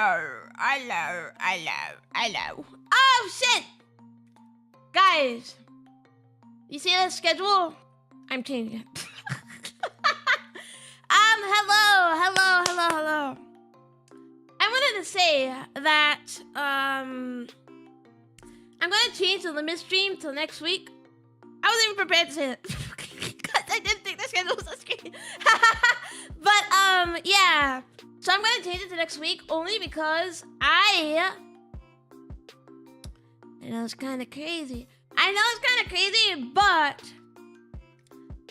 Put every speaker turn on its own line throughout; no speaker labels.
Hello. Oh, shit! Guys, you see the schedule? I'm changing it. Hello. I wanted to say that, I'm gonna change the limit stream till next week. I wasn't even prepared to say that. Because I didn't think the schedule was on screen. But, yeah. So I'm gonna change it to next week only because I know it's kind of crazy. But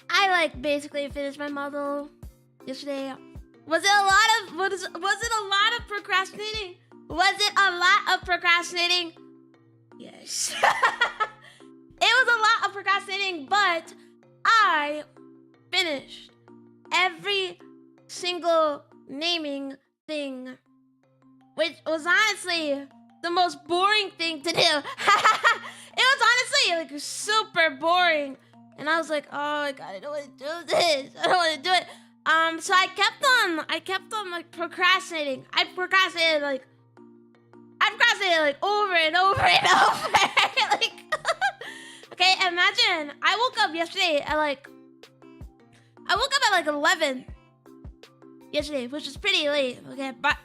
I like basically finished my model yesterday. Was it a lot of procrastinating? Yes. It was a lot of procrastinating, but I finished every single naming thing, which was honestly the most boring thing to do. It was honestly like super boring, and I was like, oh my god, I don't want to do this. I don't want to do it. So I kept on like procrastinating. I procrastinated like over and over. Like, okay, imagine I woke up yesterday at like 11 yesterday, which is pretty late. Okay, but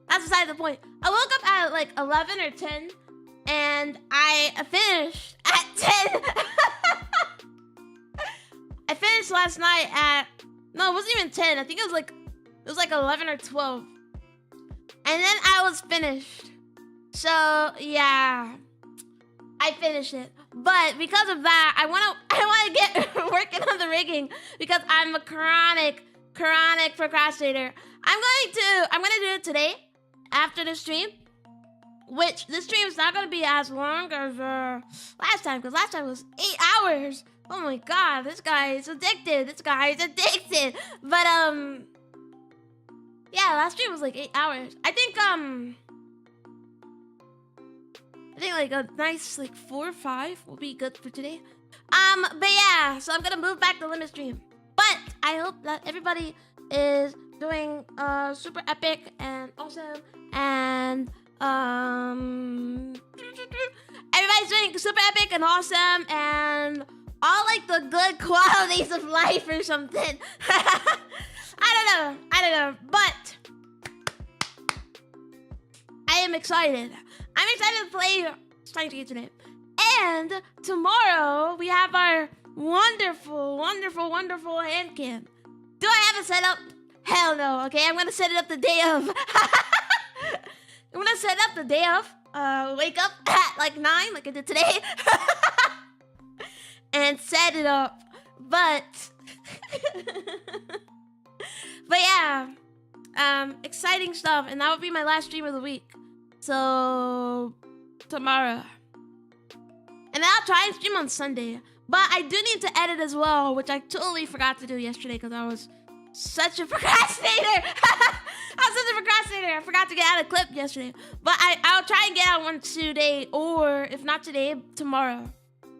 that's beside the point. I woke up at like 11 or 10, and I finished at 10. I finished last night at, no, it wasn't even 10. I think it was like 11 or 12. And then I was finished. So, yeah. I finished it. But because of that, I wanna get working on the rigging because I'm a chronic procrastinator. I'm gonna do it today after the stream. Which this stream is not gonna be as long as last time, because last time was 8 hours. Oh my god, this guy is addicted. But yeah, last stream was like 8 hours. I think like a nice like 4 or 5 will be good for today. But yeah, so I'm gonna move back the limit stream. But I hope that everybody is doing super epic and awesome, and everybody's doing super epic and awesome and all like the good qualities of life or something. I don't know, but I am excited. I'm excited to play Steins today. And tomorrow we have our wonderful hand cam. Do I have it set up? Hell no. Okay, I'm gonna set it up the day of. I'm gonna set up the day of. Wake up at like 9, like I did today, and set it up. But yeah, exciting stuff, and that would be my last stream of the week. So tomorrow, and then I'll try and stream on Sunday. But I do need to edit as well, which I totally forgot to do yesterday because I was such a procrastinator. I forgot to get out a clip yesterday. But I'll try and get out one today, or if not today, tomorrow.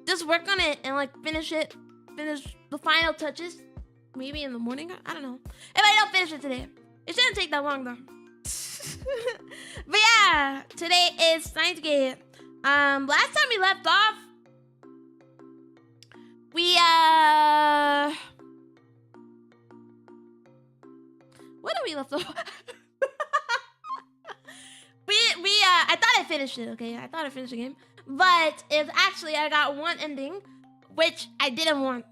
Just work on it and like finish the final touches. Maybe in the morning. I don't know. If I don't finish it today, it shouldn't take that long though. But yeah, today is Steins Gate. Last time we left off, where did we left off? I thought I finished it, okay? I thought I finished the game. But it's actually, I got one ending, which I didn't want.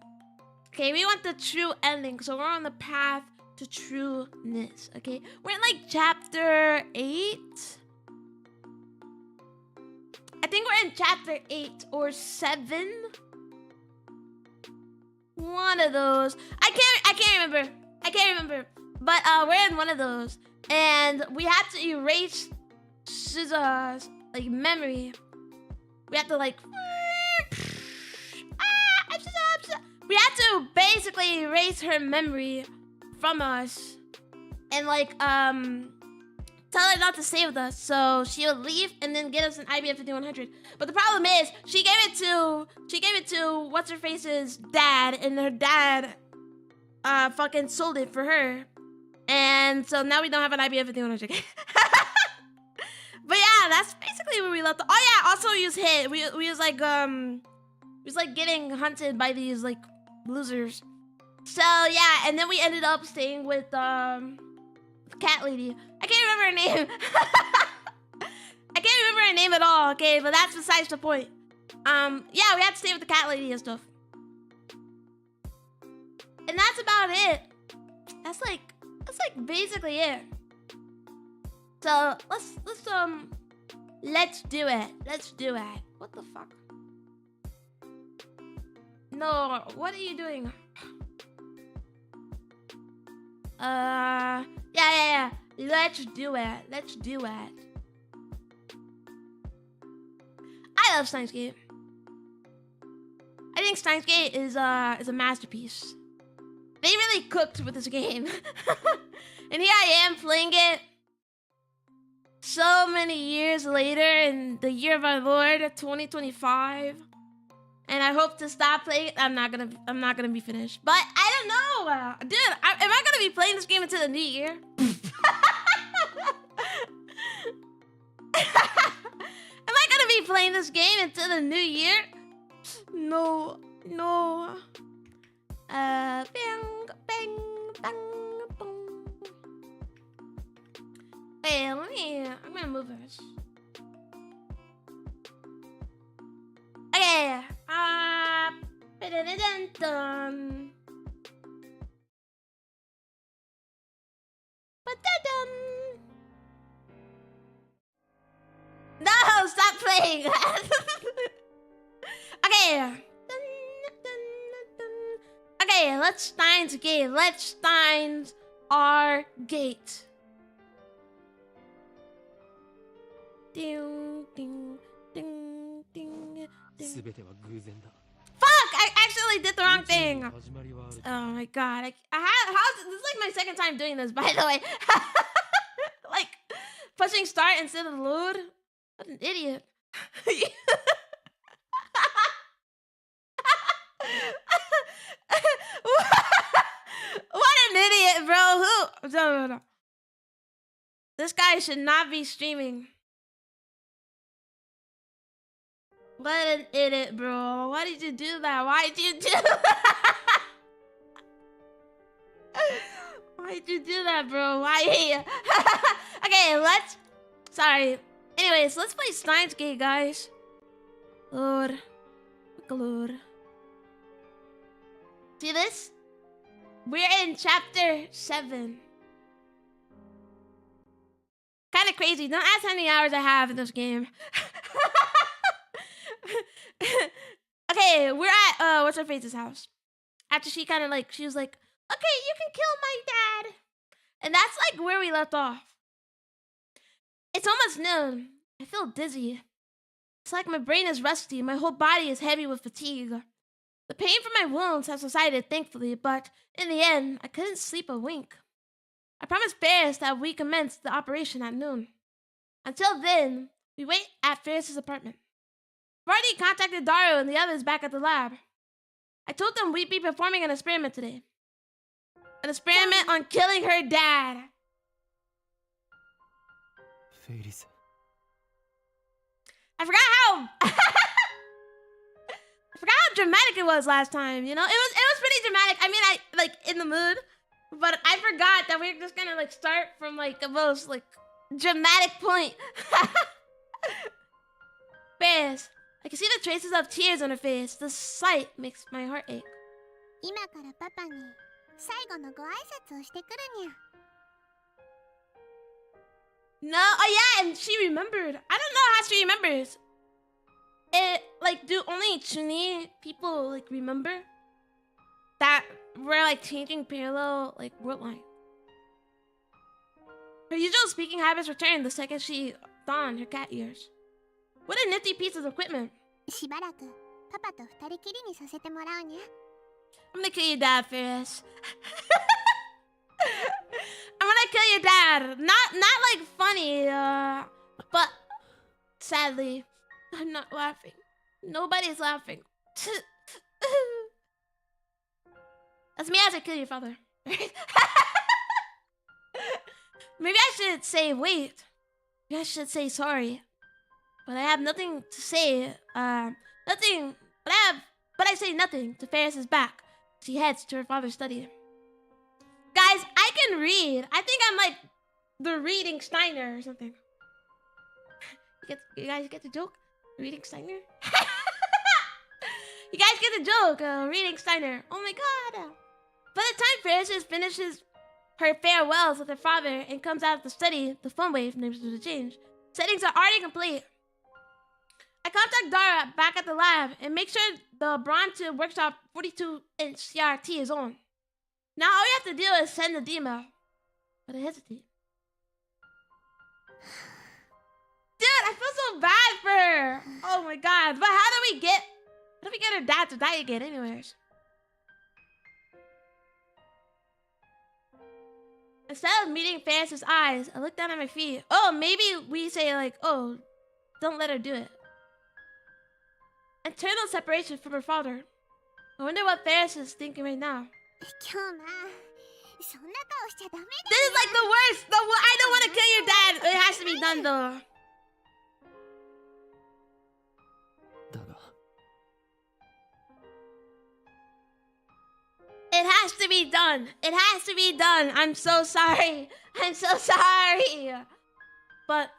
Okay, we want the true ending, so we're on the path to trueness, okay? We're in like chapter 8. I think we're in chapter 8 or 7. One of those. I can't remember. But we're in one of those, and we have to erase SZA's like memory. We have to like we have to basically erase her memory from us, and like tell her not to stay with us, so she would leave and then get us an IBM 5100. But the problem is she gave it to what's her face's dad, and her dad fucking sold it for her. And so now we don't have an IBM 5100. left. Oh yeah, also we was hit. We was like getting hunted by these like losers. So yeah, and then we ended up staying with the cat lady. I can't remember her name. I can't remember her name at all. Okay, but that's besides the point. Yeah, we had to stay with the cat lady and stuff. And that's about it. That's like basically it. So let's do it. Let's do it. What the fuck? No, what are you doing? Yeah. Let's do it. Let's do it. I love Steins Gate. I think Steins Gate is a masterpiece. They really cooked with this game. And here I am playing it so many years later in the year of our Lord 2025. And I hope to stop playing it. I'm not gonna be finished. But I don't know. Dude, am I gonna be playing this game until the new year? Am I gonna be playing this game until the new year? No. Bang, bang, bang, boom. Hey, I'm gonna move this. Okay. Ba-da-da-dun-dun. Ba-da-dun. No, stop playing. Okay. Okay, let's Steins Gate. Let's Steins our gate. Ding, ding, ding, ding, ding. Fuck! I actually did the wrong thing. Oh my god. This is like my second time doing this, by the way. Like, pushing start instead of load. What an idiot. What an idiot, bro. No. This guy should not be streaming. What an idiot, bro. Why did you do that? Why did you do that? Why did you do that, bro? Why? Okay, sorry. Anyways, let's play Steins Gate, guys. Lord. Lord. See this? We're in chapter 7. Kind of crazy. Don't ask how many hours I have in this game. Okay, we're at what's her face's house. After she was like, okay, you can kill my dad. And that's like where we left off. It's almost noon. I feel dizzy. It's like my brain is rusty. My whole body is heavy with fatigue. The pain from my wounds has subsided, thankfully, but in the end, I couldn't sleep a wink. I promised Ferris that we commenced the operation at noon. Until then, we wait at Ferris's apartment. I've already contacted Daru and the others back at the lab. I told them we'd be performing an experiment today. An experiment on killing her dad.
Ferris.
I forgot how dramatic it was last time, you know? It was pretty dramatic. I mean, I like in the mood, but I forgot that we were just gonna like start from like the most like dramatic point. Ferris, I can see the traces of tears on her face. The sight makes my heart ache. No, oh yeah, and she remembered. I don't know how she remembers. It like, do only Chuni people like remember that we're like changing parallel like world line? Her usual speaking habits returned the second she donned her cat ears. What a nifty piece of equipment. I'm gonna kill your dad, Ferris. I'm gonna kill your dad. Not like funny, but sadly, I'm not laughing. Nobody's laughing. That's me as I kill your father. Maybe I should say wait. Maybe I should say sorry. but I have nothing to say. Nothing. But I say nothing to Ferris's back. She heads to her father's study. Guys, I can read. I think I'm like the reading Steiner or something. You guys get the joke? Reading Steiner? You guys get the joke? Reading Steiner. Oh my god. By the time Ferris finishes her farewells with her father and comes out of the study, the phone wave names to the change. Settings are already complete. I contact Dara back at the lab and make sure the Bronte Workshop 42-inch CRT is on. Now all you have to do is send the email. But I hesitate. Dude, I feel so bad for her. Oh my god. But how do we get her dad to die again anyways? Instead of meeting Ferris's eyes, I look down at my feet. Oh, maybe we say like, oh, don't let her do it. Internal separation from her father. I wonder what Ferris is thinking right now. This is like the worst. I don't want to kill your dad. It has to be done though. It has to be done. It has to be done. I'm so sorry. I'm so sorry. But...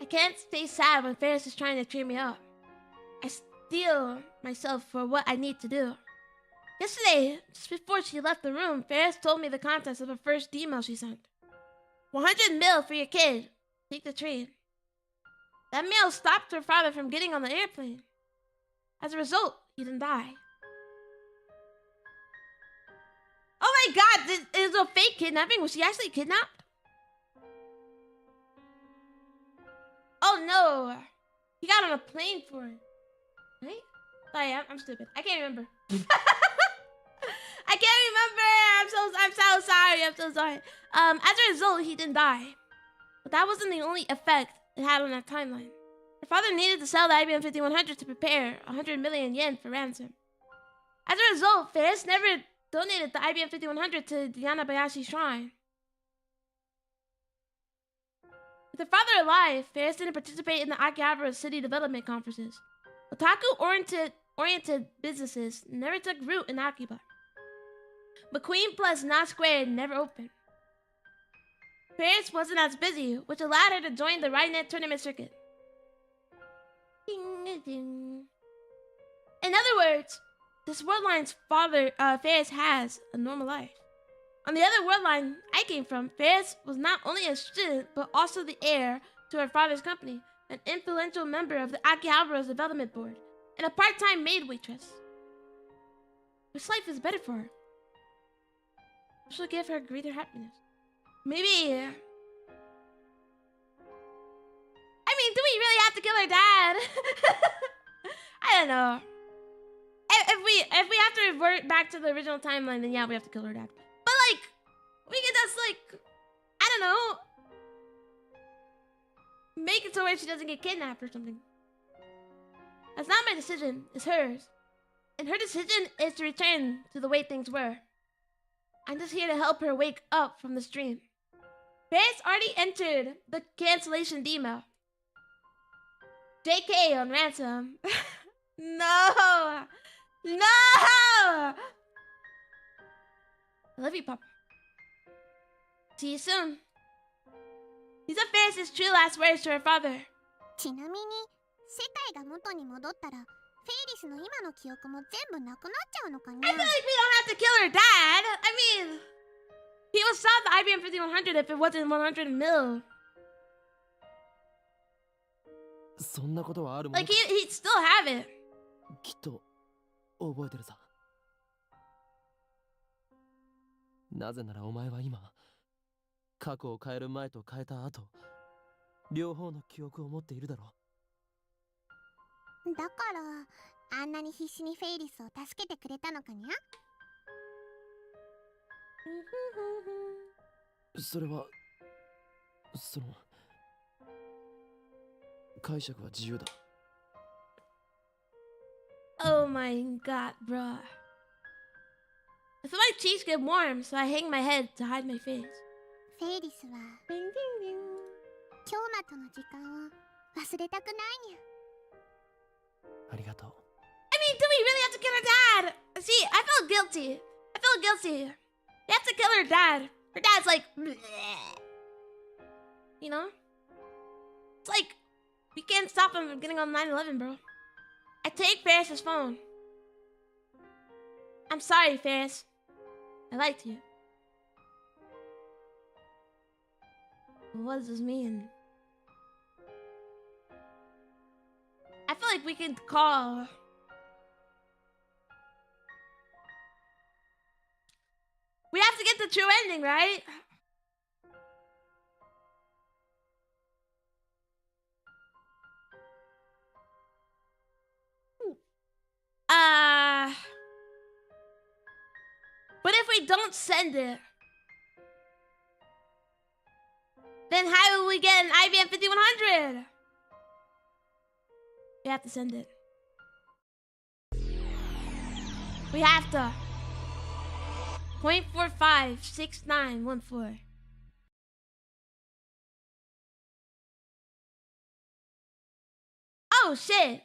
I can't stay sad when Ferris is trying to cheer me up. I steel myself for what I need to do. Yesterday, just before she left the room, Ferris told me the contents of her first email she sent. 100 mil for your kid. Take the train. That mail stopped her father from getting on the airplane. As a result, he didn't die. Oh my god, this is a fake kidnapping? Was she actually kidnapped? Oh no. He got on a plane for it. Right? Sorry, I'm stupid. I can't remember. I can't remember. I'm so sorry. I'm so sorry. As a result, he didn't die. But that wasn't the only effect it had on that timeline. Her father needed to sell the IBM 5100 to prepare 100 million yen for ransom. As a result, Ferris never donated the IBM 5100 to the Yanabayashi shrine. With her father alive, Ferris didn't participate in the Akihabara city development conferences. Otaku-oriented businesses never took root in Akiba. But Queen plus Not Squared never opened. Ferris wasn't as busy, which allowed her to join the Rainet tournament circuit. In other words, this world line's father, Ferris has a normal life. On the other world line I came from, Ferris was not only a student, but also the heir to her father's company, an influential member of the Akihabara's development board, and a part-time maid waitress. Which life is better for her? Which will give her greater happiness? Maybe... I mean, do we really have to kill her dad? I don't know. If we have to revert back to the original timeline, then yeah, we have to kill her dad. But like, we could just like, I don't know, make it so where she doesn't get kidnapped or something. That's not my decision, it's hers. And her decision is to return to the way things were. I'm just here to help her wake up from this dream. Ferris already entered the cancellation email. JK on ransom. No! No! I love you, Papa. See you soon. These are Ferris's true last words to her father. I feel like we don't have to kill her dad. I mean, he would sell the IBM 5100 if it wasn't 100 mil. Like, he'd still have it.
覚えてるさ。なぜならお前は今、過去を変える前と変えた後、両方の記憶を持っているだろう。だから、あんなに必死にフェイリスを助けてくれたのかにゃ？それは、解釈は自由だ。
Oh Oh my god, bruh. I feel my cheeks get warm, so I hang my head to hide my face.
フェイリスは
Ding, ding, ding.
京馬との時間を忘れたくないにゃ。
ありがとう。
I mean, do we really have to kill her dad? See, I felt guilty. I felt guilty. We have to kill her dad. Her dad's like, bleh. You know? It's like, we can't stop him from getting on 9/11, bro. I take Ferris's phone. I'm sorry, Ferris. I liked you. What does this mean? I feel like we can call. We have to get the true ending, right? But if we don't send it, then how will we get an IBM 5100? We have to send it. We have to. 0.456914. Oh shit!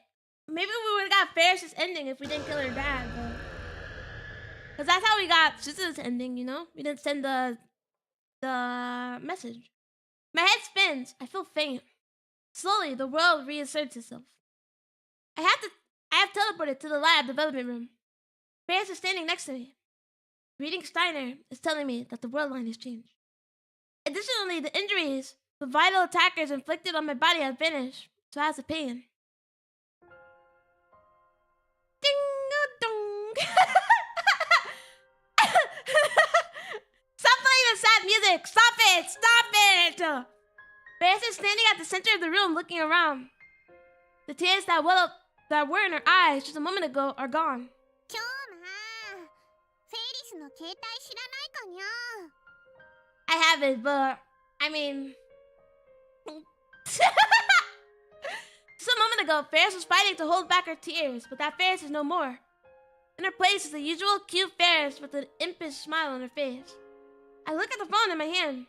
Maybe we would have got Ferris's ending if we didn't kill her dad, but... Cause that's how we got Suzu's ending, you know? We didn't send the message. My head spins. I feel faint. Slowly, the world reasserts itself. I have teleported to the lab development room. Ferris is standing next to me. Reading Steiner is telling me that the world line has changed. Additionally, the injuries the vital attackers inflicted on my body have vanished, so has the pain. Ding-a-dong. Stop playing the sad music! Stop it! Stop it! Ferris is standing at the center of the room looking around. The tears that were in her eyes just a moment ago are gone.
京馬、フェイリスの携帯知らないかにゃ。
I have it, but I mean... Just a moment ago, Ferris was fighting to hold back her tears, but that Ferris is no more. In her place is the usual cute Ferris with an impish smile on her face. I look at the phone in my hand.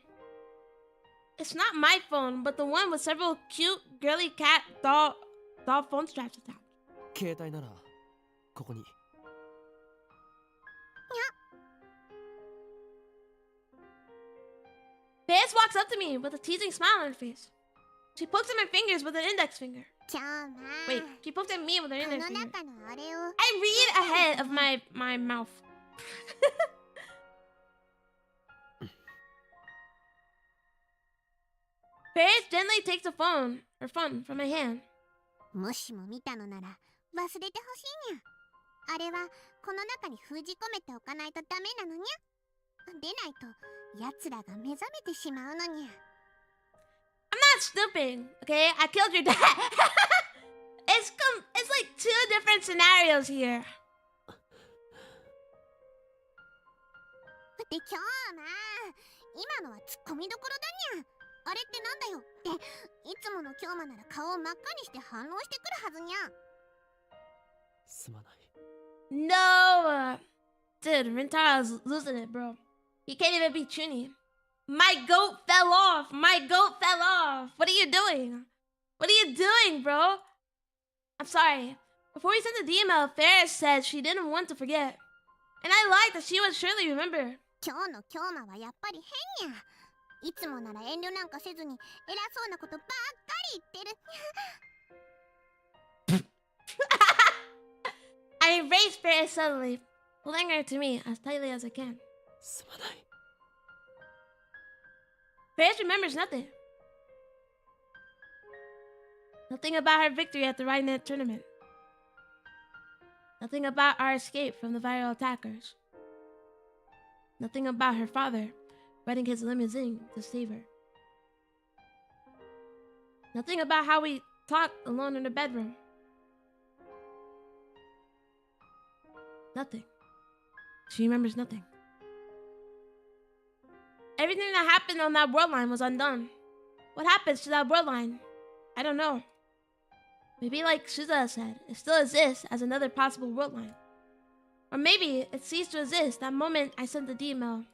It's not my phone, but the one with several cute, girly cat doll phone straps attached.
携帯ならここに。
Ferris walks up to me with a teasing smile on her face. She pokes at my fingers with an index finger.
京馬、
Wait, she poked at me with her
この
index finger.
中のあれを
I read ahead of my mouth. Ferris gently takes her phone from my hand.
もしも見たのなら忘れてほしいにゃ。あれはこの中に封じ込めておかないとダメなのにゃ。でないと奴らが目覚めてしまうのにゃ。
I'm not stupid, okay? I killed your dad. It's like two different scenarios here.
で、京馬、今のはツッコミどころだにゃ。あれってなんだよっていつもの京馬なら顔を真っ赤にして反応してくるはずにゃ。
すまない。
No! Dude, Rintaro's losing it, bro. He can't even be Chuny. My goat fell off! My goat fell off! What are you doing? What are you doing, bro? I'm sorry. Before we sent the email, Ferris said she didn't want to forget. And I liked that she would surely remember.
今日の京馬はやっぱり変にゃ。いつもなら遠慮なんかせずに偉そうなことばっかり言ってる。
I embraced Ferris suddenly, pulling her to me as tightly as I can.
すまない。
Ferris remembers nothing. Nothing about her victory at the Rhineland tournament. Nothing about our escape from the viral attackers. Nothing about her father riding his limousine to save her. Nothing about how we talked alone in the bedroom. Nothing. She remembers nothing. Everything that happened on that world line was undone. What happens to that world line? I don't know. Maybe like Suza said, it still exists as another possible world line. Or maybe it ceased to exist that moment I sent the email.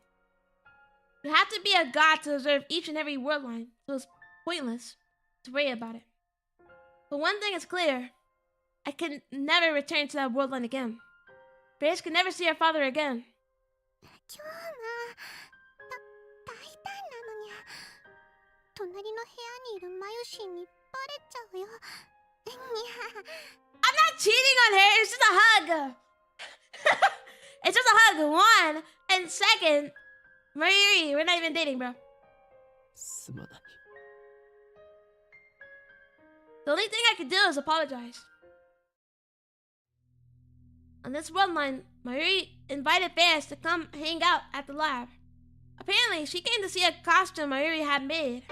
You have to be a god to observe each and every world line, so it's pointless to worry about it. But one thing is clear. I can never return to that world line again. Grace can never see her father again.
今日が大胆なのにゃ。隣の部屋にいるマユシンにバレちゃうよ。にゃ。
I'm not cheating on her. It's just a hug. It's just a hug. One. And second, Mayuri, we're not even dating, bro.
すまない。
The only thing I can do is apologize. On this world line, Mayuri invited Ferris to come hang out at the lab. Apparently, she came to see a costume Mayuri had made.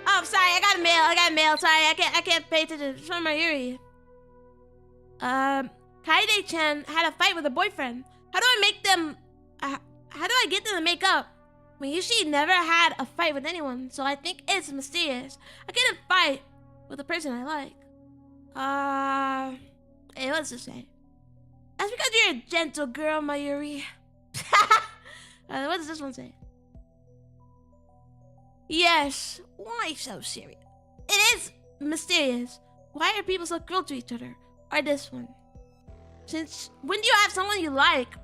Oh, I'm sorry, I got mail. Sorry, I can't pay attention. It's from Mayuri. Kaide-chan had a fight with her boyfriend. How do I make them... how do I get them to make up? I mean, usually never had a fight with anyone, so I think it's mysterious. I couldn't fight with the person I like. Hey, what's this say? That's because you're a gentle girl, Mayuri. What does this one say? Yes. Why so serious? It is mysterious. Why are people so cruel to each other? Or this one? Since when do you have someone you like?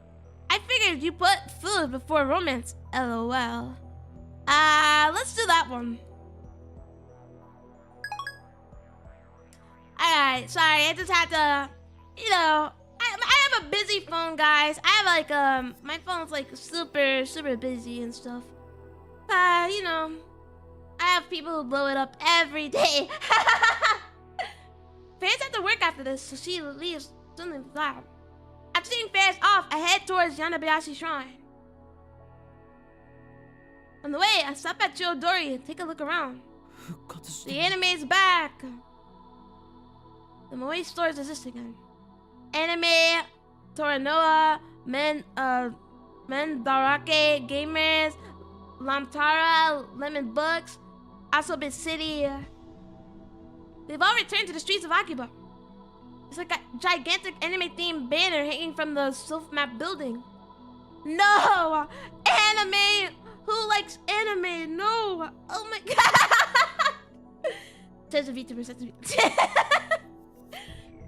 I figured you put food before romance. LOL. Let's do that one. Alright, sorry, I just had to, you know, I have a busy phone, guys. I have like, my phone's like super busy and stuff. You know, I have people who blow it up every day. Ferris had to work after this, so she leaves something flat. After seeing Ferris off, I head towards Yanabayashi Shrine. On the way, I stop at Chiodori and take a look around. The anime's back. The Moe stores exist again. Anime, Toranoa, Mendarake, Gamers, Lamtara, Lemon Books, Asobit City. They've all returned to the streets of Akiba. It's like a gigantic anime-themed banner hanging from the self-map building. No! Anime! Who likes anime? No! Oh my god! Says a VTuber.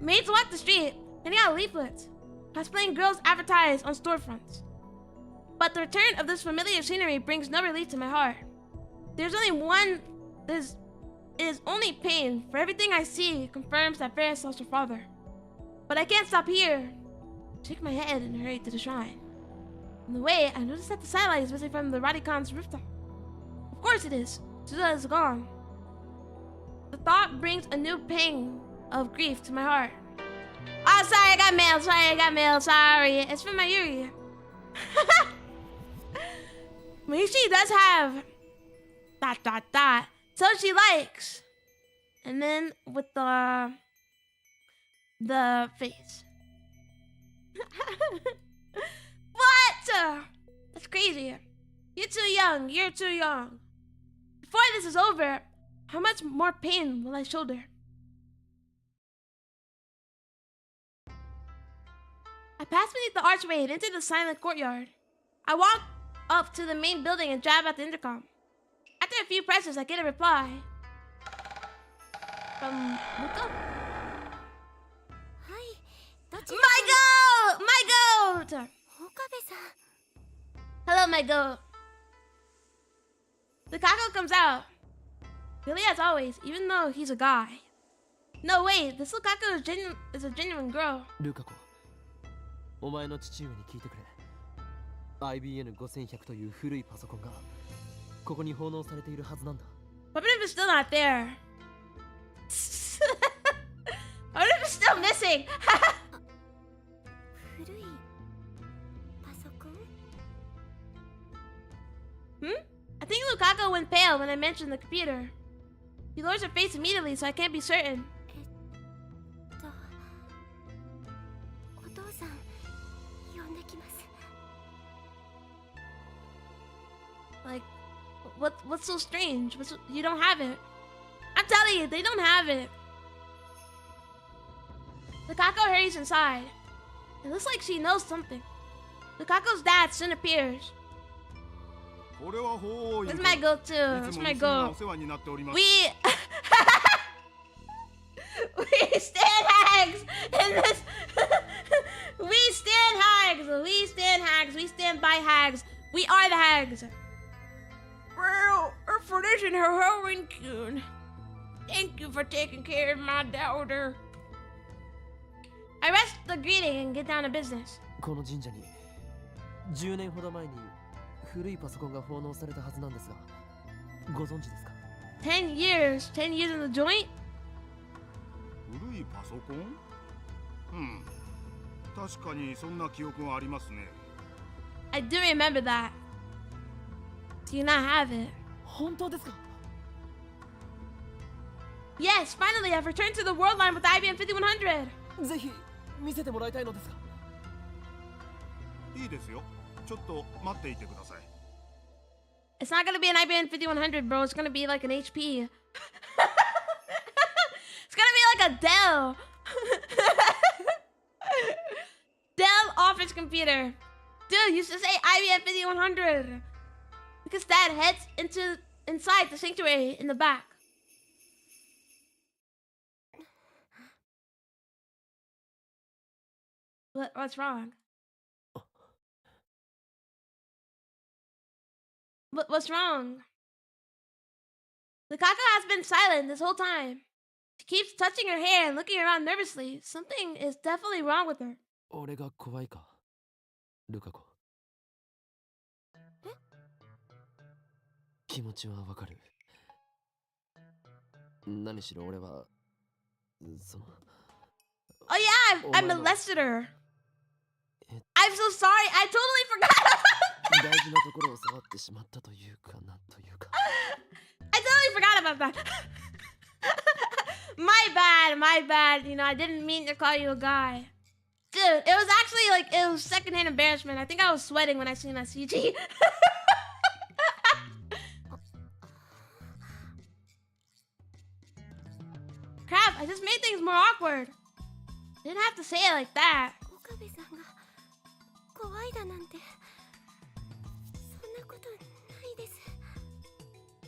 Maids walk the street, handing out leaflets. Cosplaying girls advertise on storefronts. But the return of this familiar scenery brings no relief to my heart. There's only one... It is only pain, for everything I see confirms that Ferris lost her father. But I can't stop here. I shake my head and hurry to the shrine. On the way, I notice that the satellite is missing from the Radicon's rooftop. Of course it is. Suza is gone. The thought brings a new pang of grief to my heart. Oh, sorry, I got mail. Sorry. It's from Mayuri. Mayuri does have... ... So she likes. And then with the face. What? That's crazy. You're too young. Before this is over, how much more pain will I shoulder? I pass beneath the archway and enter the silent courtyard. I walk up to the main building and jab at the intercom. After a few presses, I get a reply. From Luka? My goat! Hello, my goat. The Kako comes out. Really as always, even though he's a guy. No, wait, this Lukaku is a genuine girl.
Lukaku, お前の父上に聞いてくれ。IBN5100 という古いパソコンがここに奉納されているはずなんだ。
What if it's still not there? What if it's still missing? I think Lukaku went pale when I mentioned the computer. He lowers her face immediately, so I can't be certain. Like, what's so strange? You don't have it. I'm telling you, they don't have it. Lukako hurries inside. It looks like she knows something. Lukako's dad soon appears. This is my go-to. This is my go. We we stand hags in this. We stand hags. We stand hags. We stand by hags. We are the hags. Well, for this and her heroin tune. Thank you for taking care of my daughter. I rest the greeting and get down to business.
この神社に10年ほど前に古いパソコンが奉納されたはずなんですが、ご存知ですか？
10 years in the joint?
古いパソコン？確かにそんな記憶がありますね。
I do remember that. Do you not have it?
本当ですか？
Yes, finally I've returned to the world line with the IBM 5100.
ぜひ見せてもらいたいのですが。
いいですよ。ちょっと待っていてください。
It's not gonna be an IBM 5100, bro. It's gonna be like an HP. It's gonna be like a Dell. Dell office computer. Dude, you should say IBM 5100. Because Dad heads inside the sanctuary in the back. What's wrong? What's wrong? Lukako has been silent this whole time. She keeps touching her hair and looking around nervously. Something is definitely wrong with her.
俺が怖いか、ルカ子。気持ちはわかる。何しろ俺はその。
Oh yeah, I molested her. I'm so sorry. I totally forgot.
大事なところを触ってしまったというかなんというか。
I totally forgot about that. My bad. You know, I didn't mean to call you a guy. Dude, it was actually like, it was secondhand embarrassment. I think I was sweating when I seen that CG. Crap, I just made things more awkward. Didn't have to say it like that.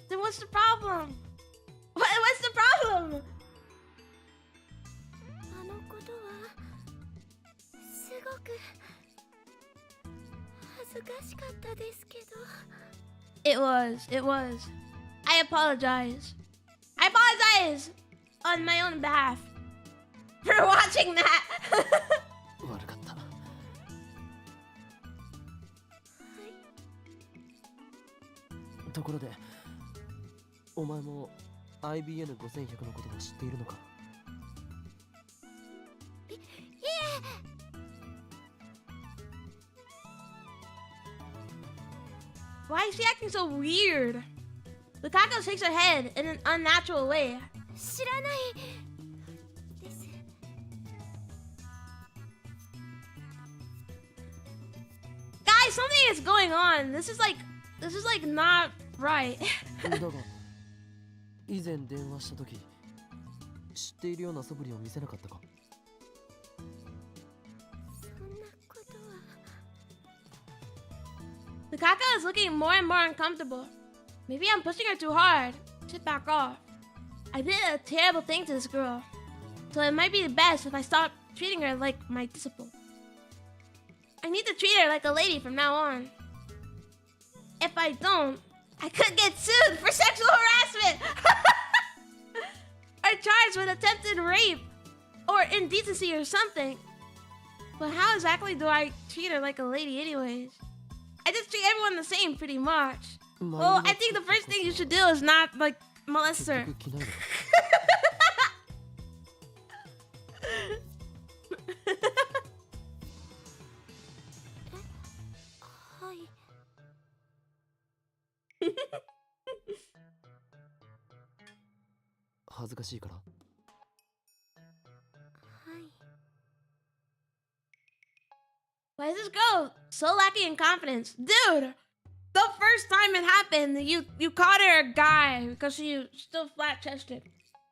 Then what's the problem? What's the problem? It was. I apologize. I apologize on my own behalf for watching that.
悪かった。ところで、お前も IBN5100 のことを知っているのか？Why
is she acting so weird? Lukako shakes her head in an unnatural way. Guys, something is going on. This is like not right.
だが、以前電話した時、知っているような素振りを見せなかったか？
Lukako is looking more and more uncomfortable. Maybe I'm pushing her too hard. Should back off. I did a terrible thing to this girl, so it might be best if I stop treating her like my disciple. I need to treat her like a lady from now on. If I don't, I could get sued for sexual harassment or charged with attempted rape or indecency or something. But how exactly do I treat her like a lady anyways? I just treat everyone the same pretty much. Well, I think the first thing you should do is not, like, molest her. Why is this girl so lacking in confidence? Dude, the first time it happened, you called her a guy because she was still flat-chested.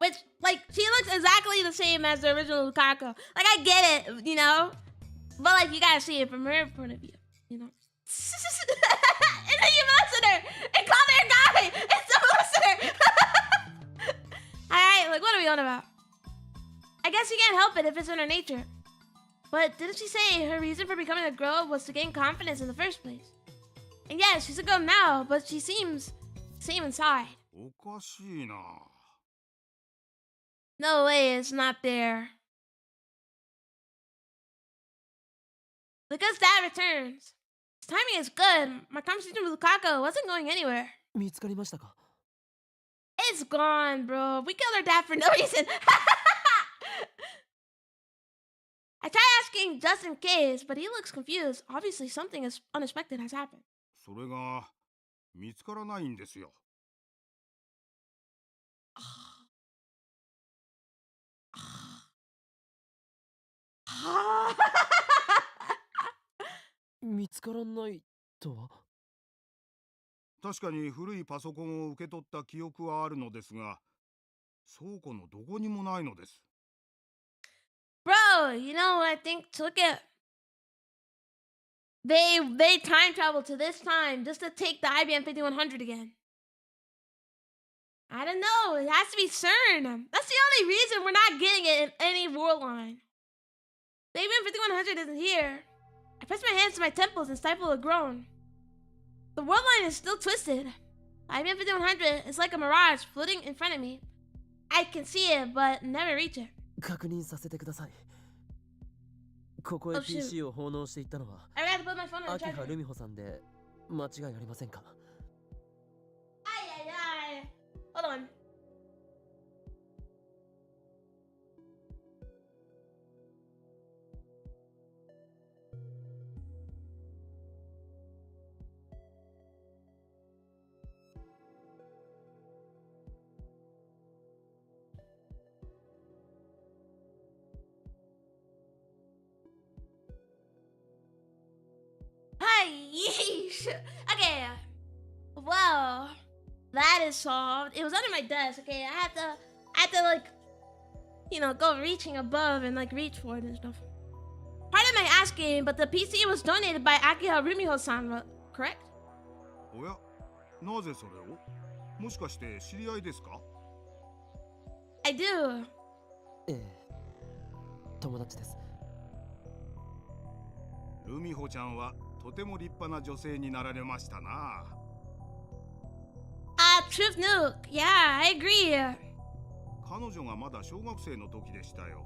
Which, like, she looks exactly the same as the original Lukaku. Like, I get it, you know? But, like, you gotta see it from her point of view, you know? And then you molested her and called her a guy and still molested her. Alright, like, what are we on about? I guess you can't help it if it's in her nature. But didn't she say her reason for becoming a girl was to gain confidence in the first place? And yes, she's a girl now, but she seems the same inside.
おかしいな。
No way, it's not there. Luka's dad returns. His timing is good. My conversation with Lukaku wasn't going anywhere.
見つかりましたか？
It's gone, bro. We killed her dad for no reason. I tried asking just in case, but he looks confused. Obviously, something unexpected has happened.
それが見つからないんですよ。
見つからないとは？
確かに古いパソコンを受け取った記憶はあるのですが、倉庫のどこにもないのです。
Bro, you know what I think? To look at they time travel to this time just to take the IBM 5100 again. I don't know. It has to be CERN. That's the only reason we're not getting it in any war line. The IBM 5100 isn't here. I pressed my hands to my temples and stifled a groan. The world line is still twisted. The IBM 5100 is like a mirage floating in front of me. I can see it, but never reach it.
確認させてください。ここへ
Oh, shoot.
PC を奉納していったのは
I rather put my phone on
秋葉
charger.
ルミホさんで間違いありませんか？
Ay, ay, ay. Hold on. Hi, yeesh. Okay. Well, that is solved. It was under my desk. Okay, I had to like, you know, go reaching above and like reach for it and stuff. Pardon my asking, but the PC was donated by Akiha Rumiho-san, correct?
おや、なぜそれを？もしかして知り合いですか？
I do.
ええ、友達です。
ルミホちゃんはとても立派な女性になられましたな。
Truth Nuke. Yeah, I agree.
彼女がまだ小学生の時でしたよ。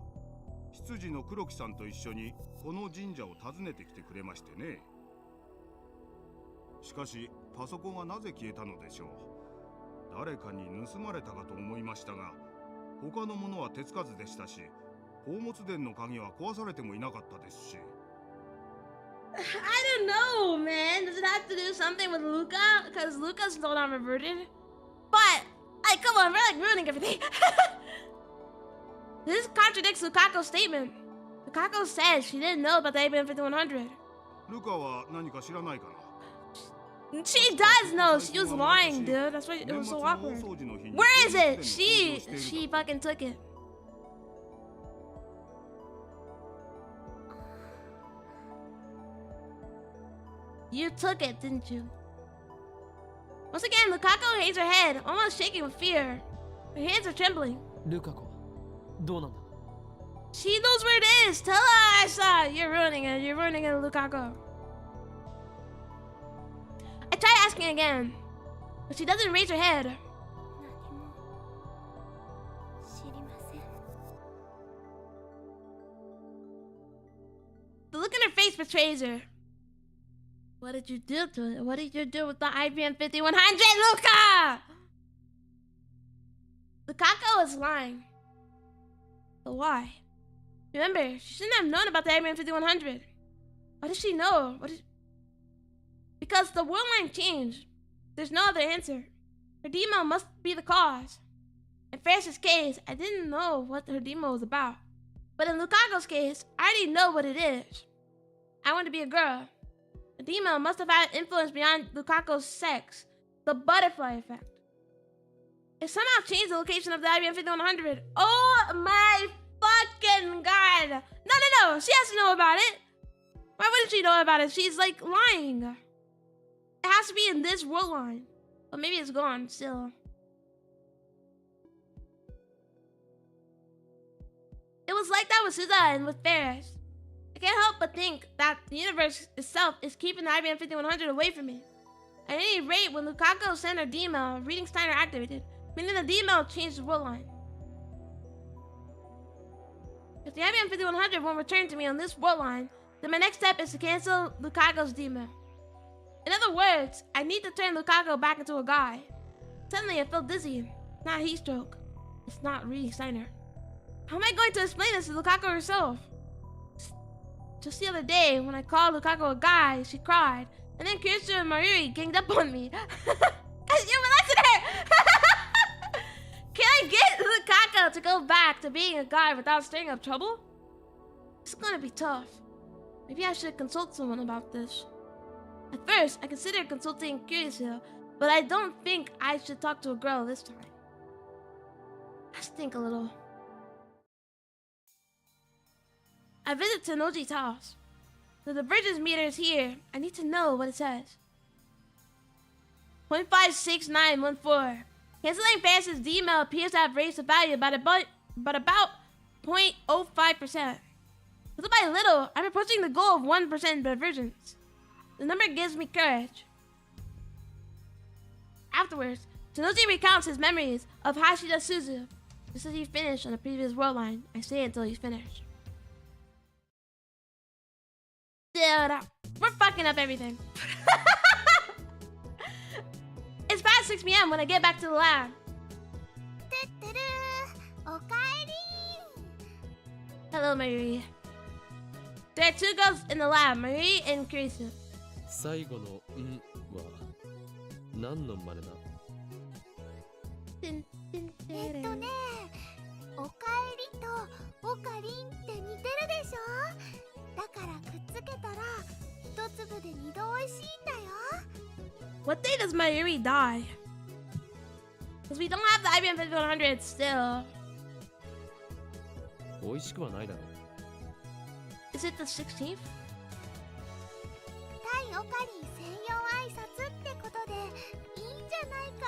執事の黒木さんと一緒にこの神社を訪ねてきてくれましてね。しかしパソコンはなぜ消えたのでしょう。誰かに盗まれたかと思いましたが、他のものは手つかずでしたし、宝物殿の鍵は壊されてもいなかったですし。
I don't know, man. Does it have to do something with Luca? Because Luca's still not reverted. But, like, come on, we're like ruining everything. This contradicts Lukaku's statement. Lukaku said she didn't know about the IBM 5100.
ルカは何か知らないかな。
She does know. She was lying, dude. That's why it was so awkward. Where is it? She fucking took it. You took it, didn't you? Once again, Lukaku hangs her head, almost shaking with fear. Her hands are trembling.
ルカ子、どうなんだ？
She knows where it is. Tell her I saw it. You're ruining it. You're ruining it, Lukaku. I try asking again, but she doesn't raise her head.
何も知りません。
The look in her face betrays her. What did you do to it? What did you do with the IBM 5100, Luka? Lukaku is lying. But why? Remember, she shouldn't have known about the IBM 5100. Why does she know? Because the world line changed. There's no other answer. Her demo must be the cause. In Ferris's case, I didn't know what her demo was about. But in Lukaku's case, I already know what it is. I want to be a girl. The demo must have had influence beyond Lukaku's sex. The butterfly effect. It somehow changed the location of the IBM 5100. Oh my fucking god! No! She has to know about it. Why wouldn't she know about it? She's like lying. It has to be in this world line, but maybe it's gone still. It was like that with Suza and with Ferris. I can't help but think that the universe itself is keeping the IBM 5100 away from me. At any rate, when Lukaku sent her D-mail, reading Steiner activated, meaning the D-mail changed the world line. If the IBM 5100 won't return to me on this world line, then my next step is to cancel Lukaku's D-mail. In other words, I need to turn Lukaku back into a guy. Suddenly I felt dizzy. It's not heat stroke. It's not reading Steiner. How am I going to explain this to Lukaku herself? Just the other day, when I called Lukaku a guy, she cried. And then Kirsten and Maruri ganged up on me. Cause you molested her! Can I get Lukaku to go back to being a guy without stirring up trouble? It's gonna be tough. Maybe I should consult someone about this. At first, I considered consulting Kirsten, but I don't think I should talk to a girl this time. Let's think a little. I visit Tenoji's house. The divergence meter is here. I need to know what it says. 0.56914. Canceling Ferris's D-mail appears to have raised the value by about 0.05%. Little by little, I'm approaching the goal of 1% divergence. The number gives me courage. Afterwards, Tenoji recounts his memories of Hashida Suzu. Just as he finished on the previous world line, I stay until he's finished. Dude, we're fucking up everything. It's past 6 p.m. when I get back to the lab. Hello, Marie. There are 2 girls in the lab, Marie and Kirsten.
最後の「ん」は何の真似だ？
おかえりとおかりんって似てるでしょ？だからくっつけたら一粒で2度美味しいんだよ。
What day does Mayuri die? Because we don't have the IBM 5100 still.
美味しくはないだろう。
Is it the 16th?
対おかりん専用挨拶ってことでいいんじゃないか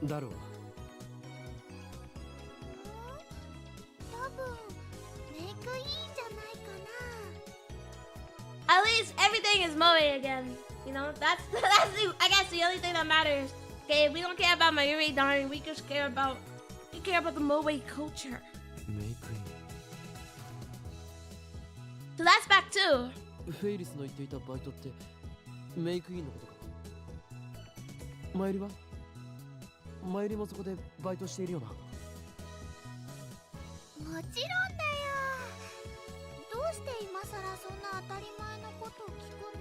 な。
だろう。
多分メイクいいんじゃないかな。
At least everything is Moe again. You know, that's I guess the only thing that matters. Okay, we don't care about Mayuri dying. We care about the Moe culture.
メイクイ
So that's back too.
ン。フェイリスの言っていたバイトってメイクインのことか。マユリは？マユリもそこでバイトしているよな。
もちろんだよ。どうして今さらそんな当たり前のことを聞くの？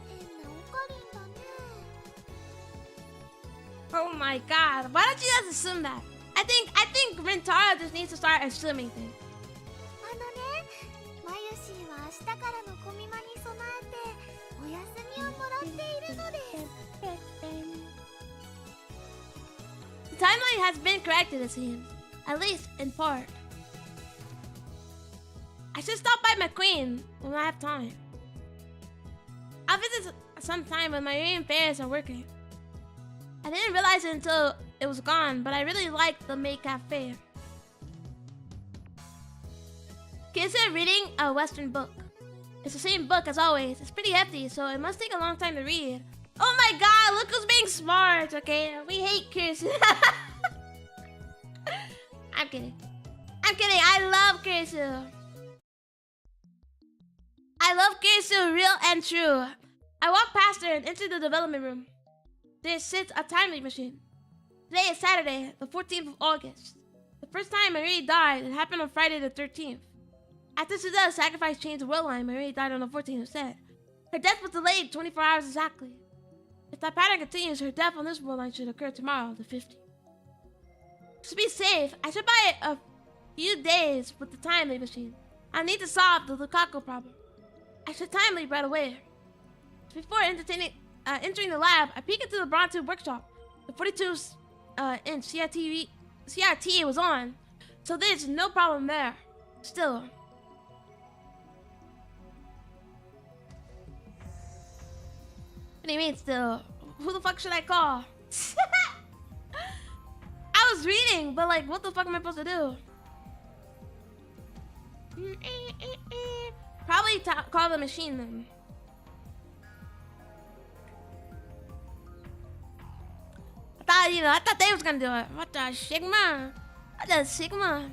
変なおかりんだね。
Oh my god. Why don't you just assume that? I think Rintaro just needs to start assuming things.
あのね、マユシーは明日からのコミマに備えてお休みをもらっているのです。
The timeline has been corrected, it seems. At least in part. I should stop by McQueen when I have time. I'll visit sometime when Mayuri and Ferris are working. I didn't realize it until it was gone, but I really liked the May Cafe. Consider reading a Western book. It's the same book as always. It's pretty hefty, so it must take a long time to read. Oh my god, look who's being smart, okay? We hate Kirsten. I'm kidding. I love Kirsten. I love Kirsten, real and true. I walk past her and enter the development room. There sits a timely machine. Today is Saturday, the 14th of August. The first time Marie died, it happened on Friday the 13th. After Suza's sacrifice changed the world line, Marie died on the 14th instead. Her death was delayed 24 hours exactly. If that pattern continues, her death on this world line should occur tomorrow, the 15th. To be safe, I should buy a few days with the timely machine. I need to solve the Lukaku problem. I should timely right away. Before entertaining entering the lab, I peek into the Bronze Tube workshop. The 42-inch CRT was on, so there's no problem there. Still. What do you mean still? Who the fuck should I call? I was reading, but like, what the fuck am I supposed to do? Probably call the machine then. I thought they was gonna do it. What the Sigma? What the Sigma?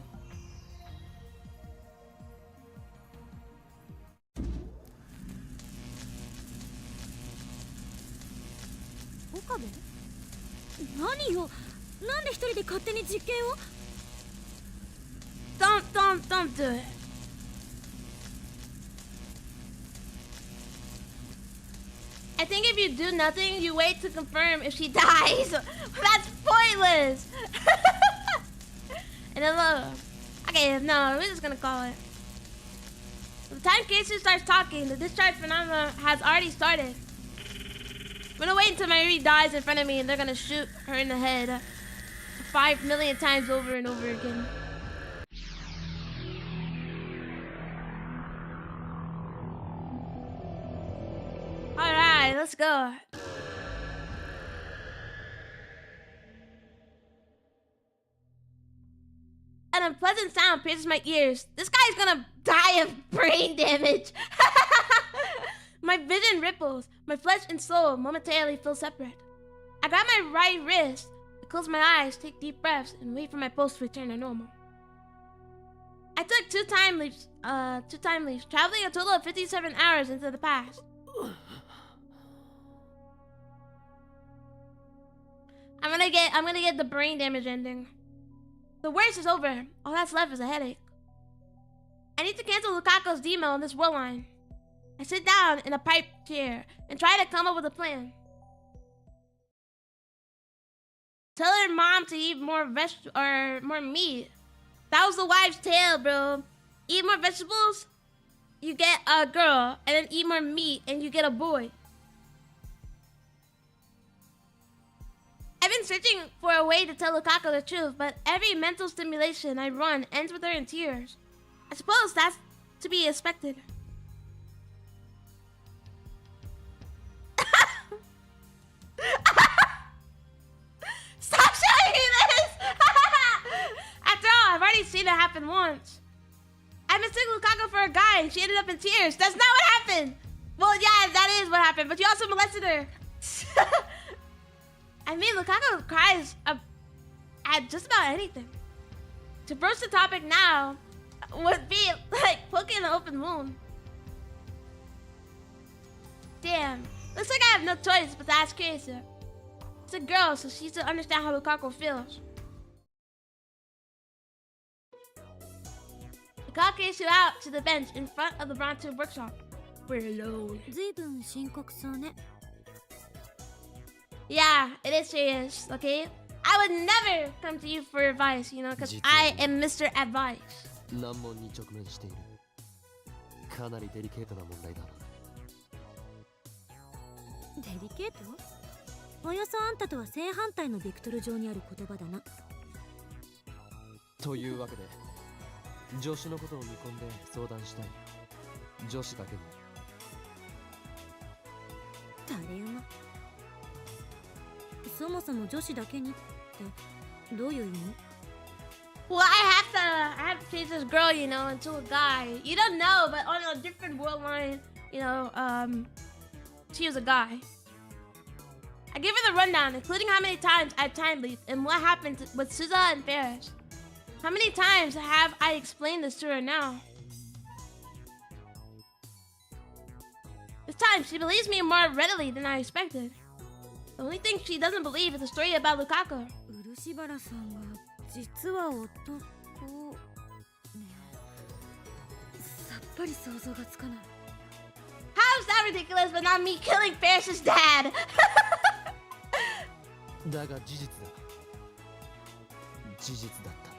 Okabe? 何よ? なんで一人で勝手に実験を?
Don't do it. I think if you do nothing, you wait to confirm if she dies. That's pointless. And then look. Okay, no, we're just gonna call it. The time Kaiju starts talking, the discharge phenomenon has already started. I'm gonna wait until Mayuri dies in front of me and they're gonna shoot her in the head 5 million times over and over again. Alright, let's go. An unpleasant sound pierces my ears. This guy's gonna die of brain damage. My vision ripples. My flesh and soul momentarily feel separate. I grab my right wrist, I close my eyes, take deep breaths, and wait for my pulse to return to normal. I took two time leaps, traveling a total of 57 hours into the past. I'm gonna get the brain damage ending. The worst is over. All that's left is a headache. I need to cancel Lukaku's demo on this world line. I sit down in a pipe chair and try to come up with a plan. Tell her mom to eat more more meat. That was the wives' tale, bro. Eat more vegetables, you get a girl, and then eat more meat and you get a boy. I've been searching for a way to tell Lukaku the truth, but every mental stimulation I run ends with her in tears. I suppose that's to be expected. Stop showing me this! After all, I've already seen it happen once. I mistook Lukaku for a guy and she ended up in tears. That's not what happened! Well, yeah, that is what happened, but you also molested her. I mean, Lukaku cries at just about anything. To broach the topic now would be like poking an open wound. Damn. Looks like I have no choice but to ask Kaiju. It's a girl, so she should understand how Lukaku feels. I call Kaiju out to the bench in front of the Bronze Tube workshop. We're alone. Yeah, it is serious, okay? I would never come to you for advice, you know, because I am Mr. Advice.
難問に直面している。かなりデリケートな問題だ。
デリケート？およそあんたとは正反対のベクトル上にある言葉だな。
というわけで、助手のことを見込んで相談したい。女子だけに。
誰馬？そもそも女子だけにってどういう意味？
Well, I have to change this girl, you know, into a guy. You don't know, but on a different world line, you know, she was a guy. I gave her the rundown, including how many times I time leaped and what happened with Suza and Ferris. How many times have I explained this to her now? This time, she believes me more readily than I expected. The only thing she doesn't believe is the story about Lukaku.
実は男ねえさっぱり想像がつかない
How is that ridiculous but not me killing Ferris's dad?
だが事実だ。事実だった。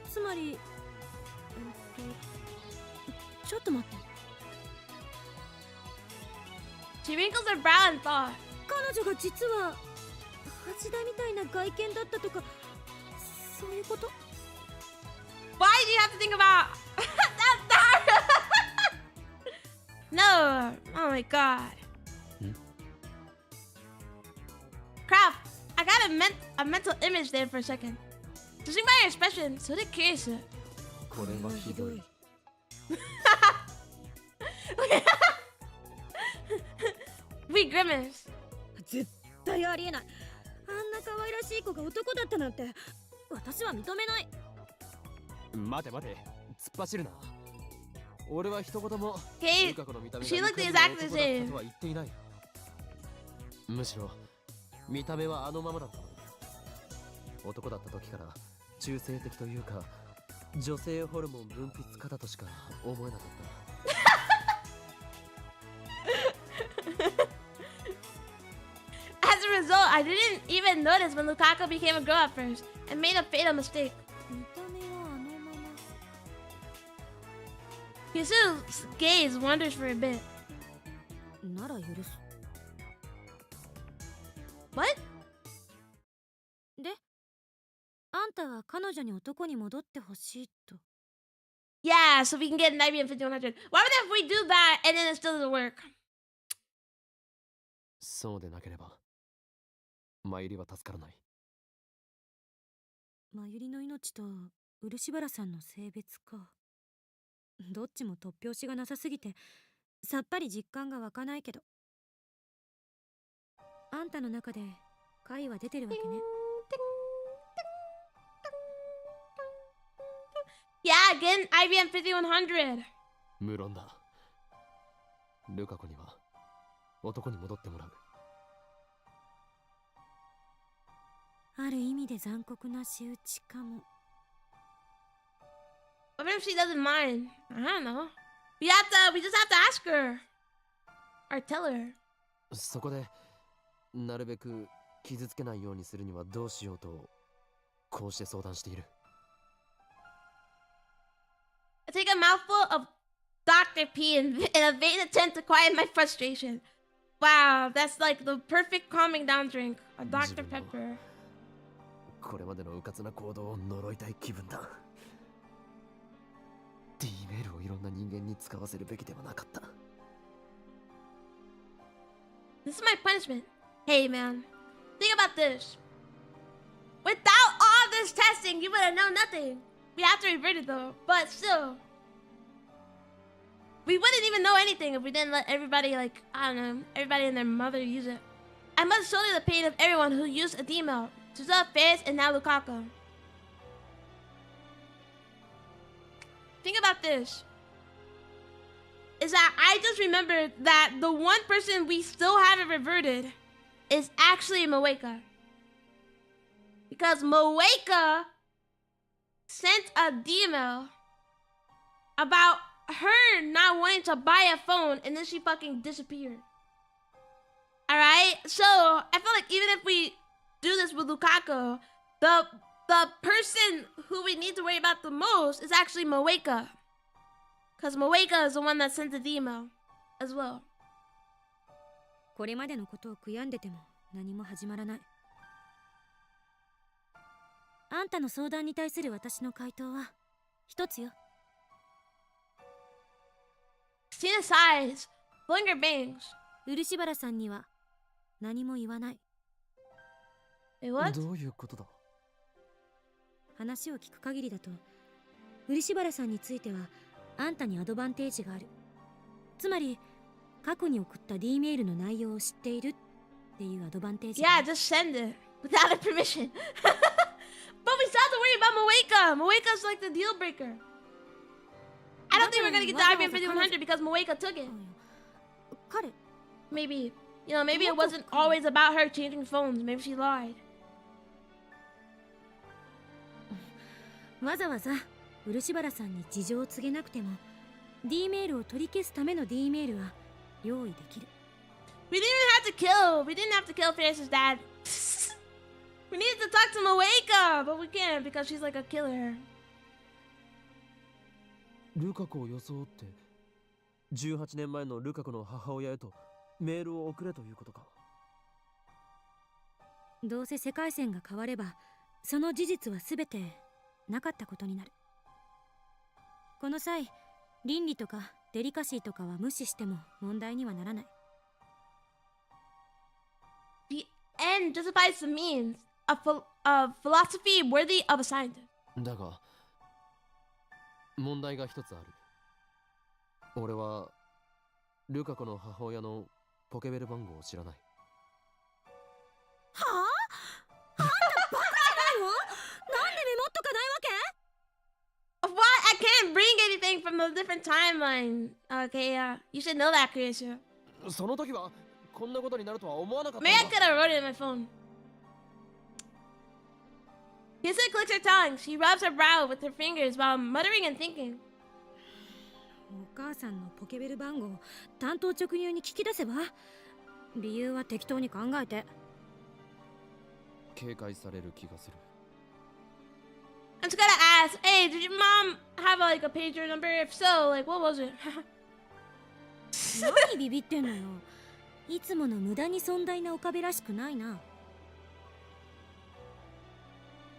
つまりちょっと待って
She wrinkles her brow in thought.
彼女が実は橋田みたいな外見だったとか、そういうこと？
Why do you have to think about that? No. Oh my god. Crap. I got a mental image there for a second. Judging by your expression, so curious.
これはひどい。
We grimace.
絶対ありえない。あんな可愛らしい子が男だったなんて私は認めない。
待て待て、突っ走るな。俺は一言も
Okay,
ルカ子の見た目が
she
い
looked
かにも
exactly
男
the
だった
same.
とは言っていない。むしろ見た目はあのままだったのに。男だった時から中性的というか女性ホルモン分泌過多としか思えなかった。
As a result, I didn't even notice when Lukaku became a girl at first and made a fatal mistake.
見た目はあのまま。
Kisu's gaze wanders for a bit.
なら許す。
What?
で、あんたは彼女に男に戻ってほしいと。
Yeah, so we can get an IBM 5100. Why would if we do that and then it still doesn't work?
そうでなければマユリは助からない。
マユリの命と漆原さんの性別か。どっちも突拍子がなさすぎてさっぱり実感が湧かないけど、あんたの中で解は出てるわけね。
Yeah, get an IBM 5100.
無論だ。ルカ子には男に戻ってもらう。
ある意味で残酷な仕打ちかも。
What if she doesn't mind? I don't know. We just have to ask her. Or tell her.
そこでなるべく傷つけないようにするにはどうしようとこうして相談している。
I take a mouthful of Dr. P in a vain attempt to quiet my frustration. Wow, that's like the perfect calming down drink. A Dr. Pepper.
これまでのうかつな行動を呪いたい気分だ。D メールをいろんな人間に使わせるべきではなかった。
This is my punishment. Hey man, think about this. Without all this testing, you would have known nothing. We have to revert it though, but still. We wouldn't even know anything if we didn't let everybody, like, I don't know, everybody and their mother use it. I must shoulder the pain of everyone who used a email. Suza, Faiz, and now Lukaku. Think about this. Is that I just remembered that the one person we still haven't reverted is actually Moeka. Because Moeka sent a email about her not wanting to buy a phone and then she fucking disappeared. Alright? So, I feel like even if we do this with Lukaku, the person who we need to worry about the most is actually Moeka. Because Moeka is the one that sent the email as well.
これまでのことを悔やんでても何も始まらない。あんたの相談に対する私の回答は一つよ。
Tina sighs, blowing her bangs.
漆原さんには何も言わない。
Wait, what?
どういうことだ。
話を聞く限りだと漆原さんについてはあんたにアドバンテージがある。つまり過去に送った D メールの内容を知っているっていうアドバンテージ。
Yeah, just send it without a permission. But we still have to worry about Moeka. Moeka's like the deal breaker. I don't think we're gonna get the IBM 5100 because Moeka took it.
彼
Maybe, you know, maybe it wasn't always about her changing phones. Maybe she lied.
わざわざ漆原さんに事情を告げなくても D メールを取り消すための D メールは用意できる。
We didn't have to kill Fair's dad. We needed to talk to Moeka, but we can't because she's like a killer.
ルカ子を装って18年前のルカ子の母親へとメールを送れということか。
どうせ世界線が変わればその事実は全てなかったことになる。この際倫理とかデリカシーとかは無視しても問題にはならない。
The end justifies the means. A philosophy worthy of a scientist.
だが問題が一つある。俺はルカ子の母親のポケベル番号を知らない。
はあ、あんたバカじゃないの？なんでメモっとかないわけ？
What? I can't bring anything from a different timeline. Okay, you should know that, Chris.
その時はこんなことになるとは思わなかった。
Maybe I could have wrote it in my phone. Kissa clicks her tongue. She rubs her brow with her fingers while muttering and thinking.
お母さんのポケベル番号単刀直入に聞き出せば？理由は適当に考えて。
警戒される気がする。
I'm just gonna ask, hey, did your mom have like a pager number? If so, like, what was it?
何ビビってんのよ。いつもの無駄に尊大な岡部らしくないな。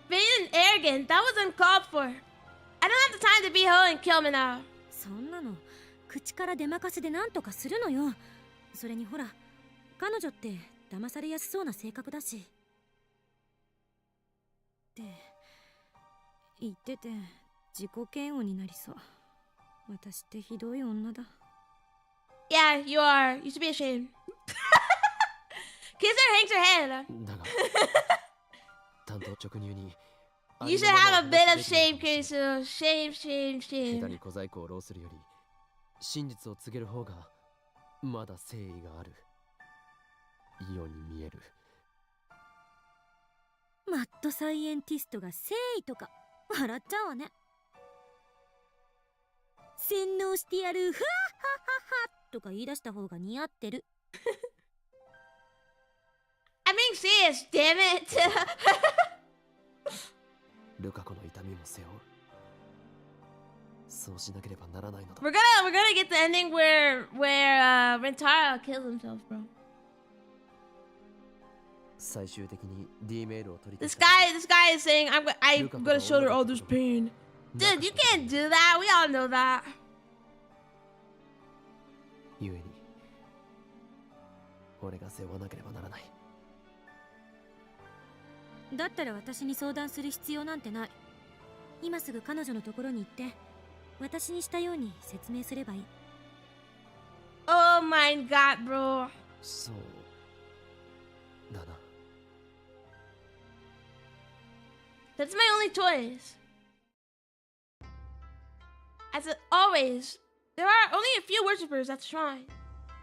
Vain and arrogant, that was uncalled for. I don't have the time to be hoe and kill me now.
そんなの口から出まかせで何とかするのよ。それにほら彼女って騙されやすそうな性格だし。って言ってて自己嫌悪になりそう。私ってひどい女だ。
Yeah, you are. You should be ashamed. Kisser hangs her head.
だが単刀直入に
You should have a bit of shame, Kisser. Shame, shame,
下手
shame.
に小細工を浪するより真実を告げる方がまだ誠意があるように見える。
マッドサイエンティストが誠意とか笑っちゃうわね。洗脳してやるふわっはっはっはとか言い出した方が似合ってる。
I'm being serious, damn it.
ルカ子の痛みも背負う。そうしなければならないのだ。
we're gonna get the ending where Rentaro kills himself, bro.
最終的に D メールを取り
This guy is saying I'm gonna shoulder all this pain. Dude, you can't do that. We all know that.
ゆえに俺が背負わなければならない。
だったら私に相談する必要なんてない。今すぐ彼女のところに行って私にしたように説明すればいい。
Oh my god, bro.
そうだな。
That's my only choice. As always, there are only a few worshippers at the shrine.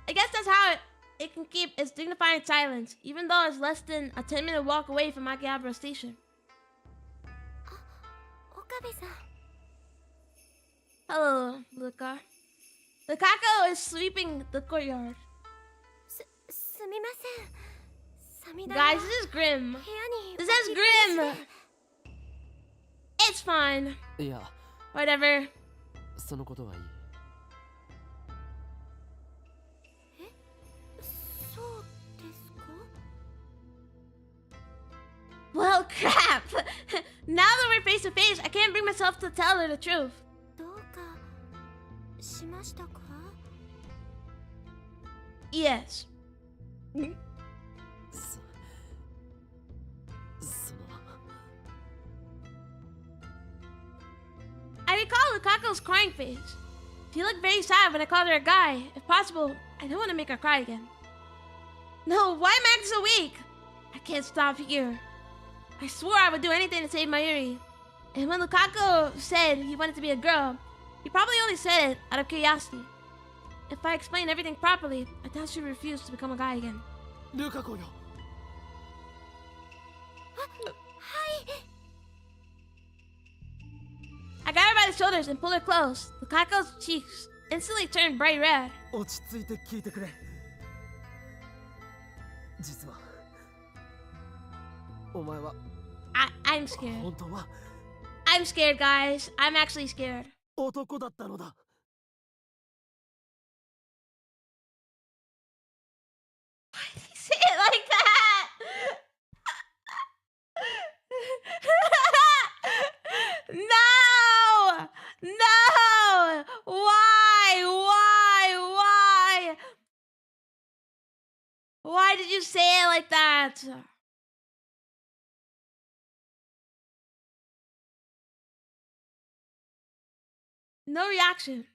I guess that's how it can keep its dignified silence, even though it's less than a 10-minute walk away from Akihabara Station.
岡部さん。
Hello, Luka. The Kako is sweeping the courtyard.
すみません。さみだ
Guys, this is grim.
部屋に
This is grim. It's fine.
いや
Whatever.
そのことはいい。
そうですか？
Well, crap. Now that we're face to face, I can't bring myself to tell her the truth.
どうかしましたか？
そ
Yes.
の
I recall Lukaku's crying face. She looked very sad when I called her a guy. If possible, I don't want to make her cry again. No, why am I acting so weak? I can't stop here. I swore I would do anything to save Mayuri. And when Lukaku said he wanted to be a girl, he probably only said it out of curiosity. If I explained everything properly, I doubt she would refuse to become a guy again.
ルカ子よ。
I got her by the shoulders and pulled her close. Lukaku's cheeks instantly turned bright red.
落ち着いて聞いてくれ。実はお前は
I'm scared.
本当は
I'm scared, guys. I'm actually scared.
男だったのだ。
No! No! Why? Why? Why did you say it like that? No reaction.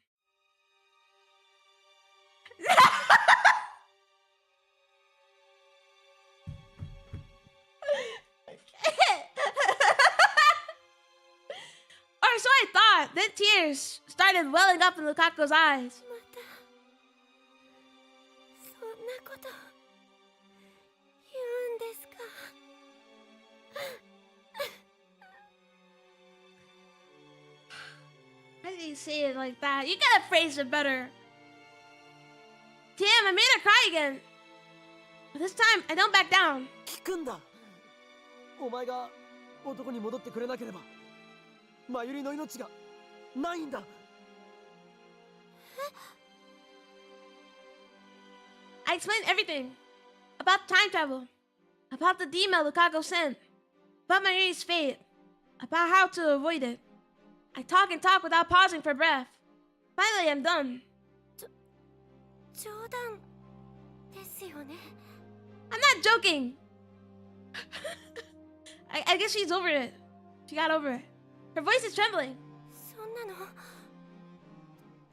Or so I thought. Then tears started welling up in Lukaku's eyes.
またそんなこと言うんですか。
Why did you say it like that? You gotta phrase it better. Damn, I made her cry again. But this time, I don't back down.
聞くんだ。お前が男に戻ってくれなければ、マユリの命がないんだ。
I explained everything. About time travel. About the email Lukaku sent. About Mayuri's fate. About how to avoid it. I talk and talk without pausing for breath. Finally, I'm done.
冗談ですよね。
I'm not joking. I guess she's over it. She got over it. Her voice is trembling.
そんなの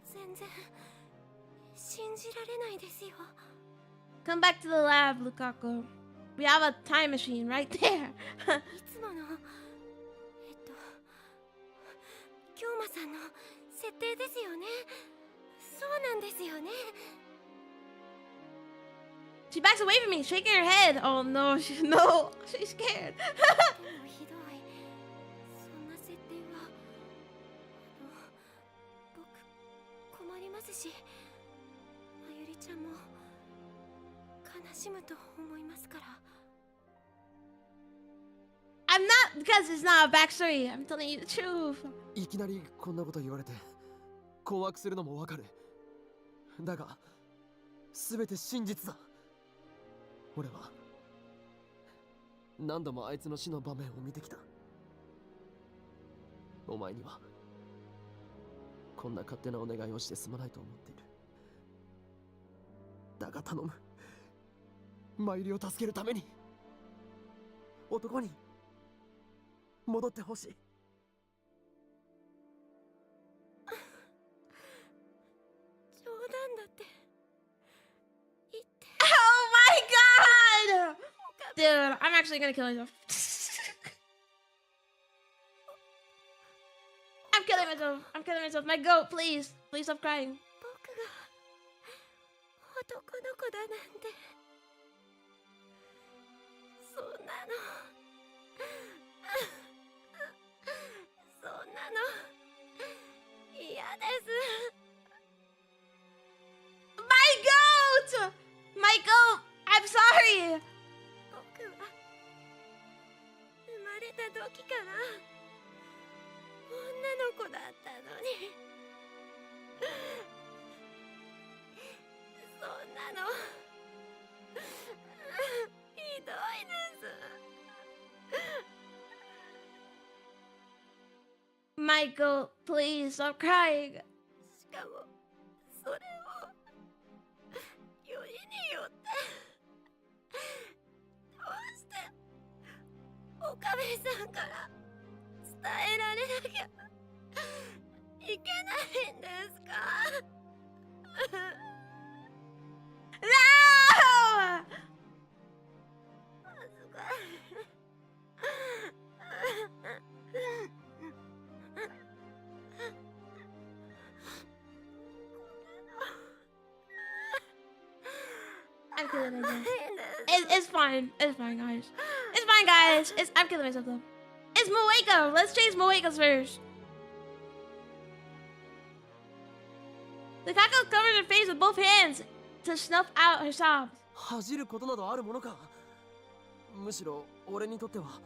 全然信じられないですよ。
Come back to the lab, Lukaku. We have a time machine right there.
いつもの京馬さんの設定ですよね。そうなんですよね。
She backs away from me, shaking her head. Oh no, she's scared.
でもひどい。そんな設定は僕困りますし、まゆりちゃんも悲しむと思いますから。
I'm not, because it's not a backstory. I'm telling you the truth.
いきなりこんなこと言われて困惑するのもわかる。だが全て真実だ。俺は何度もあいつの死の場面を見てきた。お前にはこんな勝手なお願いをしてすまないと思っている。だが頼む、マユリを助けるために男に戻ってほしい。
冗談だって言って。
Oh my god! Dude, I'm actually gonna kill myself. I'm killing myself. I'm killing myself. My goat, please. Please stop crying.
僕が男の子だなんてそんなのそんなの嫌です。
My goat! My goat! I'm sorry!
僕は生まれた時から女の子だったのにそんなのひどいです。
My goat, please stop crying.
しかもそれをよりによってどうして岡部さんから伝えられなきゃいけないんですか。
No!
恥ずかしい。
I'm killing myself. It's fine. It's fine, guys. It's fine, guys. I'm killing myself, though. It's Moeka. Let's chase Moeka's first. The Kako covered her face with both hands to snuff out her sobs.
恥じることなどあるものか。むしろ俺にとっては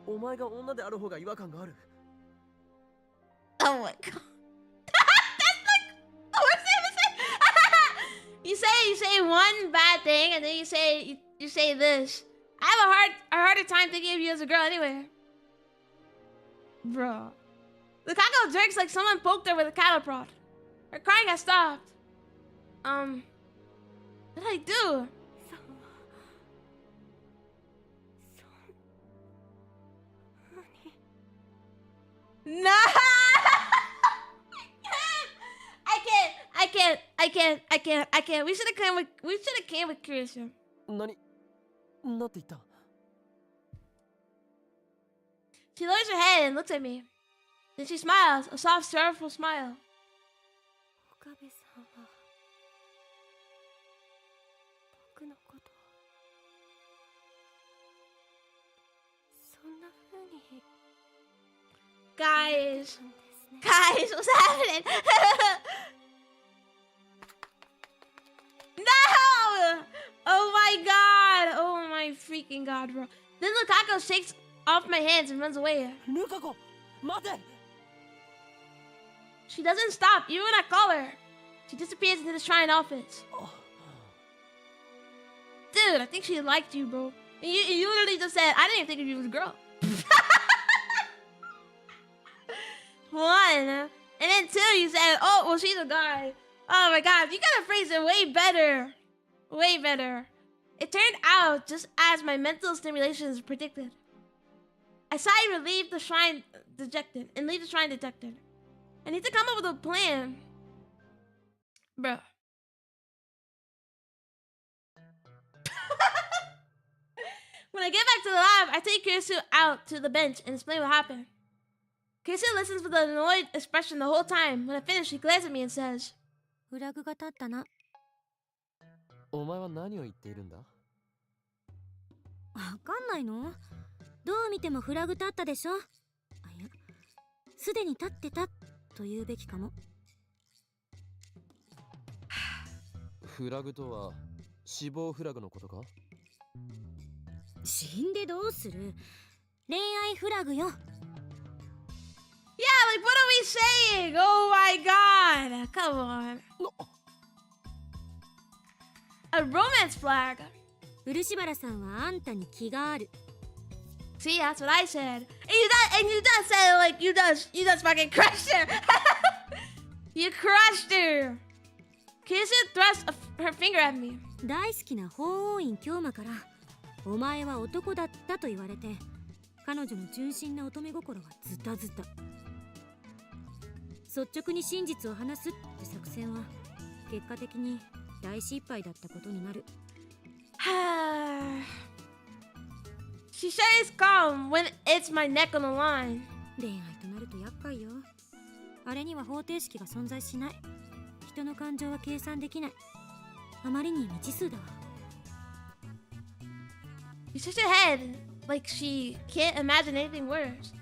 お前が女である方が違和感がある。
Oh my god. That's like the worst thing to say. You say one bad thing and then you say this. I have a harder time thinking of you as a girl anyway. Bro. Lukako jerks like someone poked her with a cattle prod. Her crying has stopped. What did I do? No! I can't. We should have came with Kirishima.
なんて言った？
She lowers her head and looks at me. Then she smiles, a soft, sorrowful smile.
岡部さんは僕のことそんな風に
Guys,
言ったんですね。
guys, what's happening? No! Oh my god! Oh my freaking god, bro. Then Lukako shakes off my hands and runs away.
ルカ子、待て！
She doesn't stop, even when I call her. She disappears into the shrine office. Dude, I think she liked you, bro. You literally just said, I didn't even think of you as a girl. One. And then two, you said, oh, well, she's a guy. Oh my god, you gotta phrase it way better. Way better. It turned out just as my mental stimulations predicted. I sighed relieved the shrine dejected and leave the shrine dejected. I need to come up with a plan. Bro. When I get back to the lab, I take Kirisu out to the bench and explain what happened. Kirisu listens with an annoyed expression the whole time. When I finish, she glares at me and says,
フラグが立ったな。
お前は何を言っているんだ？
わかんないの？どう見てもフラグ立ったでしょ？あ、いや、すでに立ってたと言うべきかも。
フラグとは死亡フラグのことか？
死んでどうする？恋愛フラグよ。
Yeah, like what are we saying? Oh my god. Come on. A romance flag.
漆原さんはあんたに気がある。
See, that's what I said. And you just said like you just fucking crushed her. You crushed her. Kirisu thrust her finger at me.
大好きな法王院京馬からお前は男だったと言われて彼女の純真な乙女心はズタズタ。率直に真実を話すって作戦は結果的に大失敗だったことになる。
She stays calm when it's my neck on the line.
恋愛となると厄介よ。あれには方程式が存在しない。人の感情は計算できない。あまりに未知数だわ。
She shakes her head like she can't imagine anything worse.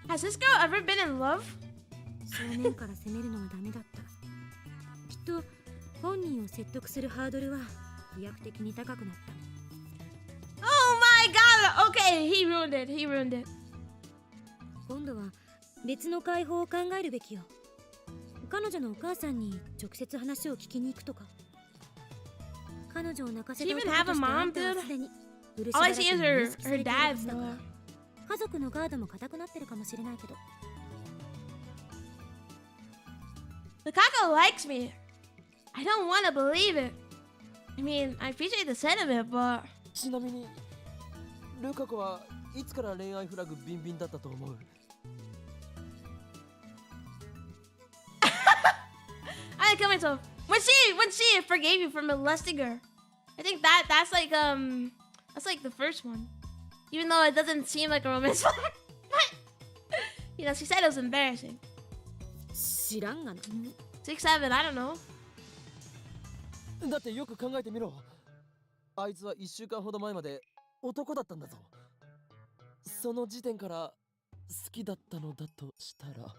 Has this girl ever been in love?
正面から攻めるのはダメだった。きっと本人を説得するハードルは飛躍的に高くなった。
Oh my god! Okay, he ruined it. He ruined it.
今度は別の解放を考えるべきよ。彼女のお母さんに直接話を聞きに行くとか。彼女を泣かせた男としてあんたはすでに漆原家に認識されているはずだから。家族のガードも固くなってるかもしれないけど。
Lukako likes me. I don't want to believe it. I mean, I appreciate the sentiment, but...
ちなみにルカ子はいつから恋愛フラグビンビンだったと思う？
I kill myself. When she forgave you for molesting her. I think that's like the first one. Even though it doesn't seem like a romance flag. You know, she said it was embarrassing.
知らんがな。
6, 7, I don't know.
だってよく考えてみろ。あいつは1週間ほど前まで男だったんだぞ。その時点から好きだったのだとしたら。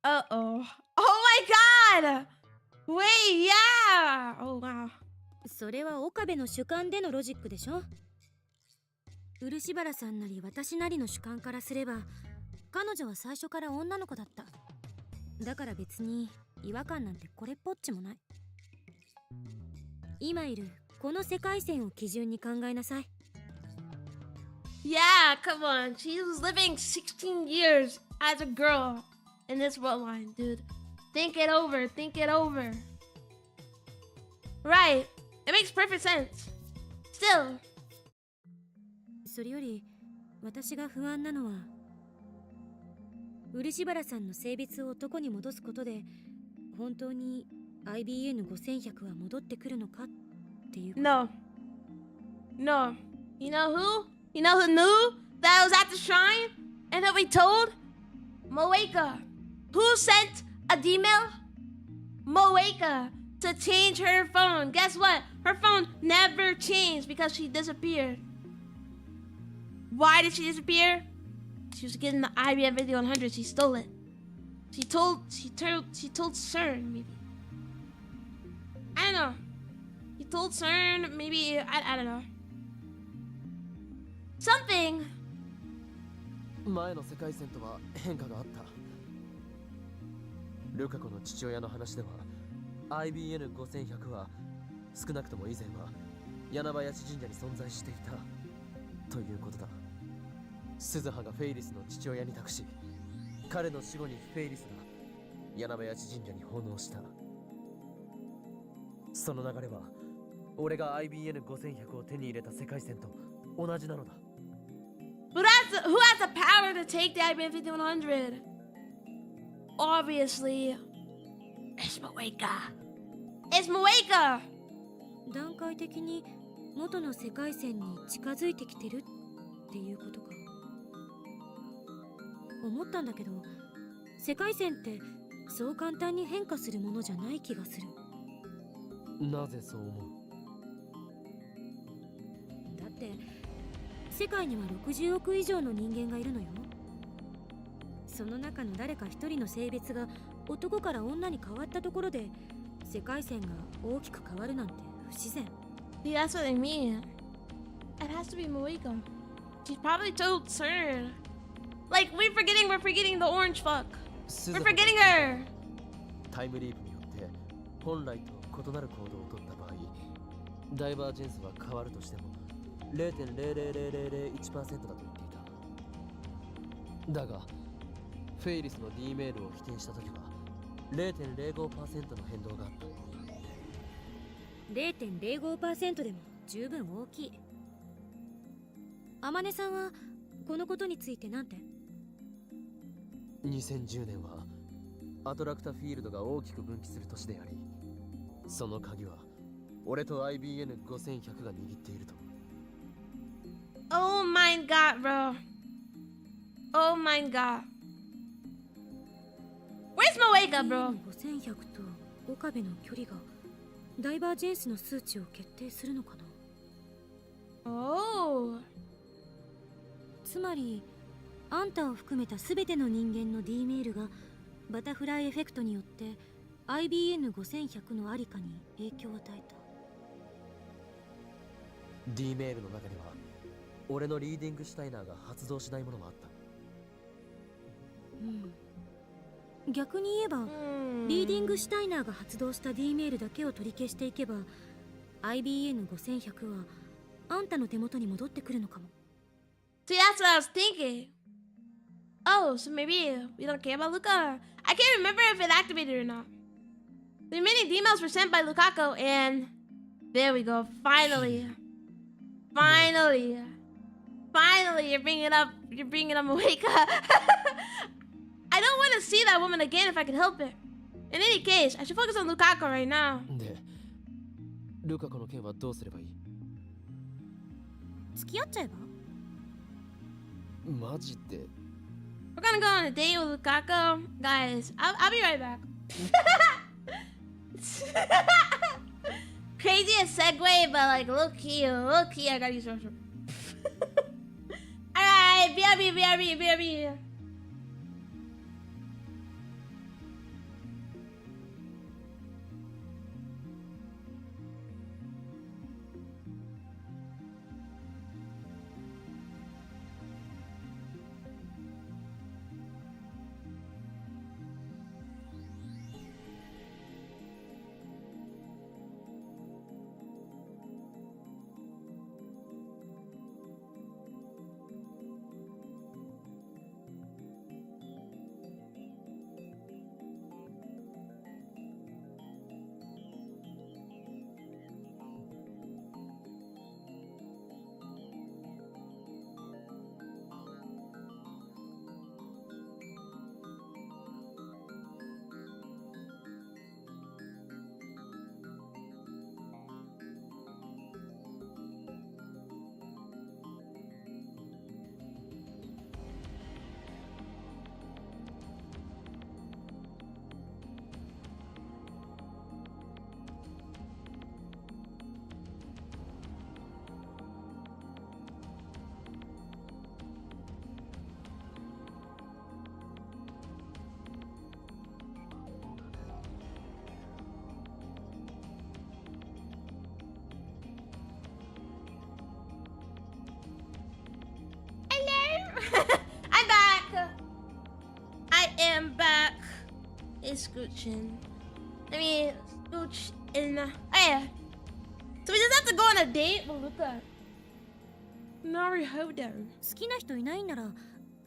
Uh-oh. Oh my god! Wait, yeah! Oh wow.
それは岡部の主観でのロジックでしょ。漆原さんなり私なりの主観からすれば彼女は最初から女の子だった。だから別に違和感なんてこれっぽっちもない。今いるこの世界線を基準に考えなさい。
Yeah, come on. She was living 16 years as a girl in this world line, dude. Think it over. Think it over. Right. It makes perfect sense. Still.
それより私が不安なのは漆原さんの性別を男に戻すことで本当に IBN5100 は戻ってくるのかっていうこと。
No. No. You know who? You know who knew that I was at the shrine and that we told? Moeka. Who sent a email? Moeka to change her phone. Guess what? Her phone never changed because she disappeared. Why did she disappear? She was getting the IBM Video 100. She stole it. She told CERN maybe. I don't know. He told CERN maybe I don't know. Something.
前の世界線とは変化があった。ルカ子の父親の話では IBN5100 は少なくとも以前は柳林神社に存在していたということだ。鈴葉がフェイリスの父親に託し、彼の死後にフェイリスが柳林神社に奉納した。その流れは俺が IBN5100 を手に入れた世界線と同じなのだ。
But who has the power to take the IBM 5100? Obviously, it's Moeka. It's Moeka!
段階的に元の世界線に近づいてきてるっていうことか。思ったんだけど、世界線ってそう簡単に変化するものじゃない気がする。
なぜそう思う？
だって世界には60億以上の人間がいるのよ。その中の誰か一人の性別が男から女に変わったところで世界線が大きく変わるなんて不自然。
See, that's what I mean. It has to be Moeka. She's probably told CERN. Like, we're forgetting the orange fuck. We're forgetting her.
タイムリープによって本来と異なる行動を取った場合、ダイバージェンスは変わるとしても 0.00001% だと言っていた。だがフェイリスの D メールを否定した時は 0.05% の変動があった。
0.05% でも十分大きい。天音さんはこのことについてなんて？
2010年はアトラクタフィールドが大きく分岐する年であり、その鍵は俺と IBN5100 が握っていると。
Oh my god, bro. Oh my god. Where's Moeka, bro?
5100と岡部の距離がダイバージェンスの数値を決定するのかな。
Oh.
つまりあんたを含めた全ての人間の D メールがバタフライエフェクトによって IBN5100 のありかに影響を与えた。
D メールの中では俺のリーディングシュタイナーが発動しないものもあった。
うん、逆に言えばリーディングシュタイナーが発動した D メールだけを取り消していけば IBN5100 はあんたの手元に戻ってくるのかも。
See, that's what I was thinking. Oh, so maybe we don't care about Luca. I can't remember if it activated or not. The remaining emails were sent by Lukaku, and there we go. Finally, finally, finally, you're bringing it up. You're bringing up Moeka. I don't want to see that woman again if I can help it. In any case, I should focus on Lukaku right now.
で、ルカ子の件はどうすればいい？
付き合っちゃえば？
マジで？
We're gonna go on a date with Lukaku. Guys, I'll be right back. Craziest segue, but like low key, I gotta use social. Alright, BRB. Hey, I'm back. Hey, Scoochin. Let me scooch in. Oh, yeah. So we just have to go on a date? Well, look at. Naruhodo.
好きな人いないんなら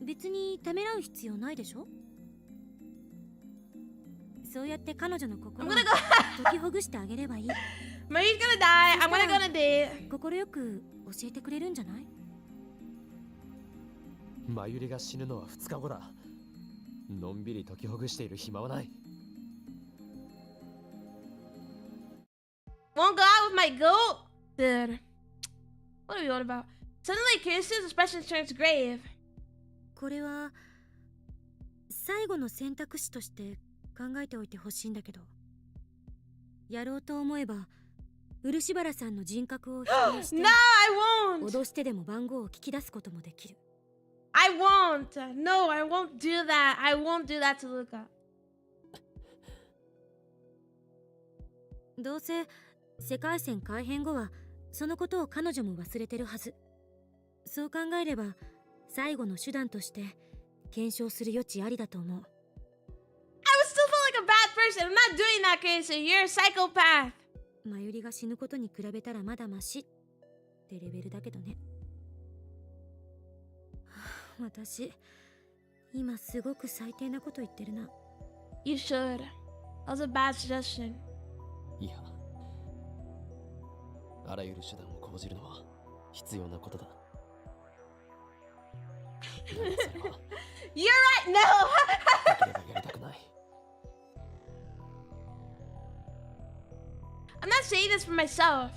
別にためらう必要ないでしょ。そうやって彼女の
I'm
心を
gonna go.
解きほぐしてあげればいい。
Marie's gonna die. I'm gonna go on a date.
心よく教えてくれるんじゃない？
マユリが死ぬのは2日後だ。のんびり解きほぐしている暇はない。
Won't go out with my goat? Dude. What are we on about? Suddenly, Kirsten's expression turns grave.
これは最後の選択肢として考えておいてほしいんだけど、やろうと思えば漆原さんの人格を否定して
No, I won't.
脅してでも番号を聞き出すこともできる。
I won't. No, I won't do that. I won't do that to Luca.
どうせ世界線改変後はそのことを彼女も忘れてるはず。そう考えれば最後の手段として検証する余地ありだと思う。
I would still feel like a bad person. I'm not doing that, Kirsten. You're a psychopath.
マユリが死ぬことに比べたらまだマシってレベルだけどね。はあ、私今すごく最低なこと言ってるな。
You should. That was a bad suggestion.
いや、あらゆる手段を講じるのは必要なことだ。だがそれは
You're right. No.
できればやりたくない。
I'm not saying this for myself.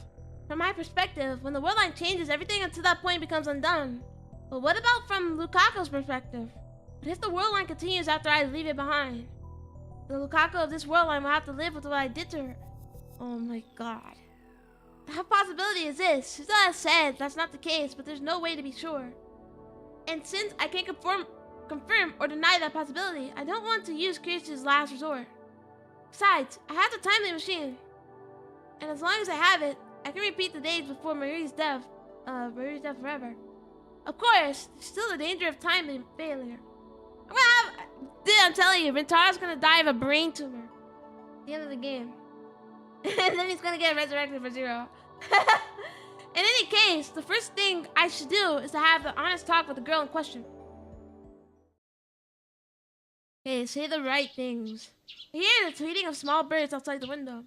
From my perspective, when the world line changes, everything up to that point becomes undone. But what about from Lukaku's perspective? What if the world line continues after I leave it behind? The Lukaku of this world line will have to live with what I did to her. Oh my god. That possibility exists. It's not said that's not the case, but there's no way to be sure. And since I can't confirm or deny that possibility, I don't want to use Kirsten's last resort. Besides, I have the timely machine. And as long as I have it, I can repeat the days before Marie's death forever. Of course, there's still the danger of time and failure. Dude, I'm telling you, Rintaro's gonna die of a brain tumor at the end of the game. And then he's gonna get resurrected for 0. In any case, the first thing I should do is to have an honest talk with the girl in question. Okay, say the right things. I hear the tweeting of small birds outside the window.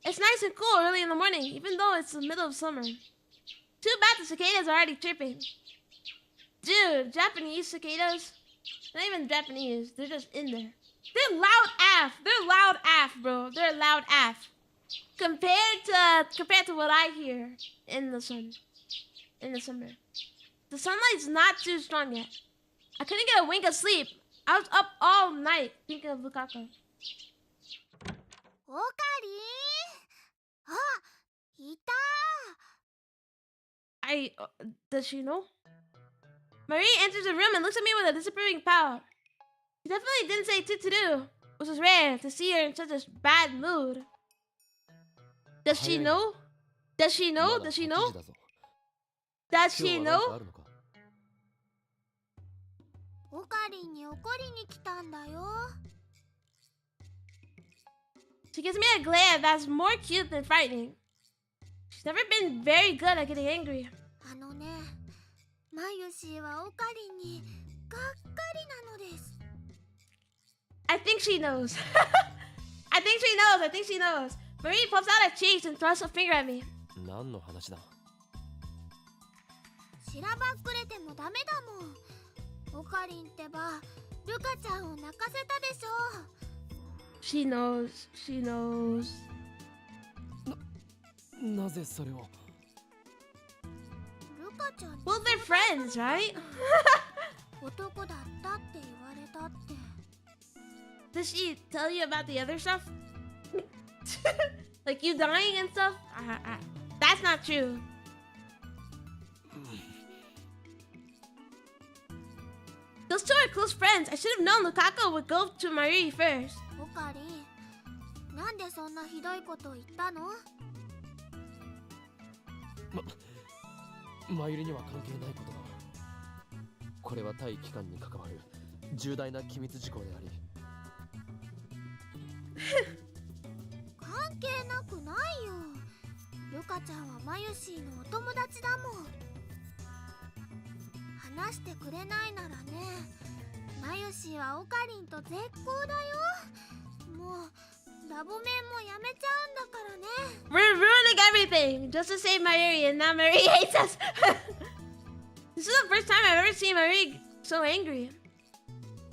It's nice and cool early in the morning, even though it's the middle of summer. Too bad the cicadas are already chirping. Dude, Japanese cicadas? They're not even Japanese, they're just in there. They're loud AF. They're loud AF, bro. They're loud AF. Compared to what I hear in the sun. In the summer. The sunlight's not too strong yet. I couldn't get a wink of sleep. I was up all night thinking of Lukaku.
オカリン、あ、いた。
Does she know? Marie enters the room and looks at me with a disapproving pout. She definitely didn't say to-do, which was rare to see her in such a bad mood. Does she know? Does she know? Does she know? Does she know?
オカリンに怒りに来たんだよ。
She gives me a glare that's more cute than frightening. She's never been very good at getting angry.
あのね、マユシはオカリンにがっかりなのです。
I think she knows. I think she knows. I think she knows. Marie puffs out her cheeks and thrusts a finger at me.
何の話だ。
しらばっくれてもダメだもん。オカリンってば、ルカちゃんを泣かせたでしょ。
She knows. She knows.
なぜそれを。
ルカちゃんに
Well, they're friends, right?
男だったって言われたって。
Does she tell you about the other stuff? Like you dying and stuff? That's not true. Those two are close friends. I should have known Lukaku would go to Marie first.
オカリン、なんでそんなひどいこと言ったの？
マユリには関係ないことだ。これは対機関に関わる重大な機密事項であり、
関係なくないよ。ルカちゃんはマユシーのお友達だもん。話してくれないならね、マユシーはオカリンと絶好だよ。もうラボメンもやめちゃうんだからね。
We're ruining everything just to save Mayuri, and now Mayuri hates us. This is the first time I've ever seen Mayuri so angry.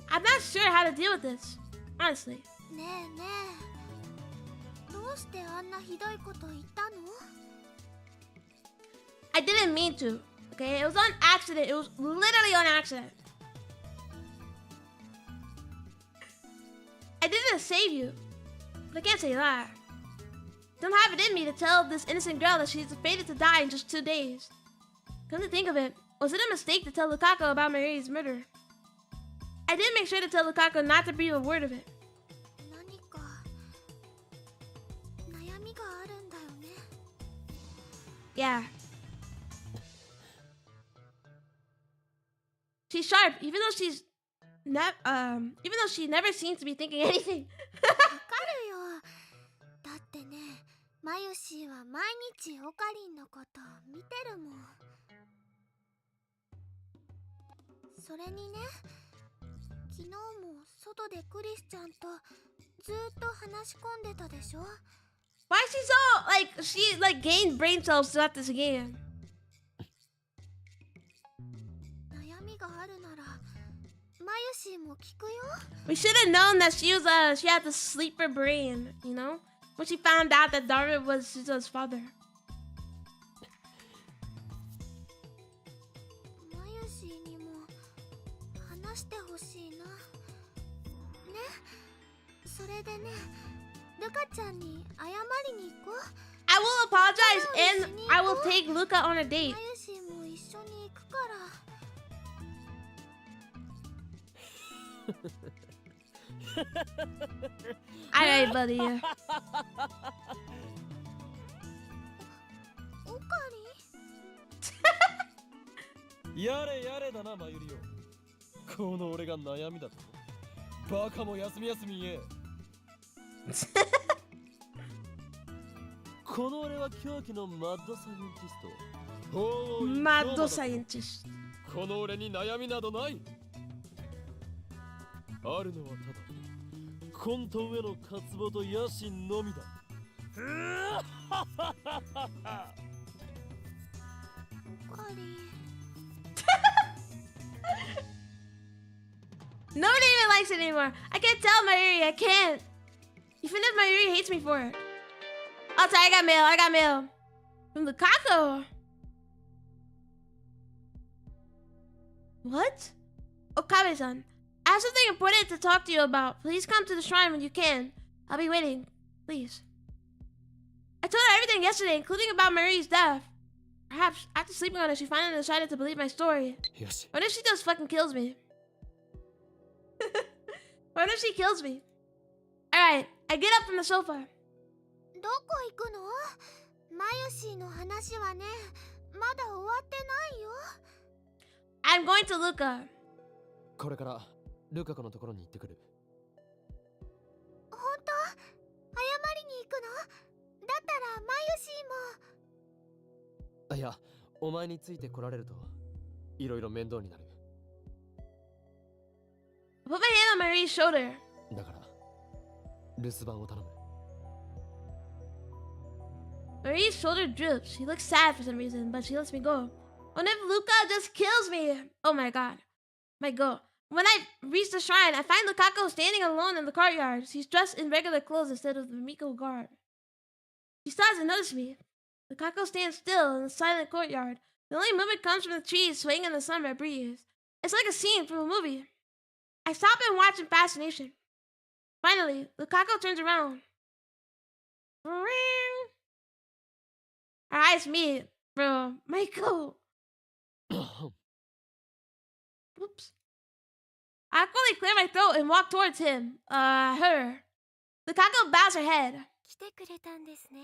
I'm not sure how to deal with this, honestly.
ねえねえ、どうしてあんなひどいこと言ったの？
I didn't mean to, okay? It was on accident. It was literally on accident. I did it to save you, but I can't say that. Don't have it in me to tell this innocent girl that she's fated to die in just 2 days. Come to think of it, was it a mistake to tell Lukaku about Mari's murder? I did make sure to tell Lukaku not to breathe a word of it.
何か悩みがあるんだよね。
Yeah. She's sharp, even though she never seems to be thinking anything.
わかるよ。だってね、マユシーは毎日オカリンのこと見てるもん。それにね、昨日も外でクリスちゃんとずっと話し込んでたでしょ。
Why is she gained brain cells throughout this game?
悩みがあるならマユシーも聞くよ。
We should have known that she had the sleeper brain, you know? When she found out that Darwin was Shizuo's father.
マユシーにも話してほしいな。ね、それでね、ルカちゃんに謝りに行こう。
I will apologize and I will take Luca on a date.
マユシーも一緒に行くから。
Alright, buddy.
オカリン？
やれやれだな、マユリオ。この俺が悩みだと。バカも休み言え。この俺は狂気のマッドサイエンティスト。
Mad scientist.
この俺に悩みなどない。あるのはただ混沌への渇望と野心のみだ。
オカリン。
Nobody even likes it anymore. I can't tell Mayuri. I can't. Even if Mayuri hates me for it. Oh, sorry, I got mail. From Lukaku. What? Okabe-san, I have something important to talk to you about. Please come to the shrine when you can. I'll be waiting. Please. I told her everything yesterday, including about Mayuri's death. Perhaps after sleeping on it, she finally decided to believe my story.
Yesh.
What if she just fucking kills me? What if she kills me? Alright, I get up from the sofa.
どこ行くの？マユシーの話はね、まだ終わってないよ。
I'm going to Luca.
これからルカ子のところに行ってくる。
本当？謝りに行くの？だったらマユシーも。
いや、お前について来られるといろいろ面倒になる。
I put my hand on Marie's shoulder.
だから留守番を頼む。
Marie's shoulder droops. She looks sad for some reason, but she lets me go. What if Luca just kills me? Oh my god. My god. When I reach the shrine, I find Lukaku standing alone in the courtyard. He's dressed in regular clothes instead of the Miko garb. She starts to notice me. Lukaku stands still in the silent courtyard. The only movement comes from the trees swaying in the summer breeze. It's like a scene from a movie. I stop and watch in fascination. Finally, Lukaku turns around. Ring. Our eyes meet, bro. Michael. Whoops. I quickly clear my throat and walk towards him. Her. Lukaku bows her head.
来てくれたんですね。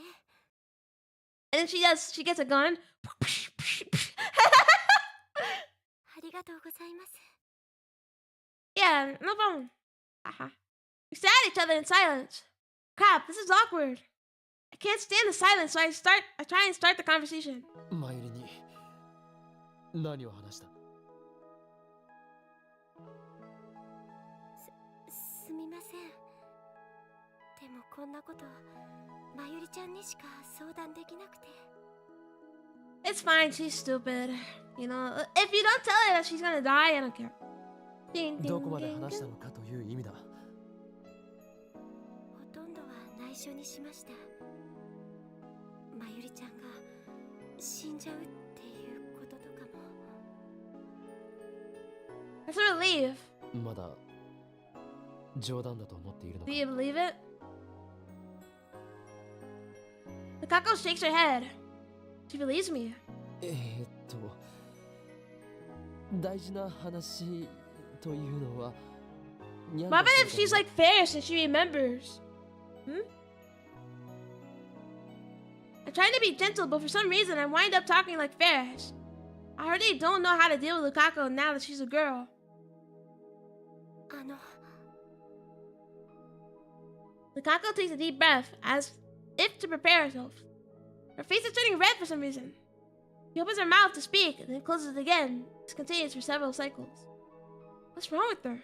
And then she gets a gun.
ありがとうございます。
Yeah, no problem. Haha. We stare at each other in silence. Crap, this is awkward. I can't stand the silence, so I try and start the conversation.
マユリに何を話した？
すみません。でもこんなことまゆりちゃんにしか相談できなくて。
It's fine, she's stupid. You know, if you don't tell her that she's gonna die, I don't care. Ding, ding,
どこまで
ding,
話し
ding.
たのかという意味だ。
ほとんどは内緒にしました。まゆりちゃんが死んじゃうっていうこととかも。
That's a relief.
まだ冗談だと思っているの
Do
か？
you believe it? The Kako shakes her head. She believes me.
大事な話というのは。
What about if she's like Ferris and she remembers? Hmm? I'm trying to be gentle, but for some reason I wind up talking like Ferris. I already don't know how to deal with Lukako now that she's a girl. Lukako takes a deep breath, as if to prepare herself. Her face is turning red for some reason. She opens her mouth to speak, and then closes it again. This continues for several cycles. What's wrong with her?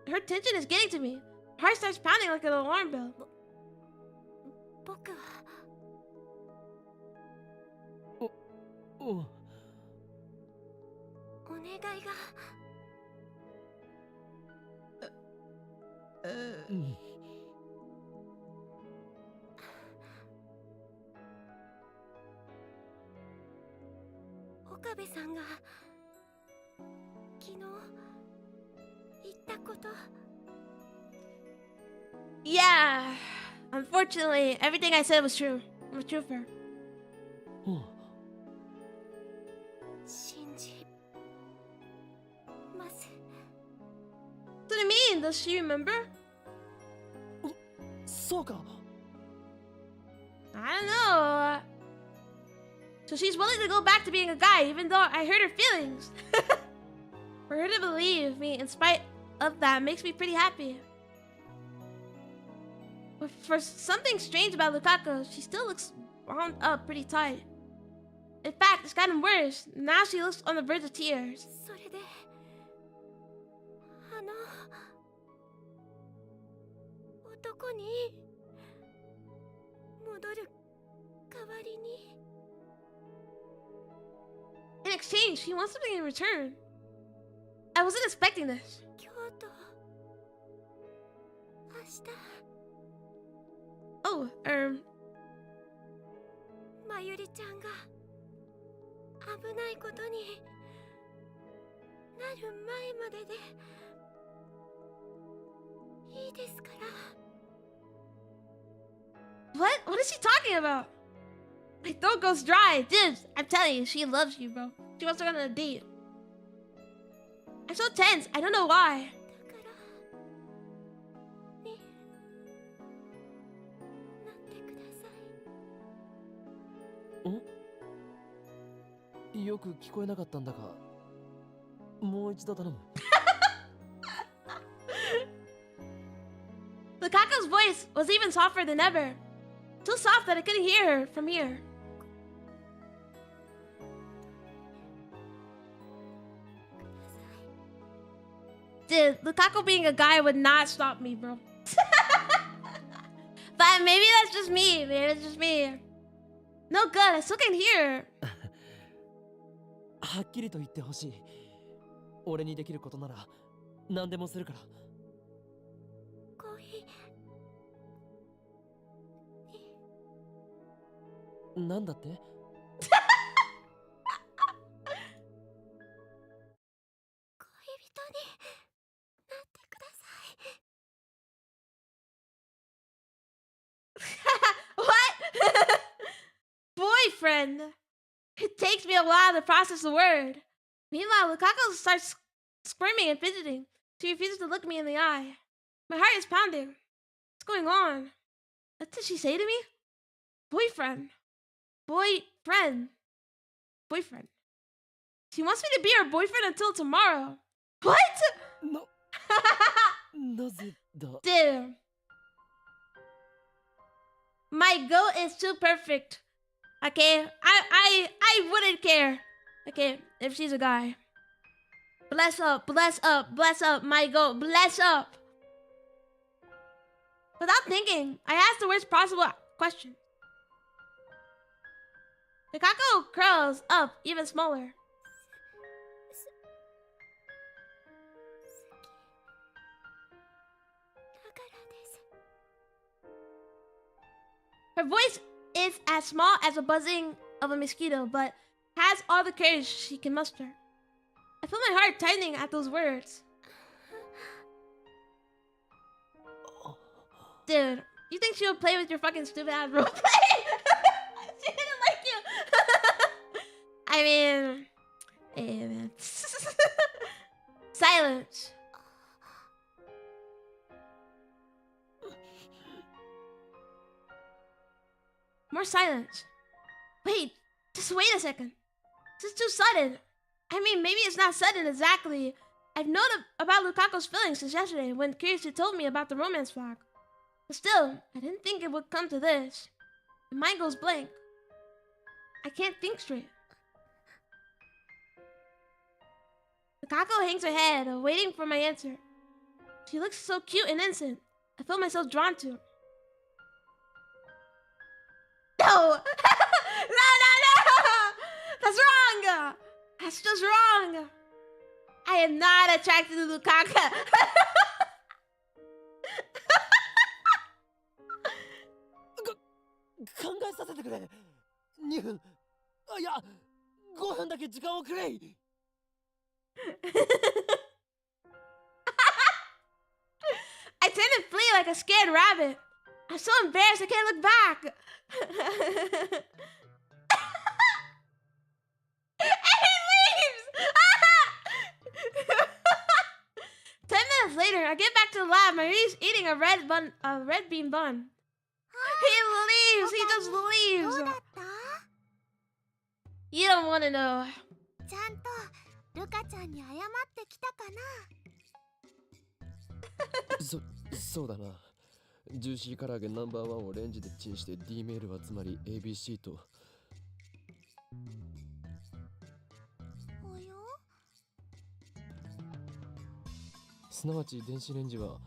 Her tension is getting to me. Her heart starts pounding like an alarm bell.
僕は。
お
お願いが。岡部さんが昨日言ったこと。
Yeah. Unfortunately, everything I said was true. It was true for her.
信じます。
What do you mean? Does she remember?
そうか。
I don't know. So she's willing to go back to being a guy, even though I hurt her feelings. For her to believe me in spite of that makes me pretty happy. But for something strange about Lukako, she still looks wound up pretty tight. In fact, it's gotten worse. Now she looks on the verge of tears.
それで男に戻る代わりに。
In exchange, she wants something in return. I wasn't expecting this.
今日と明日。
Oh,
まゆりちゃんが危ないことになる前まででいいですから。
What? What is she talking about? My throat goes dry. Dibs, I'm telling you, she loves you, bro. She wants to go on a date. I'm so tense. I don't know why.
だからになってください。
よく聞こえなかったんだが、もう一度頼む。
Lukaku's voice was even softer than ever. So soft that I couldn't hear her from here. Dude, Lukaku being a guy would not stop me, bro. But maybe that's just me. Maybe that's just me. No good. I still can hear her.
はっきりと言ってほしい。俺にできることなら何でもするから。
恋
なんだって？
恋人になってください。
What? Boyfriend. It takes me a while to process the word. Meanwhile, Lukaku starts squirming and fidgeting. She refuses to look me in the eye. My heart is pounding. What's going on? What did she say to me? Boyfriend. Boyfriend. Boyfriend. She wants me to be her boyfriend until tomorrow. What?
なぜだ？
Dude. My goat is too perfect. Okay, I wouldn't care. Okay, if she's a guy. Bless up, bless up, bless up, my goat, bless up. Without thinking, I asked the worst possible question. The Kako curls up even smaller. Her voice is as small as the buzzing of a mosquito, but has all the courage she can muster. I feel my heart tightening at those words. Dude, you think she would play with your fucking stupid ass roleplay? She didn't like you. I mean, hey man. Silence. More silence. Wait, just wait a second. This is too sudden. I mean, maybe it's not sudden exactly. I've known about Lukaku's feelings since yesterday when Kiryu told me about the romance flag. But still, I didn't think it would come to this. My mind goes blank. I can't think straight. Lukaku hangs her head, waiting for my answer. She looks so cute and innocent. I feel myself drawn to her. No! No! That's wrong! That's just wrong! I am not attracted to Lukaku.
考えさせてくれ。2分。あ、いや、5分だけ時間をくれ。
I tend to flee like a scared rabbit. I'm so embarrassed I can't look back. And he leaves! 10 minutes later, I get back to the lab. Marie's eating a red bean bun. He leaves. He just leaves.
どうだった？
You don't want to know.
ちゃんとルカちゃんに謝ってきたかな？
そうだな。ジューシー唐揚げナンバー1をレンジでチンして D メールはつまり ABC と。
およ？
すなわち電子レンジは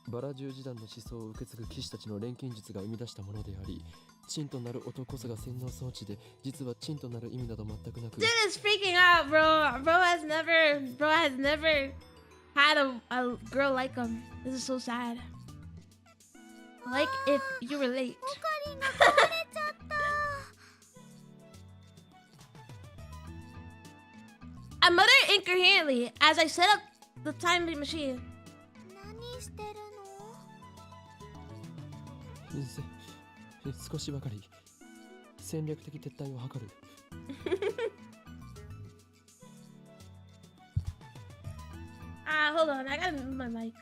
バラ十字団の思想を受け継ぐ騎士たちの錬金術が生み出したものであり、チンとなる音こそが洗脳装置で、実はチンとなる意味など全くなく。
Dude is freaking out, bro. Bro has never had a girl like him. This is so sad. Like if you relate.
オカリンが壊れちゃった。
I muttered incoherently as I set up the time machine.
何してるの？
少しばかり戦略的撤退を図る。
Hold on, I gotta move my mic.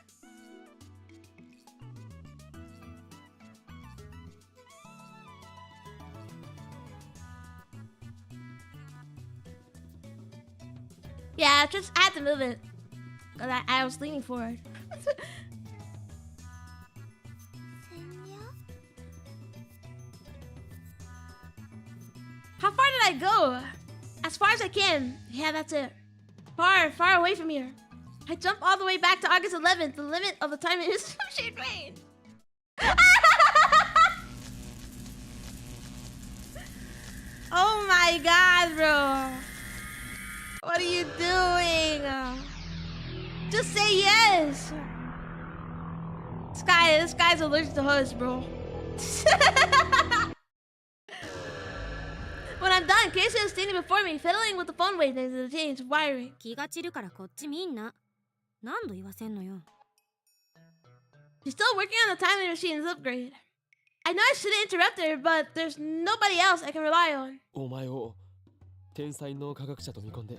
Yeah, I had to move it. Cause I was leaning forward. How far did I go? As far as I can. Yeah, that's it. Far away from here. I jumped all the way back to August 11th, the limit of the time in his machine brain. Oh my god, bro. What are you doing? Just say yes. This guy's allergic to hugs, bro. When I'm done, Casey is standing before me, fiddling with the phone waves and the change wiring.
気が散るからこっち見んな。何度言わせんのよ。
She's still working on the timing machine's upgrade. I know I shouldn't interrupt her, but there's nobody else I can rely on.
お前を天才脳科学者と見込んで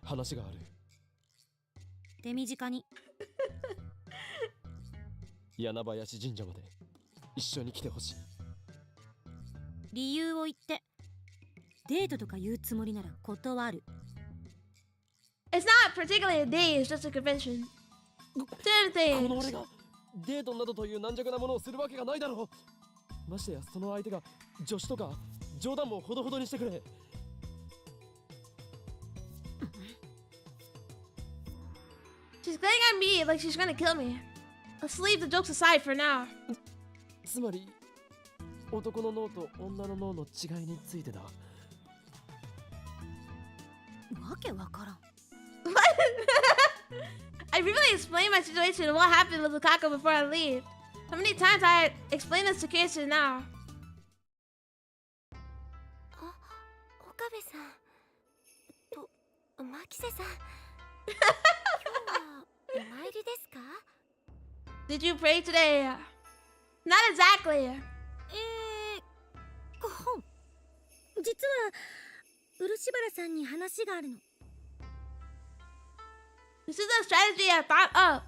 話がある。
手短に。
柳林神社まで一緒に来てほしい。
理由を言って。デートとか言うつもりなら断る。
It's not particularly a day, it's just a convention. Two
この俺
things.
がデートなどという軟弱なものをするわけがないだろう。ましてやその相手が女子とか冗談もほどほどにしてくれ。
She's glaring at me like she's gonna kill me. Let's leave the jokes aside for now.
つまり男の脳と女の脳の違いについてだ。
わけわからん。
I briefly explained my situation and what happened with Lukaku before I leave. How many times I explained this to Kirsten now?
岡部さんと牧瀬さん、今日はお参りですか？
Did you pray today? Not exactly.
実は漆原さんに話があるの。
This is a strategy I thought up.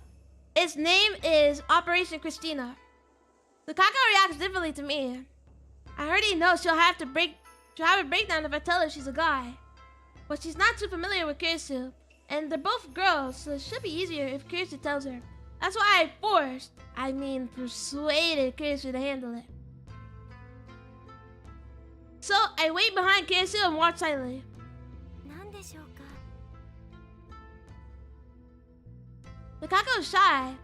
Its name is Operation Christina. Lukaku reacts differently to me. I already know she'll have a breakdown if I tell her she's a guy. But she's not too familiar with Kirsten, and they're both girls, so it should be easier if Kirsten tells her. That's why I persuaded Kirsten to handle it. So I wait behind Kirsten and watch silently.
何でしょうか？
Lukaku is shy.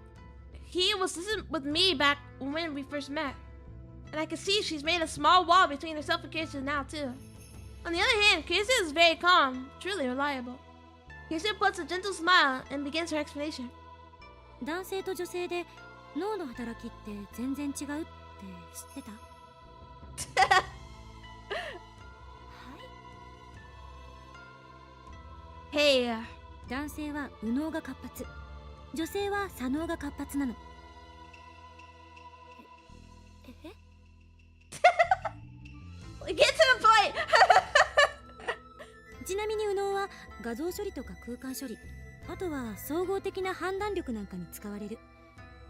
He was listening with me back when we first met. And I can see she's made a small wall between herself and Kirsten now too. On the other hand, Kirsten is very calm, truly reliable. Kirsten puts a gentle smile and begins her explanation.
男性と女性で脳の働きって全然違うって知ってた？はい。
Hey,
男性は右脳が活発、女性は左脳が活発なの。
get to the point.
ちなみに右脳は画像処理とか空間処理、あとは総合的な判断力なんかに使われる。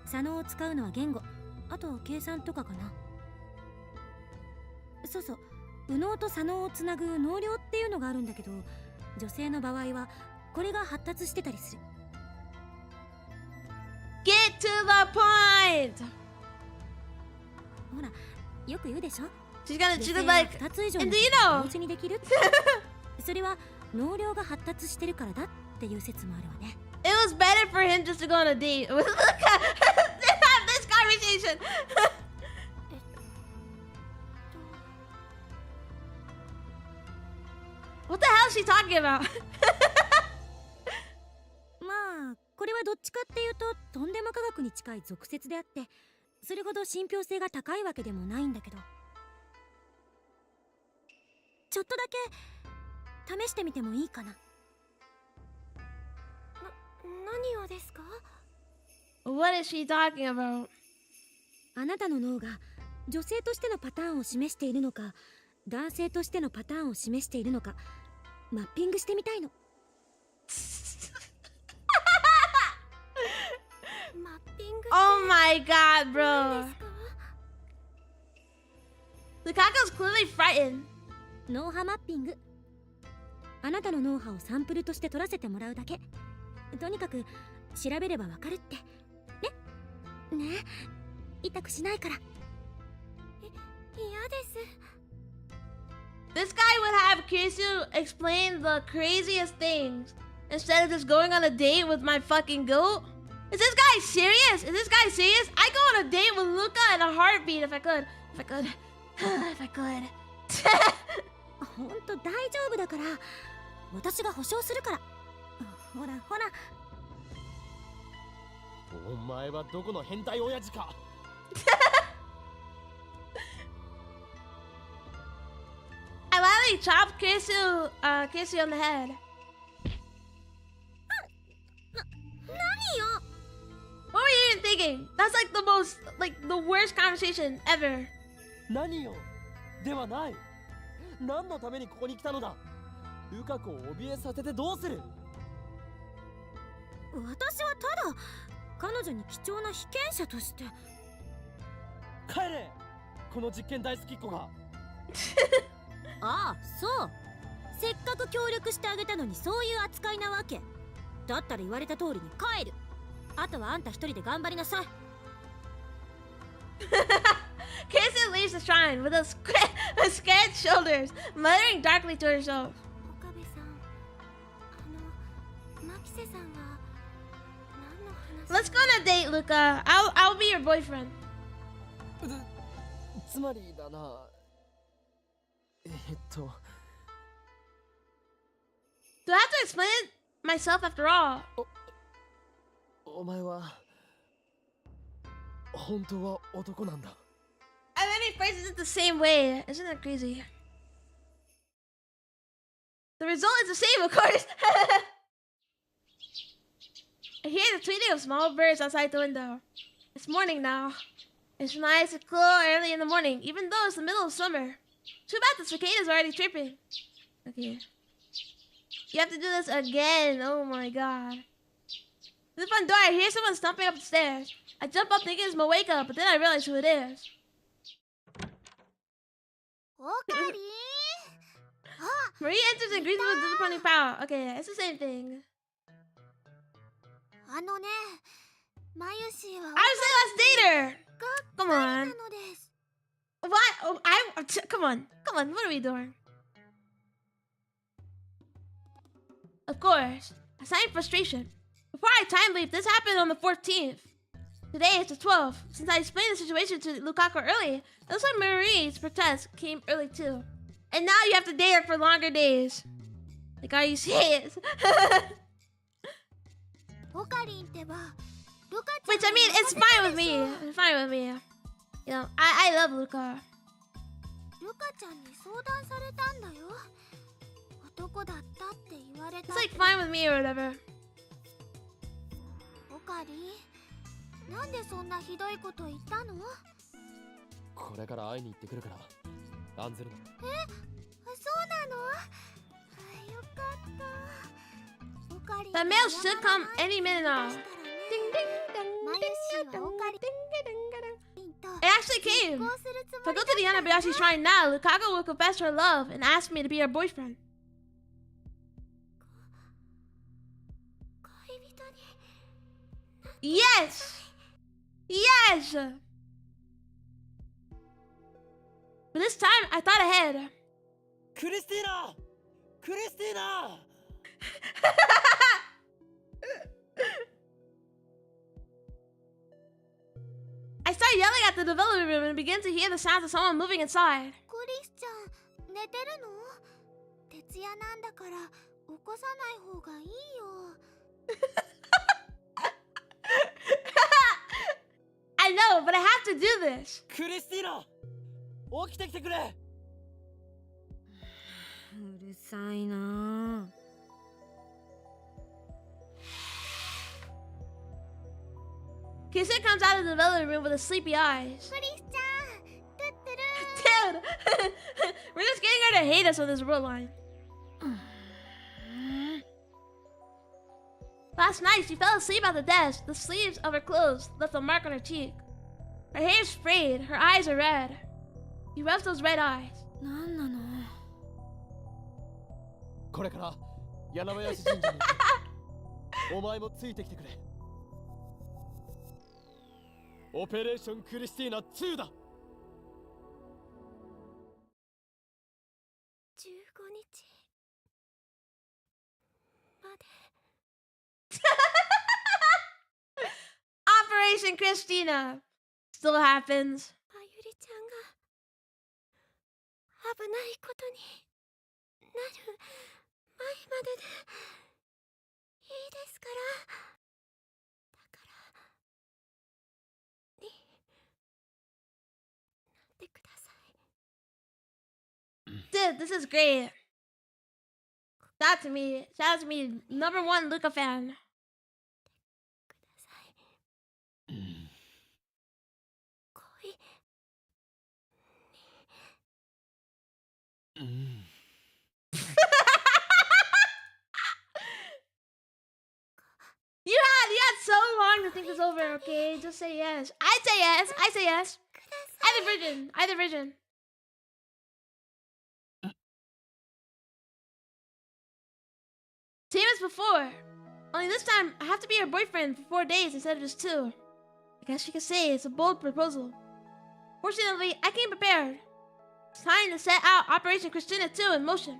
左脳を使うのは言語、あと計算とかかな。そうそう、右脳と左脳をつなぐ脳梁っていうのがあるんだけど、女性の場合はこれが発達してたりする。
Get to the point.
ほら、よく言うでしょ。
She's like,
and do
you know?
同時にできるって。それは脳梁が発達してるからだっていう説もあるわね。
It was better for him just to go on a date with Luka than have this conversation. What the hell is she talking about?
まあこれはどっちかっていうととんでも科学に近い俗説であって、それほど信憑性が高いわけでもないんだけど、ちょっとだけ試してみてもいいかな。何をですか？
What is she talking about?
あなたの脳が女性としてのパターンを示しているのか、男性としてのパターンを示しているのか、マッピングしてみたいの。マッピングって
Oh my god,
何
bro.
ですか
Lukaku's clearly frightened.
脳波マッピング。あなたの脳波をサンプルとして取らせてもらうだけ。とにかく調べればわかるって。ね。ねえ、痛くしないから。嫌です。
This guy would have Kiryu explain the craziest things instead of just going on a date with my fucking goat. Is this guy serious? Is this guy serious? I go on a date with Luka in a heartbeat if I could. If I could. If I could.
ほんと大丈夫だから。私が保証するから。ほらほら。
お前はどこの変態親父か。
I literally chopped Kiryu on the head.
何よ。
What were you even thinking? That's like the most, like the worst conversation ever.
何よではない。何のためにここに来たのだ。ルカ子を怯えさせてどうする。
私はただ彼女に貴重な被験者として。
帰れ、この実験大好きっ子が。
ああ、そう。せっかく協力してあげたのにそういう扱いなわけ。だったら言われた通りに帰る。あとはあんた一人で頑張りなさい。
Kirsten leaves the shrine with with scared shoulders, muttering darkly to herself.
岡部さん、牧瀬さんは何の話？
Let's go on a date, Luca. I'll be your boyfriend.
つまりだな。
Do I have to explain it myself after all?
お前は本当は男なんだ。
And then he phrases it the same way. Isn't that crazy? The result is the same, of course. I hear the tweeting of small birds outside the window. It's morning now. It's nice and cool early in the morning, even though it's the middle of summer. Too bad the cicadas are already chirping. Okay. You have to do this again. Oh my god. To the front door, I hear someone stomping up the stairs. I jump up thinking it's Moeka, but then I realize who it is.
おかり
Marie enters and greets him with disappointing power. Okay, it's the same thing.
あのね、マユシーは
I was the last dater! Come
な
on.
のです。
What? Oh, come on. Come on, what are we doing? Of course, a sign of frustration. Before I time leap, this happened on the 14th. Today is the 12th. Since I explained the situation to Lukaku early, it looks like Marie's protest came early too. And now you have to date her for longer days. Like, are you serious?
オカリンってば、ルカちゃん
Which, I mean, it's fine with me. It's fine with me. You know, I love Luka.
ルカちゃんに相談されたんだよ。男だったって言われた。
It's like fine with me or whatever.
オカリン、なんでそんなひどいこと言ったの？
これから会いに行ってくるから案ずるな。
そうなの？よかった。オカリン
The mail should come any minute now. Ding ding ding
マユシーはオカリ
ding ding.
ンと
It actually came.
結婚するつ
If
も
I
り
go to the Yanabayashi shrine now, Lukaku will confess her love and ask me to be her boyfriend.
恋人に
Yes! Yes! But this time, I thought ahead.
クリスティーナ！クリスティーナ！
I start yelling at the development room and begin to hear the sounds of someone moving inside.
クリスちゃん寝てるの？徹夜なんだから起こさない方がいいよ。
I know, but I have to do this.
クリスティーナ！起きてきてくれ！
うるさいな。
Kissa comes out of the development room with a sleepy eyes.
クリスちゃん、トゥットゥルー。
Dude! We're just getting her to hate us on this road line. Last night, she fell asleep at the desk. The sleeves of her clothes left a mark on her cheek. Her hair is frayed. Her eyes are red. He rubs those red eyes.
なんなの？
これから柳林神社に行く。お前もついてきてくれ。オペレーションクリスティーナ2だ。
15日まで。
Operation Christina still happens.
まゆりちゃんが危ないことになる前まででいいですから。だからになってください。
Dude, this is great. Shout out to me. Shout out to me, #1 Luca fan.
ください。恋
You had so long to think this over, okay? Just say yes. I say yes. I say yes.
ください。
Either version. Either version. Same as before. Only this time, I have to be her boyfriend for 4 days instead of just 2. I guess you could say it's a bold proposal. Fortunately, I came prepared. It's time to set out Operation Christina 2 in motion.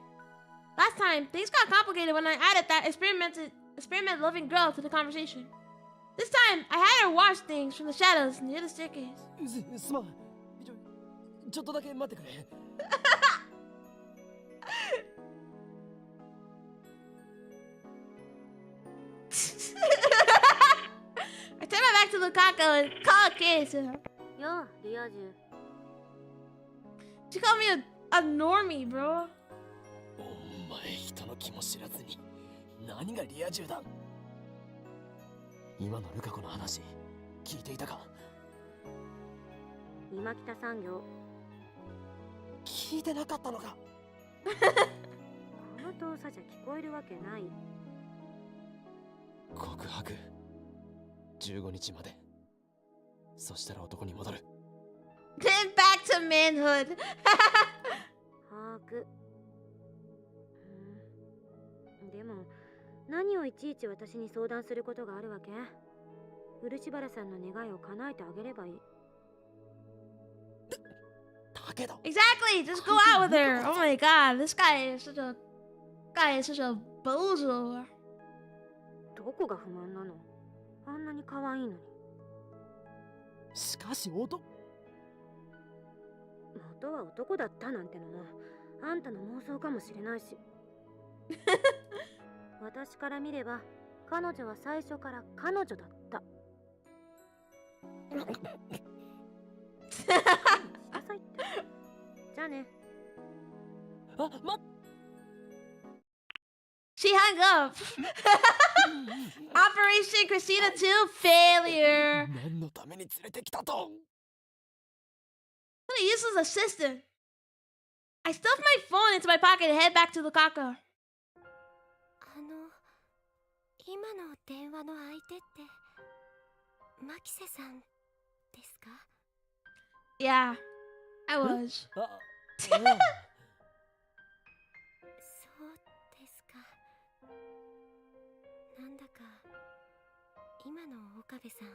Last time, things got complicated when I added that experiment-loving girl to the conversation. This time, I had her watch things from the shadows near the staircase.
すまん。ちょっとだけ待ってくれ。
I turned my back to Lukaku and called Kay to her.
よう、リア充。
She called me a normie, bro.
お前人の気も知らずに何がリア充だ。今のルカ子の話聞いていたか。
今北産業。
聞いてなかったのか。
この遠さじゃ聞こえるわけない。
告白15日まで。そしたら男に戻る。
Then back to manhood.
把握。でも何をいちいち私に相談することがあるわけ？漆原さんの願いを叶えてあげればいい。
だけど。
Exactly. Just go out with her. Oh my god, this guy is such a bozo.
どこが不満なの？あんなに可愛いのに。
しかし元
は男だったなんてのもあんたの妄想かもしれないし。私から見れば彼女は最初から彼女だった。しなさいって。じゃあね。
あ、ま
She hung up. Operation Christina 2 failure.
何のために連れてきたと。
What a useless assistant. I stuffed my phone into my pocket and head back to Lukaku.
今の電話の相手ってマキセさんですか？
Yeah, I was.
あ、
そうですか。なんだか今の岡部さん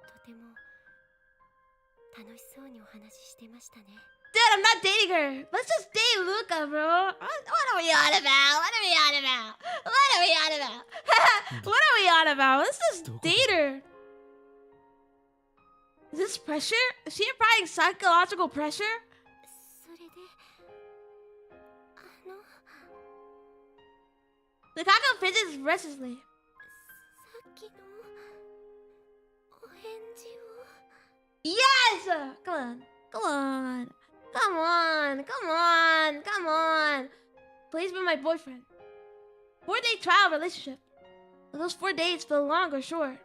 とても楽しそうにお話ししてましたね。
Dude, I'm not dating her. Let's just date Luca, bro. What are we on about? What are we on about? What are we on about? What are we on about? Let's just date her. Is this pressure? Is she applying psychological pressure?
それで
Lukaku fidgets restlessly.
さっきのお返事を。
Yes! Come on. Come on. Come on. Come on. Come on. Please be my boyfriend. 4-day trial relationship. Will those 4 days feel long or short?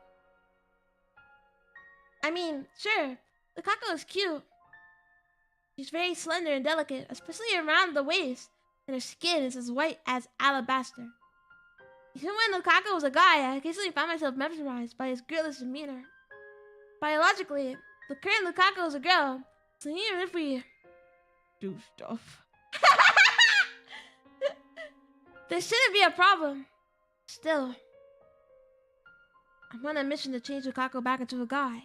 I mean, sure. Lukaku is cute. She's very slender and delicate, especially around the waist, and her skin is as white as alabaster. Even when Lukaku was a guy, I occasionally found myself mesmerized by his girlish demeanor. Biologically, the current Lukaku is a girl, so even if we do stuff, there shouldn't be a problem. Still, I'm on a mission to change Lukaku back into a guy.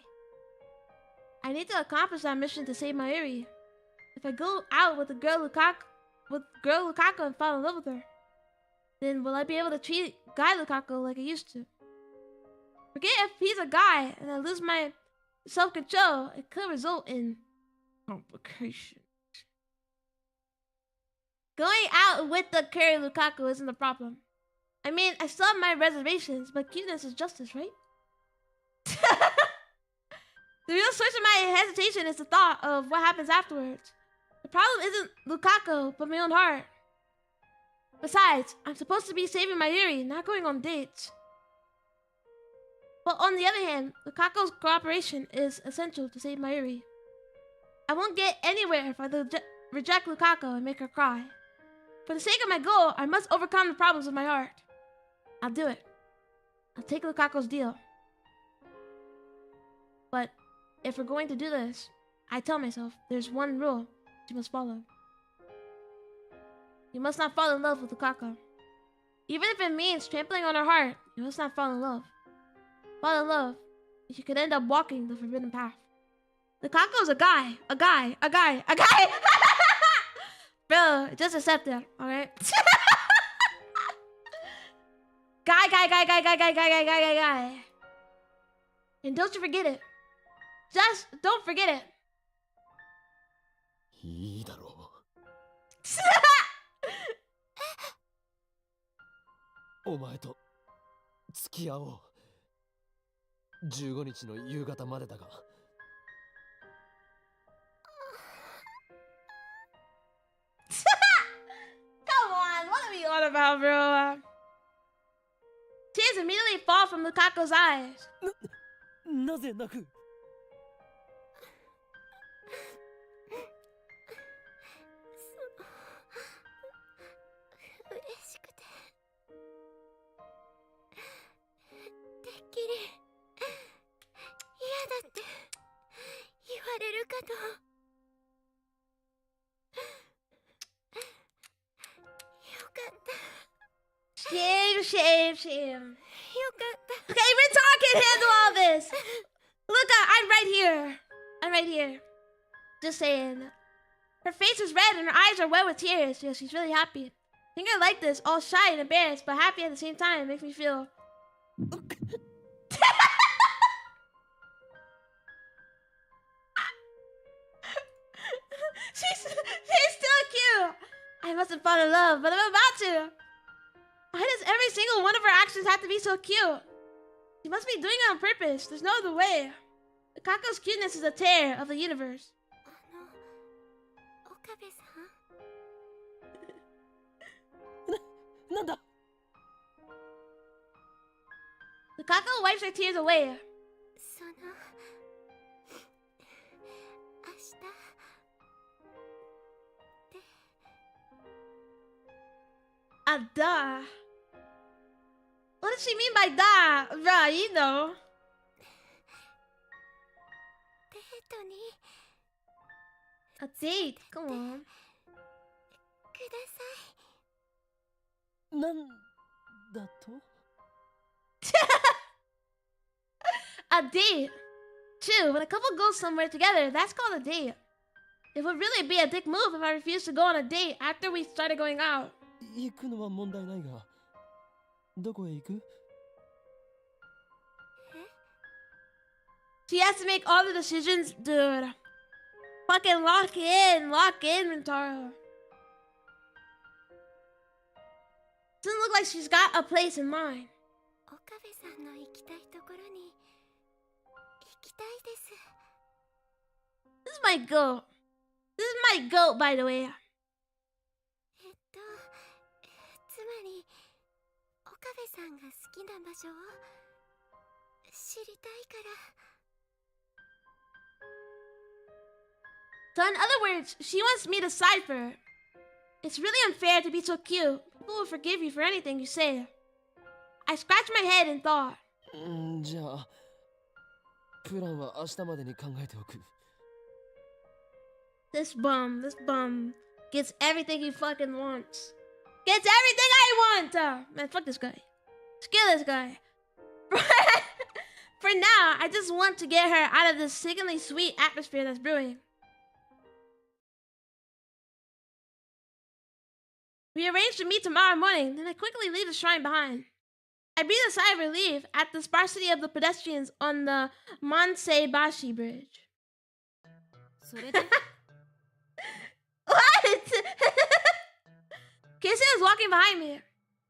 I need to accomplish that mission to save Mayuri. If I go out with girl Lukaku and fall in love with her, then will I be able to treat guy Lukaku like I used to? Forget if he's a guy and I lose my self-control, it could result in complications. Going out with the curry Lukaku isn't a problem. I mean, I still have my reservations, but cuteness is justice, right? The real source of my hesitation is the thought of what happens afterwards. The problem isn't Lukaku, but my own heart. Besides, I'm supposed to be saving Mayuri, not going on dates. But on the other hand, Lukaku's cooperation is essential to save Mayuri. I won't get anywhere if I reject Lukaku and make her cry. For the sake of my goal, I must overcome the problems of my heart. I'll do it. I'll take Lukaku's deal. But if we're going to do this, I tell myself there's one rule you must follow. You must not fall in love with Lukaku. Even if it means trampling on her heart, you must not fall in love. Fall in love, you could end up walking the forbidden path. The Kako's a guy. A guy. A guy. A guy. Bro, just accept it, alright? Guy. And don't you forget it. Just don't forget it.
いいだろう。お前と付き合おう。15日の夕方までだが。
Come on, what are we on about, bro? Tears immediately fall from Lukaku's eyes.
なぜ泣く？
嬉しくててっきり嫌だって言われるかと。よかった。
Shame.
よかった。
Okay, Rintar can't handle all this. Look, I'm right here. Just saying. Her face is red and her eyes are wet with tears. Yeah, she's really happy. I think I like this, all shy and embarrassed, but happy at the same time. It makes me feel... she's still cute. I mustn't fall in love, but I'm about to. Why does every single one of her actions have to be so cute? She must be doing it on purpose. There's no other way. The Kako's cuteness is a tear of the universe.
岡部さん。
なんだ？
The Kako wipes her tears away.
その明日で
Duh. What does she mean by da? Bruh, you know.
デートに
A date? Come on.
ください。
なんだと？
A date. True, when a couple goes somewhere together, that's called a date. It would really be a dick move if I refused to go on a date after we started going out.
行くのは問題ないが、どこへ行く？
She has to make all the decisions, dude. Fucking lock in, Rintaro. Doesn't look like she's got a place in mind.
岡部さんの行きたいところに行きたいです。
This is my goat. This is my goat, by the way.
つまり岡部さんが好きな場所を知りたいから。
So in other words, she wants me to side for her. It's really unfair to be so cute. People will forgive you for anything you say. I scratched my head and thought.
じゃあ、プランは明日までに考えておく。
This bum gets everything he fucking wants. Gets everything I want! Man, fuck this guy. Screw this guy. For now, I just want to get her out of this sickeningly sweet atmosphere that's brewing. We arranged to meet tomorrow morning, then I quickly leave the shrine behind. I breathe a sigh of relief at the sparsity of the pedestrians on the Manseibashi Bridge. What? Casey was walking behind me.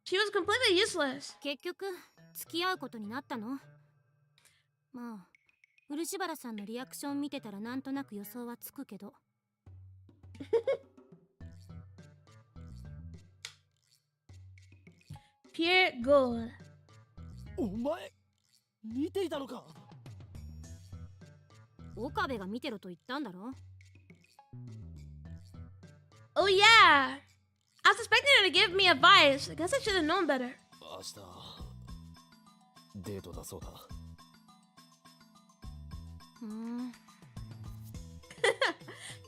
She was completely useless.
結局付き合うことになったの？まあ、漆原さんのリアクション見てたらなんとなく予想はつくけど。
Pure gold.
お前、見ていたのか？
岡部が見てろと言ったんだろ？
Oh yeah. I was expecting her to give me advice. I guess I should have known better.
明日、デートだそうだ。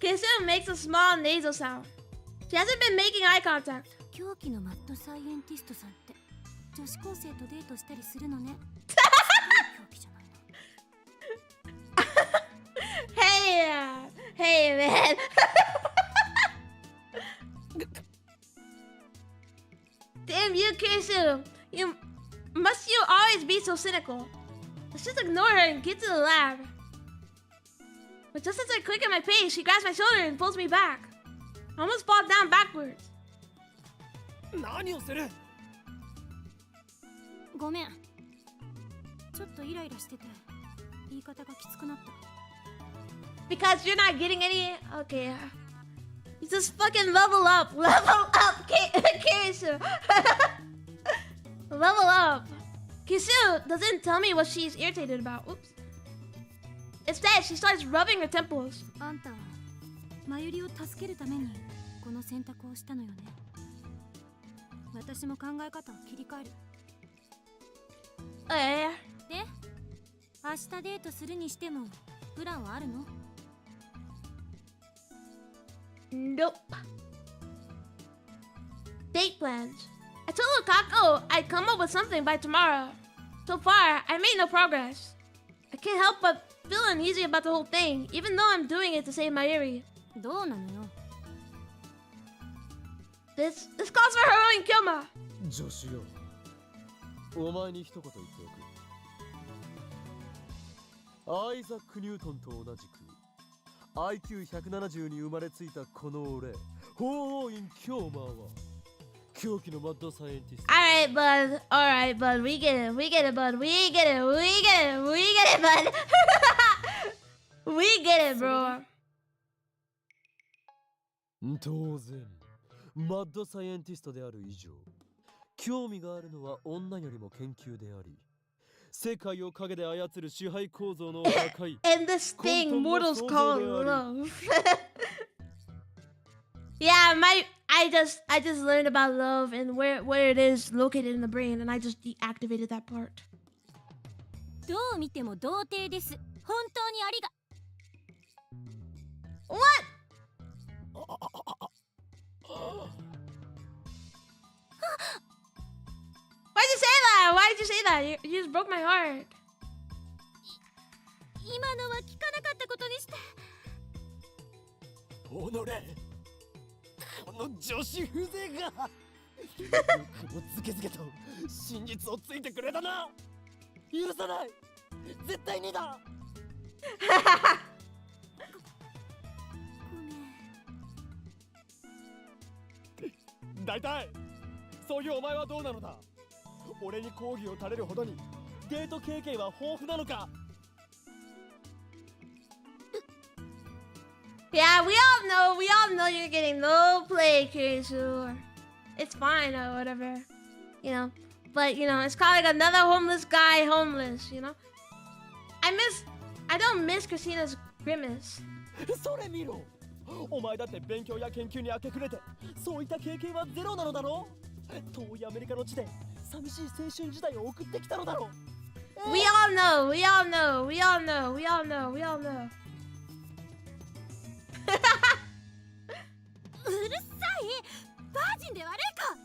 Casey makes a small nasal sound. She hasn't been making eye contact.
狂気のマッドサイエンティストさんって女子高生とデートしたりするのね。狂気じゃないの。
Hey, Hey, man. Damn you, Keisu. Must you always be so cynical? Let's just ignore her and get to the lab. But just as I quicken my pace, she grabs my shoulder and pulls me back. I almost fall down backwards.
何をする？
ごめん。ちょっとイライラしてて、言い方がきつくなった。
Because you're not getting any? Okay. You just fucking level up. Level up, Keisu. Level up. Keisu doesn't tell me what she's irritated about. Oops. Instead, she starts rubbing her temples.
あんたはマユリを助けるためにこの選択をしたのよね。私も考え方を切り替える。で、明日デートするにしてもプランはあるの？
Nope. Date plans. I told Lukaku I'd come up with something by tomorrow. So far, I made no progress. I can't help but feel uneasy about the whole thing, even though I'm doing it to save Mayuri.
どうなのよ。
This calls for heroing Kyoma.
女子よ。お前に一言言っておく。アイザック・ニュートンと同じく IQ170 に生まれついたこの俺、法王院キョーマーは狂気のマッドサイエンティスト。
Alright, bud. We get it, bud. We get it, bud. We get it, bro.
当然、マッドサイエンティストである以上、興味があるのは女よりも研究であり、世界を影で操る支配構造の破壊。
And this thing mortals call love. Yeah, I just learned about love and where it is located in the brain, and I just deactivated that part.
どう見ても童貞です。本当にありが。
What? Why'd you say that? Why did you say that? You just broke my heart.
今のは聞かなかったことにして。
おのれ、この女子風情がよくもズケズケと真実をついてくれたな。許さない。絶対にだ。大体そういうお前はどうなのだ。俺に講義を垂れるほどにデート経験は豊富なのか。
Yeah, we all know you're getting no play, Keisu. It's fine or whatever, you know. But you know, it's kind of like another homeless guy, homeless, you know. I don't miss Christina's grimace.
それ見ろ。お前だって勉強や研究に明け暮れて、そういった経験はゼロなのだろう。遠いアメリカの地で寂しい青春時代を送ってきたのだろう。
We all know.
うるさい。バージンで悪いか。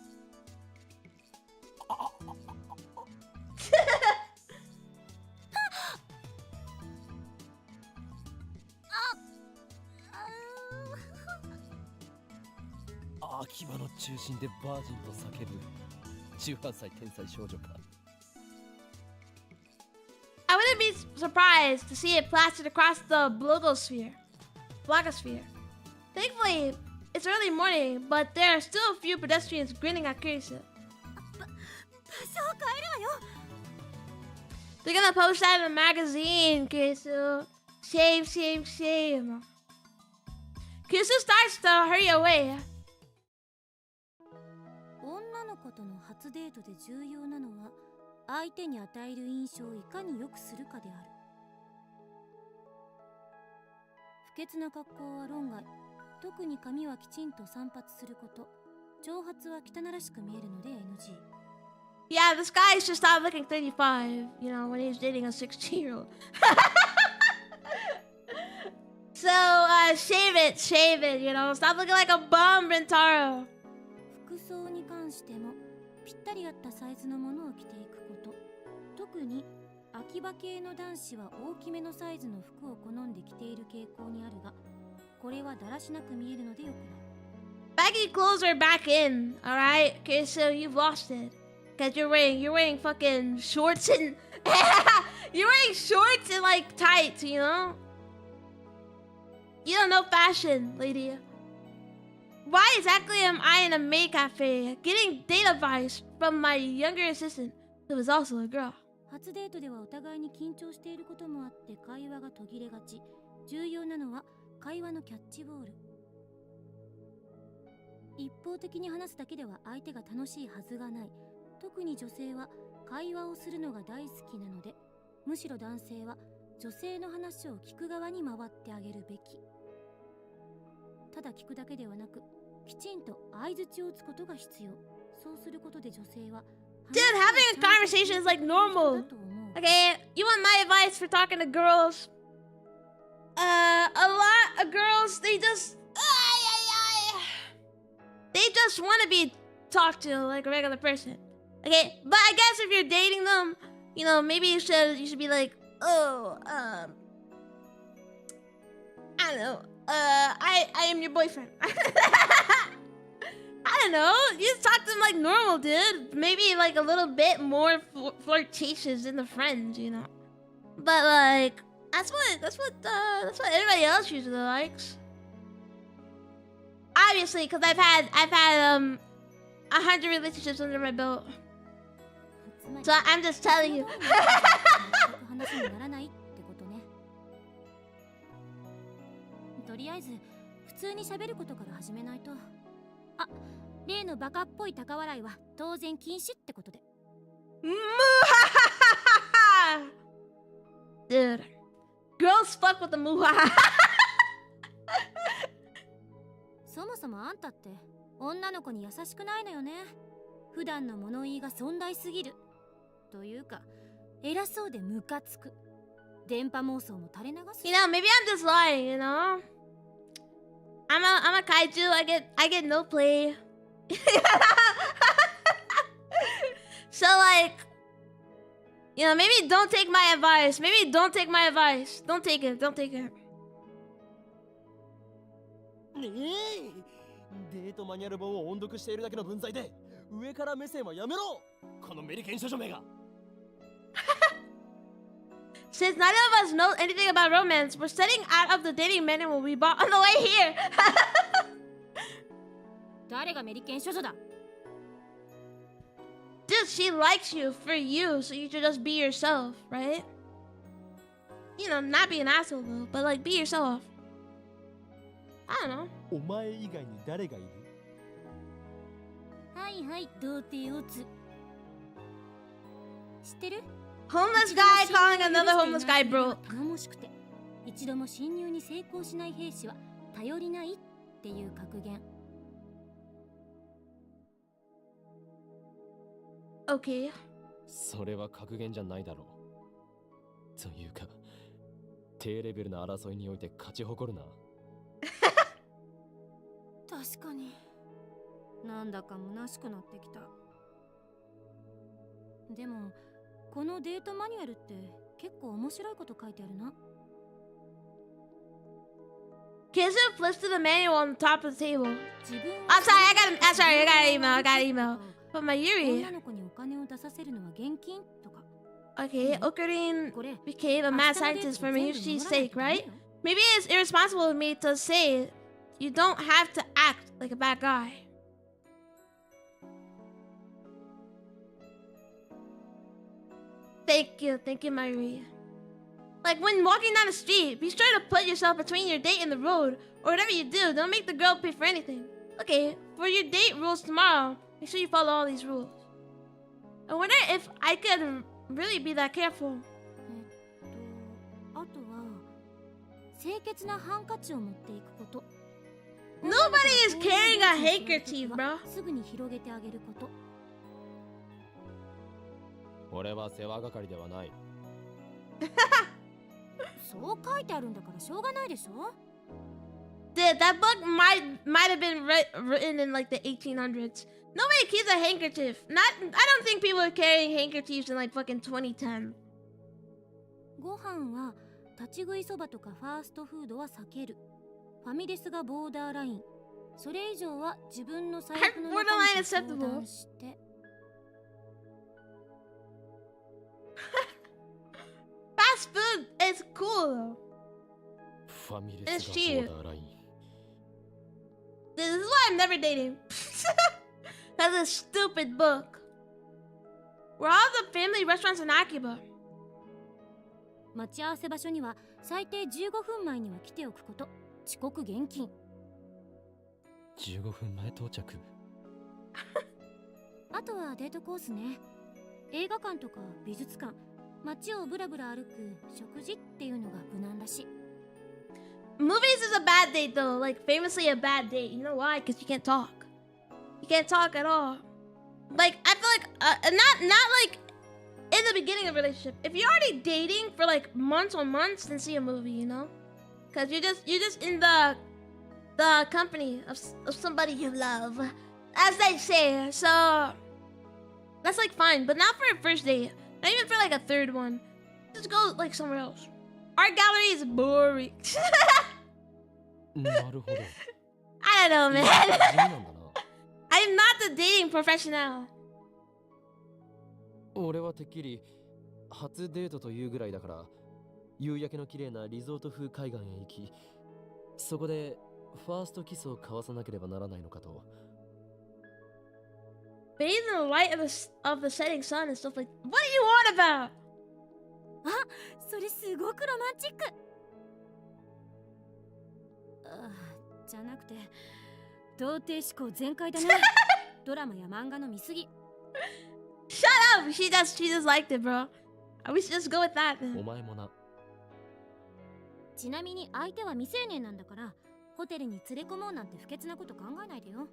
秋葉の中心でバージンと叫ぶ18歳天才少女か。
I wouldn't be surprised to see it plastered across the blogosphere. Thankfully, it's early morning, but there are still a few pedestrians grinning at Kirisa.
場所を変えるわよ。
They're gonna post that in a magazine, Kirisa. Shame. Kirisa starts to hurry away.
女の子との初デートで重要なのは相手に与える印象をいかに良くするかである。不潔な格好は論外。特に髪はきちんと散髪すること。長髪は汚らしく見えるので NG。
Yeah, this guy should stop looking 35, you know, when he's dating a 16-year-old. So, shave it, you know, stop looking like a bum, Rentaro.
服装に関してもぴったり合ったサイズのものを着ていくこと。特に秋葉系の男子は大きめのサイズの服を好んで着ている傾向にあるが、これはだらしなく見えるのでよくない。
Baggy clothes are back in, alright? Okay, so you've lost it. Cause you're wearing fucking shorts and you're wearing shorts and like tights, you know? You don't know fashion, lady. Why exactly am I in a maid cafe getting date advice from my younger assistant who is also a girl?
初デートではお互いに緊張していることもあって会話が途切れがち。重要なのは会話のキャッチボール。一方的に話すだけでは相手が楽しいはずがない。特に女性は会話をするのが大好きなので、むしろ男性は女性の話を聞く側に回ってあげるべき。ただ聞くだけではなく、きちんと相槌を打つことが必要。そうすることで女性は
Dude, having a conversation is like normal. Okay, you want my advice for talking to girls? A lot of girls, they just want to be talked to like a regular person. Okay, but I guess if you're dating them, you know, maybe you should be like, oh, I don't know, I am your boyfriend. I don't know. You just talk to them like normal, dude. Maybe like a little bit more flirtatious than the friends, you know. But like, that's what everybody else usually likes. Obviously, because I've had 100 relationships under my belt. So I'm just telling you.
話にならないってことね。とりあえず普通に喋ることから始めないと。あ、例のバカっぽい高笑いは当然禁止ってことで。
Dude, girls fuck with the muhaha.
そもそもあんたって女の子に優しくないのよね。普段の物言いが尊大すぎる。というか、偉そうでムカつく。電波妄想も垂れ流す。
You know, maybe I'm just lying, you know? I'm a kaiju, I get no play. So like, you know, maybe don't take my advice. Maybe don't take my advice. Don't take it. Don't take it.
デートマニュアル本を音読しているだけの文在で上から目線はやめろ。このメリケン少女めが。
Since none of us know anything about romance, we're studying out of the dating manual we bought on the way here.
誰がメリケン少女だ。
Dude, she likes you for you, so you should just be yourself, right? You know, not be an asshole though, but like be yourself. I don't know.
お前以外に誰がいる？
はいはい、童貞をつ。知ってる？
Homeless guy calling another homeless guy bro.
頼もしくて、一度も侵入に成功しない兵士は頼りないっていう格言。
Okay.
それは格言じゃないだろう。というか、低レベルな争いにおいて勝ち誇るな。
確かに。なんだか虚しくなってきた。でも、このデートマニュアルって結構面白いこと書いてあるな。
Kizu flips to the manual on the top of the table.
自分
I'm sorry, I got an email. From my Yuri.
女の子にお金を出させるのは現金とか。
Okay, Okarin
これ
became a mad scientist for Miyushi's sake, right? Maybe it's irresponsible of me to say you don't have to act like a bad guy. Thank you, Mayuri. Like when walking down the street, be sure to put yourself between your date and the road, or whatever you do, don't make the girl pay for anything. Okay, for your date rules tomorrow, make sure you follow all these rules. I wonder if I could really be that careful.
あとは清潔なハンカチを持っていくこと。
Nobody is carrying a handkerchief, bro.
すぐに広げてあげること。
俺は世話係ではない。
そう書いてあるんだからしょうがないでしょ。
Dude, that book might have been written in like the 1800s. Nobody keeps a handkerchief. I don't think people are carrying handkerchiefs in like fucking 2010.
ご飯は立ち食いそばとかファーストフードは避ける。ファミレスがボーダーライン。それ以上は自分の財布の
Borderline
中身と相
acceptable.
談して。
Fast food is cool though.
ファミレスがボーダーライン。
This is why I'm never dating. That's a stupid book. We're all the family restaurants in Akiba.
待ち合わせ場所には最低15分前には来ておくこと。遅刻厳禁。
15分前到着。
あとはデートコースね。映画館とか美術館、街をブラブラ歩く食事っていうのが無難だし。
Movies is a bad date though, like famously a bad date. You know why? Because you can't talk. You can't talk at all. Like I feel like not like in the beginning of a relationship. If you're already dating for like months on months, then see a movie, you know? Because you're just in the company of somebody you love, as they say. So that's like fine, but not for a first date. Not even for like a third one. Just go like somewhere else. Art gallery is boring.
なるほど。
I don't know,
いい
man.
感じなんだな。
I'm not the dating professional.
俺はてっきり初デートというぐらいだから、夕焼けの綺麗なリゾート風海岸へ行き、そこでファーストキスを交わさなければならないのかと。
Bathe in the light of the setting sun and stuff like. What are you on about?
あ、それすごくロマンチック。じゃなくて童貞思考全開だね。ドラマや漫画の見過ぎ。
Shut up! She just liked it, bro. We should just go with that
お
then.
前もな。
ちなみに相手は未成年なんだから、ホテルに連れ込もうなんて不潔なこと考えないでよ。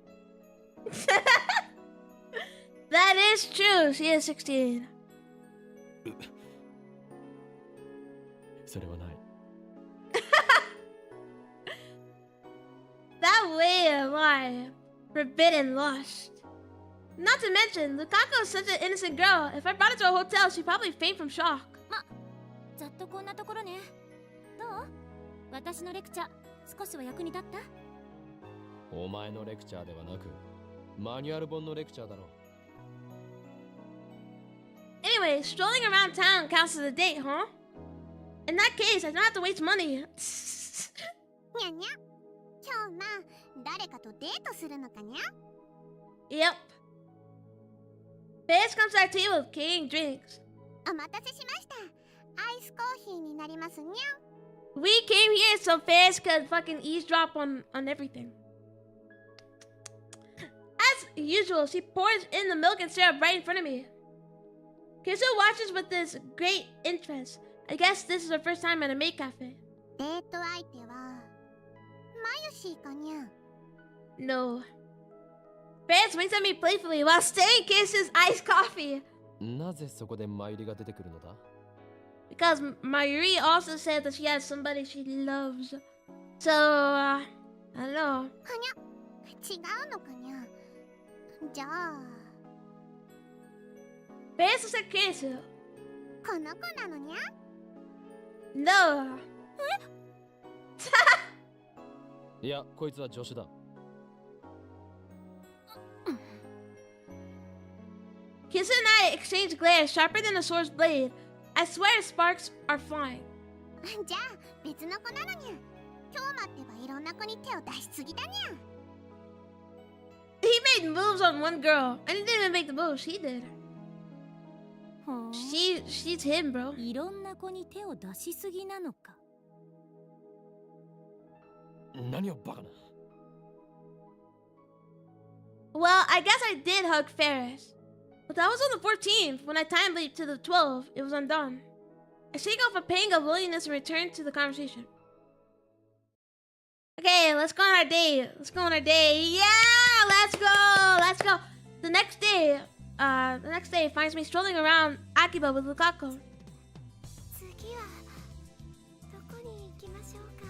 That is true. She is 16.
それはない。
That way of life. Forbidden lust. Not to mention, Lukako is such an innocent girl. If I brought her to a hotel, she'd probably faint from shock.
ざっとこんなところね。どう？私のレクチャー少しは役に立った？
お前のレクチャーではなく、マニュアル本のレクチャーだろ。
Anyway, strolling around town counts as a date, huh? In that case, I don't have to waste money.
にゃにゃ。今日誰かとデートするのかにゃ？
Yep. Bass comes to our table with king drinks.
お待たせしました。アイスコーヒーになりますにゃ。
We came here so Bass could fucking eavesdrop on everything. As usual, she pours in the milk and syrup right in front of me. Kisu watches with this great interest. I guess this is her first time at a maid cafe.
デート相手はマユシーかにゃ。
No. Bass winks at me playfully while stirring Kisu's iced coffee.
なぜそこで参りが出てくるのだ？
Because Mayuri also said that she has somebody she loves. So, I don't know.
はにゃ。違うのかにゃ。じゃあ
Bass looks at Kisu.
この子なのにゃ。
No.
いや、こいつは助手だ。
Kisu and I exchange glares sharper than a sword's blade. I swear sparks are flying.
じゃあ別の子なのにゃ。今日待ってばいろんな子に手を出しすぎだにゃ。
He made moves on one girl. I didn't even make the move. She did.
ほう。
She's him, bro.
いろんな子に手を出しすぎなのか。
何をバカな。
Well, I guess I did hug Ferris. But that was on the 14th. When I time leaped to the 12th, it was undone. I shake off a pang of loneliness and return to the conversation. Okay, let's go on our date. Let's go on our date. Yeah, let's go. Let's go. The next day finds me strolling around Akiba with Lukako.
次はどこに行きましょうか。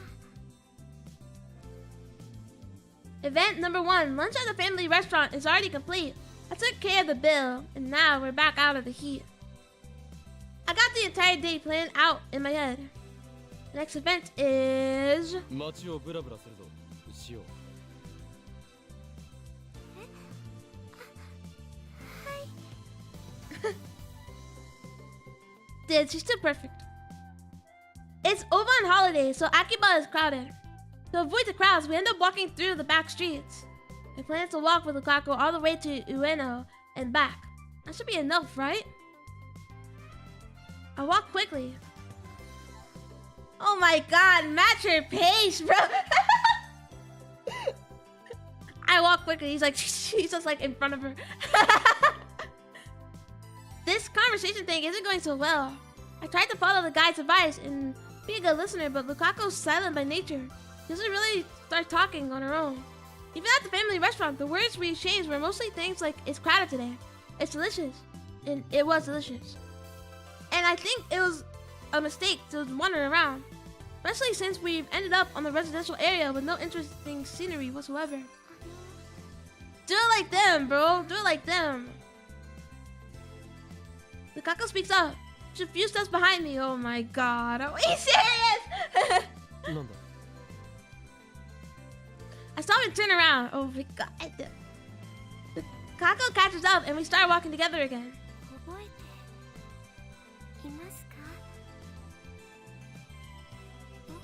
Event number 1, lunch at the family restaurant is already complete. I took care of the bill, and now we're back out of the heat. I got the entire day planned out in my head. Next event is
街をブラブラするぞしよう
Dude, she's too perfect. It's over on holiday, so Akiba is crowded. To avoid the crowds, we end up walking through the back streets. I plan to walk with Lukaku all the way to Ueno and back. That should be enough, right? I walk quickly. Oh my god, match your pace, bro. I walk quickly. He's like, he's just like in front of her. This conversation thing isn't going so well. I tried to follow the guide's advice and be a good listener, but Lukaku's silent by nature. She doesn't really start talking on her own. Even at the family restaurant, the words we exchanged were mostly things like, it's crowded today. It's delicious. And it was delicious. And I think it was a mistake to wander around. Especially since we've ended up on the residential area with no interesting scenery whatsoever. Do it like them, bro. Do it like them. Lukaku speaks up. She's a few steps behind me. Oh my god. Are we serious?
なんだ
I stop and turn around. Oh my god. Lukaku catches up and we start walking together again.
覚えていますか？僕と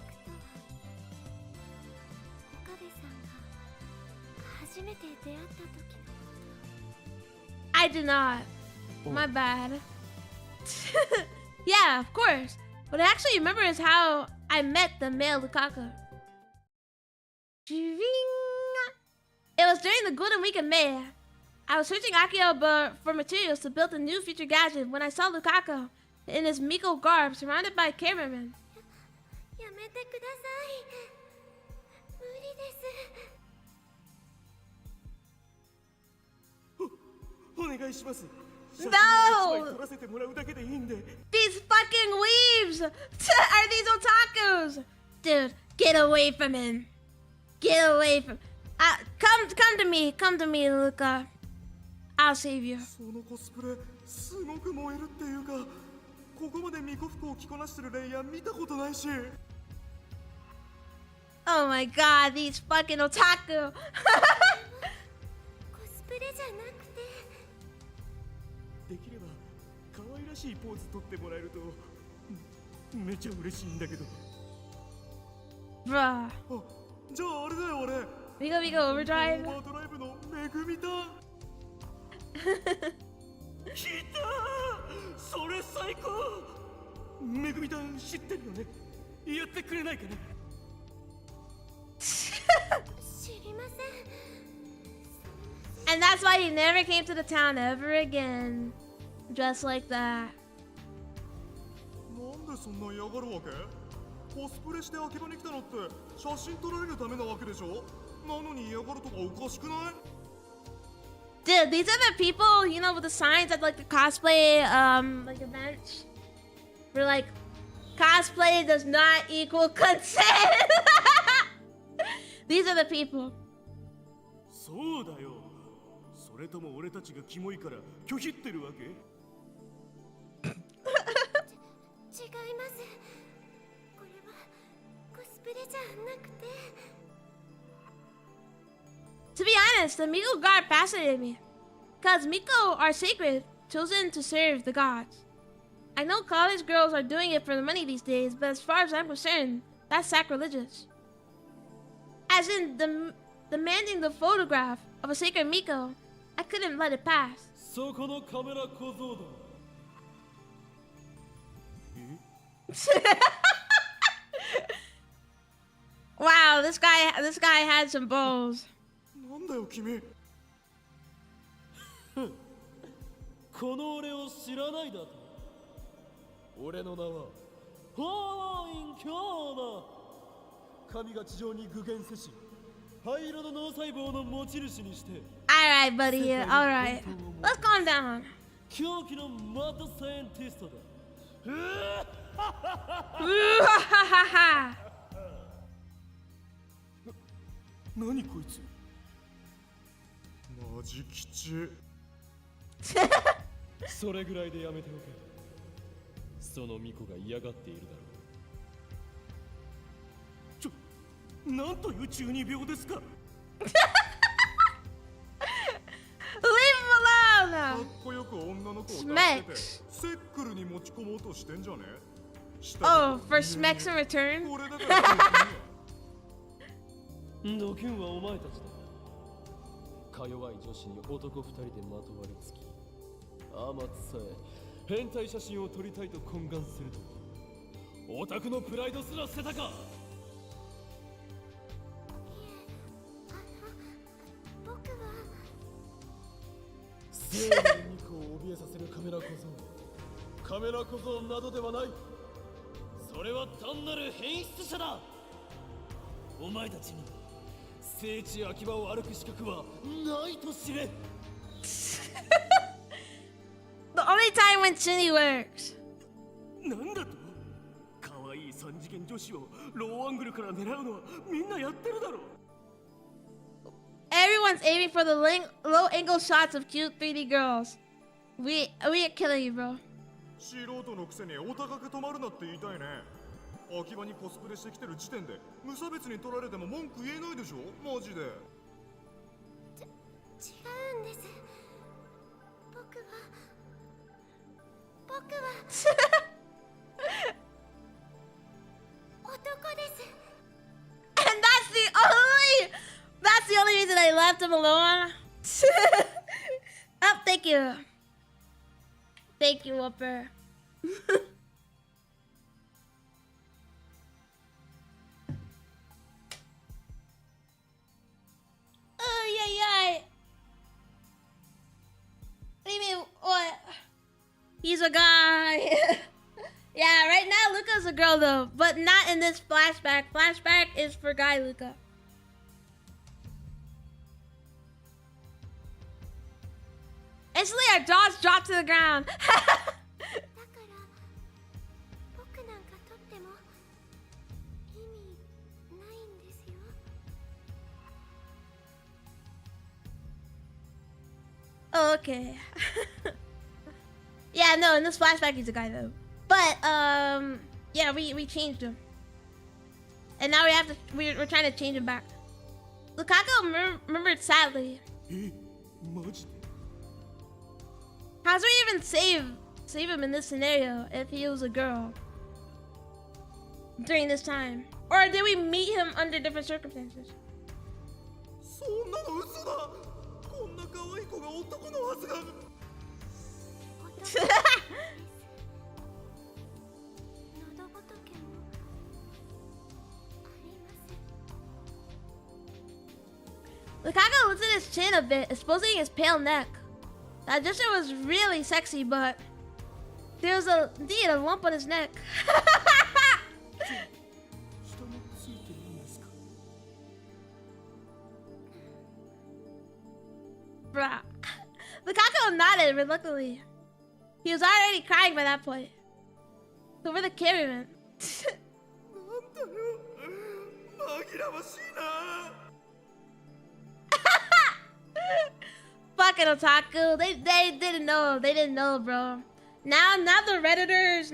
岡部さんが初めて出会った時の。
I do not. My bad. Yeah, of course. What I actually remember is how I met the male Lukaku. It was during the Golden Week in May. I was searching Akio for materials to build a new future gadget when I saw Lukaku in his Miko garb surrounded by cameramen.
やめてください。無理です。
お願いします。
No!
撮らせてもらうだけでいいんで。
These fucking weebs! Are these otakus? Dude, get away from him. Get away from... come to me, Luca. I'll save you.
そのコスプレすごく燃えるっていうか、ここまで巫女服を着こなしてるレイヤー見たことないし。
Oh my god, these fucking otaku.
コスプレじゃなくて。
できれば可愛らしいポーズ取ってもらえるとめっちゃ嬉しいんだけど。
Bruh.
あ、じゃああれだよ俺。
Migo Overdrive.
オーバードライブのめぐみだ。来たー！それ最高！めぐみだん知ってるよね？やってくれないかね？
知りません。
And that's why he never came to the town ever again. Just like that.
なんでそんな嫌がるわけ？コスプレして秋葉に来たのって写真撮られるためなわけでしょ？なのに嫌がるとかおかしくない？
Dude, these are the people, you know, with the signs at like the cosplay like events. We're like, cosplay does not equal consent. These are the people.
そうだよ。それとも俺たちがキモいから拒否ってるわけ？
違います。これはコスプレじゃなくて。
To be honest, the Miko god fascinated me. Because Miko are sacred, chosen to serve the gods. I know college girls are doing it for the money these days, but as far as I'm concerned, that's sacrilegious. As in, demanding the photograph of a sacred Miko, I couldn't let it pass.
そこのカメラ小僧だ。
Wow, this guy had some balls.
なんだよ君。
この俺を知らないだと。俺の名はハーイン・キャーナ。神が地上に具現せし灰色の脳細胞の持ち主にして
Alright, buddy, alright. Let's calm down.
狂気のマッドサイエンティストだ。
何こいつ？マジ吉。
それぐらいでやめておけ。その巫女が嫌がっているだろなんという中二病ですか。
Leave him
か
alone.
っこよく女の子を助けて
Smacks.
セックルに持ち込もうとしてんじゃね。
Oh, for smacks in return?
これだから
ドキュンはお前たちだ。か弱い女子に男2人でまとわりつき、あまつさえ変態写真を撮りたいと懇願するとは、オタクのプライドすら捨てたか。
僕は
生の肉を怯えさせるカメラ小僧、カメラ小僧などではない。それは単なる変質者だ。お前たちに聖地秋葉を歩く資格はないと知れ。
The only time when Shinny works.
なんだと。可愛い三次元女子をローアングルから狙うのはみんなやってるだろう。
Everyone's aiming for the low angle shots of cute 3D girls. We are killing you, bro.
素人のくせにお高く止まるなって言いたいね。秋葉にコスプレしてきてる時点で無差別に取られても文句言えないでしょ、マジで。
違うんです。僕は男です。
And that's the only reason I left him alone. Oh, thank you. Thank you, Whooper. Oh, yeah. What do you mean, what? He's a guy. Yeah, right now Luca's a girl though, but not in this flashback. Flashback is for guy Luca. Instantly our jaws drop to the ground.
だから僕なんかとっても意味ないんですよ。
Oh, okay. Yeah, no, in this flashback he's a guy though. But yeah, we changed him. And now we're trying to change him back. Lukaku remembered sadly.
マジで。
How do we even save him in this scenario if he was a girl during this time? Or did we meet him under different circumstances?
そんなの嘘だ。こんな可愛い子が男のはずが。
男です。喉仏もありません。
Lukaku lifted his chin a bit, exposing his pale neck. That gesture was really sexy, but there was indeed a lump on his neck.
下もついてるんですか。
Bruh. Lukaku nodded reluctantly. He was already crying by that point. So we're the cameraman.
なんだよ。紛らわしいな。
Fucking otaku. They didn't know. They didn't know, bro. Now the Redditors,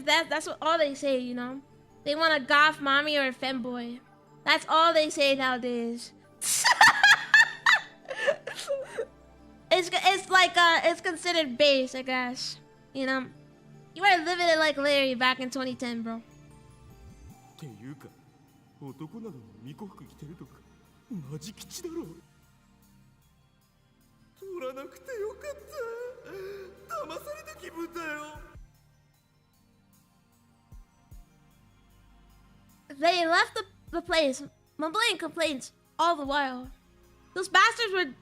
that's what all they say, you know? They want a goth mommy or a femboy. That's all they say nowadays. It's like it's considered base, I guess. You know? You were living it like Larry back in 2010, bro.
っていうか、男なのに巫女服着てるとか、マジ吉だろ。
取らなくてよかった。騙された気分だよ。
They left the place, mumbling complaints all the while. Those bastards were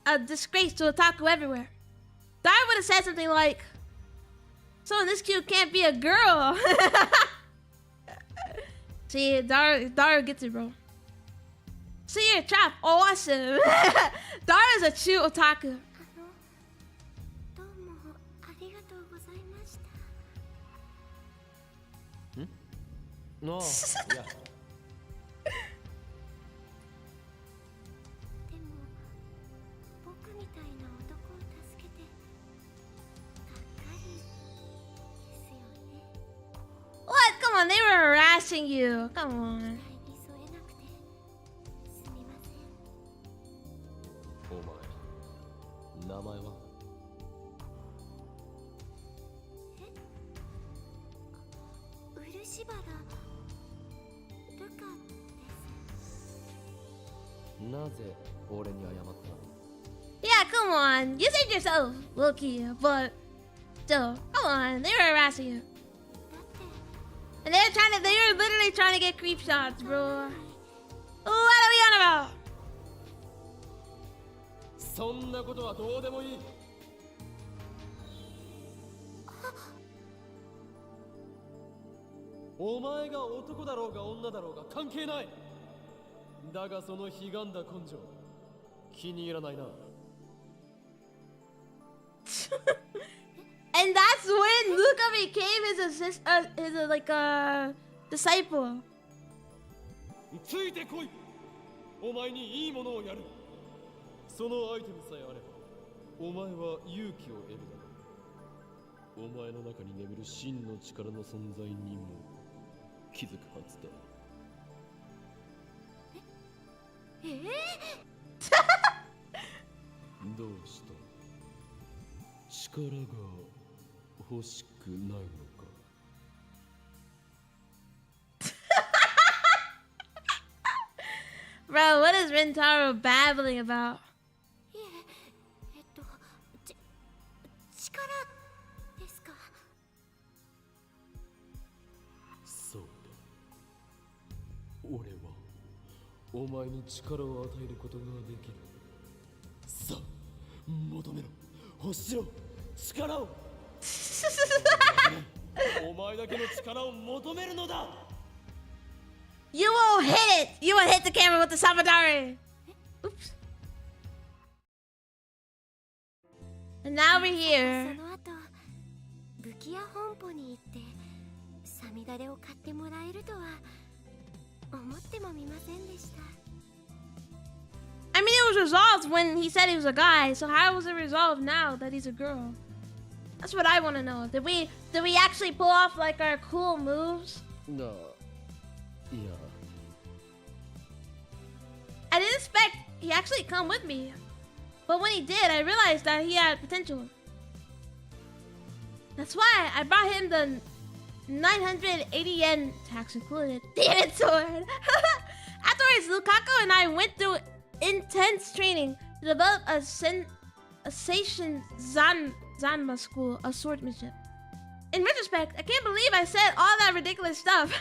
a disgrace to otaku everywhere. Dara would have said something like, "Someone this cute can't be a girl." See, Dara gets it, bro. See, you're trapped. Awesome. Dara's a true otaku.
どうもありがとうございました。
ああ、いや。
でも僕みたいな男を助けてがっかりですよね。
What? Come on, they were harassing you. Come on.
期待に添えな
名前は？
漆原ルカです。
なぜ俺に謝った？
Yeah, come on. You said yourself, Loki, but still, come on. They were harassing you.
だって
And they were literally trying to get creep shots, bro. What are we on about?
そんなことはどうでもいい。お前が男だろうが女だろうが関係ない。だがその悲願だ根性、気に入らないな。
And that's when Luca became his like disciple.
ついてこい。お前にいいものをやる。そのアイテムさえあれば、お前は勇気を得るだろう。お前の中に眠る真の力の存在にも気づくはずだ。どうした？力が欲しくないのか？Bro,
what is Rentaro babbling about?
いえ、力ですか？
そうだ。俺はお前に力を与えることができる。さあ、求めろ。欲しろ。力を。お前だけの力を求めるのだ。
You won't hit it! You won't hit the camera with the Samadare! Oops. And now we're
そ
here.
の後武器屋本舗に行ってサミダレを買ってもらえるとは思ってもみませんでした。
I mean, it was resolved when he said he was a guy, so how was it resolved now that he's a girl? That's what I want to know. Did we actually pull off like our cool moves?
だ。いや。
I didn't expect he actually come with me. But when he did, I realized that he had potential. That's why I brought him the 980 yen, tax included, demon sword. Afterwards, Lukaku and I went through intense training to develop a Seishin Zanma school of swordsmanship. In retrospect, I can't believe I said all that ridiculous stuff.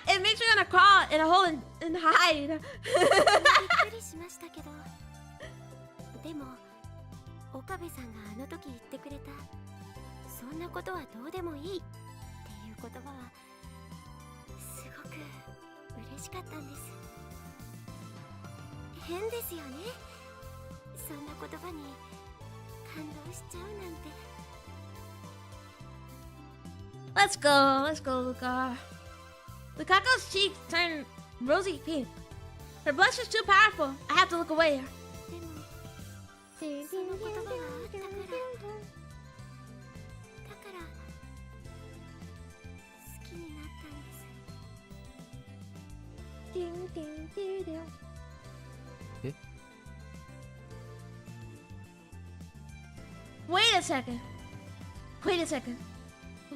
It makes me want to crawl in a hole and hide.
びっくりしましたけど、でも岡部さんがあの時言ってくれたそんなことはどうでもいいっていう言葉はすごく嬉しかったんです。変ですよね、そんな言葉に感動しちゃうなんて。
Let's go, Luka. Lukaku's cheeks turned rosy pink. Her blush is too powerful. I have to look away.
でもその言葉があったから好きになったんです。
え？
Wait a second. Wait a second.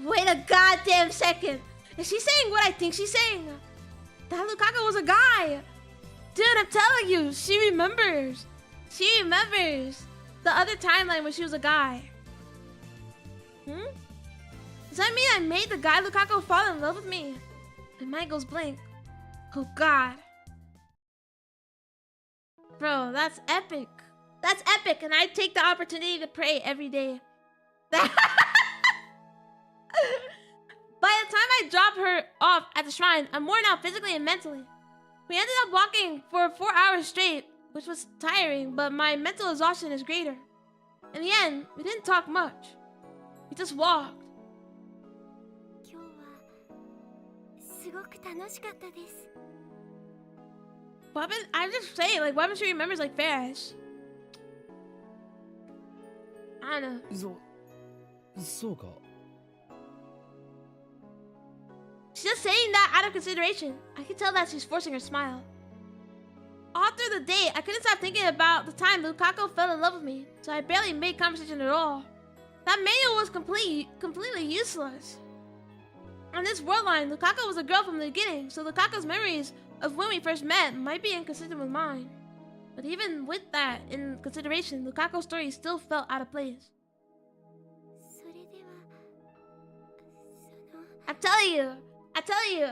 Wait a goddamn second. Is she saying what I think she's saying? That Lukaku was a guy. Dude, I'm telling you, she remembers. She remembers the other timeline when she was a guy. Does that mean I made the guy Lukaku fall in love with me? And mine goes blank. Oh God. Bro, that's epic. That's epic, and I take the opportunity to pray every day. By the time I drop her off at the shrine, I'm worn out physically and mentally. We ended up walking for 4 hours straight, which was tiring, but my mental exhaustion is greater. In the end, we didn't talk much. We just walked.
今日はすごく楽しかったです。
I'm just saying, like, Weapon she remembers like Ferris. I don't know.
そうか。
She's just saying that out of consideration. I can tell that she's forcing her smile. all through the date, I couldn't stop thinking about the time Lukaku fell in love with me, so I barely made conversation at all. That manual was completely useless. On this world line, Lukaku was a girl from the beginning, so Lukaku's memories of when we first met might be inconsistent with mine. But even with that in consideration, Lukaku's story still felt out of place. I tell you,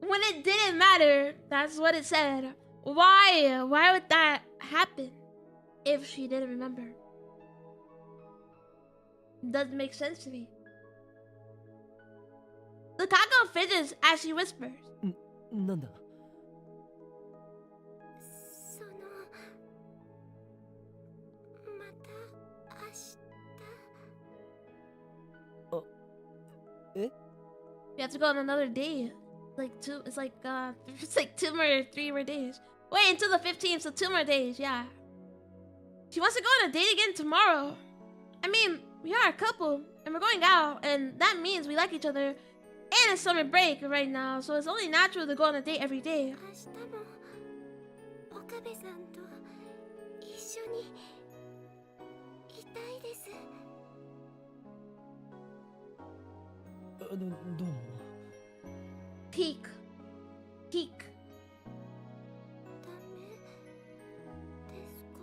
when it didn't matter, that's what it said. Why would that happen if she didn't remember? Doesn't make sense to me. Lukaku fidgets as she whispers.
なんだ
また明日
え
We have to go on another day. It's like 2 more, 3 more days. Wait until the 15th, so 2 more days, yeah. She wants to go on a date again tomorrow. I mean, we are a couple, and we're going out, and that means we like each other. And it's summer break right now, so it's only natural to go on a date every day.
明日も岡部さんと一緒にいたいです。
どうも
Peek.
ダメですか？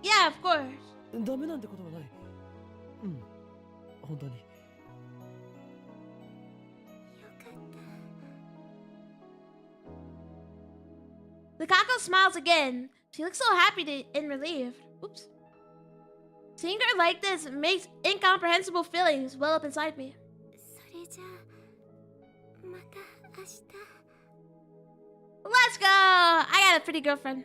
Yeah, of course.
ダメなんてことはないうん本当に
Lukaku smiles again. She looks so happy and relieved. Oops. Seeing her like this makes incomprehensible feelings well up inside me.
それじゃあまた明日。
Let's go! I got a pretty girlfriend.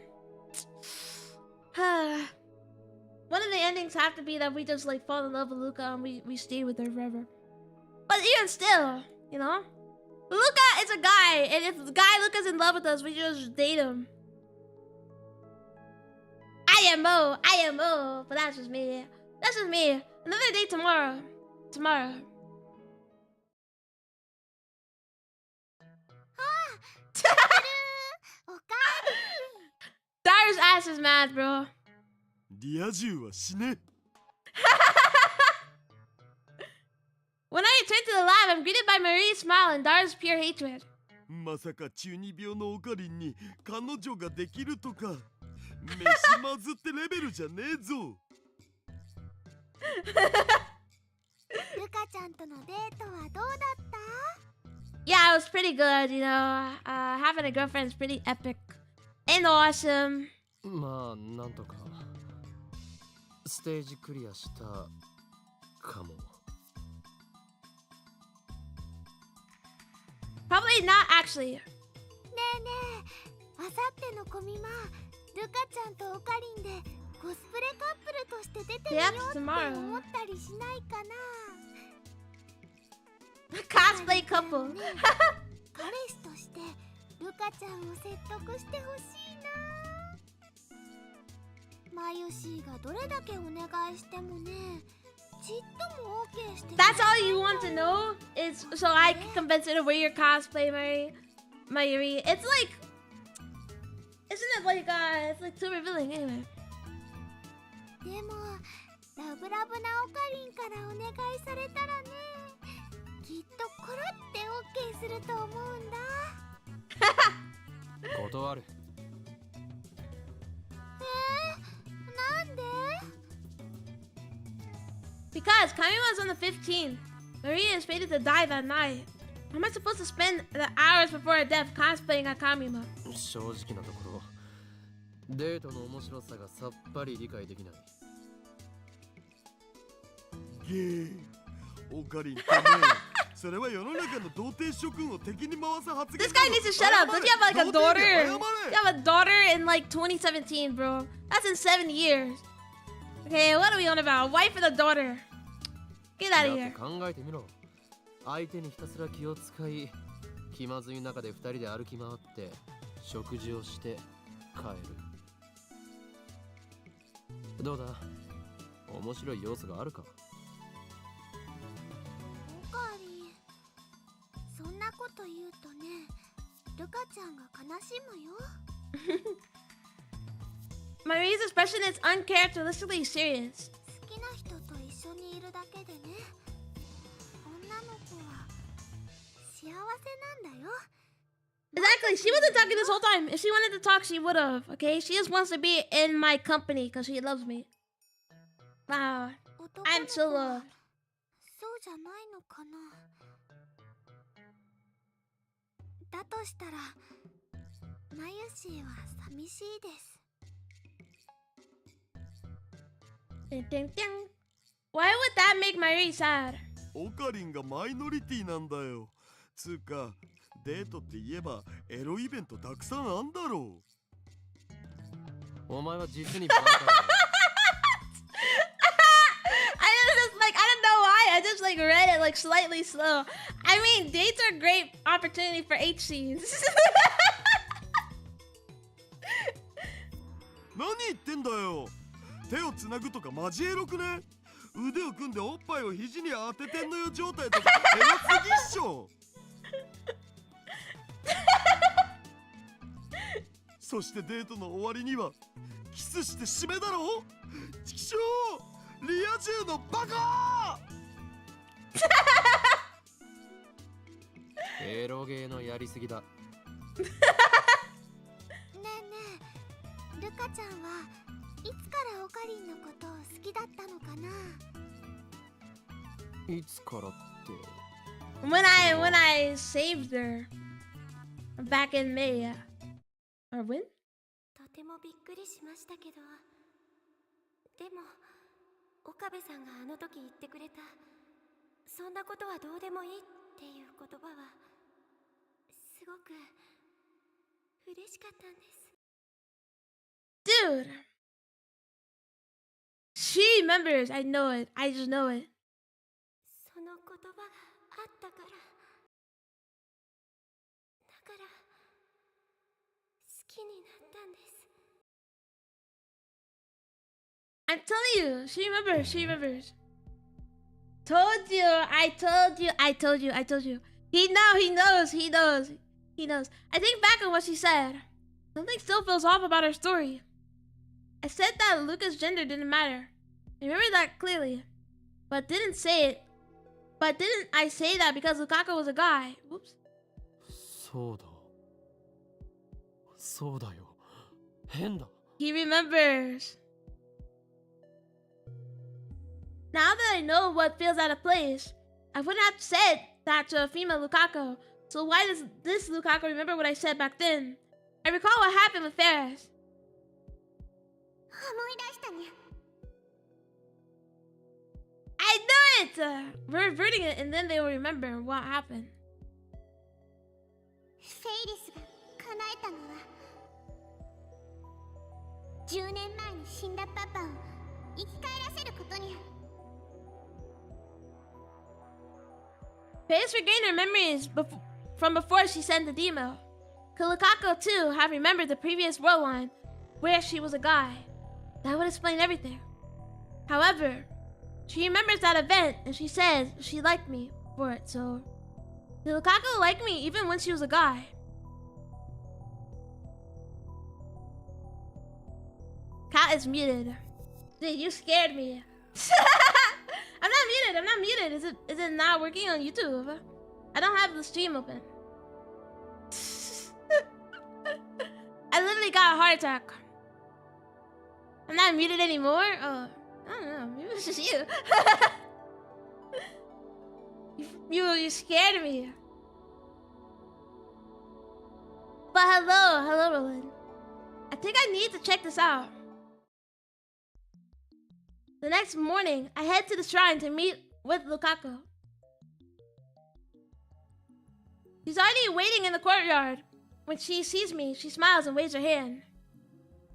One of the endings have to be that we just like fall in love with Luca and we stay with her forever. But even still, you know? Luca is a guy, and if the guy Luca's in love with us, we just date him. IMO, but that's just me. Another day tomorrow. Dara's ass is mad, bro.
リア充は死ね
When I return to the lab, I'm greeted by Marie's smile and Dara's pure hatred.
まさか中二病のオカリンに彼女ができるとか飯まずってレベルじゃねえぞ
ルカちゃんとのデートはどうだった？
Yeah, it was pretty good, you know. Having a girlfriend is pretty epic and awesome.
まあなんとかステージクリアしたかも
Probably not, actually.
ねえねえ、あさってのコミマ、ルカちゃんとオカリンでコスプレカップルとして出てみようって思ったりしないかな？
Cosplay couple.
彼氏としてルカちゃんを説得してほしいな。マユシーがどれだけお願いしてもね、ちっとも OK してくれない。
That's all you want to know? Is so I can convince her to wear your cosplay, Mayuri. It's like, isn't it like it's like too revealing anyway.
でもラブラブなオカリンからお願いされたらね、きっとコロって OK すると思うんだ。
断る
なんで？
Because Kamima's on the 15th. Maria is fated to die that night. How am I supposed to spend the hours before her death cosplaying at Kamima?
正直なところデートの面白さがさっぱり理解できない
ゲーオカリンってねそれは世の中の童貞諸君を敵に回す発言
This guy needs to shut up. Does he have like a daughter? You have a daughter in like 2017, bro. That's in 7 years. Okay, what are we on about? A wife and a daughter. Get out of
だっ
here.
て考えてみろ相手にひたすら気を使い気まずい中で2人で歩き回って食事をして帰るどうだ面白い要素があるか
オカリン、そんなこと言うとね、ルカカちゃんが悲しむよ。
Marie's expression is uncharacteristically serious.
好きな人と一緒にいるだけでね、女の子は幸せなんだよ。
Exactly. She wasn't talking this whole time. If she wanted to talk, she would have. Okay. She just wants to be in my company because she loves me. Wow.
男
I'm
の
so
子は
loved.
そうじゃないのかな。だとしたら、ナユシーは寂しいです。
Ding, ding, ding. Why would that make Marie sad?
オカリンがマイノリティなんだよ。つうかデートって言えばエロイベントたくさんあんだろう。
お前は実にバカだ。
I don't know why. I just like read it like slightly slow. I mean, dates are a great opportunity for HCs.
何言ってんだよ。手をつなぐとかマジエロくね。腕を組んでおっぱいを肘に当ててんのよ状態とかエロすぎっしょ。そしてデートの終わりにはキスして締めだろ。チキショーリア充のバカ。
エロゲーのやりすぎだ。
ねえねえ、ルカちゃんはいつからオカリンのことを好きだったのかな。
いつからって。
when I saved her back in May. Or when?
とてもびっくりしましたけど、でも岡部さんがあの時言ってくれたそんなことはどうでもいいっていう言葉はすごく嬉しかったんです。
Dude. She remembers. I know it. I just know it.
その言葉があったから、だから好きになったんです。
I'm telling you. She remembers. She remembers. Told you. I told you. I told you. I told you. He knows. He knows. He knows. I think back on what she said. Something still feels off about her story. I said that Luca's gender didn't matter. I remember that clearly. But didn't say it. But didn't I say that because Lukaku was a guy? Whoops.
そうだ。そうだよ。変だ。
He remembers. Now that I know what feels out of place, I wouldn't have said that to a female Lukaku. So why does this Lukaku remember what I said back then? I recall what happened with Ferris.
思い出したにゃ。
I knew it! We're reverting it and then they will remember what happened.
フェイリスが叶えたのは10年前に死んだパパを生き返らせることにゃ。
Ferris regained her memories from before she sent the demo. Could Lukaku too have remembered the previous world line where she was a guy? That would explain everything. However, she remembers that event and she says she liked me for it, so... Did Lukaku like me even when she was a guy? Cat is muted. Dude, you scared me. I'm not muted. Is it not working on YouTube? I don't have the stream open. I literally got a heart attack. I'm not muted anymore? Oh, I don't know. Maybe it's just you. You scared me. But hello, Roland. I think I need to check this out. The next morning, I head to the shrine to meet with Lukaku. She's already waiting in the courtyard. When she sees me, she smiles and waves her hand.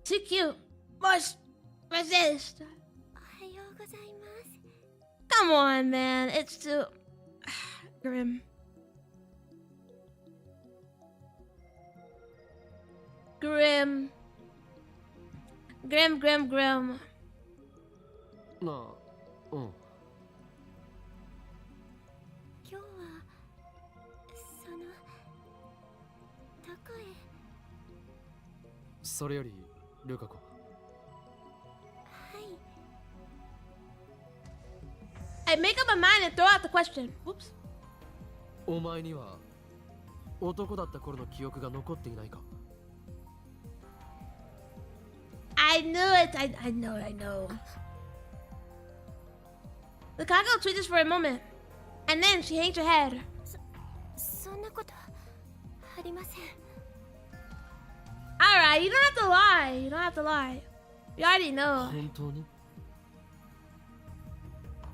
Too cute. Must resist.
おはようございます。
Come on, man. It's too... grim. Grim. Grim.
なあ、うん。
今日はそのだから
それよりルカ子、
はい
I make up my mind and throw out the question. Whoops.
お前には男だった頃の記憶が残っていないか？
I knew it. I know. Lukaku twitches for a moment, and then she hangs her head.
そんなことありません。
Alright, you don't have to lie. You don't have to lie. You already know.
本当に？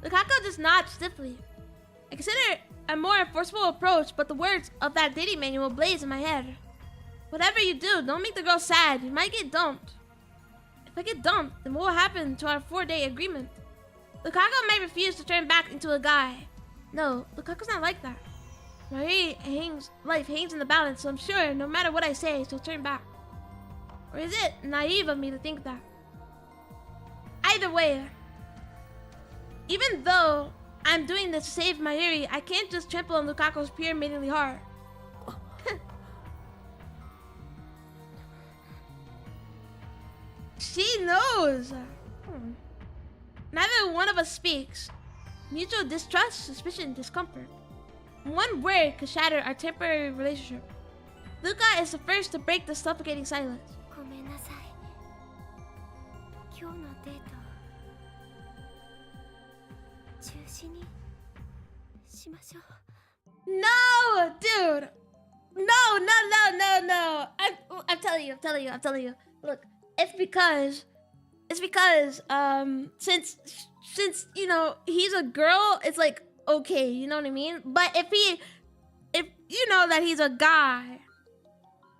Lukaku just nods stiffly. I consider a more forceful approach, but the words of that dating manual blaze in my head. Whatever you do, don't make the girl sad. You might get dumped. If I get dumped, then what will happen to our 4-day agreement? Lukaku might refuse to turn back into a guy. No, Lukaku's not like that. Life hangs in the balance, so I'm sure no matter what I say, she'll turn back. Or is it naive of me to think that? Either way, even though I'm doing this to save Mayuri, I can't just trample on Lukaku's pure maidenly heart. She knows. Neither one of us speaks. Mutual distrust, suspicion, discomfort. One word could shatter our temporary relationship. Luka is the first to break the suffocating silence.
ごめんなさい。今日のデート中止にしましょう。
No, dude. No. I'm telling you. Look, it's because since you know he's a girl, it's like okay, you know what I mean? But if you know that he's a guy,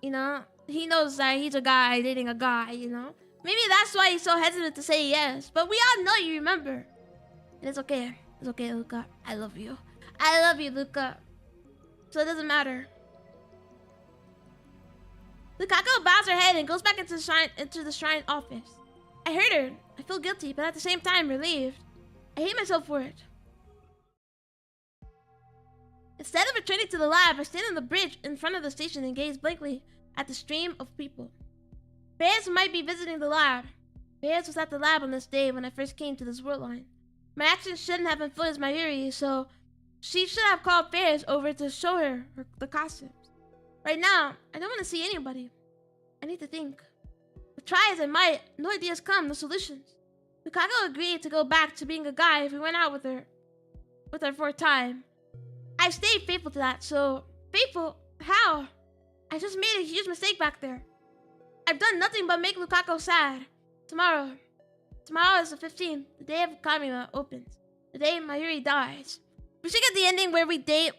you know, he knows that he's a guy dating a guy, you know? Maybe that's why he's so hesitant to say yes. But we all know you remember. And it's okay. It's okay, Luka. I love you, Luka. So it doesn't matter. Lukaku bows her head and goes back into the shrine office. I hurt her. I feel guilty, but at the same time relieved. I hate myself for it. Instead of returning to the lab, I stand on the bridge in front of the station and gaze blankly at the stream of people. Reyes might be visiting the lab. Reyes was at the lab on this day when I first came to this world line. My actions shouldn't have influenced Mayuri, so she should have called Reyes over to show her the costumes. Right now, I don't want to see anybody. I need to think. But try as I might, no ideas come, no solutions. Lukaku agreed to go back to being a guy if we went out with her for a time. I stayed faithful to that, so faithful? How? I just made a huge mistake back there. I've done nothing but make Lukaku sad. Tomorrow is the 15th, the day of Kamima opens, the day Mayuri dies. We should get the ending where we date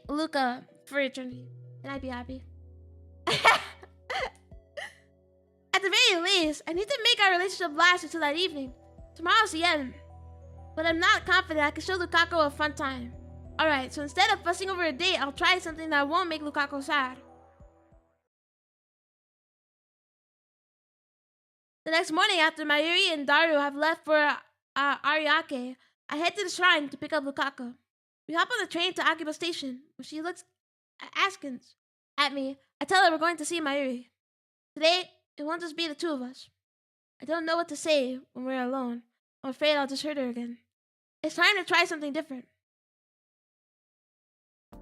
Luka for eternity, and I'd be happy. At the very least, I need to make our relationship last until that evening. Tomorrow's the end, but I'm not confident I can show Lukaku a fun time. Alright, so instead of fussing over a date, I'll try something that won't make Lukaku sad. The next morning, after Mayuri and Daru have left for Ariake, I head to the shrine to pick up Lukaku. We hop on the train to Akiba Station. When she looks askance at me, I tell her we're going to see Mayuri. Today, it won't just be the two of us. I don't know what to say when we're alone. I'm afraid I'll just hurt her again. It's time to try something different.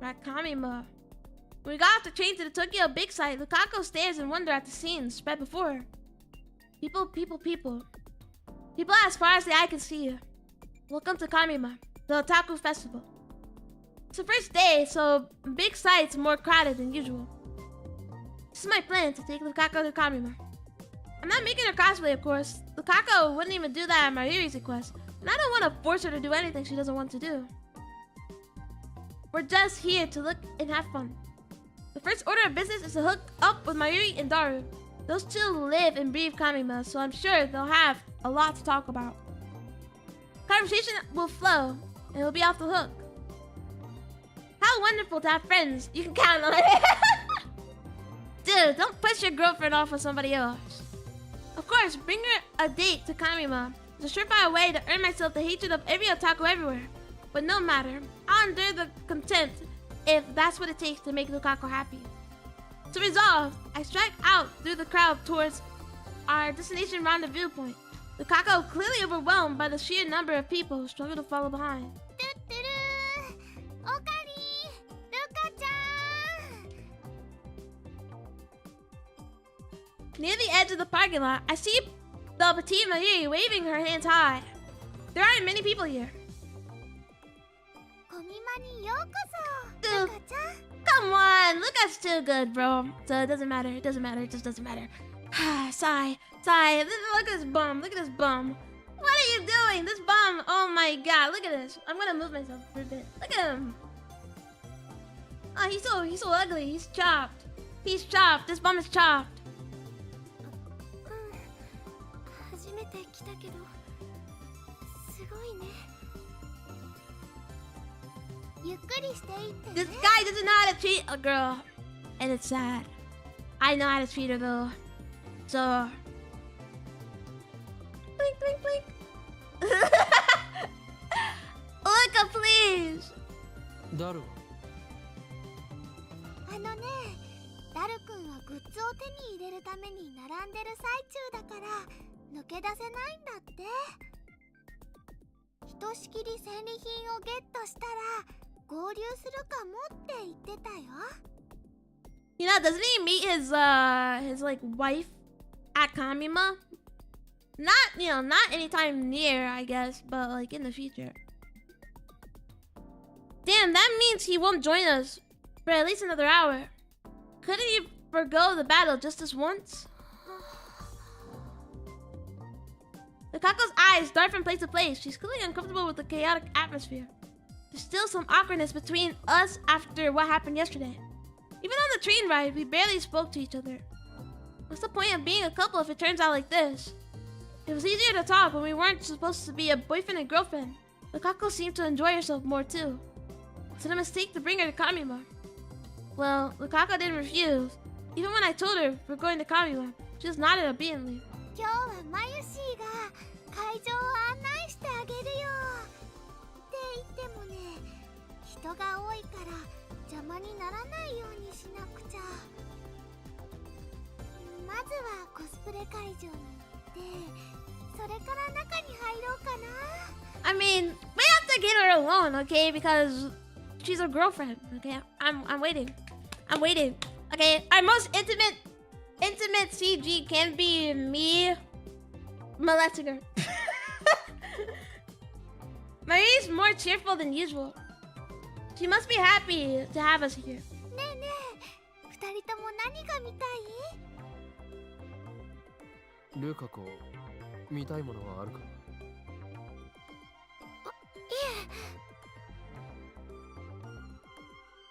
Rakamima. When we got off the train to the Tokyo big site, Lukaku stares in wonder at the scenes spread before her. People. People as far as the eye can see. Welcome to Kamima, the Otaku Festival. It's the first day, so big site's more crowded than usual. This is my plan to take Lukaku to Kamima. I'm not making her cosplay, of course. Lukaku wouldn't even do that at Mayuri's request, and I don't want to force her to do anything she doesn't want to do. We're just here to look and have fun. The first order of business is to hook up with Mayuri and Daru. Those two live and breathe Kamima, so I'm sure they'll have a lot to talk about. Conversation will flow, and we'll be off the hook. How wonderful to have friends you can count on. Dude, don't push your girlfriend off with somebody else. Of course, bring her a date to Kamima. It's a surefire way to earn myself the hatred of every otaku everywhere. But no matter, I'll endure the contempt if that's what it takes to make Lukaku happy. To resolve, I strike out through the crowd towards our destination rendezvous point. Lukako, clearly overwhelmed by the sheer number of people, struggled to follow behind.
Okari! Ruka-chan!
Near the edge of the parking lot, I see the petite Marie waving her hands high. There aren't many people here. Dude, come on, Luca's too good, bro. So it doesn't matter, it doesn't matter, it just doesn't matter. Sigh. Look at this bum, look at this bum. What are you doing? This bum, oh my god, look at this. I'm gonna move myself for a bit. Look at him. Oh, he's so ugly, he's chopped. He's chopped, this bum is chopped. This guy doesn't know how to treat a girl. And it's sad. I know how to treat her though. So... Blink, blink, blink. Luca, please!
Daru.
ダル君はグッズを手に入れるために並んでる最中だから抜け出せないんだって。ひとしきり戦利品をゲットしたら合流するかもって言ってたよ。
You know, doesn't he meet his like wife at Kamima? Not anytime near, I guess, but like in the future. Damn, that means he won't join us for at least another hour. Couldn't he forgo the battle just this once? Lukako's eyes dart from place to place. She's clearly uncomfortable with the chaotic atmosphere. There's still some awkwardness between us after what happened yesterday. Even on the train ride, we barely spoke to each other. What's the point of being a couple if it turns out like this? It was easier to talk when we weren't supposed to be a boyfriend and girlfriend. Lukako seemed to enjoy herself more too. Was it a mistake to bring her to Kamima? Well, Lukako didn't refuse. Even when I told her we're going to Kamima, she just nodded obediently.
今日はマユシーが会場を案内してあげるよって言ってもね、人が多いから邪魔にならないようにしなくちゃ。まずはコスプレ会場に行って、それから中に入ろうかな。
I mean, we have to get her alone, okay? Because she's a girlfriend, okay? I'm waiting. Okay, our most intimate CG can be me molesting her. Marie's more cheerful than usual. She must be happy to have us here.
ねえねえ、二人とも何が見たい？
ルカ子、見たいものはあるか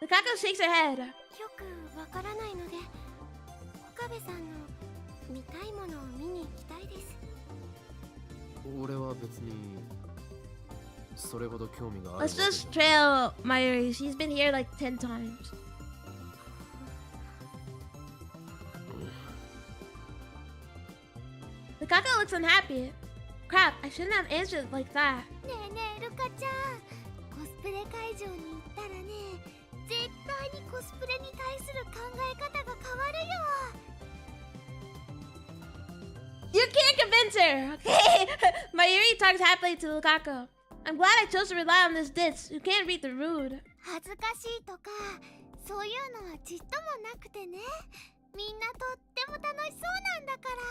？Lukako
shakes her head.
よくわからないので、岡部さんの見たいものを見に行きたいです。
俺は別にそれほど興味があるわ
Let's
けじゃ。
just trail Mayuri. She's been here like 10 times. Lukako looks unhappy. Crap, I shouldn't have answered like that.
ねえねえ、ルカちゃん、コスプレ会場に行ったらね、絶対にコスプレに対する考え方が変わるよ。
You can't convince her, okay? Mayuri talks happily to Lukako. I'm glad I chose to rely on this ditz who can't read the rude.
恥ずかしいとか、そういうのはちっともなくてね。みんなとっても楽しそうなんだから。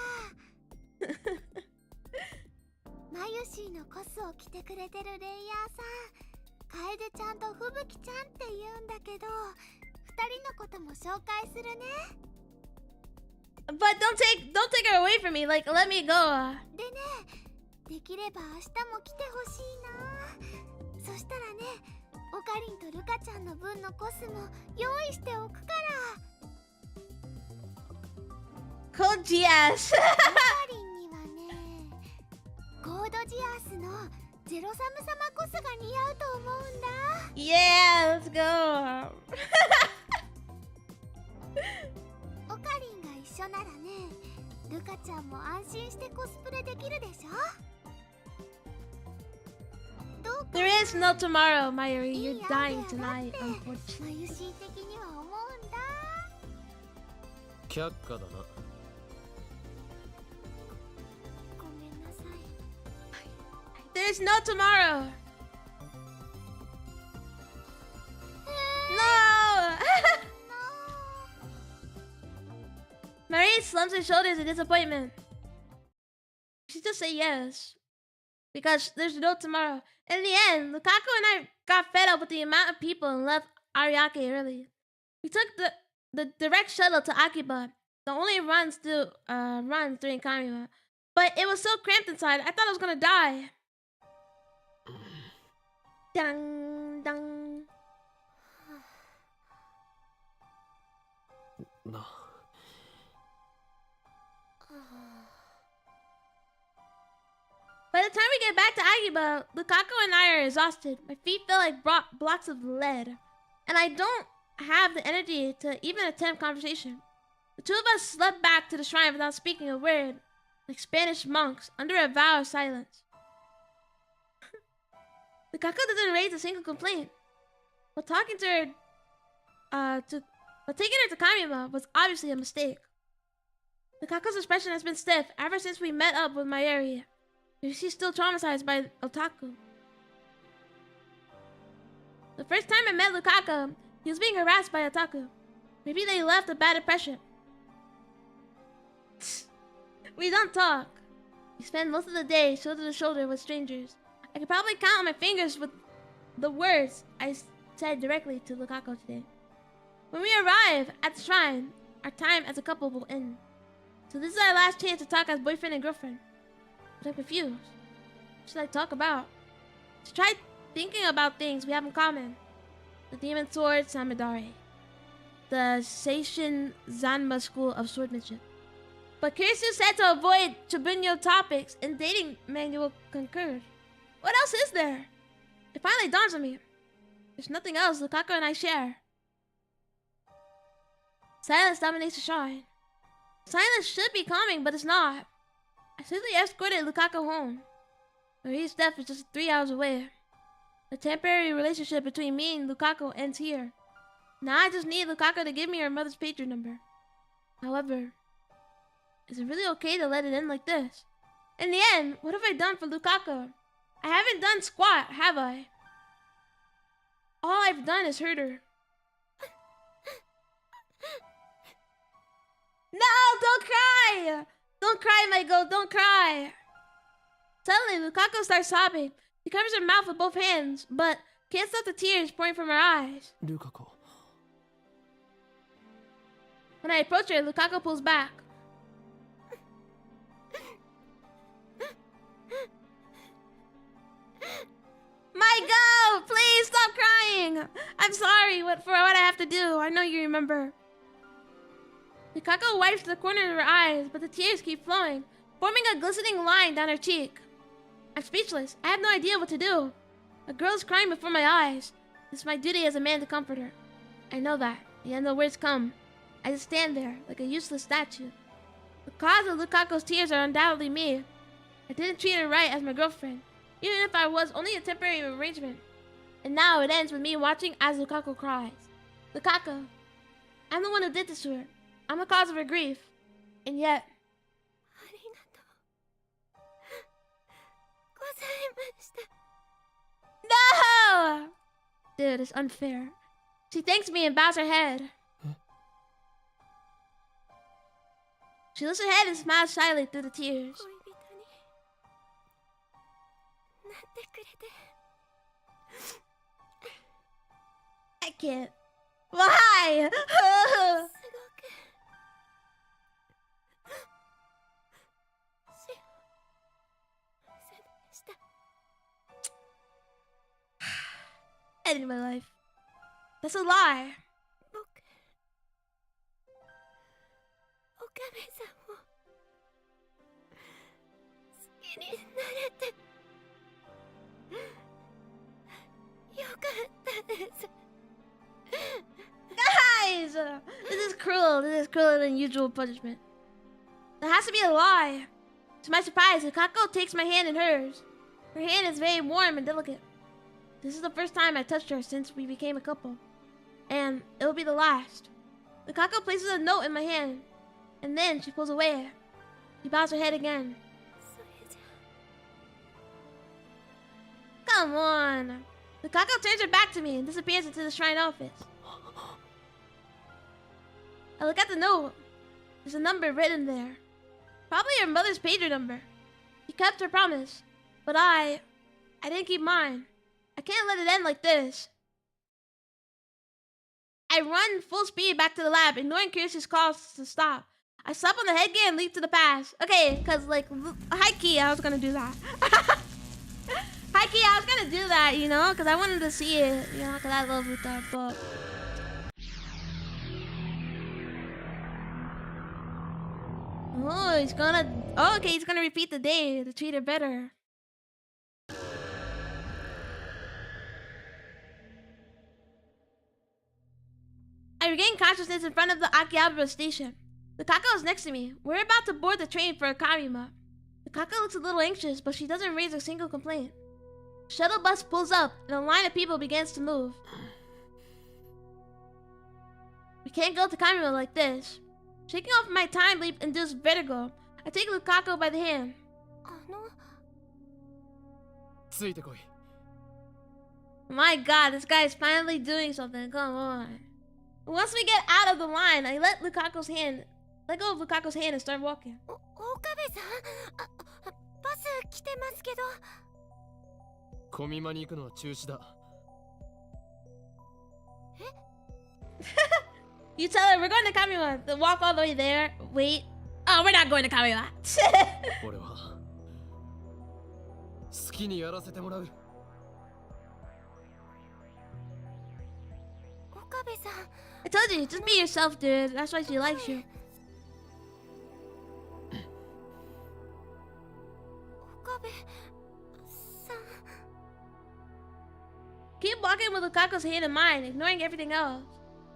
マユシーのコスを着てくれてるレイヤーさん、楓ちゃんと吹雪ちゃんって言うんだけど、二人のことも紹介するね。
But don't take her away from me. Like, let me go.
でね、できれば明日も来てほしいな。そしたらね、オカリンとルカちゃんの分のコスも用意しておくから。
コージアス。
オカリンにはね、コードジアスのゼロサム様コスが似合うと思うんだ。
Yeah, let's go.
オカリンが一緒ならね、ルカちゃんも安心してコスプレできるでしょ。どうか
There is no tomorrow, Mayuri.
いい
You're
アイデ
dying
アだっ
tonight,
て
unfortunately.
マユシー的には思うんだ。
却下だな。
ごめんなさい。
There's no tomorrow. No! Marie slumps her shoulders in disappointment. She just say yes. Because there's no tomorrow. In the end, Lukaku and I got fed up with the amount of people and left Ariake early. We took the direct shuttle to Akiba, the only runs during Kamima. But it was so cramped inside, I thought I was gonna die. Dang, dang.
な。
By the time we get back to Akiba, Lukaku and I are exhausted. My feet feel like blocks of lead. And I don't have the energy to even attempt conversation. The two of us slept back to the shrine without speaking a word, like Spanish monks, under a vow of silence. Lukaku doesn't raise a single complaint. But taking her to Kamima was obviously a mistake. Lukaku's expression has been stiff ever since we met up with Mayuri. She's still traumatized by otaku. The first time I met Lukaku, he was being harassed by otaku. Maybe they left a bad impression. We don't talk. We spend most of the day shoulder to shoulder with strangers. I could probably count on my fingers with the words I said directly to Lukaku today. When we arrive at the shrine, our time as a couple will end. So this is our last chance to talk as boyfriend and girlfriend. But I'm confused. What should I talk about? To try thinking about things we have in common. The demon sword Samidare. The Seishin Zanma school of swordsmanship. But Kirsu said to avoid Chibunyo topics and dating manual concurred. What else is there? It finally dawns on me. There's nothing else Lukaku and I share. Silence dominates the shrine. Silence should be calming, but it's not. I swiftly escorted Lukaku home. Marie's death is just 3 hours away. The temporary relationship between me and Lukaku ends here. Now I just need Lukaku to give me her mother's Patreon number. However, is it really okay to let it end like this? In the end, what have I done for Lukaku? I haven't done squat, have I? All I've done is hurt her. No, don't cry! Don't cry, my girl, don't cry! Suddenly, Lukaku starts sobbing. She covers her mouth with both hands, but can't stop the tears pouring from her eyes.
Lukaku.
When I approach her, Lukaku pulls back. My girl, please stop crying! I'm sorry for what I have to do. I know you remember. Lukaku wipes the corner of her eyes, but the tears keep flowing, forming a glistening line down her cheek. I'm speechless. I have no idea what to do. A girl's crying before my eyes. It's my duty as a man to comfort her. I know that, yet no words come. I just stand there, like a useless statue. The cause of Lukaku's tears are undoubtedly me. I didn't treat her right as my girlfriend, even if I was only a temporary arrangement. And now it ends with me watching as Lukaku cries. Lukaku, I'm the one who did this to her. I'm the cause of her grief. And yet... No! Dude, it's unfair. She thanks me and bows her head. She lifts her head and smiles shyly through the tears. I can't. Why? Ending my life. That's a lie. Guys! This is cruel. This is crueler than usual punishment. That has to be a lie. To my surprise, Lukaku takes my hand in hers. Her hand is very warm and delicate. This is the first time I touched her since we became a couple. And it will be the last. Lukaku places a note in my hand. And then she pulls away. She bows her head again. Come on. Lukako turns her back to me and disappears into the shrine office. I look at the note. There's a number written there. Probably her mother's pager number. She kept her promise. But I didn't keep mine. I can't let it end like this. I run full speed back to the lab, ignoring Kirsty's calls to stop. I slap on the headgear and leap to the past. Okay, because, like, high-key, I was going to do that. High-key, I was going to do that, you know, because I wanted to see it, you know, because I love with that book. Oh, he's going to... Oh, okay, he's going to repeat the day to treat her better. I regain consciousness in front of the Akihabara station. Lukako is next to me. We're about to board the train for Kamima. Lukako looks a little anxious, but she doesn't raise a single complaint. Shuttle bus pulls up, and a line of people begins to move. We can't go to Kamima like this. Shaking off my time leap-induced vertigo, I take Lukako by the hand. My god, this guy is finally doing something. Come on. Once we get out of the line, I let go of Lukako's hand and start walking. You tell her we're going to Kamima. To walk all the way there. Wait. Oh, we're not going to Kamima. I told you, just be yourself, dude. That's why she likes you. Keep walking with Lukako's hand in mine, ignoring everything else.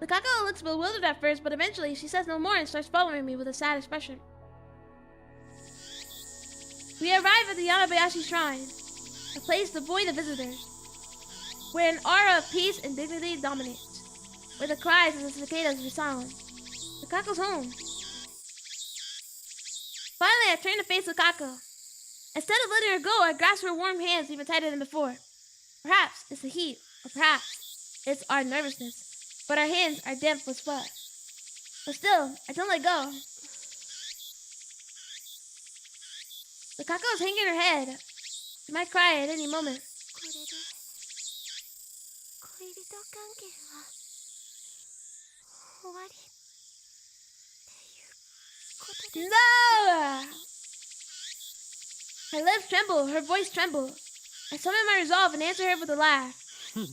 Lukako looks bewildered at first, but eventually she says no more and starts following me with a sad expression. We arrive at the Yanabayashi Shrine, a place devoid of visitors, where an aura of peace and dignity dominates, where the cries of the cicadas resound. Lukako's home. Finally, I turn to face Lukako. Instead of letting her go, I grasp her warm hands even tighter than before. Perhaps it's the heat, or perhaps it's our nervousness, but our hands are damp with sweat. But still, I don't let go. Lukako is hanging her head. She might cry at any moment. No! Her lips tremble, her voice trembles. I summon my resolve and answer her with a laugh. The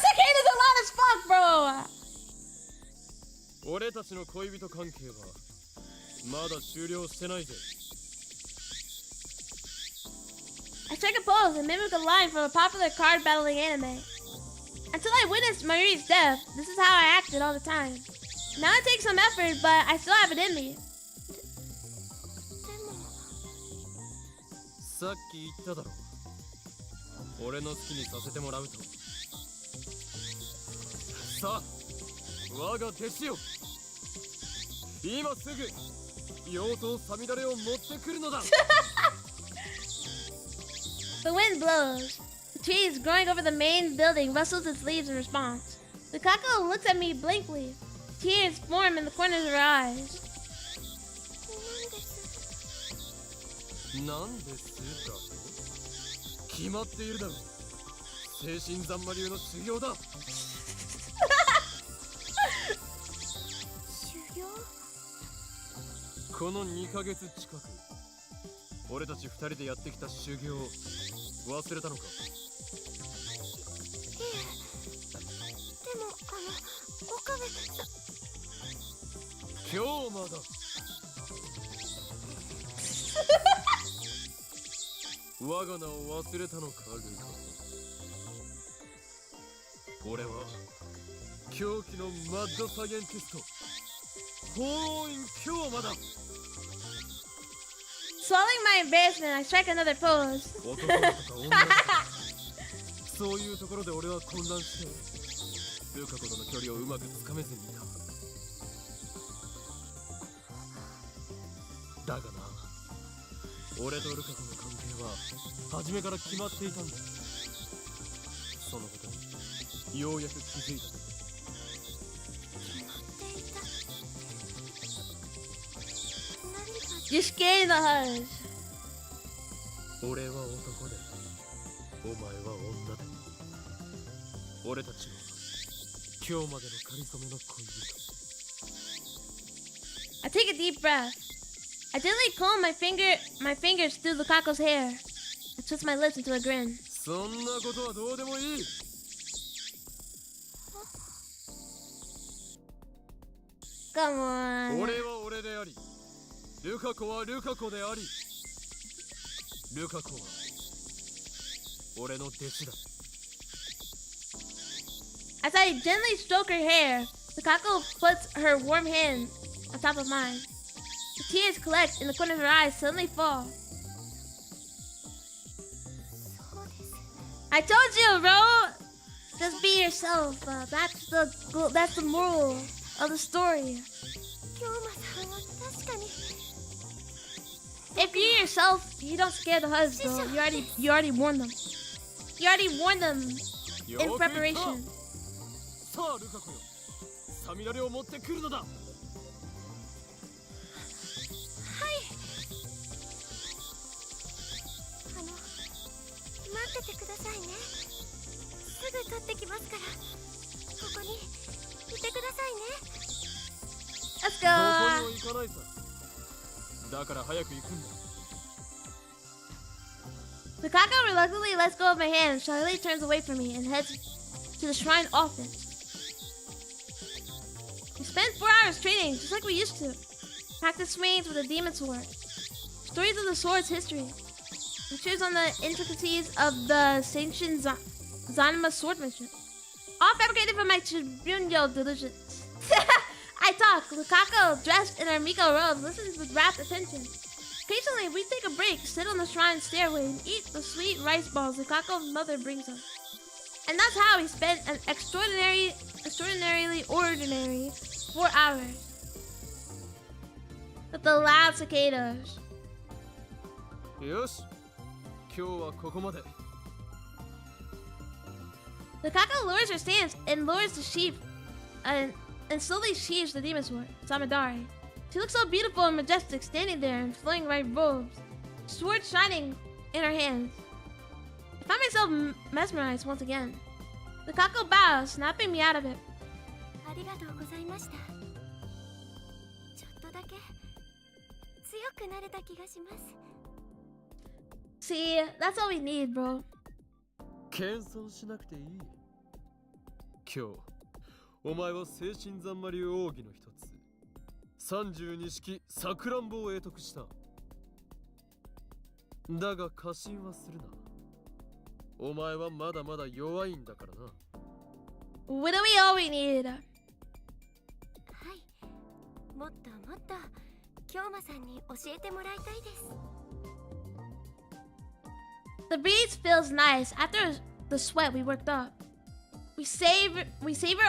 cicadas are loud as fuck, bro! I strike a pose and mimic a line from a popular card battling anime. Until I witnessed Marie's death, this is how I acted all the time. Now it takes some effort, but I still have it in me. The wind blows. The trees growing over the main building rustles its leaves in response. Lukako looks at me blankly. Tears form in the corners of her eyes. Swallowing my embarrassment, I strike another pose.
そういうところで俺は混乱してルカ子との距離をうまくつかめずにいた。だがな、俺とルカ子の関係は初めから決まっていたんだ。そのことにようやく気づいた。
You're scaring the hush.
俺は男でお前は女で、俺たちは今日までの仮初めの恋人。
I take a deep breath. I gently comb my fingers through Lukaku's hair. I twist my lips into a grin.
そんなことはどうでもいい。
Come on.
俺は俺であり、ルカ子はルカ子であり、ルカ子は俺の弟子だ。
As I gently stroke her hair, Lukaku puts her warm hand on top of mine. The tears collect in the corner of her eyes suddenly fall. I told you, bro. Just be yourself. That's the moral of the story. If you're yourself, you don't scare the huds, bro. You already warned them. You already warned them in preparation.
さあルカ子よ、サミダレを持ってくるのだ。
待っててくださいね。すぐ取ってきますから。ここにいてくださいね。
Let's
どこ
go.
にも行かないさ。だから早く行くんだ。
Lukaku reluctantly lets go of my hand, shyly turns away from me, and heads to the shrine office. We spent 4 hours training, just like we used to. Practice swings with a demon sword. Stories of the sword's history. Lectures on the intricacies of the sanctioned Zanima swordmanship. All fabricated from my Chibunyo delusions. I talk. Lukaku, dressed in her Miko robes, listens with rapt attention. Occasionally, we take a break, sit on the shrine stairway, and eat the sweet rice balls Lukaku's mother brings us. And that's how we spent an extraordinarily ordinary 4 hours. With the loud cicadas.
よし、今日はここまで。
Lukaku lowers her stance and lowers the sheath, and slowly sheathes the demon sword, Samadari. She looks so beautiful and majestic, standing there in flowing white robes, sword shining in her hands. I find myself mesmerized once again. Lukaku bows, snapping me out of it.
ありがとうございました。ちょっとだけ強くなれた気がします。
See, that's all we need, bro.
謙遜しなくていい。今日、お前は精神三魔流奥義の一つ、32式さくらんぼを得得した。だが過信はするな。お前はまだまだ弱いんだからな。
What do we all we need?
はい、もっともっと京馬さんに教えてもらいたいです。
The breeze feels nice after the sweat we worked up. We savor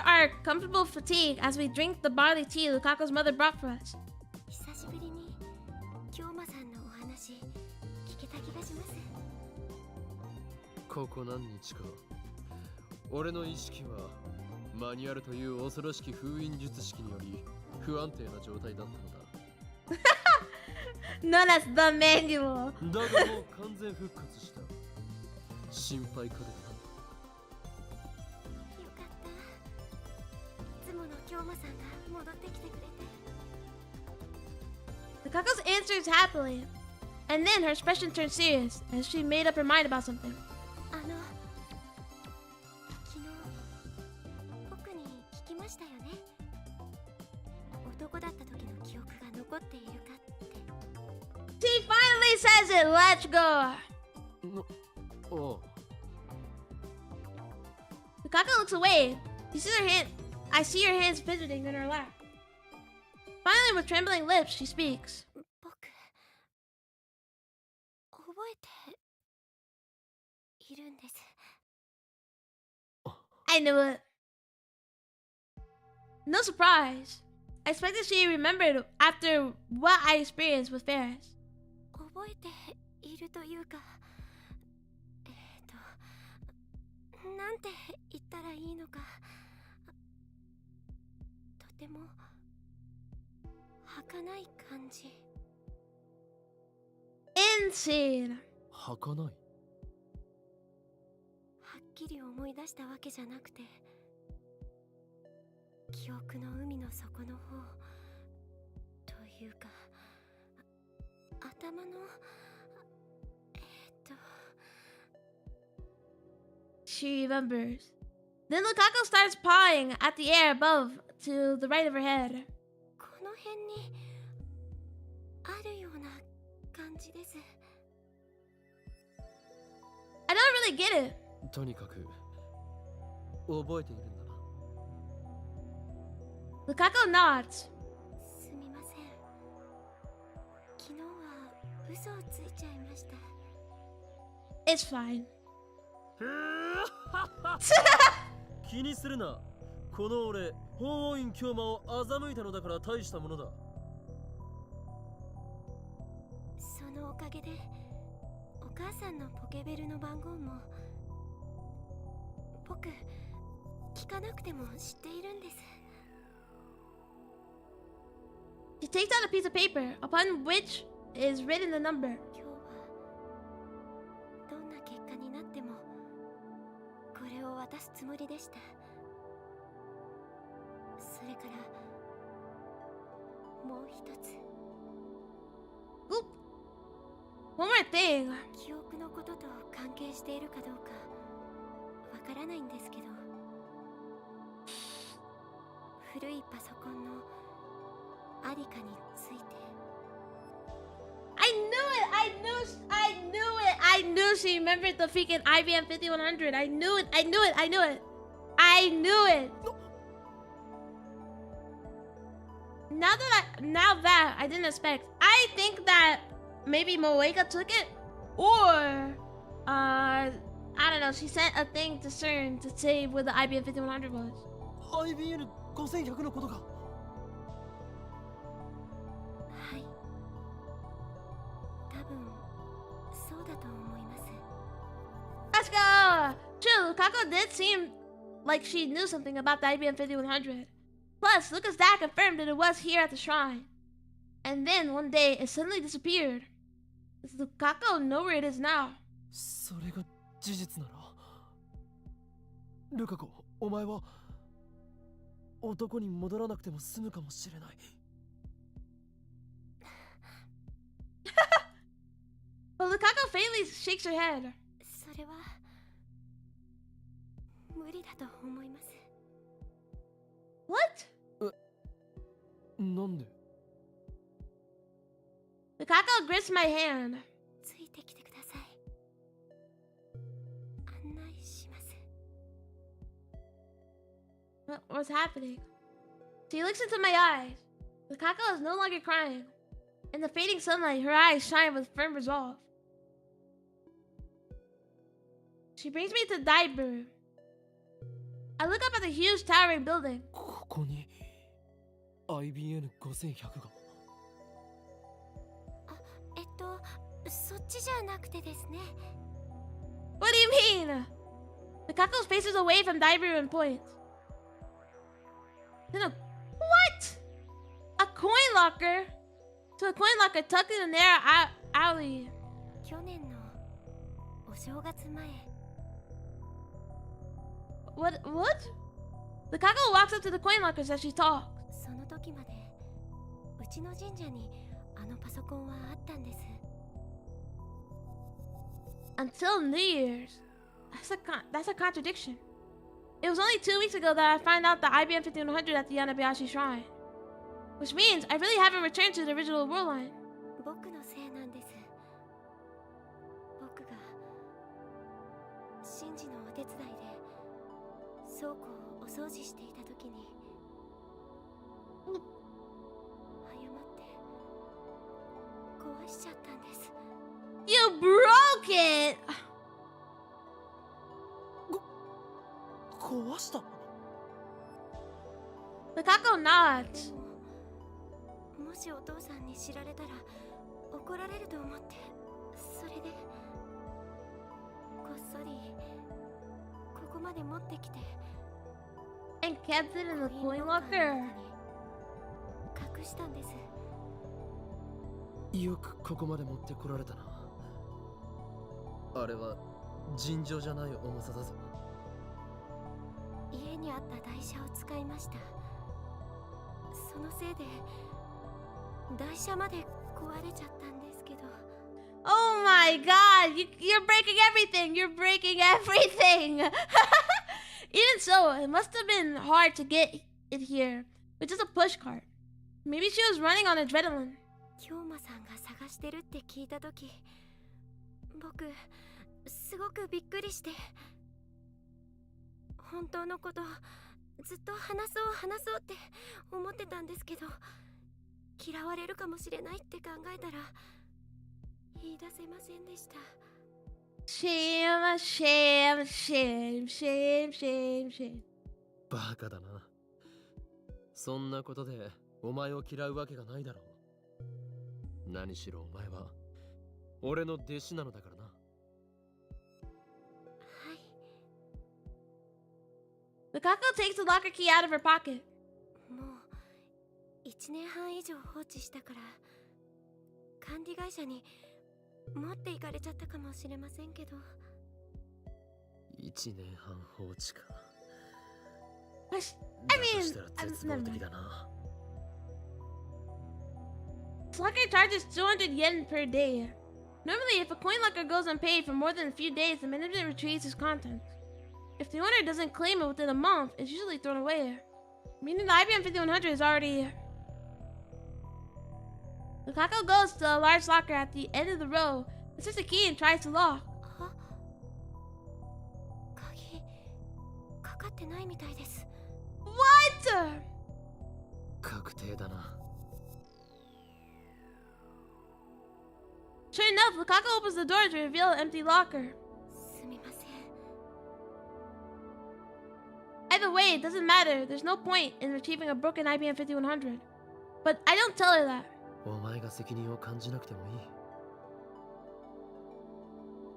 our comfortable fatigue as we drink the barley tea Lukaku's mother brought for us.
久しぶりに京馬さんのお話聞けた気がします。
ここ何日か、俺の意識はマニュアルという恐ろしき封印術式により不安定な状態だったのだ。
Known as the manual.
だがもう完全復活した。心配かけた。
よかった。いつもの京馬さんが戻ってきてくれて。
Lukaku's answers happily, and then her expression turned serious as she made up her mind about something.
昨日僕に聞きましたよね。男だった時の記憶が残っているかって。
She finally says it. Let's go.
おう。
Lukaku looks away. He sees her hand. I see her hands fidgeting in her lap. Finally, with trembling lips, she speaks.
僕覚えているんです。
I knew it. No surprise. I expected she remembered after what I experienced with Ferris.
覚えているというか、なんて言ったらいいのか、とても儚い感じ。
Insane.
儚い。
はっきり思い出したわけじゃなくて、記憶の海の底の方というか、頭の
She remembers. Then Lukaku starts pawing at the air above to the right of her head.
この辺にあるような感じです。
I don't really get it.
とにかく覚えているんだな。
Lukaku nods.
すみません。昨日は嘘をついちゃいました。
It's fine.
気にするな。この俺、法王院京馬を欺いたのだから大したものだ。
そのおかげで、お母さんのポケベルの番号も僕、聞かなくても知っているんです。
She takes out a piece of paper upon which is written the number.
今日はどんな結果になってもこれを渡すつもりでした。それからもう一つ。
Oop. One more thing.
記憶のことと関係しているかどうかわからないんですけど、古いパソコンのありかについて。
I knew it! I knew she remembered the freaking IBM 5100. I knew it! Now that I didn't expect. I think that maybe Moeka took it, or I don't know. She sent a thing to CERN to say where the IBM 5100 was.
IBN 5100のことか。
はい。多分そうだと思います。
Let's go! True, Lukaku did seem like she knew something about the IBM 5100. Plus, Lucas' dad confirmed that it was here at the shrine. And then, one day, it suddenly disappeared. Does Lukaku know where it is now?
それが事実なら。ルカ子、お前は男に戻らなくても済むかもしれない。
But Lukaku faintly shakes her head.
それは無理だと思います。
What?
なんで？
Lukaku grips my hand.
ついてきてください。案内します。
What's happening? She looks into my eyes. Lukaku is no longer crying. In the fading sunlight, her eyes shine with firm resolve. She brings me to the dive room. I look up at the huge towering building.
ここに IBN 5100が。
そっちじゃなくてですね。
What do you mean? Lukaku faces away from dive room and points. Then what? A coin locker? To a coin locker tucked in a narrow alley.
去年のお正月前。
What? Lukaku walks up to the coin lockers as she talks.
その時までうちの神社にあのパソコンはあったんです。
Until New Year's. That's a contradiction. It was only 2 weeks ago that I found out the IBM 5100 at the Yanabayashi Shrine. Which means I really haven't returned to the original world line.
僕のせいなんです。僕が神事のお手伝いで倉庫をお掃除していた時に誤って壊しちゃったんです。
You broke it!
壊したの？
Lukako nods.
もしお父さんに知られたら怒られると思って、それでこっそりここまで持ってきて
And kept it in the coin locker.
隠したんです。
よくここまで持ってこられたな。あれは尋常じゃない重さだぞ。
家にあった台車を使いました。そのせいで台車まで壊れちゃったんですけど。
Oh my god, you're breaking everything. You're breaking everything. Even so, it must have been hard to get it here with just a push cart. Maybe she was running on adrenaline.
京馬さんが探してるって聞いたとき、僕すごくびっくりして、本当のことずっと話そうって思ってたんですけど、嫌われるかもしれないって考えたら言い出せませんでした。
Shame, shame, shame, shame, shame, shame.
バカだな。そんなことでお前を嫌うわけがないだろう。何しろお前は俺の弟子なのだからな。
はい。
Lukako takes the locker key out of her pocket.
もう1年半以上放置したから、管理会社に持っていかれちゃったかもしれませんけど。
1年半放置か。
I
だとしたら絶望的だな。
This locker charges 200 yen per day. Normally, if a coin locker goes unpaid for more than a few days, the management retrieves its contents. If the owner doesn't claim it within a month, it's usually thrown away. Meaning the IBM 5100 is already... Lukako goes to a large locker at the end of the row, inserts a key and tries to lock.
鍵かかってないみたいです。
What?
確定だな。
Sure enough, Lukako opens the door to reveal an empty locker.
すみません。
Either way, it doesn't matter. There's no point in retrieving a broken IBM 5100. But I don't tell her that.
お前が責任を感じなくてもいい。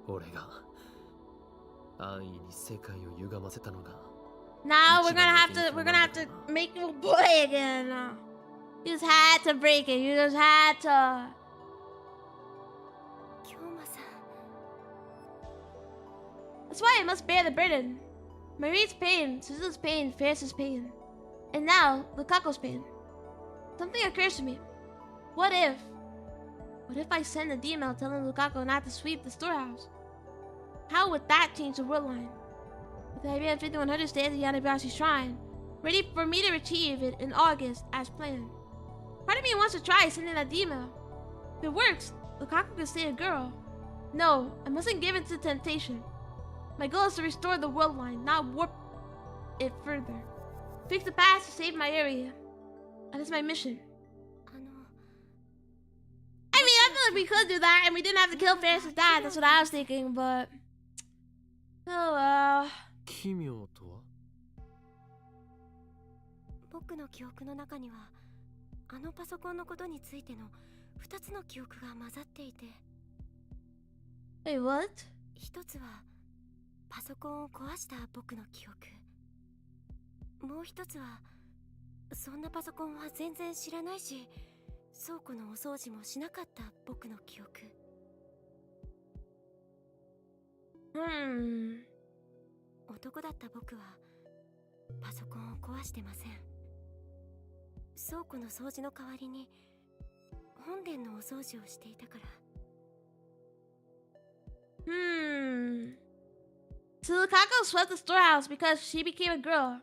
俺が安易に世界を歪ませたのが。
Now we're gonna have to make you a boy again. You just had to break it. You just had to.
京馬さん。
That's why I must bear the burden. Marie's pain, Suzu's pain, Ferris's pain. And now, Lukako's pain. Something occurs to me. What if I send an email telling Lukako not to sweep the storehouse? How would that change the world line? With the IBM 5100 stays at Yanabashi Shrine, ready for me to retrieve it in August as planned. Part of me wants to try sending that email. If it works, Lukaku can stay a girl. No, I mustn't give in to temptation. My goal is to restore the world line, not warp it further. Fix the past to save my area. That is my mission. I mean, I feel like we could do that, and we didn't have to kill Ferris' dad. That's what I was thinking, but... Oh well.
奇妙とは？
僕の記憶の中には、あのパソコンのことについての2つの記憶が混ざっていて。
Wait, what?
一つはパソコンを壊した僕の記憶。もう一つはそんなパソコンは全然知らないし、倉庫のお掃除もしなかった僕の記憶。男だった僕はパソコンを壊してません。倉庫の掃除の代わりに本殿のお掃除をしていたから。
So Lukako swept the storehouse because she became a girl.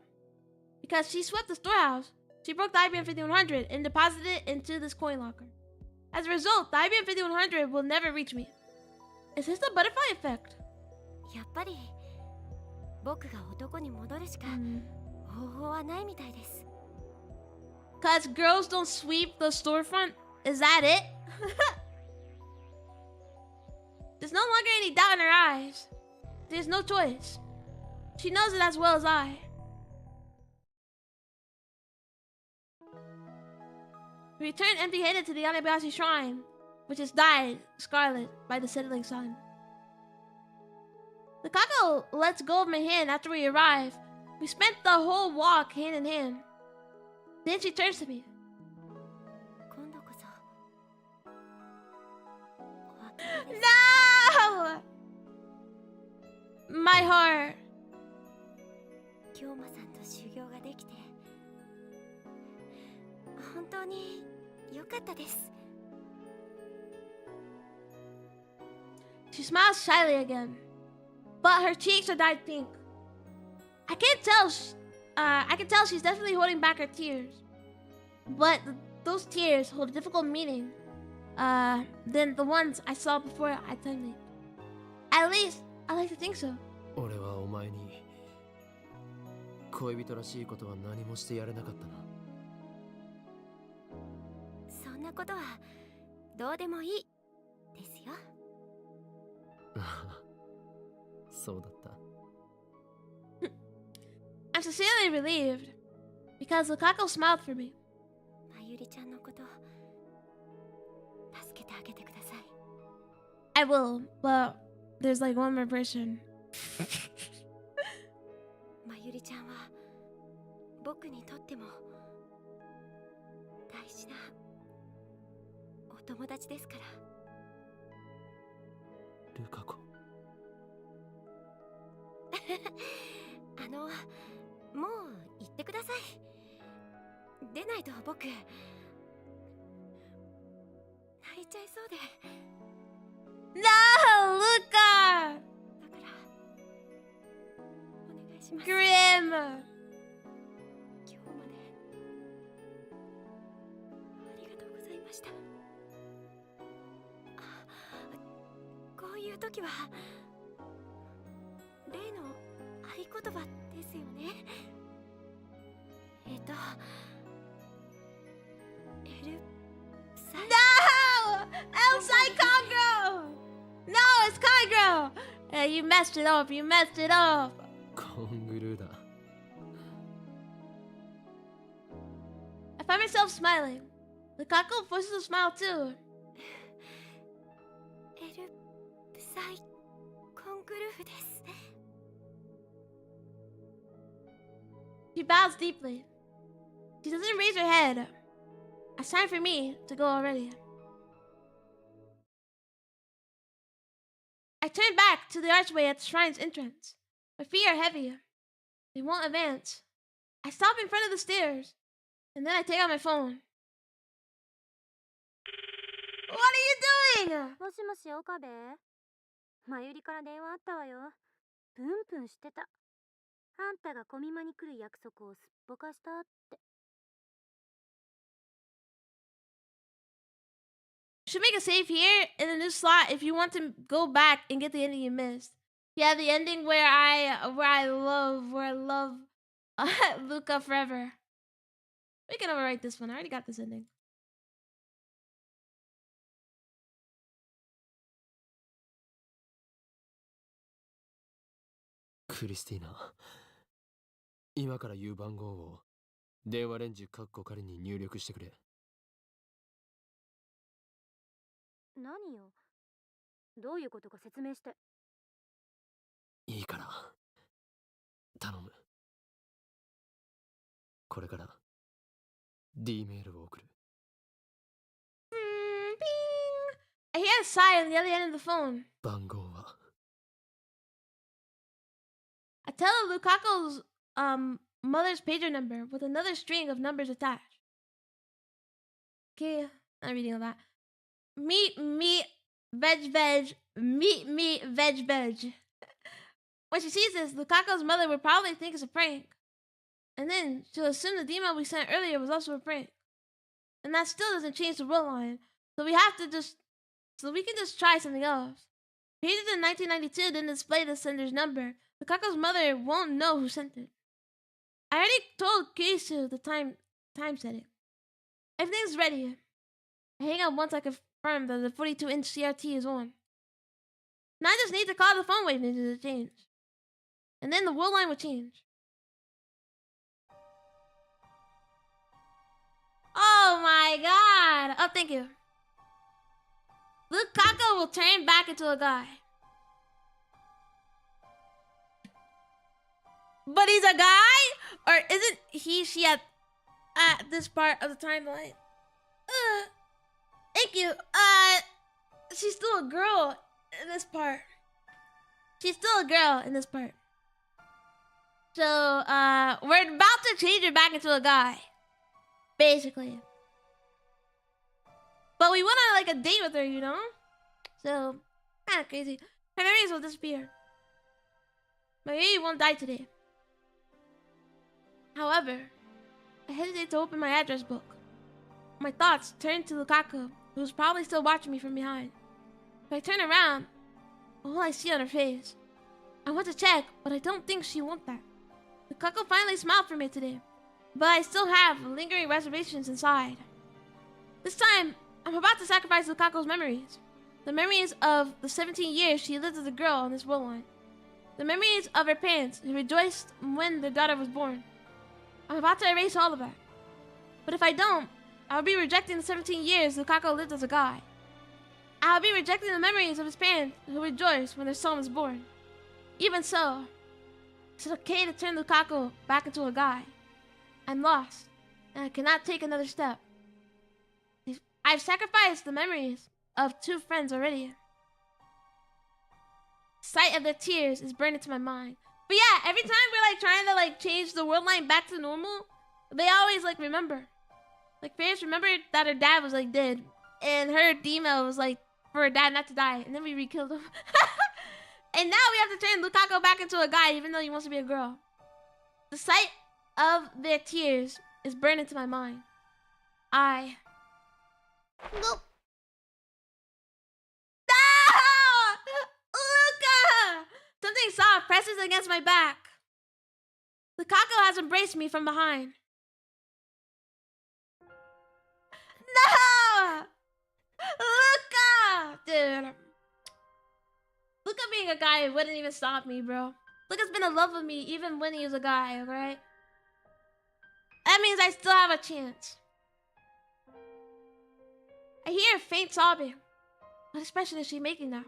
Because she swept the storehouse, she broke the IBM 5100 and deposited it into this coin locker. As a result, the IBM 5100 will never reach me. Is this the butterfly effect?
やっぱり僕が男に戻るしか方法はないみたいです。
Cause girls don't sweep the storefront? Is that it? There's no longer any doubt in her eyes. There's no choice. She knows it as well as I. We return empty-handed to the Yanabashi shrine, which is dyed scarlet by the settling sun. The Kako lets go of my hand after we arrive. We spent the whole walk hand in hand. Then she turns to me. No! My heart.
京馬さんと修行ができて本当に良かったです。
She smiles shyly again, but her cheeks are dyed pink. I can tell she's definitely holding back her tears, but those tears hold a difficult meaning than the ones I saw before I timed it. At least I like to think so.
俺はお前に恋人らしいことは何もしてやれなかったな。
そんなことはどうでもいいですよ。
そうだった。
I'm sincerely relieved because Lukako smiled for me.
まゆりちゃんのこと助けてあげてください。
I will, but there's like one more person.
まゆりちゃんは僕にとっても大事なお友達ですから。
ルカ子。
もう行ってください。出ないと僕泣いちゃいそうで。
No, Luca!
だからお願いします。
Grim!
今日までありがとうございました。こういう時は例の合言葉ですよね。
No! Outside Congo! No, it's Congo! You messed it up, you messed it up.
コングルーだ。
I find myself smiling. Lukako forces a smile too.
エルプサイコングルーフです。
She bows deeply. She doesn't raise her head. It's time for me to go already. I turn back to the archway at the shrine's entrance. My feet are heavy. They won't advance. I stop in front of the stairs, and then I take out my phone. What are you doing?
もしもし岡部、まゆりから電話あったわよ。プンプンしてた。あんたがコミマに来る約束をすっぽかしたって。
Should make a save here in the new slot if you want to go back and get the ending you missed. Yeah, the ending where I love Luca forever. We can overwrite this one. I already got this ending.
クリスティーナ、今から言う番号を電話レンジカッコ仮に入力してくれ。
何よ。どういうことか説明して。
いいから頼む。これから D メールを送る。
I hear a sigh on the other end of the phone.
番号は
I tell Lukako's mother's pager number with another string of numbers attached. Okay, not reading all that. Meat, veg, meat, veg. When she sees this, Lukako's mother would probably think it's a prank. And then she'll assume the email we sent earlier was also a prank. And that still doesn't change the roll line. So we can just try something else. Pages in 1992 didn't display the sender's number. Lukako's mother won't know who sent it. I already told Keisu the time setting. Everything's ready. I hang up once I confirm that the 42-inch CRT is on. Now I just need to call the phone wave ninja to change. And then the world line would change. Oh my god. Oh, thank you. Lukaku will turn back into a guy. But he's a guy? Or isn't she at this part of the timeline? Thank you. She's still a girl in this part. She's still a girl in this part. So, we're about to change her back into a guy. Basically. But we went on like a date with her, you know? So, kind of crazy. Her memories will disappear. My baby won't die today. However, I hesitate to open my address book. My thoughts turn to Lukaku, who's probably still watching me from behind. If I turn around, what will I see on her face? I want to check, but I don't think she wants that. Lukaku finally smiled for me today, but I still have lingering reservations inside. This time, I'm about to sacrifice Lukaku's memories. The memories of the 17 years she lived as a girl on this world line. The memories of her parents who rejoiced when their daughter was born. I'm about to erase all of that. But if I don't, I'll be rejecting the 17 years Lukaku lived as a guy. I'll be rejecting the memories of his parents who rejoiced when their son was born. Even so, it's okay to turn Lukaku back into a guy. I'm lost, and I cannot take another step. I've sacrificed the memories of 2 friends already. Sight of their tears is burned into my mind. But yeah, every time we're like trying to like change the world line back to normal, they always like remember. Like Ferris remembered that her dad was like dead, and her email was like for her dad not to die, and then we re-killed him. And now we have to turn Lukaku back into a guy, even though he wants to be a girl. The sight of their tears is burned into my mind. Nope. No! Luka! Something soft presses against my back. Lukaku has embraced me from behind. No! Luka! Dude. Luka being a guy wouldn't even stop me, bro. Luka's been in love with me even when he was a guy, alright? That means I still have a chance. I hear a faint sobbing. What expression is she making now?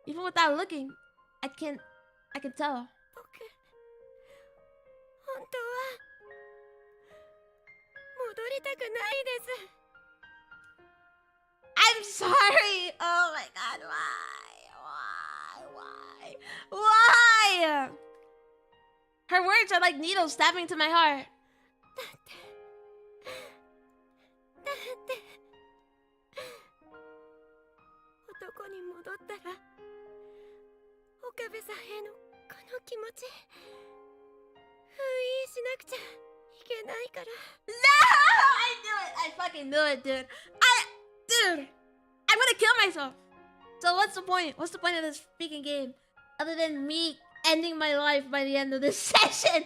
Even without looking, I can tell. I'm sorry. Oh my god, why? Her words are like needles stabbing to my heart. No! I knew it! I fucking knew it, dude. Dude! I'm gonna kill myself! So what's the point? What's the point of this freaking game? Other than me ending my life by the end of this session?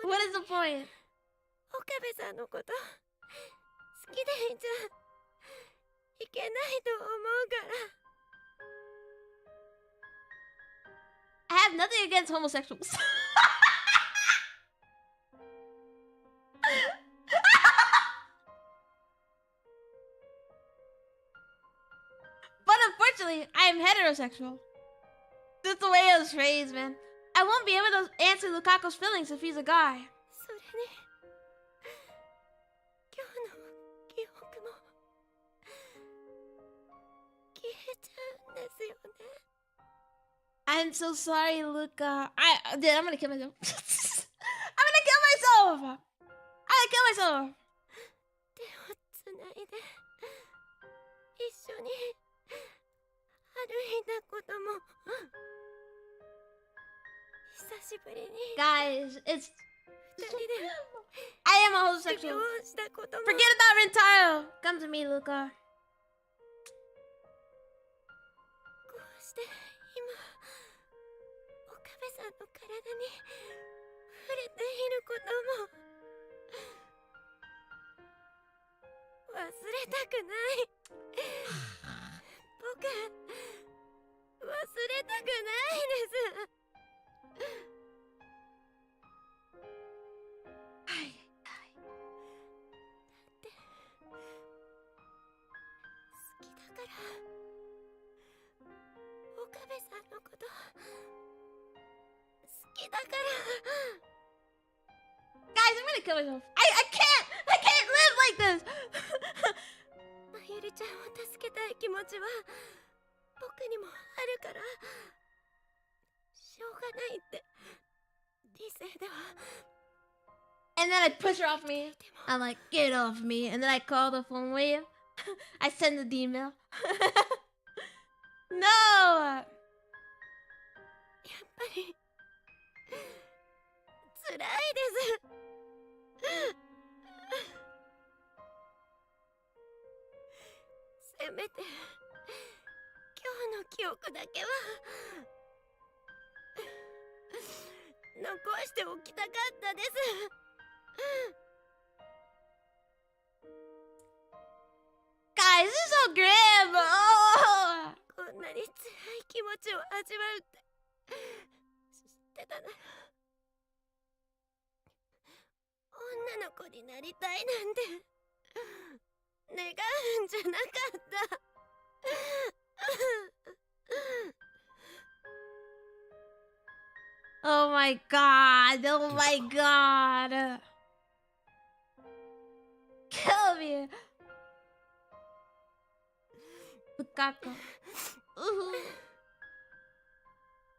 What is the point? I have nothing against homosexuals. But unfortunately, I am heterosexual. That's the way it was phrased, man. I won't be able to answer Lukaku's feelings if he's a guy. I'm so sorry, Luka. Dude, I'm gonna kill myself. I'm gonna kill myself! Guys, it's... I am a homosexual. Forget about Rentaro. Come to me, Luka.
きだから。
Guys, I'm gonna kill myself. I can't live like this.
まゆりちゃんを助けたい気持ちは僕にもあるから、しょうがないって理性では。
And then I push her off me. I'm like, get off me. And then I call the phone wave. I send the email. No!
やっぱり辛いです。せめて今日の記憶だけは残しておきたかったです。
Guys, this is so grim! Oh!
こんなに辛い気持ちを味わうって知ってたなら、女の子になりたいなんて願うんじゃなかった。
Oh my god! Oh my god! Kill me! Bukako. You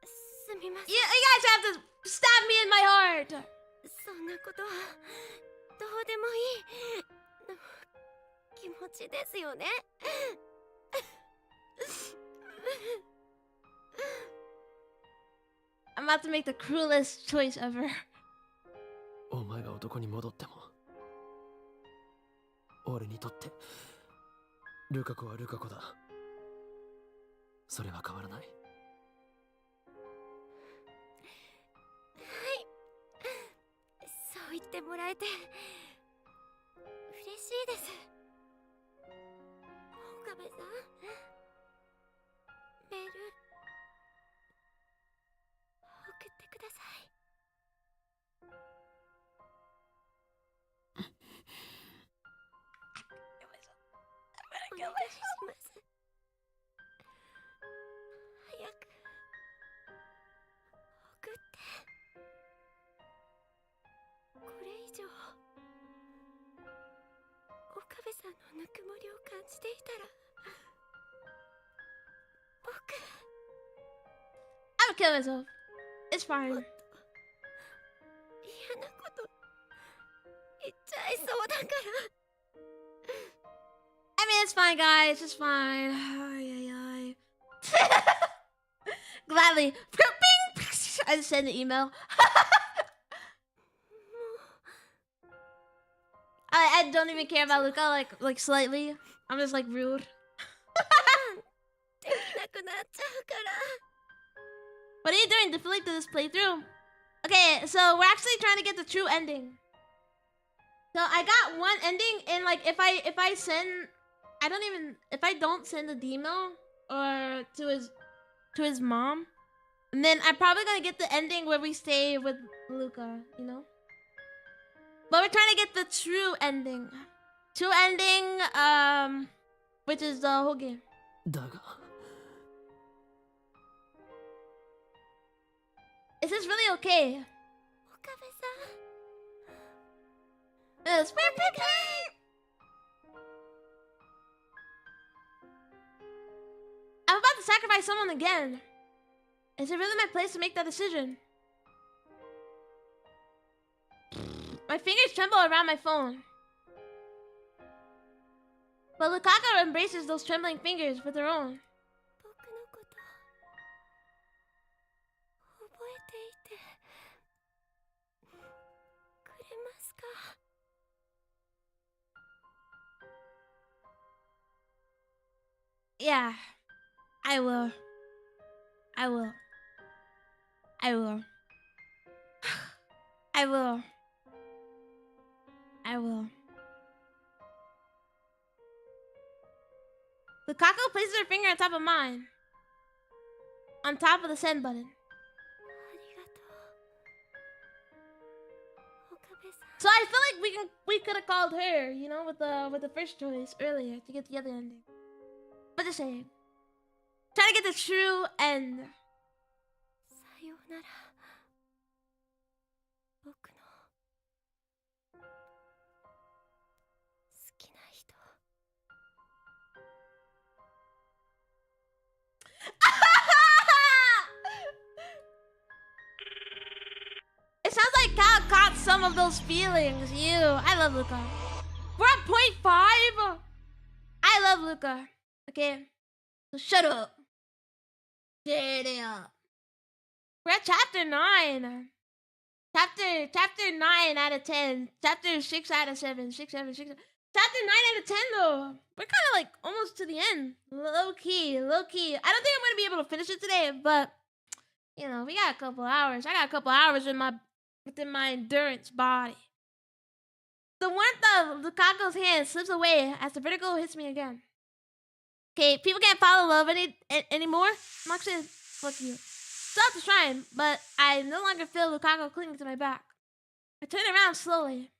すみません。
guys have to stab me in my heart!
そんなことはどうでもいいの気持ちですよね。
I'm about to make the cruelest choice ever.
お前が男に戻っても俺にとってルカ子はルカ子だ。それは変わらない。
そう言ってもらえて嬉しいです。岡部さん、メール送ってください。お願いします。早く送って。これ以上岡部さんのぬくもりを感じていたら、僕
I'm gonna kill myself. It's fine.
嫌なこと言っちゃいそうだから。
I mean, it's fine, guys. It's fine. Ay, ay, ay. Gladly. I just send an email. I don't even care about Luca, like slightly. I'm just like rude.
できなくなっちゃうから。
What are you doing to delete this playthrough? Okay, so we're actually trying to get the true ending. So I got one ending, and like if I send, if I don't send the email or to his mom, and then I'm probably gonna get the ending where we stay with Luca, you know. But we're trying to get the true ending, which is the whole game.
だが
Is this really okay?
岡部さん、
I'm about to sacrifice someone again. Is it really my place to make that decision? My fingers tremble around my phone. But Lukaka embraces those trembling fingers with her own.
僕のこと覚えていてくれますか？
Yeah, I will. I will. I will. I will. I will. Lukaku places her finger on top of mine. On top of the send button.
ありがとう、岡部さん。
So I feel like we could have called her, you know, with the first choice earlier to get the other ending. But just saying. Trying to get the true end.
さようなら、
It sounds like Cal caught some of those feelings. You. I love Luca. We're at 0.5. I love Luca. Okay. So shut up. Shut up. We're at chapter 9. Chapter 9 out of 10. Chapter 6 out of 7. 6, 7, 6. Chapter 9 out of 10 though. We're kind of like almost to the end. Low key. I don't think I'm gonna be able to finish it today, but you know, we got a couple hours. I got a couple hours within my endurance body. The warmth of Lukaku's hand slips away as the vertigo hits me again. Okay, people can't follow love anymore. Mark says, fuck you. Still at the shrine, but I no longer feel Lukaku clinging to my back. I turn around slowly.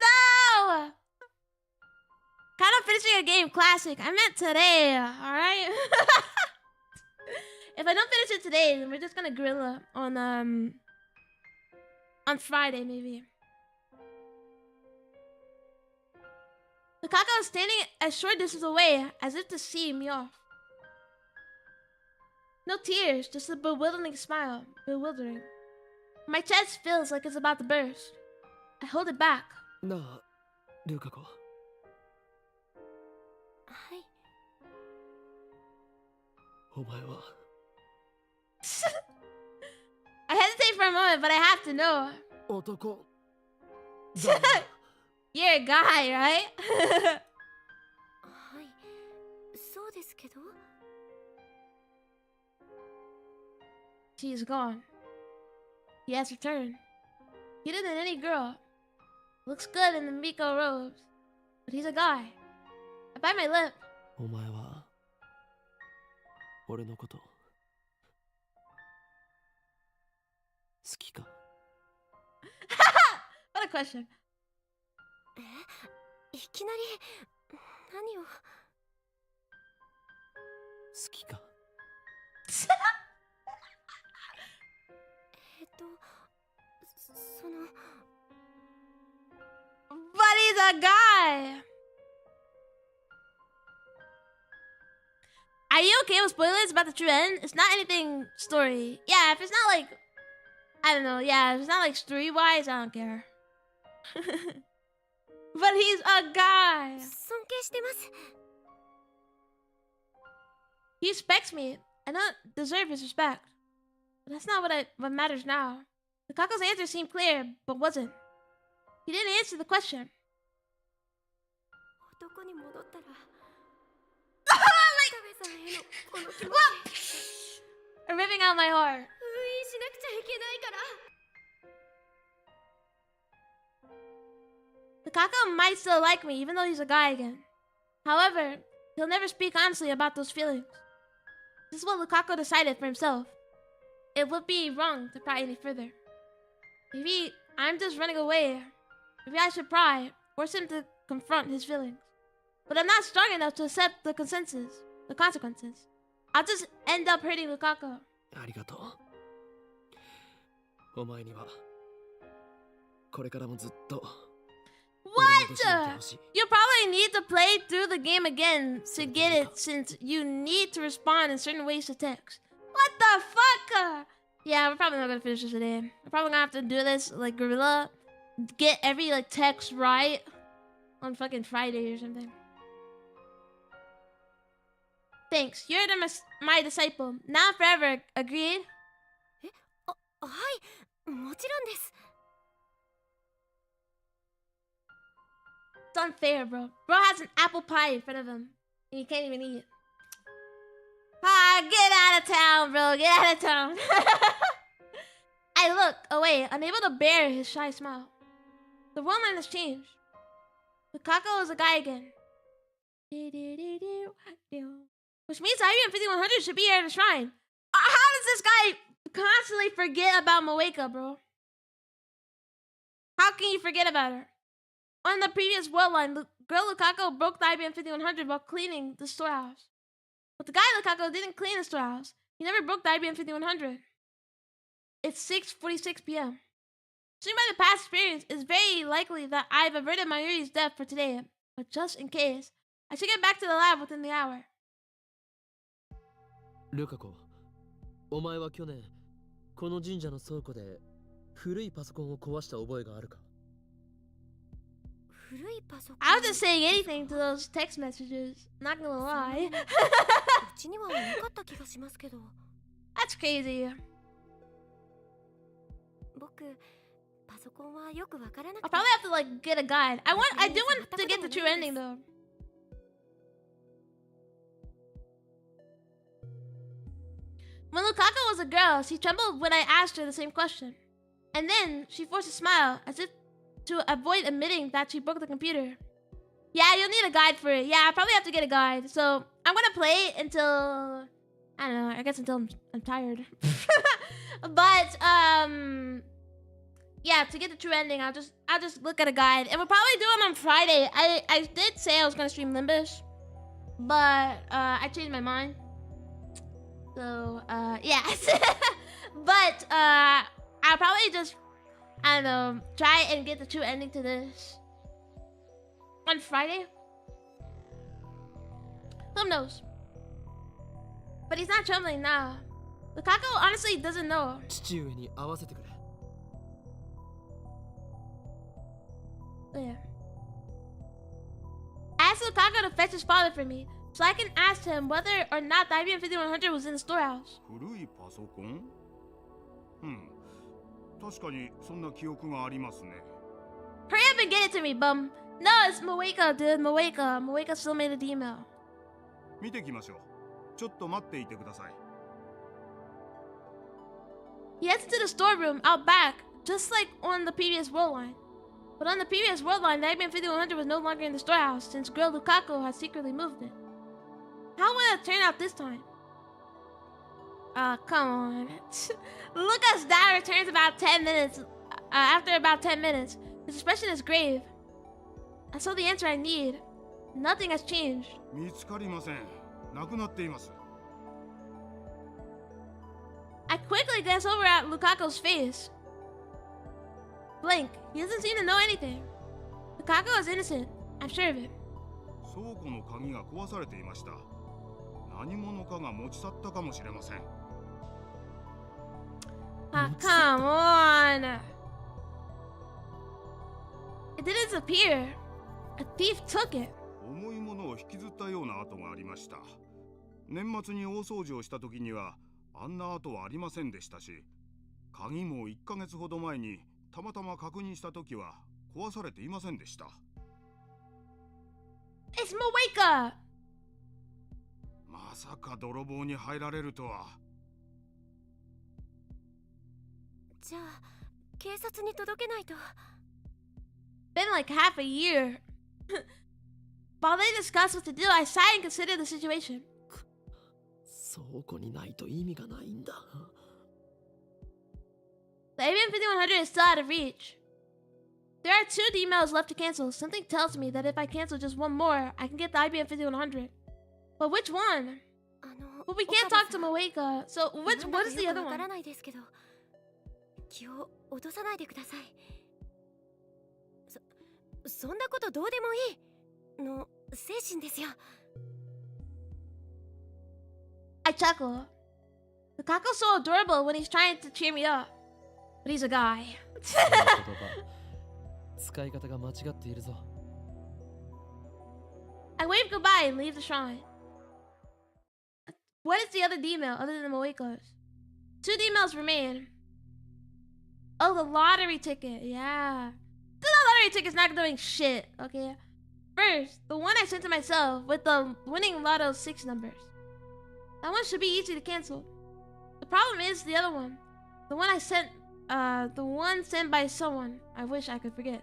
No! Kind of finishing a game classic. I meant today, alright? If I don't finish it today, then we're just gonna gorilla on Friday, maybe. Lukaku is standing a short distance away, as if to see me off. No tears, just a bewildering smile. Bewildering. My chest feels like it's about to burst. I hold it back.
なあ、ルカ子。
はい。
お前は
I hesitate for a moment, but I have to know.
男。
You're a guy, right?
はい。そうですけど。
She's gone. He has returned. Cuter than any girl. Looks good in the Miko robes. But he's a guy. I bite my lip.
お前は俺のこと好きか
What a question.
いきなり何を。
好きか
その。
But he's a guy. Are you okay with spoilers about the true end? It's not anything story. Yeah, if it's not like, I don't know. Yeah, if it's not like story-wise, I don't care. But he's a guy.
尊敬してます。
He respects me. I don't deserve his respect. But that's not what matters now. Lukaku's answer seemed clear, but wasn't. He didn't answer the question.
男に戻ったら。
I'm ripping out my heart.
封印しなくちゃいけないから。
Lukaku might still like me, even though he's a guy again. However, he'll never speak honestly about those feelings. This is what Lukaku decided for himself. It would be wrong to pry any further. Maybe I'm just running away. Maybe I should pry, force him to confront his feelings. But I'm not strong enough to accept the consequences. I'll just end up hurting Lukaku.
ありがとうお前にはこれからもずっと
What? You probably need to play through the game again to get it, since you need to respond in certain ways to text. What the fuck? Yeah, we're probably not gonna finish this today. We're probably gonna have to do this like gorilla, get every like text right on fucking Friday or something. Thanks, you're my disciple. Now and forever, agreed?
はい、もちろんです。
It's unfair, bro. Bro has an apple pie in front of him, and he can't even eat it. Ah, get out of town, bro. Get out of town. I look away, unable to bear his shy smile. The world line has changed. Lukaku is a guy again. Which means IBM 5100 should be here at the shrine. How does this guy constantly forget about Moeka, bro? How can you forget about her? On the previous world line, girl Lukaku broke the IBM 5100 while cleaning the storehouse. But the guy Lukaku didn't clean the storehouse. He never broke the IBM 5100. It's 6:46 p.m. Judging by the past experience, it's very likely that I've averted Mayuri's death for today. But just in case, I should get back to the lab within the hour.
ルカ子、お前は去年この神社の倉庫で古いパソコンを壊した覚えがあるか？
古いパソコン。
I was just saying anything to those text messages. Not gonna lie.
うちにはなかった気がしますけど。
That's crazy.
僕、パソコンはよくわからな
I'll
くて。
probably have to like get a guide. I do want to get the true ending though. When Lukaku was a girl, she trembled when I asked her the same question. And then she forced a smile as if to avoid admitting that she broke the computer. Yeah, you'll need a guide for it. Yeah, I probably have to get a guide. So I'm gonna play until I don't know. I guess until I'm tired. But yeah, to get the true ending, I'll just look at a guide, and we'll probably do them on Friday. I did say I was gonna stream Limbish, but I changed my mind. So yeah, but I'll probably just I don't know try and get the true ending to this on Friday. Who knows? But he's not trembling now. Lukaku honestly doesn't know.
父上に会わせてくれ。
Yeah. I asked Lukaku to fetch his father for me, so I can ask him whether or not the IBM 5100 was in the storehouse.
古いパソコン？確かにそんな記憶がありますね。
Hurry up and get it to me, bum. No, it's Moeka, dude. Moeka. Moeka still made a email.
見てきましょう。ちょっと待っていてください。
He heads into the storeroom out back, just like on the previous world line. But on the previous world line, the IBM 5100 was no longer in the storehouse since girl Lukaku had secretly moved it. How would it turn out this time? Come on. Luka's dad returns about 10 minutes. After about 10 minutes, his expression is grave. I saw the answer I need. Nothing has changed.
見つかりません。なくなっています。
I quickly glance over at Lukaku's face. Blink. He doesn't seem to know anything. Lukaku is innocent. I'm sure of it.
倉庫の鍵が壊されていました。何者かが持ち去ったかもしれません。
Come on. It didn't disappear. A thief took it.
重いものを引きずったような跡がありました。年末に大掃除をした時にはあんな跡はありませんでしたし、鍵も1ヶ月ほど前にたまたま確認した時は壊されていませんでした。
It's Moeka.
まさか泥棒に入られるとは。
じゃあ、警察に届けないと。
Been like half a year. While they discuss what to do, I sigh and consider the situation.
倉庫にないと意味がないんだ。
The IBM 5100 is still out of reach. There are 2 emails left to cancel. Something tells me that if I cancel just one more, I can get the IBM 5100. But which one? But we can't talk to Moeka. So what is the other
わから
one?
ないですけど、気を落とさないでください。そんなことどうでもいいの精神ですよ。
I chuckle. Lukaku's so adorable when he's trying to cheer me up. But he's a guy.
その言葉、使い方が間違っているぞ。
I wave goodbye and leave the shrine. What is the other email other than Moeka's? 2 emails remain. Oh, the lottery ticket. Yeah. The lottery ticket's not doing shit, okay? First, the one I sent to myself with the winning lotto 6 numbers. That one should be easy to cancel. The problem is the other one. The one I sent, the one sent by someone I wish I could forget.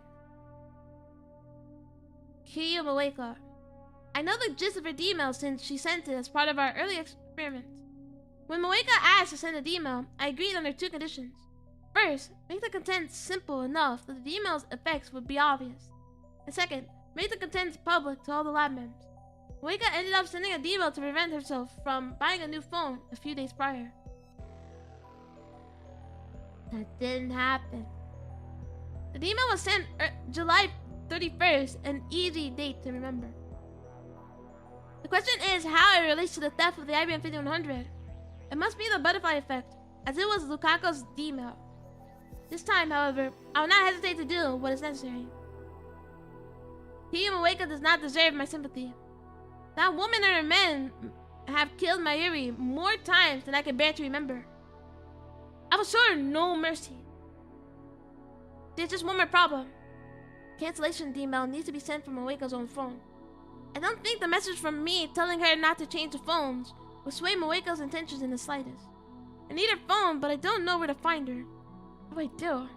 Kiyo Moeka. I know the gist of her email since she sent it as part of our early experiments. When Moeka asked to send an email, I agreed under 2 conditions. First, make the content simple enough that the email's effects would be obvious. And second, make the contents public to all the lab members. Moeka ended up sending an email to prevent herself from buying a new phone a few days prior. That didn't happen. The email was sent July 31st, an easy date to remember. The question is how it relates to the theft of the IBM 5100. It must be the butterfly effect, as it was Lukaku's D-mail. This time, however, I will not hesitate to do what is necessary. Kiyu Moeka does not deserve my sympathy. That woman and her men have killed Mayuri more times than I can bear to remember. I will show her no mercy. There's just one more problem. Cancellation email needs to be sent from Moeka's own phone. I don't think the message from me telling her not to change the phones will sway Moeka's intentions in the slightest. I need her phone, but I don't know where to find her. What do I do?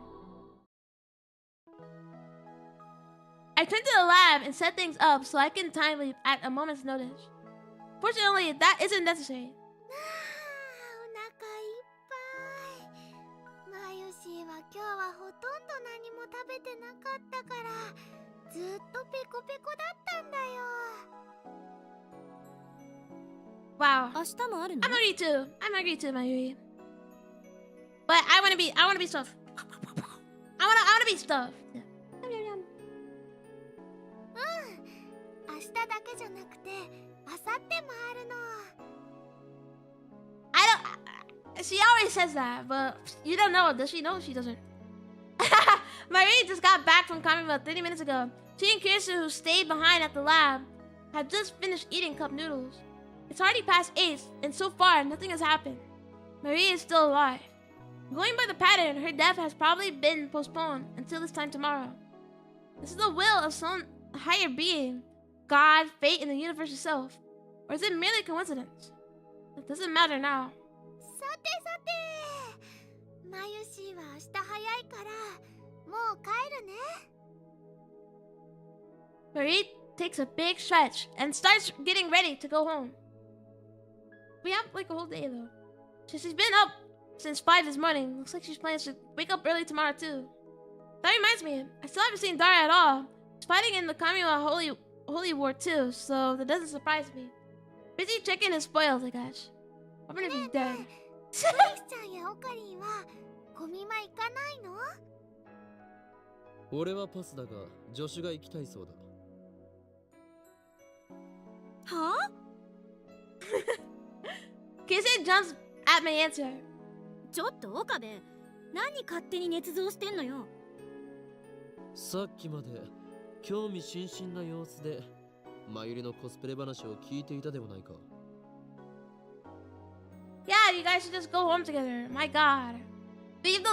I turned to the lab and set things up so I can time leap at a moment's notice. Fortunately, that isn't necessary.
お腹いっぱい。マユシーは今日はほとんど何も食べてなかったから、ずっとペコペコだったんだよ。
Wow.
明日もあるの？
I'm hungry too. I'm hungry too, Mayuri. But I wanna be stuffed. I wanna be stuffed. Yum, yum, yum.
明日だけじゃなくて、明後日もあるの。
She always says that, but you don't know. Does she know? She doesn't. Mayuri just got back from coming about 30 minutes ago. She and Kirsten, who stayed behind at the lab, have just finished eating cup noodles. It's already past 8, and so far, nothing has happened. Maria is still alive. Going by the pattern, her death has probably been postponed until this time tomorrow. This is the will of some higher being, God, fate, and the universe itself. Or is it merely coincidence? It doesn't matter now.
さてさて、マユシーは明日早いから、もう帰るね。
Marie takes a big stretch and starts getting ready to go home. We have like a whole day though. She's been up since 5 this morning. Looks like she's planning to wake up early tomorrow too. That reminds me, I still haven't seen Dara at all. She's fighting in the Kamiwa Holy War too, so that doesn't surprise me. Busy checking his spoils, I guess. I wonder if he's dead.
クリスちゃんやオカリンはゴミマ行かないの？
俺はパスだが助手が行きたいそうだ。
はあ？
Kissy jumps at my answer.
ちょっと岡部、何勝手に捏造してんのよ。
さっきまで興味津々な様子でマユリのコスプレ話を聞いていたではないか。
Yeah, you guys should just go home together. My God. Leave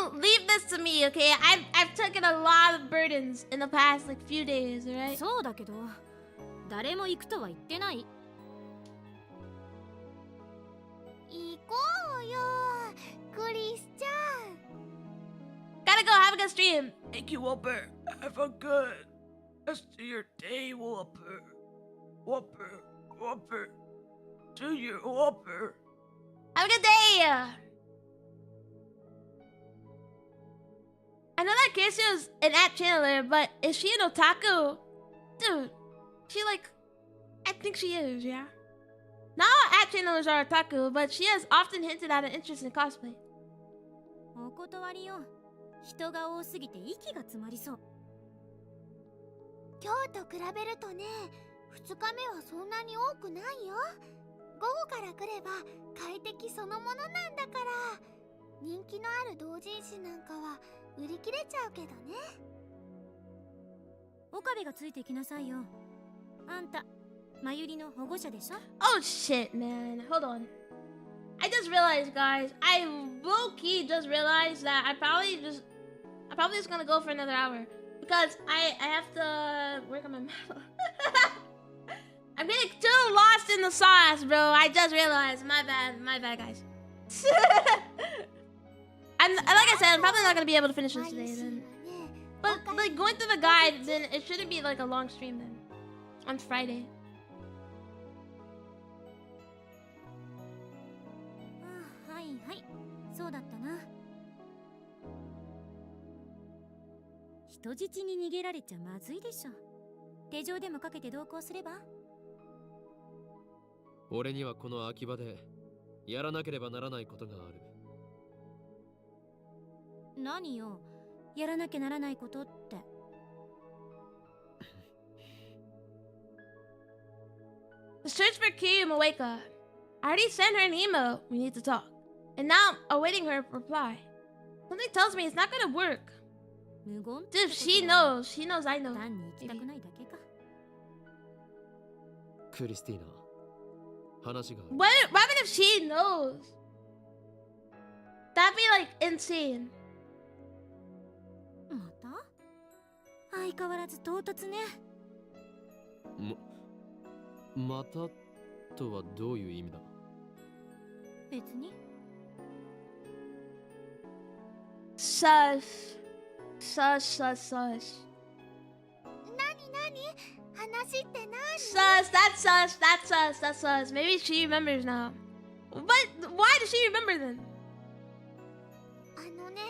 this to me, okay? I've taken a lot of burdens in the past like few days, alright?
そうだけど、誰も行くとは言ってない。
行こうよ、クリスちゃん。
Gotta go, have a good stream. Thank you, Whopper. Have a good rest of your day, Whopper. Whopper. Do your Whopper. Have a good day. I know that Kirsu's an app channeler, but is she an otaku? Dude, I think she is, yeah. Not all app channelers are otaku, but she has often hinted at an interest in cosplay.
お断りよ。人が多すぎて息が詰まりそう。
今日と比べるとね、2日目はそんなに多くないよ。午後から来れば快適そのものなんだから。人気のある同人誌なんかは売り切れちゃうけどね。
岡部がついてきなさいよ。あんた、マユリの保護者でしょ？
Oh shit, man. Hold on. I just realized, guys. I low-key just realized that I probably just gonna go for another hour. Because I have to work on my mouth. I'm getting too lost in the sauce, bro. I just realized. My bad, guys. And like I said, I'm probably not gonna be able to finish this today then. But like going through the guide, then it shouldn't be like a long stream then. On Friday.
はいはい、そうだったな。人質に逃げられちゃまずいでしょ。手錠でもかけて同行すれば？
俺にはこの秋葉でやらなければならないことがある。
何よ、やらなきゃならないことって。
The search for Kiyu Moeka. I already sent her an email. We need to talk. And now I'm awaiting her reply. Something tells me it's not gonna work.
無言って
Dude,
こと
she
は
knows. She knows I know.
単に行きたくないだけか。
クリスティーナ、話がある。
What if she knows? That'd be like insane.
また相変わらず唐突ね。
またとはどういう意味だ？
別に。
Shush. Shush, shush, shush.
話って何？
Sus, that's sus, that's sus, that's sus. Maybe she remembers now. But why does she remember then?
あのね。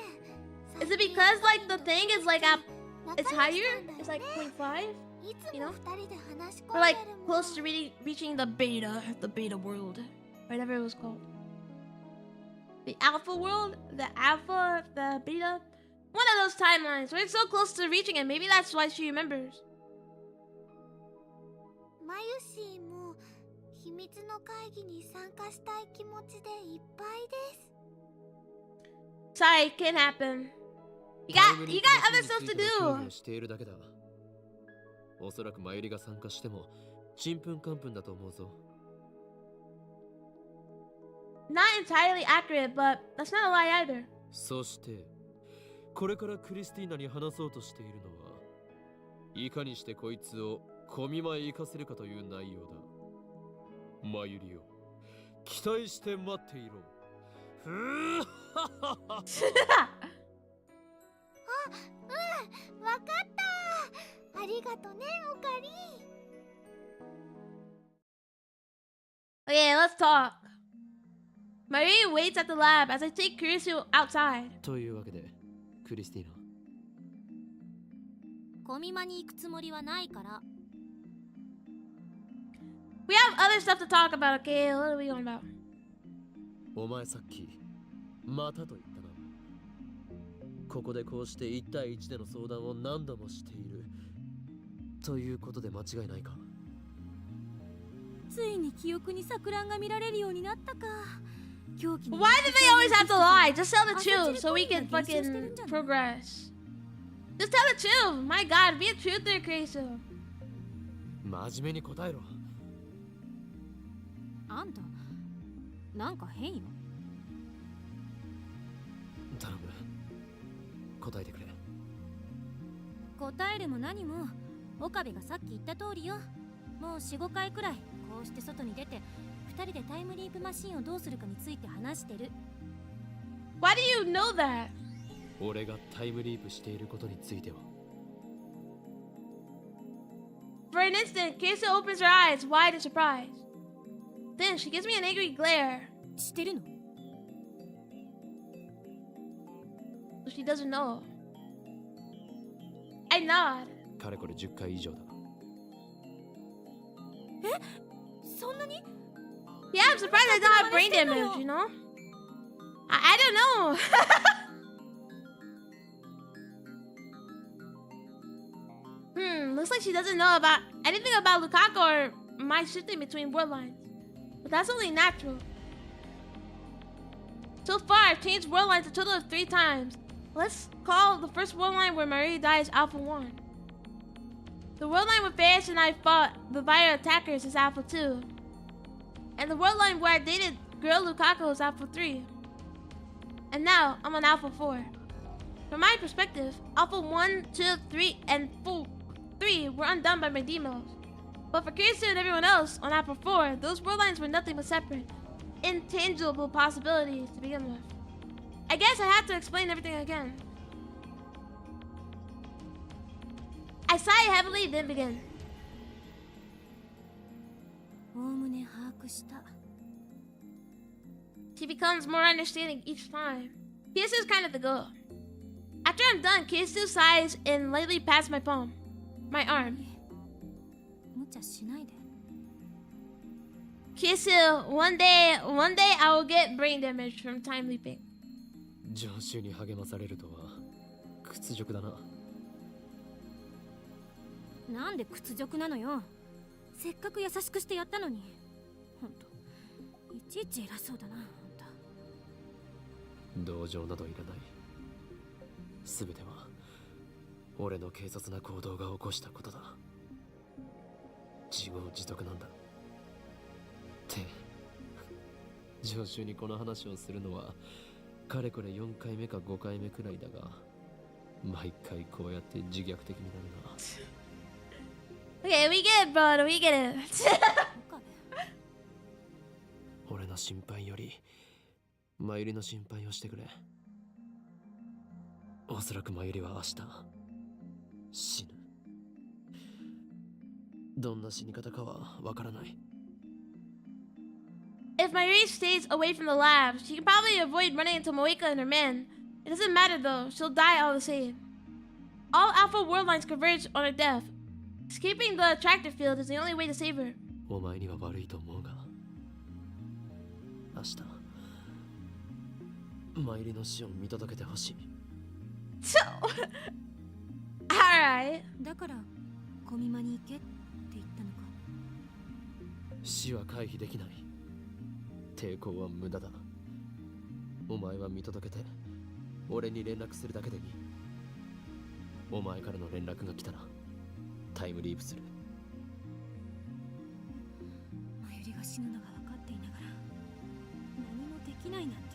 Is it because like the thing is like at,
仲良
it's
し
higher?
なんだよ
It's like
ね
0.5?
いつ
you
も
know?
二人で話し込
Or
ん
like
でるもん。
close to reaching the beta world. Whatever it was called. The alpha world? The alpha? The beta? One of those timelines. We're so close to reaching it. Maybe that's why she remembers.
マユシーも秘密の会議に参加したい気持ちでいっぱいです。
Sorry, can't happen. You got other stuff to do.
しているだけだ。おそらくマユリが参加してもちんぷんかんぷんだと思うぞ。
Not entirely accurate, but that's not a lie either.
そしてこれからクリスティーナに話そうとしているのはいかにしてこいつを小見舞い行かせるかという内容だ。マユリを期待して待っていろ。ふぅ
わかったありがとねオカリ
Okay, let's talk. Marie waits at the lab as I take Kurisu outside.
というわけでクリスティーナ、
コミマに行くつもりはないから。
We have other stuff to talk about, okay? What are we going about?
お前さっきまたと言ったな。ここでこうして1対1での相談を何度もしているということで間違いないか？
ついに記憶に錯乱が見られるようになったか。
Why do they always have to lie? Just tell the truth so we can fucking progress. Just tell the truth. My God, be a truther, Kurisu.
真面目に答えろ。
あんたなんか変よ。
頼む、答えてくれ。
答えるも何も岡部がさっき言った通りよ。もう 4,5 回くらいこうして外に出て2人でタイムリープマシンをどうするかについて話してる。
Why do you know that?
俺がタイムリープしていることについては。
For an instant, Kurisu opens her eyes wide in surprise. Then she gives me an angry glare.
知ってるの？
So she doesn't know. I nod.
かれこれ10回以上だ。
そんなに？
Yeah, I'm surprised I don't have brain damage, you know? I don't know. Looks like she doesn't know about anything about Lukaku or my shifting between world lines. But that's only natural. So far, I've changed world lines a total of 3 times. Let's call the first world line where Marie dies Alpha 1. The world line where Fayette and I fought the Vire attackers is Alpha 2. And the world line where I dated girl Lukaku is Alpha 3. And now, I'm on Alpha 4. From my perspective, Alpha 1, 2, 3, and 3 were undone by my demos. But for Kurisu and everyone else on Alpha 4, those world lines were nothing but separate, intangible possibilities to begin with. I guess I have to explain everything again. I sigh heavily, then begin.
おおむね把握した。
She becomes more understanding each time. Kirisu's kind of the goal. After I'm done, Kirisu sighs and lightly pats my palm. My arm.
無茶しないで。
Kirisu, one day I will get brain damage from time leaping.
助手に励まされるとは屈辱だな。
なんで屈辱なのよ。せっかく優しくしてやったのに。ほんといちいち偉そうだな、あんた。
同情などいらない。全ては俺の軽率な行動が起こしたことだ。自業自得なんだ。って上州にこの話をするのはかれこれ4回目か5回目くらいだが、毎回こうやって自虐的になるな。
Okay, we get it, bro. We get it.
俺の心配よりマユリの心配をしてくれ。おそらくマユリは明日死ぬ。どんな死に方かはわからない。
If Mayuri stays away from the lab, she can probably avoid running into Moeka and her men. It doesn't matter though, she'll die all the same. All Alpha world lines converge on her death. Escaping the attractor field is the only way to save her.
お前には悪いと思うが、明日マユリの死を見届けてほしい。
So, alright.
だからコミマに行けって言ったのか。
死は回避できない。抵抗は無駄だ。お前は見届けて俺に連絡するだけでいい。お前からの連絡が来たらタイムリープする。
マユリが死ぬのが分かっていながら何もできないなんて。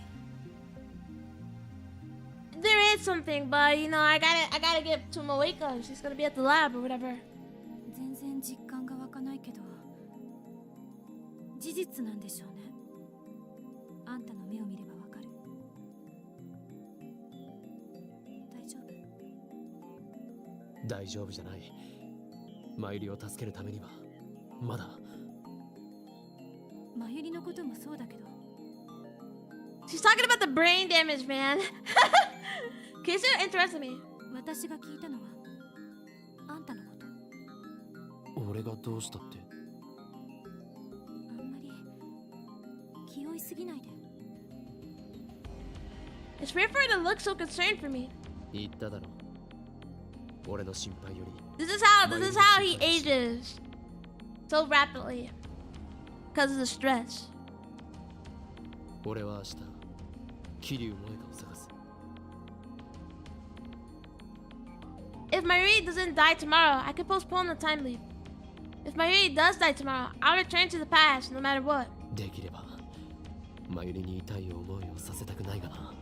There is something, but you know, I gotta get to Moeka. She's gonna be at the lab or whatever.
全然実感が湧かないけど事実なんでしょうね。あんたの目を見ればわかる。大丈夫？
大丈夫じゃない。マユリを助けるためにはまだ。
マユリのこともそうだけど。
She's talking about the brain damage, man. Kiss her interested me.
私が聞いたのはあんたのこと。
俺がどうしたって？
あんまり気負いすぎないで。
It's weird for her to look so concerned for me.
言っただろ。俺の心配より。
This is how he ages so rapidly because of the stress.
俺は明日桐生萌香を探す。
If Mayuri doesn't die tomorrow, I could postpone the time leap. If Mayuri does die tomorrow, I'll return to the past no matter what.
できればマユリに痛い思いをさせたくないがな。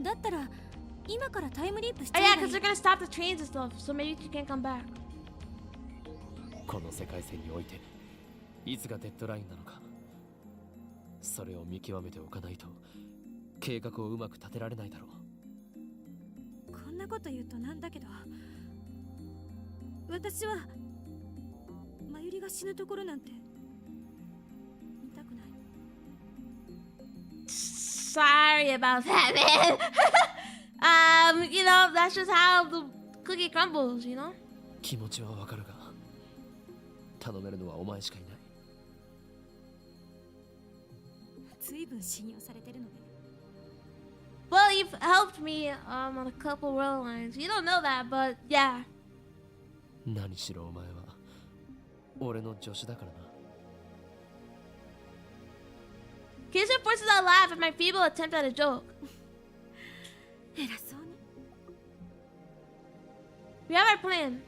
だったら今からタイムリープし
Oh
て
yeah, because they're gonna stop the trains and stuff, so maybe she can't come back.
この世界線においていつがデッドラインなのか、それを見極めておかないと計画をうまく立てられないだろう。
こんなこと言うとなんだけど、私はマユリが死ぬところなんて見たくない。
Sorry about that, man. You know, that's just how the cookie crumbles, you know?
気持ちはわかるが、頼めるのはお前しかいない。
随分信用されてるので。
Well, you've helped me on a couple world lines. You don't know that, but yeah.
何しろお前は俺の助手だからな。
Kisha forces a laugh at my feeble attempt at a joke.
偉そうに。
We have our plan.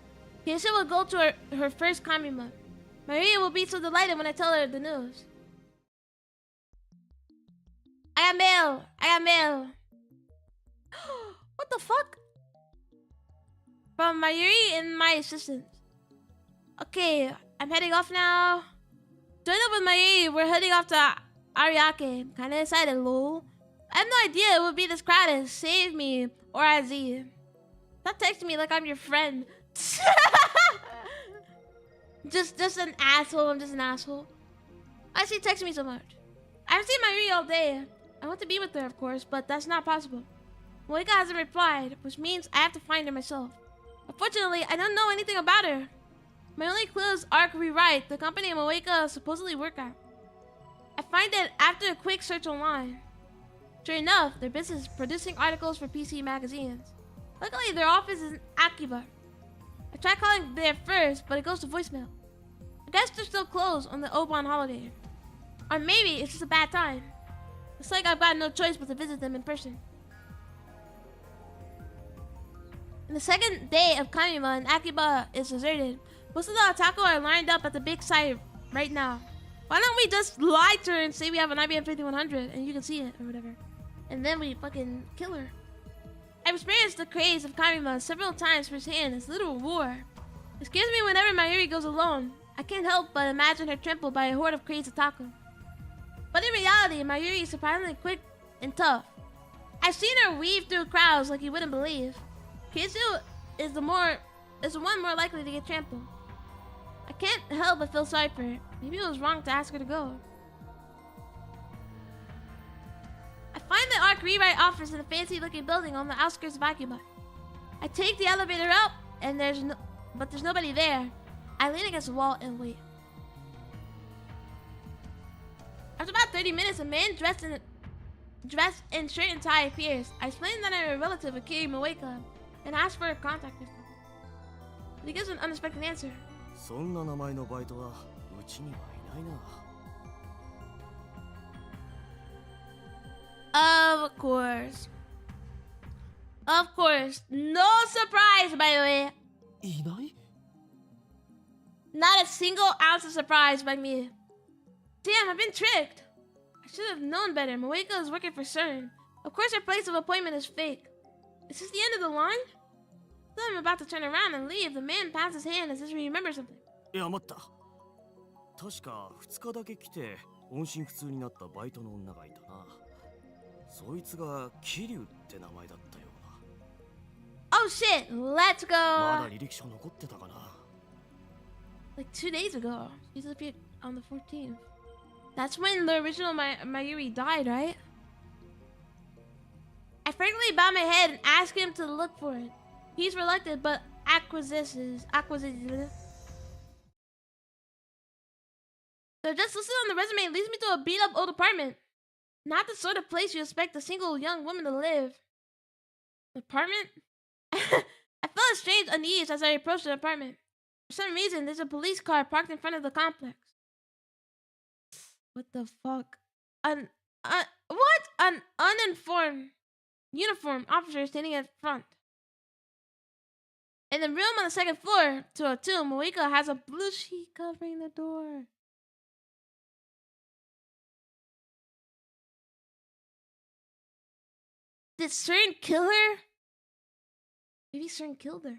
Kisha will go to her first Kamima. Maria will be so delighted when I tell her the news. I got mail. What the fuck? From Mayuri and my assistant. Okay, I'm heading off now. Join up with Mayuri. We're heading off to Ariake. I'm kinda excited, lol. I have no idea it would be this crowded. Save me, or Azzy. Stop texting me like I'm your friend. just an asshole. I'm just an asshole. Why is she texting me so much? I haven't seen Mayuri all day. I want to be with her, of course, but that's not possible. Moeka hasn't replied, which means I have to find her myself. Unfortunately, I don't know anything about her. My only clue is Arc Rewrite, the company Moeka supposedly work at. I find it after a quick search online. Sure enough, their business is producing articles for PC magazines. Luckily, their office is in Akiba. I tried calling there first, but it goes to voicemail. I guess they're still closed on the Oban holiday. Or maybe it's just a bad time. It's like I've got no choice but to visit them in person. And the second day of Kamima and Akiba is deserted. Most of the otaku are lined up at the big site right now. Why don't we just lie to her and say we have an IBM 5100 and you can see it or whatever. And then we fucking kill her. I've experienced the craze of Kamima several times firsthand. It's a little war. It scares me whenever Mayuri goes alone. I can't help but imagine her trampled by a horde of crazed otaku. But in reality, Mayuri is surprisingly quick and tough. I've seen her weave through crowds like you wouldn't believe. Kaiju is the one more likely to get trampled. I can't help but feel sorry for her. Maybe it was wrong to ask her to go. I find the ARC rewrite office in a fancy-looking building on the outskirts of Akiba. I take the elevator up, and there's nobody there. I lean against the wall and wait. After about 30 minutes, a man dressed in shirt and tie appears. I explain that I'm a relative of Kiri Moeka and ask for a contact with him. But he gives an unexpected answer.
そんな名前のバイトはうちにはいないな。
Of course. Of course. No surprise, by the way.
いない？
Not a single ounce of surprise by me. Damn, I've been tricked. I should have known better. Moeka is working for CERN. Of course, her place of appointment is fake. Is this the end of the line? Then I'm about to turn around and leave. The man pats his hand as if he remembers something.
いや待った。確か2日だけ来て音信不通になったバイトの女がいたな。そいつが桐生って名前だったような。
Oh shit, let's go.
まだ履歴書残ってたかな。
Like 2 days ago. She disappeared on the 14th. That's when the original Mayuri died, right? I frankly bow my head and ask him to look for it. He's reluctant, but acquiesces. So just listed on the resume leads me to a beat-up old apartment. Not the sort of place you expect a single young woman to live. Apartment? I felt a strange unease as I approached the apartment. For some reason, there's a police car parked in front of the complex. What the fuck? An uniformed officer standing at front. In the room on the second floor, 202, Moeka has a blue sheet covering the door. Did CERN kill her? Maybe CERN killed her.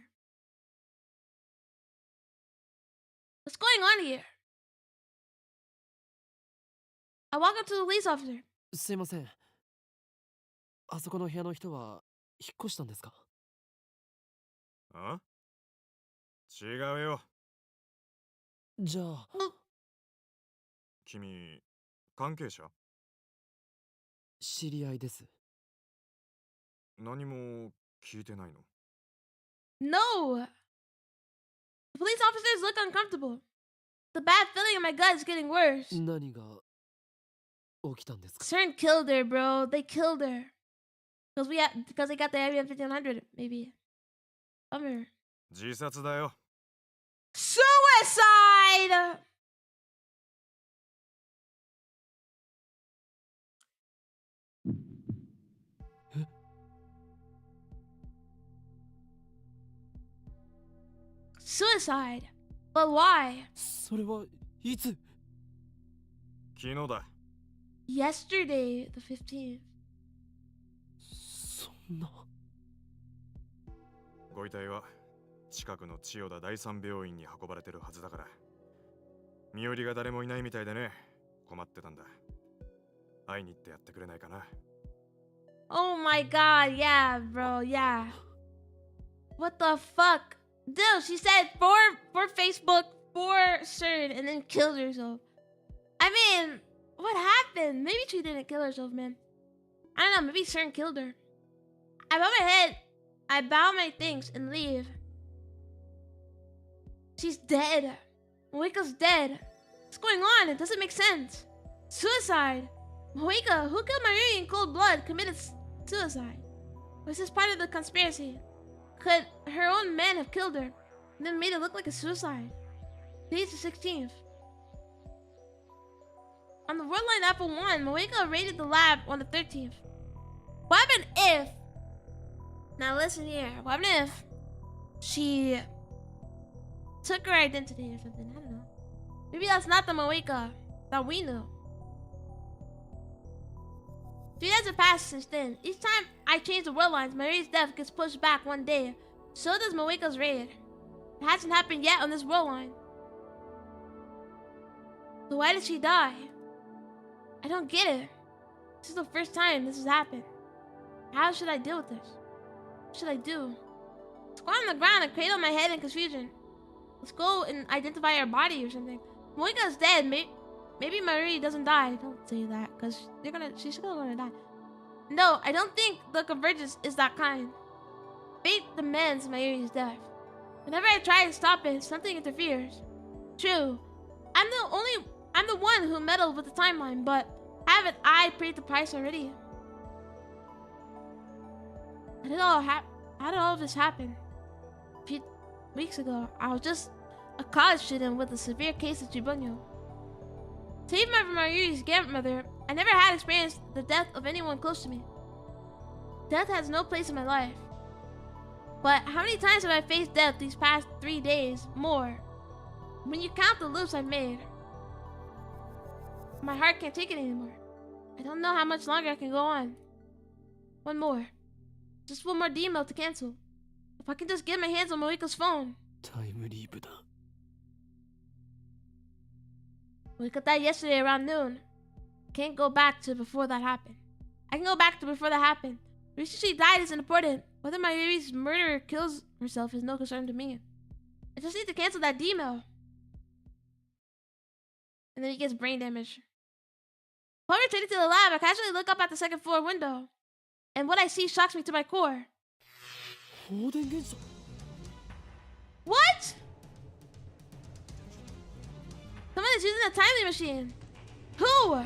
What's going on here? I walk up to the police officer.
すいません。あそこの部屋の人は引っ越したんですか？
あ？違うよ。
じゃあ、
君、関係者？
知り合いです。
何も聞いてないの？
No! The police officers look uncomfortable. The bad feeling in my gut is getting worse.
何が起きたんですか？
CERN killed her, bro. They killed her. Because they got the IBM 5100, maybe. Bummer.
自殺だよ。
Suicide! Suicide? But why?
それはいつ？
昨日だ。
Yesterday, the 15th.
そんな。
ご遺体は近くの千代田第三病院に運ばれてるはずだから。身寄りが誰もいないみたいでね。困ってたんだ。会いに行ってやってくれないかな。
Oh my god, yeah, bro, yeah. What the fuck? Dude, she said for Facebook, for CERN, and then killed herself. I mean, what happened? Maybe she didn't kill herself, man. I don't know, maybe CERN killed her. I bow my head, I bow my things, and leave. She's dead. Moeka's dead. What's going on? It doesn't make sense. Suicide. Moeka, who killed Mayuri in cold blood, committed suicide. Was this part of the conspiracy? Could her own men have killed her and then made it look like a suicide? Today's the 16th. on the World Line Apple 1, Moeka raided the lab on the 13th. What happened if... Now listen here. What happened if she took her identity or something? I don't know. Maybe that's not the Moeka that we knew. 3 days have passed since then. Each time I change the world lines, Maria's death gets pushed back one day. So does Moeka's raid. It hasn't happened yet on this world line. So why did she die? I don't get it. This is the first time this has happened. How should I deal with this? What should I do? Squat on the ground and cradle my head in confusion. Let's go and identify her body or something. Moeka's dead. Maybe Marie doesn't die. Don't say that, because she's still gonna die. No, I don't think the convergence is that kind. Fate demands Marie's death. Whenever I try to stop it, something interferes. True. I'm the one who meddled with the timeline, but haven't I paid the price already? How did all of this happen? A few weeks ago, I was just a college student with a severe case of Chibunyo. Save my Marie's grandmother, I never had experienced the death of anyone close to me. Death has no place in my life. But how many times have I faced death these past 3 days? More. When you count the loops I've made, my heart can't take it anymore. I don't know how much longer I can go on. One more. Just one more demo to cancel. If I can just get my hands on Moeka's phone.
Time leap だ.
We got that yesterday around noon. Can't go back to before that happened. I can go back to before that happened. The reason she died isn't important. Whether Marie's murderer kills herself is no concern to me. I just need to cancel that demo. And then he gets brain damage. While returning to the lab, I casually look up at the second floor window. And what I see shocks me to my core. What? Someone is using a timely machine. Who?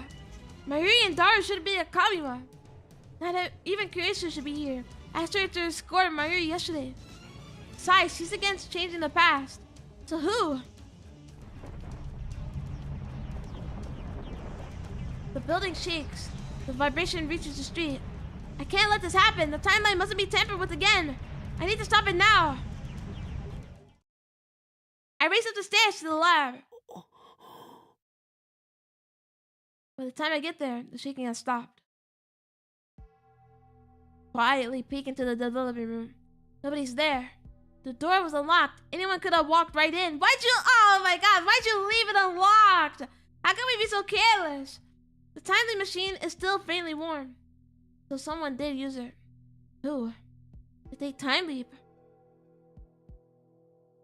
Marie and Daru should be at Kamima. Not even Kurisu should be here. I asked her to escort Marie yesterday. Besides, she's against changing the past. So who? The building shakes. The vibration reaches the street. I can't let this happen. The timeline mustn't be tampered with again. I need to stop it now. I race up the stairs to the lab. By the time I get there, the shaking has stopped. Quietly peek into the development room. Nobody's there. The door was unlocked. Anyone could have walked right in. Oh my god, why'd you leave it unlocked? How can we be so careless? The timely machine is still faintly warm. So someone did use it. Who? Did they time leap?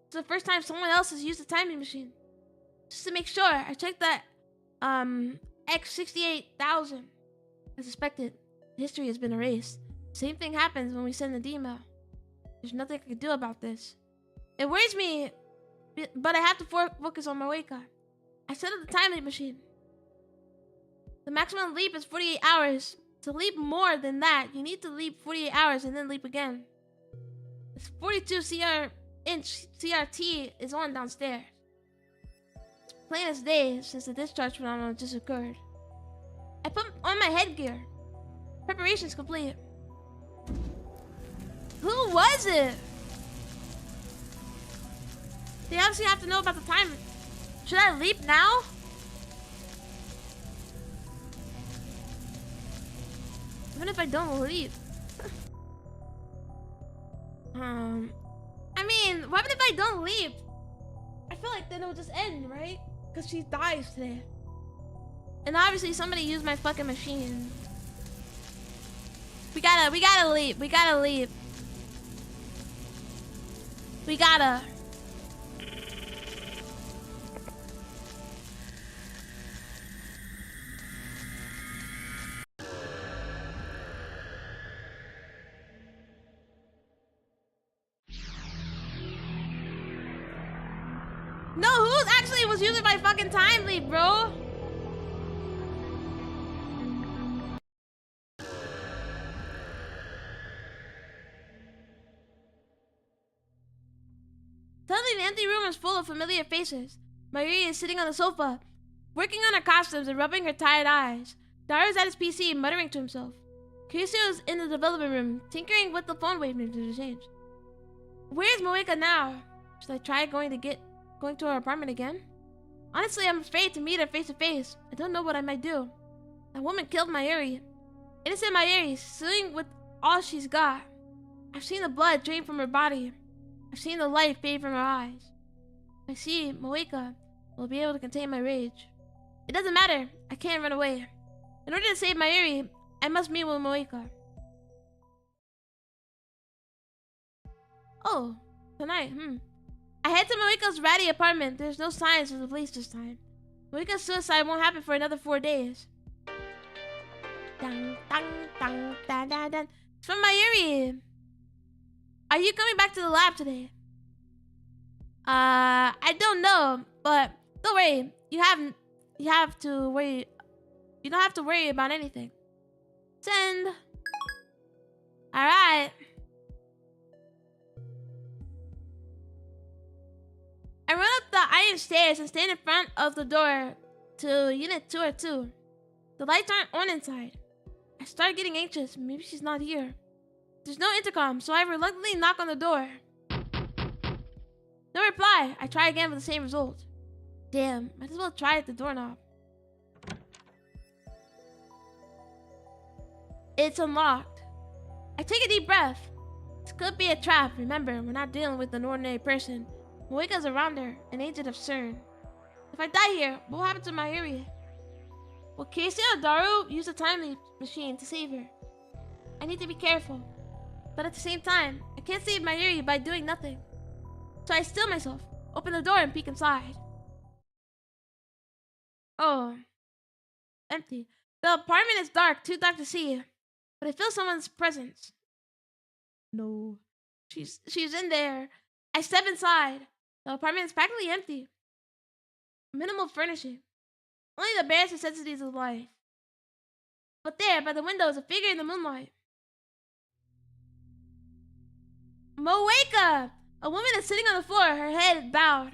It's the first time someone else has used a timing machine. Just to make sure, I checked that X68,000. As expected, history has been erased. Same thing happens when we send the demo. There's nothing I can do about this. It worries me, but I have to focus on Moeka. I set up the time leap machine. The maximum leap is 48 hours. To leap more than that, you need to leap 48 hours and then leap again. This 42-inch CRT is on downstairs. It's plain as day since the discharge phenomenon just occurred. I put on my headgear. Preparations complete. Who was it? They obviously have to know about the time. Should I leap now? Even if I don't leap. I mean, what if I don't leap? I feel like then it'll just end, right? Because she dies today. And obviously somebody used my fucking machine. We gotta leap. We gotta leap. We gotta. No, who actually was using my fucking time leap, bro? Suddenly, the empty room is full of familiar faces. Marie is sitting on the sofa. Working on her costumes and rubbing her tired eyes, Daru's at his PC muttering to himself. Kiryu is in the development room, tinkering with the phone waveforms to change. Where's Moeka now? Should I try going to her apartment again? Honestly, I'm afraid to meet her face to face. I don't know what I might do. That woman killed Mayuri. Innocent Mayuri, suing with all she's got. I've seen the blood drain from her body. I've seen the light fade from her eyes. I see Moeka will be able to contain my rage. It doesn't matter. I can't run away. In order to save Mayuri, I must meet with Moeka. Oh, tonight, I head to Moeka's ratty apartment. There's no signs of the police this time. Moeka's suicide won't happen for another 4 days. Dun, dun, dun, dun, dun, dun. It's from Mayuri. Are you coming back to the lab today? I don't know, but don't worry. You don't have to worry about anything. Send. Alright. I run up the iron stairs and stand in front of the door to Unit 202. The lights aren't on inside. I start getting anxious. Maybe she's not here. There's no intercom, so I reluctantly knock on the door. No reply. I try again with the same result. Damn, might as well try at the doorknob. It's unlocked. I take a deep breath. This could be a trap. Remember, we're not dealing with an ordinary person. Moeka's around her, an agent of CERN. If I die here, what will happen to Mayuri? Will Casey or Daru use a time machine to save her? I need to be careful. But at the same time, I can't save Mayuri by doing nothing. So I still myself, open the door and peek inside. Oh. Empty. The apartment is dark, too dark to see. But I feel someone's presence. No. She's in there. I step inside. The apartment is practically empty. Minimal furnishing. Only the barest necessities of life. But there, by the window, is a figure in the moonlight. Moeka! A woman is sitting on the floor, her head bowed.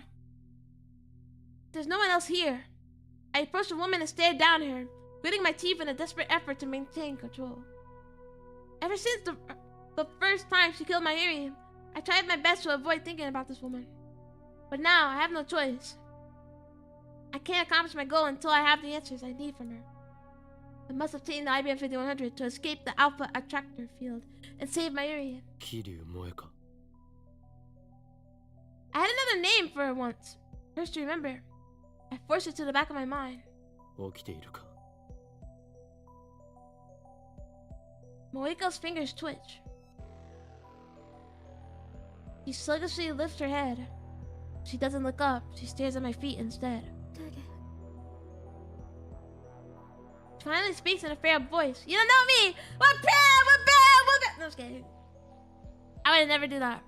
There's no one else here. I approach the woman and stare down at her, gritting my teeth in a desperate effort to maintain control. Ever since the first time she killed Mayuri, I tried my best to avoid thinking about this woman. But now, I have no choice. I can't accomplish my goal until I have the answers I need from her. I must obtain the IBM 5100 to escape the Alpha Attractor field and save Mayuri.
Kiryu Moeka.
I had another name for her once. First to remember. I forced it to the back of my mind.
起きているか?
Moeka's fingers twitch. She sluggishly lifts her head. She doesn't look up. She stares at my feet instead. She finally speaks in a fair voice. You don't know me! What bad? No, I'm just kidding. I would never do that.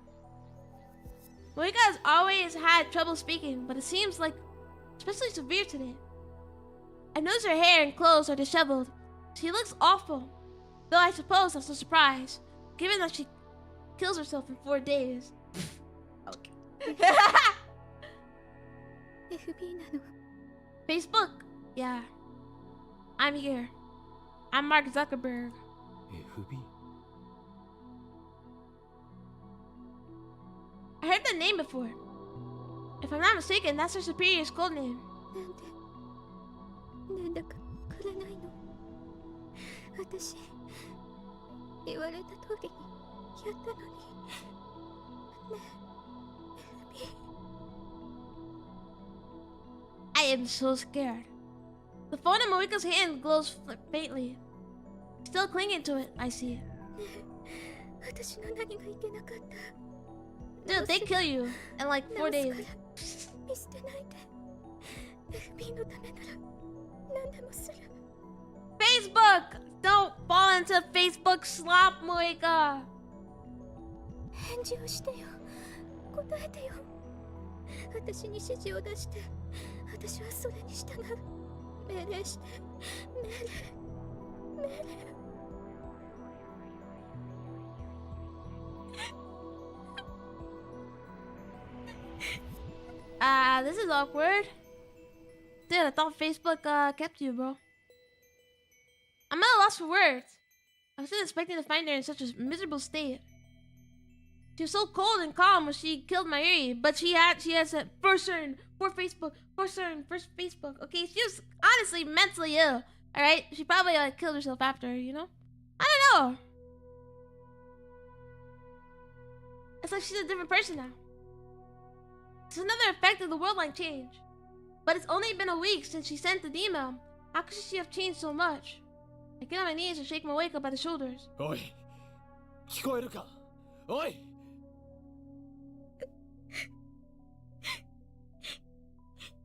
Moeka has always had trouble speaking, but it seems like especially severe today. I notice her hair and clothes are disheveled. She looks awful. Though I suppose that's a surprise, given that she kills herself in 4 days. Okay. Facebook? Yeah. I'm here. I'm Mark Zuckerberg.
FB?
I heard that name before. If I'm not mistaken, that's her superior's code name. I am so scared. The phone in Moeka's hand glows faintly. Still clinging to it, I see. Dude, they kill you in like 4 days. Facebook! Don't fall into Facebook slop, Moeka!
返事をしてよ。答えてよ。私に指示を出して、私はそれに従う。命令して、命令。
This is awkward. did. I thought Facebook kept you, bro. I'm at a loss for words. I wasn't expecting to find her in such a miserable state. She was so cold and calm when she killed my Mayuri, but she had said for certain, for Facebook. Okay, she was honestly mentally ill. All right, she probably killed herself after, you know. I don't know. It's like she's a different person now. It's another effect of the world line change. But it's only been a week since she sent the email. How could she have changed so much? I get on my knees and shake my wake up by the shoulders.
Oi! 聞こえるか? Oi!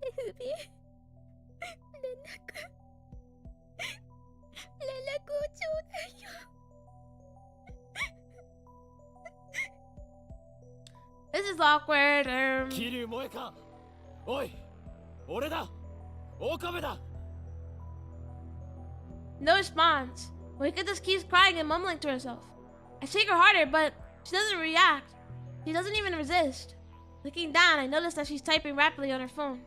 FB 連絡をちょうだいよ。
This is awkward.
桐生萌か? Oi! 俺だ! Okabe da!
No response. Moika just keeps crying and mumbling to herself. I shake her harder, but she doesn't react. She doesn't even resist. Looking down, I notice that she's typing rapidly on her phone.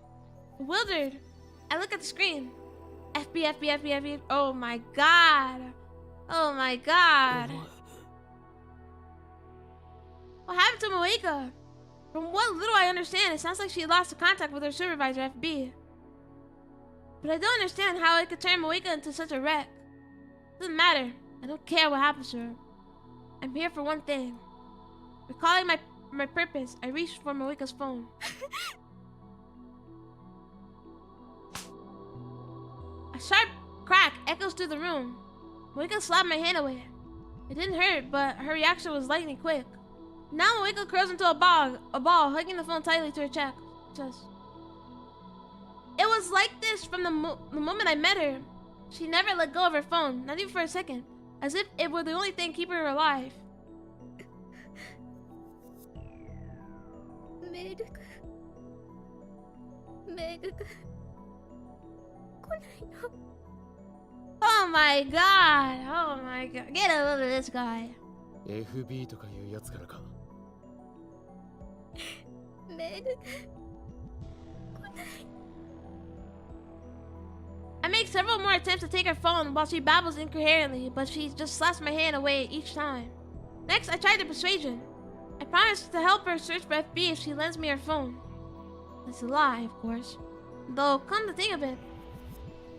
Bewildered, I look at the screen. FB. Oh my god. Oh my god. What happened to Moika? From what little I understand, it sounds like she lost contact with her supervisor, FB. But I don't understand how it could turn Moika into such a wreck. Doesn't matter. I don't care what happens to her. I'm here for one thing. Recalling my purpose, I reached for Moika's phone. A sharp crack echoes through the room. Moika slapped my hand away. It didn't hurt, but her reaction was lightning quick. Now Moika curls into a ball, hugging the phone tightly to her chest. It was like this from the moment I met her. She never let go of her phone, not even for a second, as if it were the only thing keeping her alive. Oh my god! Oh my god! Get a load of this guy.
FB とかいうやつからか?
I make several more attempts to take her phone while she babbles incoherently, but she just slaps my hand away each time. Next, I tried the persuasion. I promised to help her search for FB if she lends me her phone. That's a lie, of course. Though, come to think of it,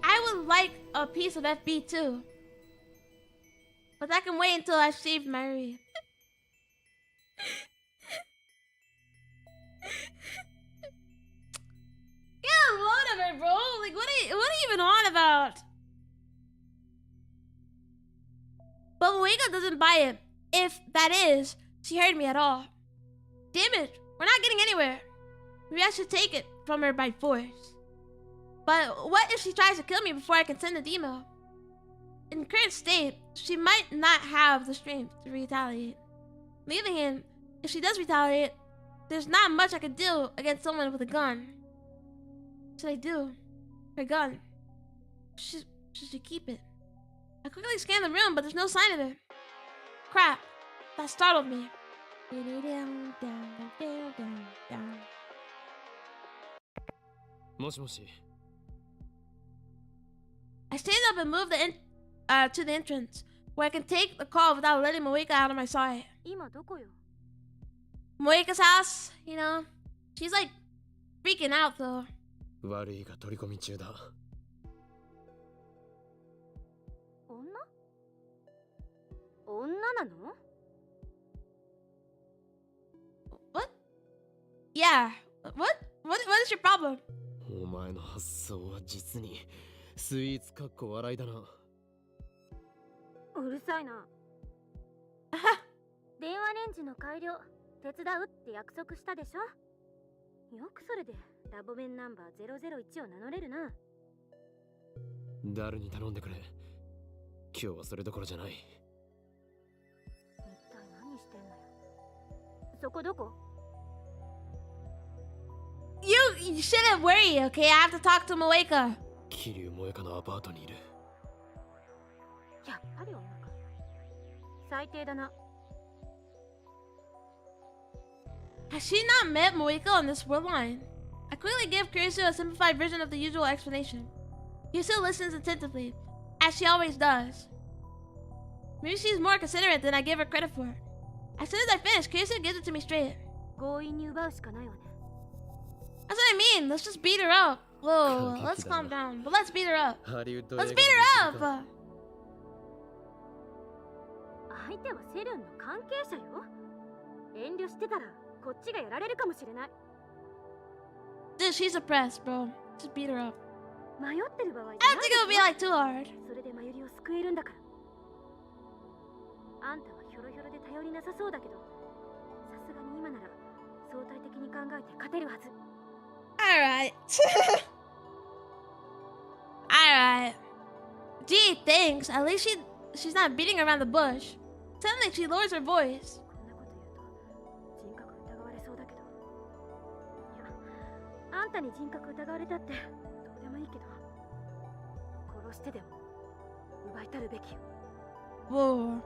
I would like a piece of FB too. But that can wait until I've saved Mary. Get a load of her, bro! Like, what are you even on about? But Moika doesn't buy it. If that is, she heard me at all. Damn it, we're not getting anywhere. Maybe I should take it from her by force. But what if she tries to kill me before I can send the email? In current state, she might not have the strength to retaliate. On the other hand, if she does retaliate, there's not much I can do against someone with a gun. What should I do? Her gun. Should she keep it? I quickly scan the room, but there's no sign of it. Crap. That startled me.
Moshi.
I stand up and move to the entrance, where I can take the call without letting Moika out of my sight. Moika's house, you know. She's like freaking out though.
悪いが取り込み中だ.
What? Yeah. What is your problem?
お前の発想は実にスイーツかっこ笑いだな。
うるさいな。電話レンジの改良手伝うって約束したでしょ。よくそれでラボ弁ナンバー001を名乗れるな。
誰に頼んでくれ。今日はそれどころじゃない。
一体何してんのよ。そこどこ？
You shouldn't worry, okay? I have to talk to Moika.
桐生萌香のアパートにいる。
やっぱり女か。最低だな。
Has she not met Moika on this world line? I quickly give Kurisu a simplified version of the usual explanation. Kurisu listens attentively, as she always does. Maybe she's more considerate than I give her credit for. As soon as I finish, Kurisu gives it to me straight.
強引に奪うしかないわね。
That's what I mean. Let's just beat her up. Whoa, let's calm down. But let's beat her up.
ハリウッド
Let's
映
beat
画
her
の
up.
相手はセルンの関係者よ。遠慮してたらこっちがやられるかもしれない。
Dude, she's oppressed, bro. Just beat her up.
迷ってる場合
I
じゃ
don't
な
think
い
it would be
でしょ。
like too hard.
それでマユリを救えるんだから。あんたはひょろひょろで頼りなさそうだけど、さすがに今なら相対的に考えて勝てるはず。
Alright. Alright. Gee, thanks. At least she's not beating around the bush. Suddenly she lowers her voice.
こんなこと言うと人格疑われそうだけど。いや、あんたに人格疑われたってどうでもいいけど、殺してでも奪いたるべきよ。
Whoa.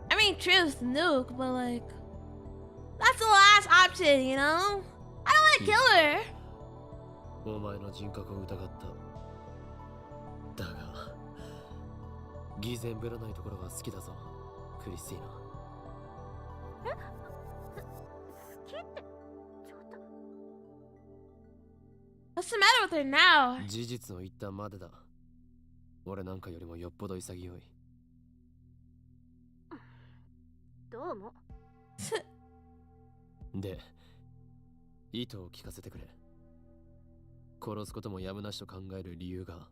I mean, truth, nuke, but like, that's the last option, you know? I don't want to kill her.
お前の人格を疑っただが偽善ぶらないところが好きだぞクリスティーナ。
え？好きってちょっと。
What's the matter with her now?
事実を言ったまでだ。俺なんかよりもよっぽど潔い。
どうも。
で意図を聞かせてくれ。殺すこともやむなしと考える理由が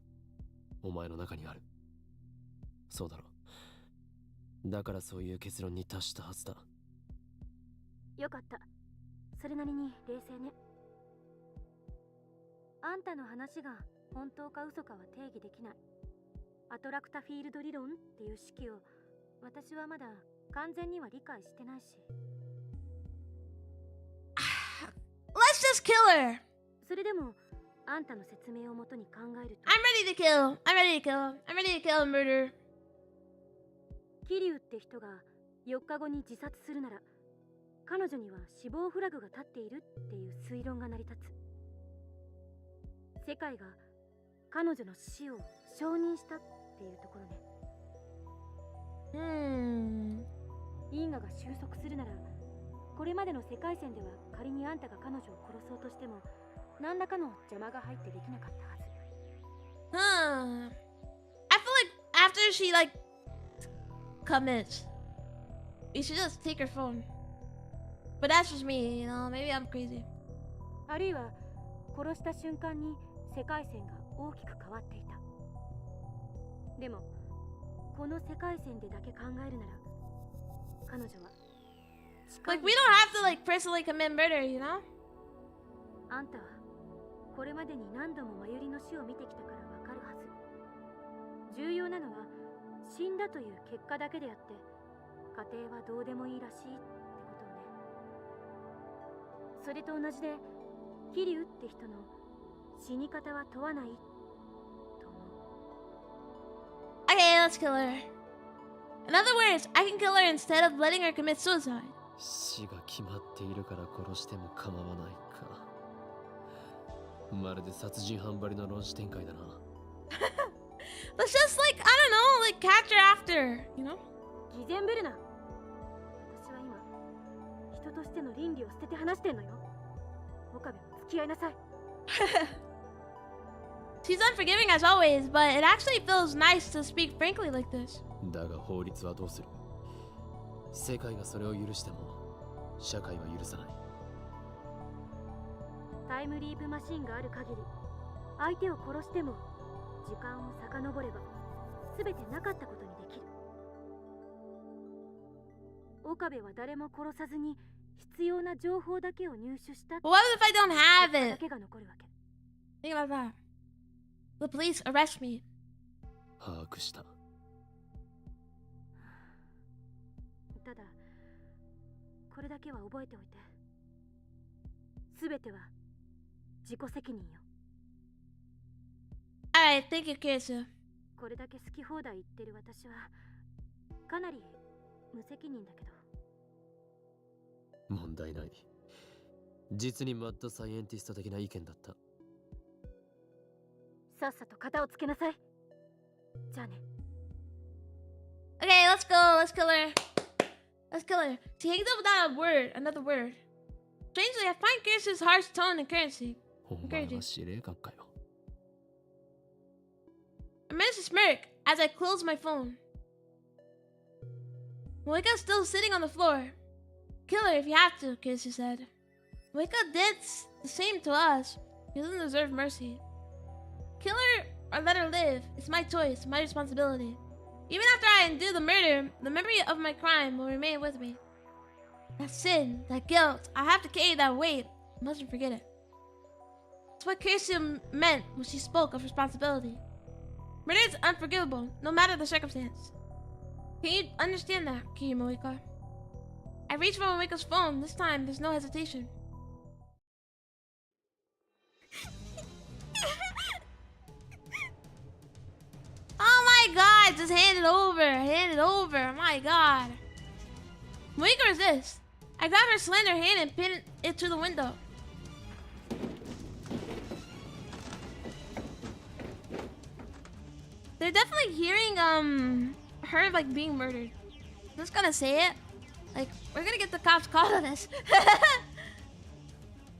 お前の中にある。そうだろ。だからそういう結論に達したはずだ。
よかった。それなりに冷静ね。あんたの話が本当か嘘かは定義できない。アトラクタフィールド理論っていう式を私はまだ完全には理解してないし。
Let's just kill her.
それでもあんたの説明をもとに考えると、
I'm ready to kill. I'm ready to kill. I'm ready to kill and murder.
キリュウって人が4日後に自殺するなら、彼女には死亡フラグが立っているっていう推論が成り立つ。世界が彼女の死を承認したっていうところね。因果が収束するなら、これまでの世界線では仮にあんたが彼女を殺そうとしても何らかの邪魔が入ってできなかったはず。
I feel like after she like commits, you should just take her phone. But that's just me, you know. Maybe I'm crazy.
あるいは殺した瞬間に世界線が大きく変わっていた。でもこの世界線でだけ考えるなら、彼女は
Like we don't have to like personally commit murder, you know?
あんたはこれまでに何度もマユリの死を見てきたからわかるはず。重要なのは死んだという結果だけであって、家庭はどうでもいいらしいってことをね。それと同じで、キリュウって人の死に方は問わないと思う。
Okay, let's kill her. In other words, I can kill her instead of letting her commit suicide.
死が決まっているから殺しても構わないか。まるで殺人犯ばりの論旨展開だな。
Let's just like, I don't know, like catch her after, you know?
偽善ぶるな。私は今人としての倫理を捨てて話してんのよ。岡部も付き合いなさい。
She's unforgiving as always, but it actually feels nice to speak frankly like this.
だが法律はどうする？世界がそれを許しても社会は許さない。
タイムリープマシンがある限り、相手を殺しても時間を遡れば全てなかったことにできる。岡部は誰も殺さずに必要な情報だけを入手した。
But what if I don't have
だ
it?
けが残るわけ。
Think about that. The police arrest me.
把握した。
ただこれだけは覚えておいて。全ては自己責任よ。
Alright, thank you, Kirsu.
これだけ好き放題言ってる私はかなり無責任だけど。
問題ない。実にマッドサイエンティスト的な意見だった。
さっさと片をつけなさい。じゃあね。
Okay, let's go. Let's kill her. Let's kill her. She hangs up without a word, another word. Strangely, I find Kirsten's harsh tone encouraging.
お前は司令官かよ。
I managed to smirk as I closed my phone. Moika's still sitting on the floor. Kill her if you have to, Kirsten said. Moika did the same to us. She doesn't deserve mercy. Kill her or let her live. It's my choice, my responsibility. Even after I undo the murder, the memory of my crime will remain with me. That sin, that guilt, I have to carry that weight. I mustn't forget it. That's what Kirsten meant when she spoke of responsibility. Murder is unforgivable, no matter the circumstance. Can you understand that, Kiyu Moika? I reached for Moika's phone. This time, there's no hesitation. Oh my god, just hand it over, hand it over, my god. Moika resists. I grab her slender hand and pin it to the window. They're definitely hearing, her, like, being murdered. I'm just gonna say it. Like, we're gonna get the cops called on this.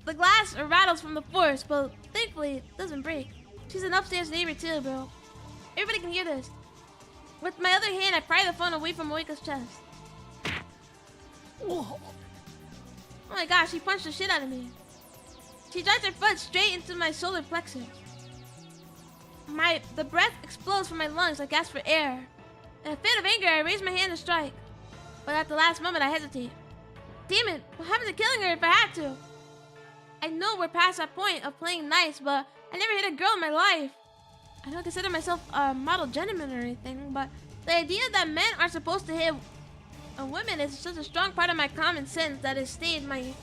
The glass rattles from the force, but thankfully, it doesn't break. She's an upstairs neighbor too, bro. Everybody can hear this. With my other hand, I pry the phone away from Moika's chest. Oh my gosh, she punched the shit out of me. She drives her foot straight into my solar plexus. The breath explodes from my lungs like gasp for air. In a fit of anger, I raise my hand to strike. But at the last moment, I hesitate. Damn it, what happened to killing her if I had to? I know we're past that point of playing nice, but I never hit a girl in my life. I don't consider myself a model gentleman or anything, but the idea that men are supposed to hit women is such a strong part of my common sense that it stayed my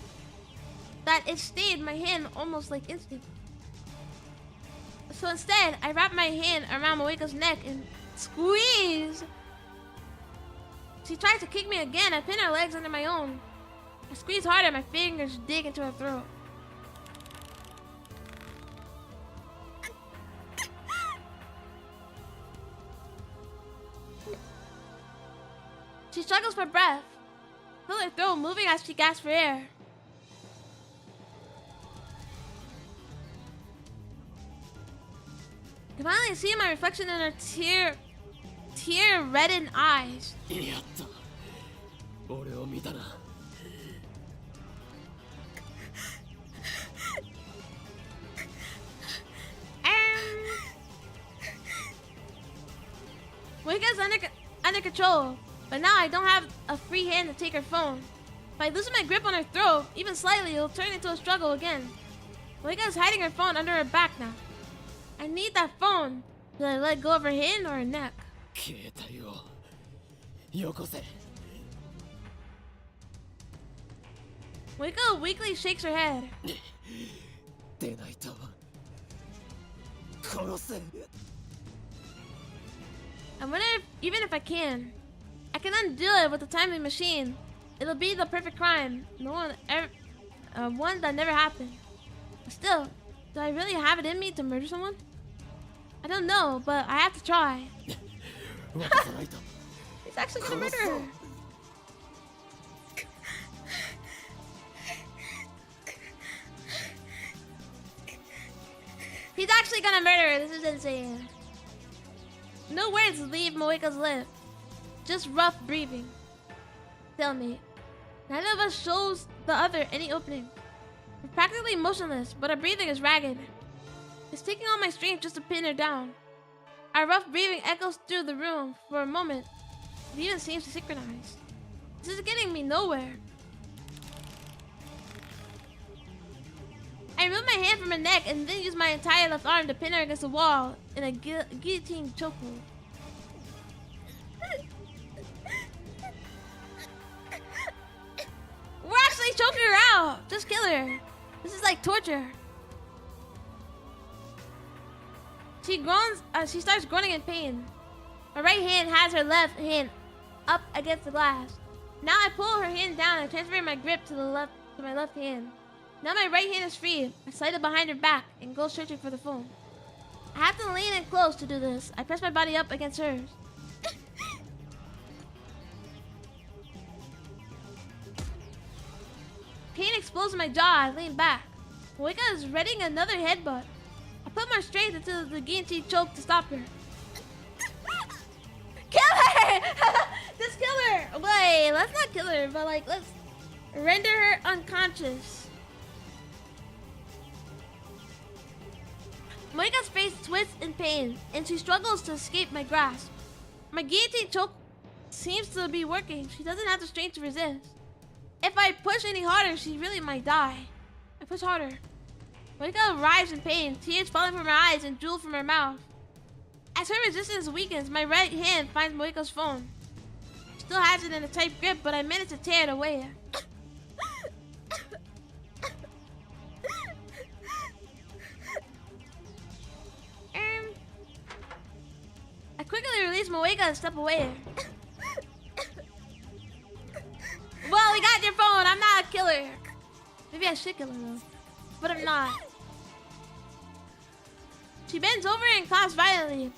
hand almost like instinct. So instead, I wrap my hand around Moika's neck and squeeze. She tries to kick me again. I pin her legs under my own. I squeeze harder. My fingers dig into her throat. She struggles for breath. Feel her throat moving as she gasps for air. I can finally see my reflection in her tear-reddened eyes.
やった。俺を見たな。
Moika's under control, but now I don't have a free hand to take her phone. If I loosen my grip on her throat, even slightly, it'll turn into a struggle again. Moika's hiding her phone under her back now. I need that phone. Should I let go of her hand or her neck?
携帯をよこせ。
Moika weakly shakes her head.
出ないと殺せ。
I wonder if, even if I can undo it with the timing machine. It'll be the perfect crime. No one ever, one that never happened. But still, do I really have it in me to murder someone? I don't know, but I have to try. He's actually gonna murder her. He's actually gonna murder her. This is insane. No words leave Moika's lips. Just rough breathing. Stalemate. Neither of us shows the other any opening. We're practically motionless, but our breathing is ragged. It's taking all my strength just to pin her down. Our rough breathing echoes through the room for a moment. It even seems to synchronize. This is getting me nowhere. I remove my hand from her neck and then use my entire left arm to pin her against the wall in a guillotine chokehold. We're actually choking her out! Just kill her. This is like torture. She groans. She starts groaning in pain. My right hand has her left hand up against the glass. Now I pull her hand down and transfer my grip to my left hand. Now my right hand is free. I slide it behind her back and go searching for the phone. I have to lean in close to do this. I press my body up against hers. Pain explodes in my jaw. I lean back. Moeka is readying another headbutt. I put more strength into the guillotine choke to stop her. Kill her! Just kill her! Wait, let's not kill her, but like, let's render her unconscious. Moeka's face twists in pain, and she struggles to escape my grasp. My guillotine choke seems to be working. She doesn't have the strength to resist. If I push any harder, she really might die. I push harder. Moeka writhes in pain, tears falling from her eyes and drool from her mouth. As her resistance weakens, my right hand finds Moeka's phone. She still has it in a tight grip, but I manage to tear it away. I quickly release Moeka and step away. Well, we got your phone. I'm not a killer. Maybe I should kill her though, but I'm not. She bends over and coughs violently,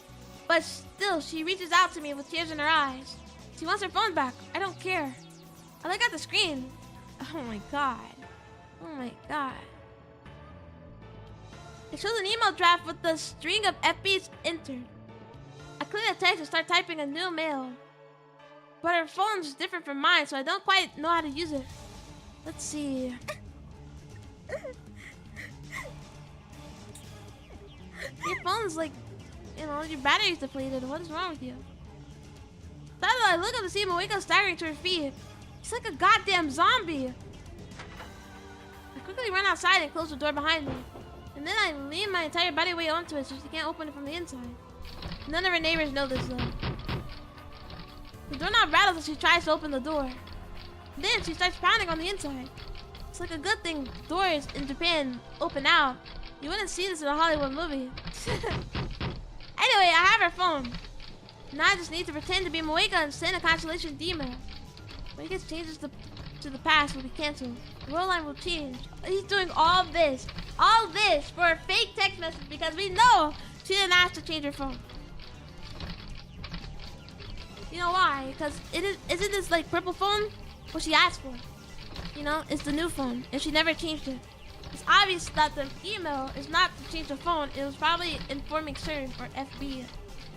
but still she reaches out to me with tears in her eyes. She wants her phone back. I don't care. I look at the screen. Oh my god. Oh my god. It shows an email draft with the string of FBs entered. I click the text and start typing a new mail. But her phone's different from mine, so I don't quite know how to use it. Let's see. Your phone's like, you know, your battery's depleted. What is wrong with you? Suddenly, I look up to see Moeka staggering to her feet. She's like a goddamn zombie. I quickly run outside and close the door behind me. And then I lean my entire body weight onto it so she can't open it from the inside. None of her neighbors know this though. The doorknob rattles as she tries to open the door. Then she starts pounding on the inside. It's like a good thing doors in Japan open out. You wouldn't see this in a Hollywood movie. Anyway, I have her phone. Now I just need to pretend to be Moeka and send a consolation email. Moeka's changes to the past will be cancelled. The world line will change. He's doing all this for a fake text message because we know she didn't ask to change her phone. You know why? Because isn't this like purple phone what she asked for? You know, it's the new phone and she never changed it. It's obvious that the email is not to change the phone. It was probably informing CERN or FB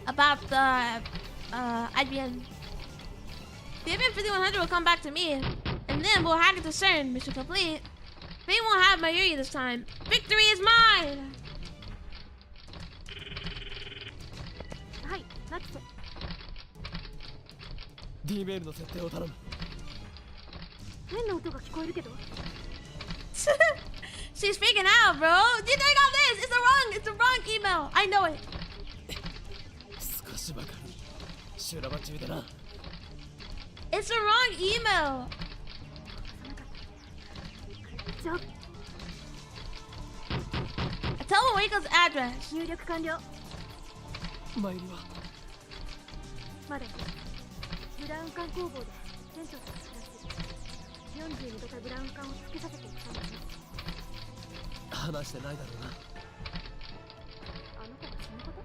about the IBM. The IBM 5100 will come back to me, and then we'll hack into CERN. Mission complete. They won't have my Yuri this time. Victory is mine!
Hi, that's it.
D メールの設定を頼む。
変な音が聞こえるけど。
She's freaking out, bro. You think all this? It's the wrong email. I know it.
少しばかり修羅場中でな。
It's the wrong email.
じゃあ
Tell Moeka's address.
入力完了。
参りは
まだブラウン管工房で店長と暮らしてる。42型ブラウン管をつけさせていたんです。
話してないだろうな。
あの子が死ぬこと？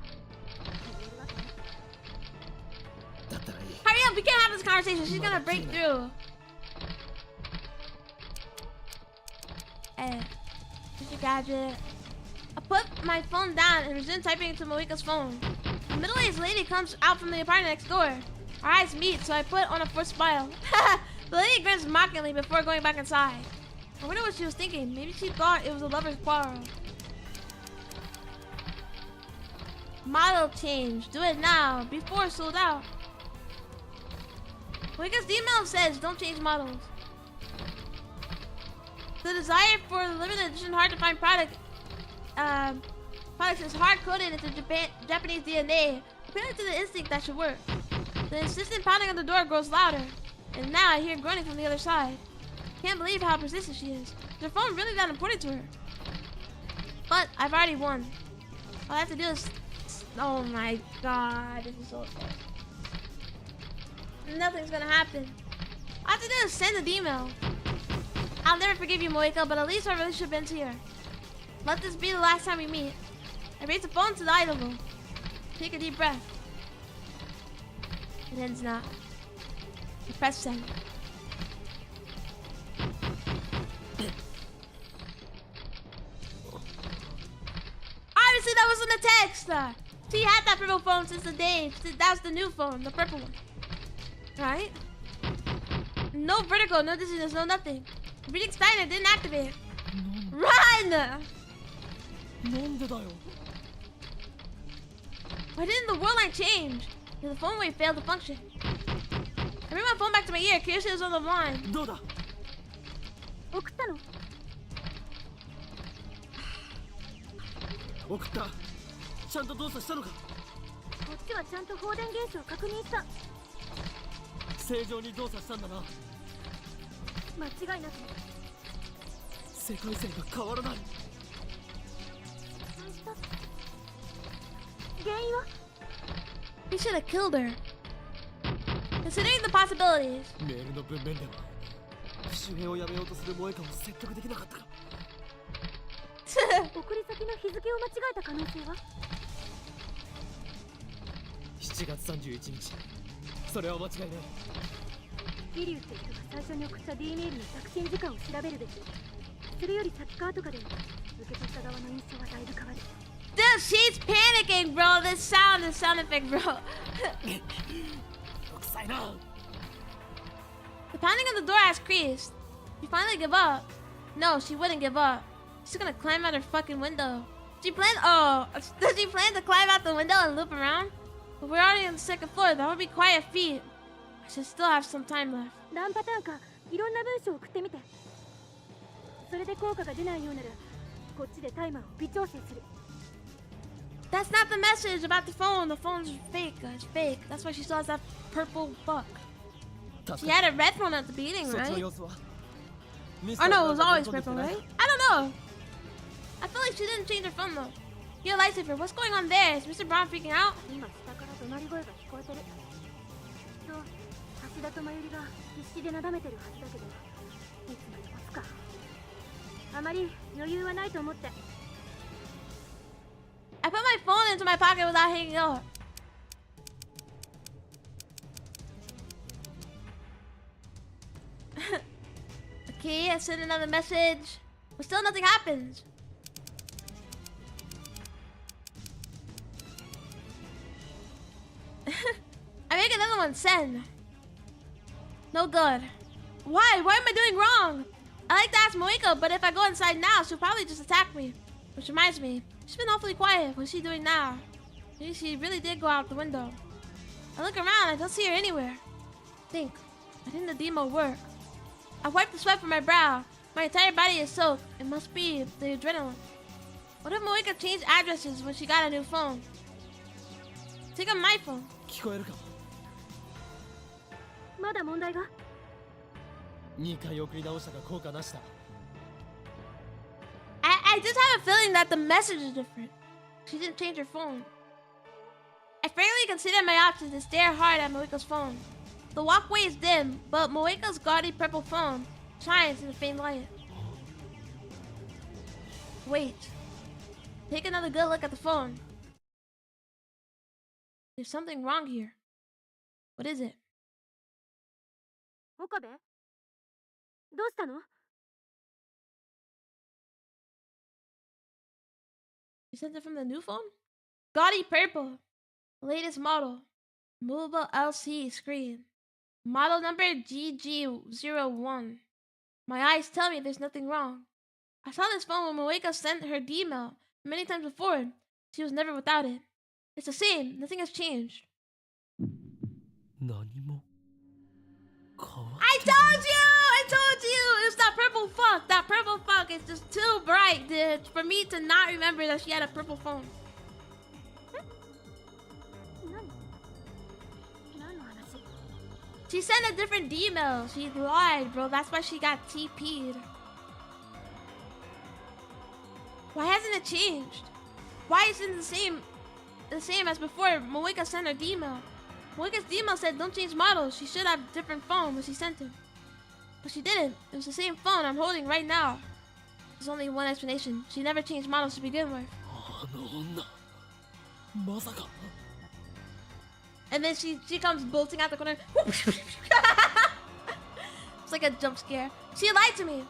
言えるわけない。
だったらいい。
Hurry up, we can't have this conversation. She's gonna break through. Here's your gadget. I put my phone down and resume typing into Moeka's phone. A middle-aged lady comes out from the apartment next door. Our eyes meet, so I put on a forced smile. The lady grins mockingly before going back inside. I wonder what she was thinking. Maybe she thought it was a lover's quarrel. Model change. Do it now, before it's sold out. Moeka's email says don't change models. The desire for the limited edition hard-to-find products is hard-coded into Japanese DNA, appealing to the instinct that should work. The insistent pounding on the door grows louder, and now I hear groaning from the other side. Can't believe how persistent she is. Is her phone really that important to her? But I've already won. All I have to do is... Oh my god, this is so sad. Nothing's gonna happen. All I have to do is send an email. I'll never forgive you, Moeka, but at least our relationship ends here. Let this be the last time we meet. I raise the phone to the idle room. Take a deep breath. It ends now. I press send. Obviously, that wasn't a text. She had that purple phone since the day. That was the new phone, the purple one. Right? No vertigo, no dizziness, no nothing. Reading Steiner didn't activate. Run! Why didn't the world line change? The phone wave failed to function. I bring my phone back to my ear. Curious it was on the line.
どうだ送ったの
送った。ちゃんと動作したのか。
こっちはちゃんと放電現象を確認した。
正常に動作したんだな。
間違いなく
世界線が変わらない。
原因は
He should have killed her. Considering the possibilities.
メールの文面では周辺をやめようとする萌えかを説得できなかったか。
送り先の日付を間違えた可能性は
7月31日。それは間違いない。
ギリュウって人が最初に送った D メールの着信時間を調べるべき。それより先か後かで受け取った側の印象はだいぶ変わる。
Dude, she's panicking, bro. This sound effect, bro. The pounding on the door has creased. She finally give up. No, she wouldn't give up. She's gonna climb out her fucking window. Does she plan to climb out the window and loop around? But we're already on the second floor. That would be quite a feat. I should still have some time left.
何パターンかいろんな文章を送ってみて。それで効果が出ないようならこっちでタイマーを微調整する。
That's not the message about the phone. The phone's fake. It's fake. That's why she still has that purple fuck. She had a red phone at the beginning, right? Oh no, it was always purple, right? I don't know. I feel like she didn't change her phone though. Yo, lightsaber, what's going on there? Is Mr. Brown freaking out?
今下から怒鳴り声が聞こえてる。きっと橋田と真由里が必死でなだめてるはずだけど、いつまで持つか。あまり余裕はないと思って。
I put my phone into my pocket without hanging up. Okay, I sent another message. But still nothing happens. I make another one, send. No good. Why? What am I doing wrong? I like to ask Moeka, but if I go inside now, she'll probably just attack me. Which reminds me, she's been awfully quiet. What's she doing now? Maybe she really did go out the window. I look around, I don't see her anywhere. Why didn't the demo work? I wiped the sweat from my brow. My entire body is soaked. It must be the adrenaline. What if Moeka changed addresses when she got a new phone? Take on my phone.
聞こえるか。
まだ問題が
2回送り直したが効果なしだ。
I just have a feeling that the message is different. She didn't change her phone. I frankly considered my options and stare hard at Moeka's phone. The walkway is dim, but Moeka's gaudy purple phone shines in the faint light. Wait. Take another good look at the phone. There's something wrong here. What is it?
岡部どうしたの
You sent it from the new phone? Gaudy purple. Latest model. Movable LCD screen. Model number GG01. My eyes tell me there's nothing wrong. I saw this phone when Moeka sent her D-mail many times before. She was never without it. It's the same. Nothing has changed. I told you! I told you! It's that purple fuck. That purple fuck is just too bright, dude, for me to not remember that she had a purple phone. She sent a different D-mail. She lied, bro. That's why she got TP'd. Why hasn't it changed? Why isn't it the same as before Moeka sent her D-mail? Moeka's D-mail said don't change models. She should have a different phone when she sent it. But she didn't. It was the same phone I'm holding right now. There's only one explanation. She never changed models to begin with.
あの女まさか
And then she comes bolting out the corner. It's like a jump scare. She lied to me.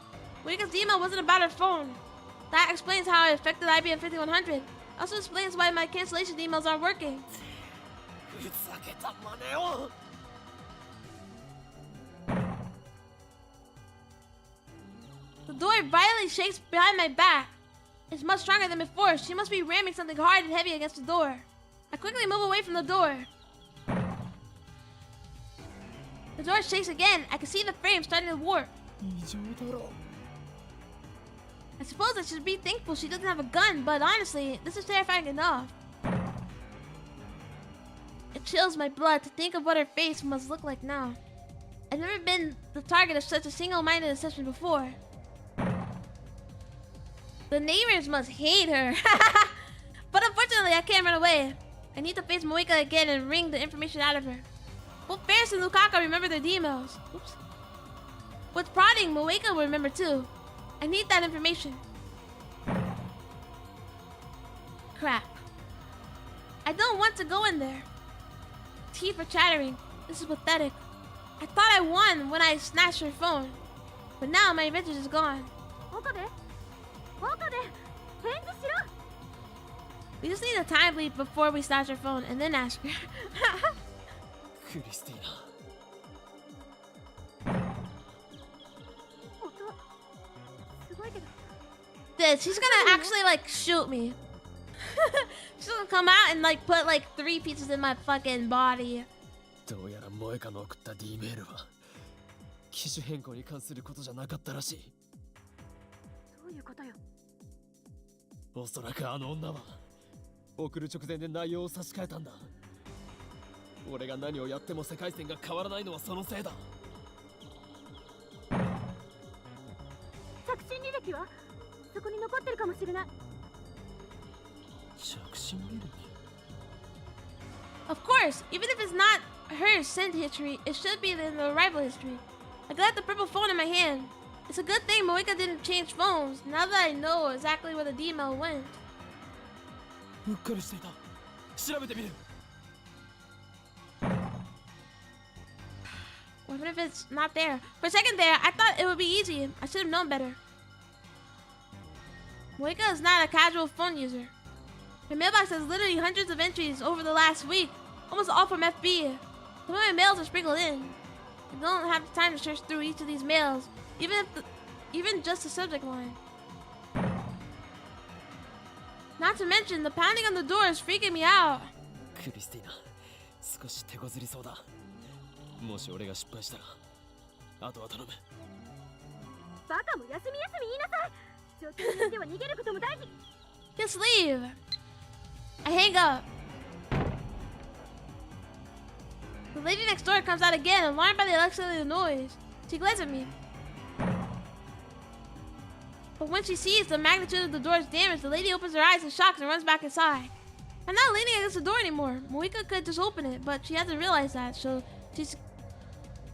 Moika's email wasn't about her phone. That explains how it affected IBM 5100. Also explains why my cancellation emails aren't working.
ふざけた真似を
The door violently shakes behind my back. It's much stronger than before. She must be ramming something hard and heavy against the door. I quickly move away from the door. The door shakes again. I can see the frame starting to warp.
異常だろ
I suppose I should be thankful she doesn't have a gun, but honestly, this is terrifying enough. It chills my blood to think of what her face must look like now. I've never been the target of such a single-minded assessment before. The neighbors must hate her. But unfortunately, I can't run away. I need to face Moika again and wring the information out of her. Both Ferris and Lukaka remember their emails. Oops. With prodding, Moika will remember too. I need that information. Crap. I don't want to go in there. Teeth are chattering. This is pathetic. I thought I won when I snatched her phone. But now my advantage is gone. We just need a time leap before we snatch her phone and then ask her.
クリスティーナ
This, she's gonna actually like shoot me. She's gonna come out and like put like 3 pieces in my fucking body.
どうやら萌香の送った D メールは機種変更に関することじゃなかったらしい
どういうことよ
おそらくあの女は送る直前で内容を差し替えたんだ俺が何をやっても世界線が変わらないのはそのせいだ
着信履歴はそこに残ってるかもしれない
着信履歴
Of course, even if it's not her send history, it should be in the arrival history. I got the purple phone in my hand. It's a good thing Moika didn't change phones, now that I know exactly where the D-mail went.
うっかりしていた調べてみる
What if it's not there? For a second there, I thought it would be easy. I should have known better. Moika is not a casual phone user. Her mailbox has literally hundreds of entries over the last week, almost all from FB. Some of my mails are sprinkled in. I don't have the time to search through each of these mails, even just the subject line. Not to mention, the pounding on the door is freaking me out.
クリスティーナ少し手こずりそうだもし俺が失敗したらあとは頼む
バカも休み休み言いなさい状況によっては逃げることも大事
Just leave. I hang up. The lady next door comes out again, alarmed by the unexpected noise. She glares at me. But when she sees the magnitude of the door's damage, the lady opens her eyes in shock and runs back inside. I'm not leaning against the door anymore. Moika could just open it, but she hasn't realized that, so she's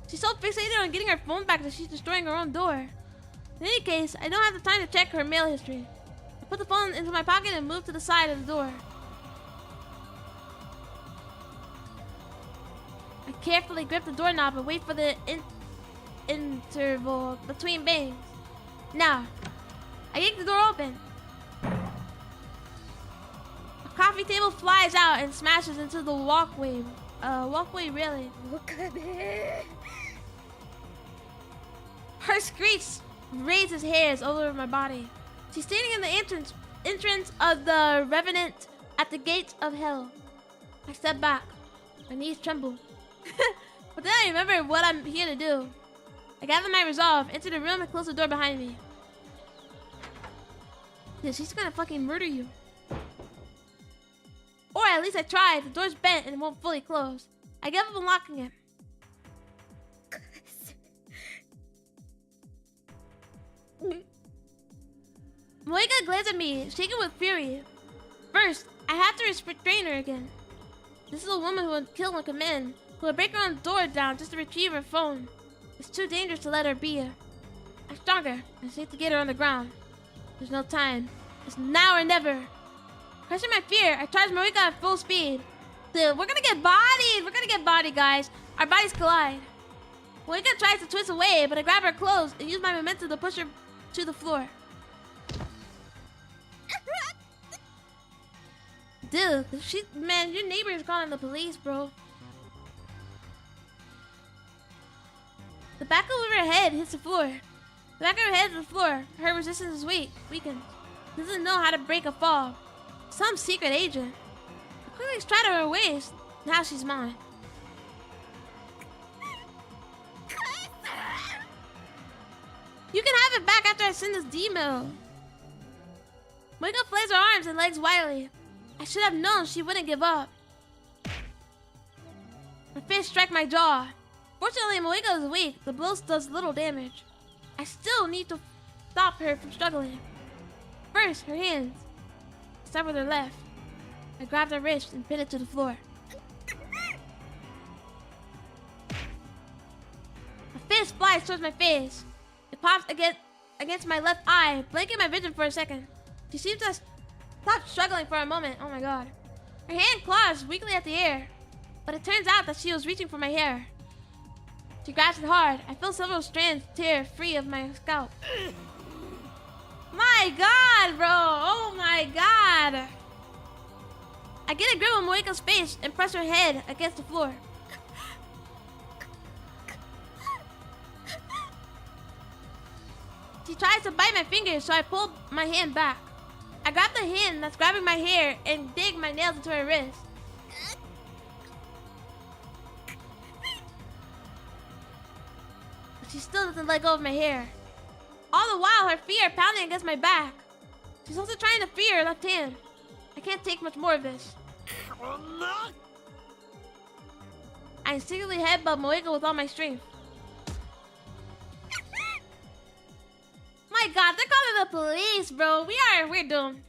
so fixated on getting her phone back that she's destroying her own door. In any case, I don't have the time to check her mail history. I put the phone into my pocket and move to the side of the door. I carefully grip the doorknob and wait for the interval between bangs. Now, I yank the door open. A coffee table flies out and smashes into the walkway railing. Her screech raises hairs all over my body. She's standing in the entrance of the Revenant at the gates of hell. I step back. My knees tremble. But then I remember what I'm here to do. I gather my resolve, enter the room, and close the door behind me. Dude, she's gonna fucking murder you. Or at least I tried. The door's bent and it won't fully close. I give up unlocking it. Moika glares at me, shaken with fury. First, I have to restrain her again. This is a woman who would kill on command, who would break her own door down just to retrieve her phone. It's too dangerous to let her be. I'm stronger. I just need to get her on the ground. There's no time. It's now or never. Crushing my fear, I charge Moika at full speed. Dude, we're gonna get bodied. We're gonna get bodied, guys. Our bodies collide. Moika tries to twist away, but I grab her clothes and use my momentum to push her to the floor. Dude, man, your neighbor is calling the police, bro. The back of her head hits the floor. The back of her head hits the floor. Her resistance is weakened. Doesn't know how to break a fall. Some secret agent. I quickly straddle her waist. Now she's mine. You can have it back after I send this D-mail. Moika flails her arms and legs wildly. I should have known she wouldn't give up. Her fist struck my jaw. Fortunately, Moika is weak. The blow does little damage. I still need to stop her from struggling. First, her hands. I start with her left. I grabbed her wrist and pinned it to the floor. A fist flies towards my face. It pops against my left eye, blinking my vision for a second. She seems to stop struggling for a moment. Oh my god. Her hand claws weakly at the air, but it turns out that she was reaching for my hair. She grabs it hard. I feel several strands tear free of my scalp. My god, bro. Oh my god. I get a grip on Moika's face and press her head against the floor. She tries to bite my fingers, so I pull my hand back. I grab the hand that's grabbing my hair and dig my nails into her wrist. But she still doesn't let go of my hair. All the while, her feet are pounding against my back. She's also trying to free her left hand. I can't take much more of this. I instinctively headbutt Moika with all my strength. My god, they're calling the police, bro. We're doomed.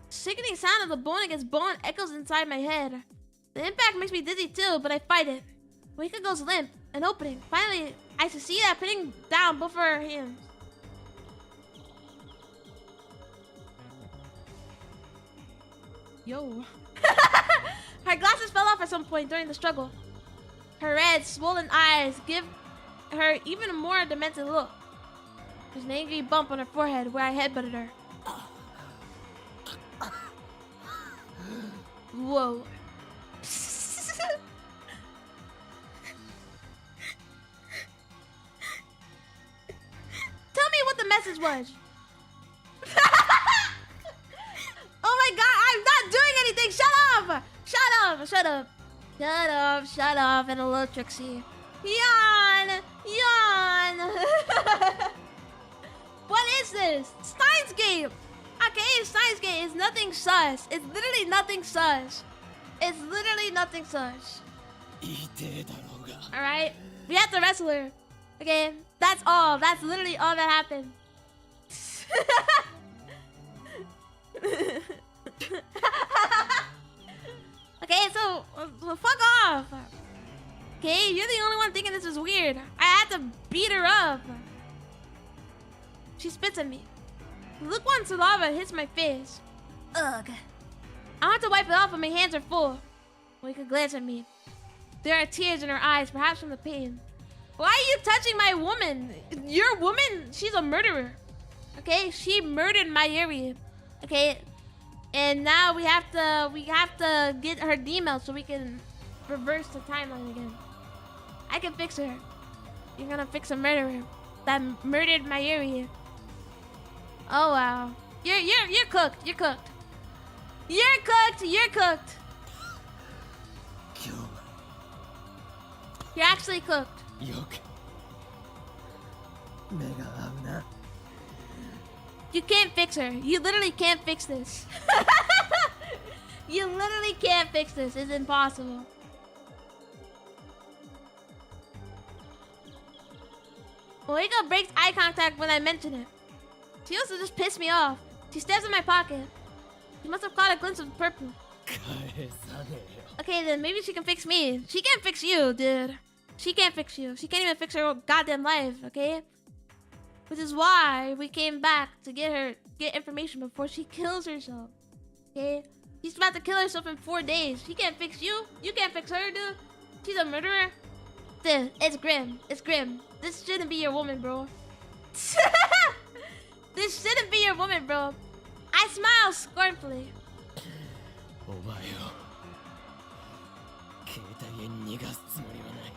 Sickening sound of the bone against bone echoes inside my head. The impact makes me dizzy too, but I fight it. Moika goes limp. An opening. Finally, I succeed at pinning down both of her hands. Yo. Her glasses fell off at some point during the struggle. Her red, swollen eyes give her even a more demented look. There's an angry bump on her forehead where I headbutted her. Whoa. Tell me what the message was. Oh my god, I'm not doing anything! Shut up! Shut up! Shut up! Shut up! Shut up! And a little Trixie. Yawn! Yawn! What is this? Steins game! Okay, Steins game is nothing sus. It's literally nothing sus. It's literally nothing sus. Alright? We have to wrestle her. Okay? That's all. That's literally all that happened. Okay, so fuck off. Okay, you're the only one thinking this is weird. I had to beat her up. She spits at me. The lukewarm saliva hits my face. Ugh. I want to wipe it off, but my hands are full. Moika glanced at me. There are tears in her eyes, perhaps from the pain. Why are you touching my woman? Your woman? She's a murderer. Okay, she murdered my area. Okay, and now we have to get her D-mail so we can reverse the timeline again. I can fix her. You're gonna fix a murderer that murdered my area. Oh wow, you're cooked. You're cooked. You're cooked. You're cooked. You're actually cooked. You can't fix her. You literally can't fix this. You literally can't fix this. It's impossible. Moika breaks eye contact when I mention it. She also just pissed me off. She stares in my pocket. She must have caught a glimpse of purple. Okay, then maybe she can fix me. She can't fix you, dude. She can't fix you. She can't even fix her own goddamn life, okay? Which is why we came back to get information before she kills herself. Okay? She's about to kill herself in 4 days. She can't fix you. You can't fix her, dude. She's a murderer. Dude, it's grim. It's grim. This shouldn't be your woman, bro. This shouldn't be your woman, bro. I smile scornfully.
お前を携帯へ逃がすつもりはない。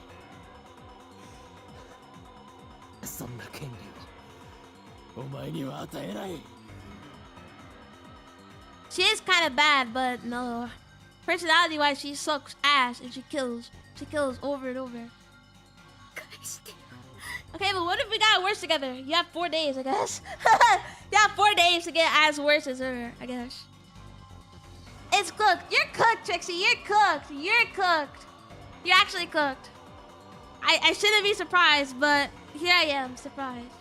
そんな権利をお前には与えない。
She is kind of bad, but no. Personality-wise, she sucks ass and she kills. She kills over and over. Okay, but what if we got worse together? You have 4 days, I guess. You have 4 days to get as worse as her, I guess. It's cooked. You're cooked, Trixie. You're cooked. You're cooked. You're actually cooked. I shouldn't be surprised, but here I am, surprised.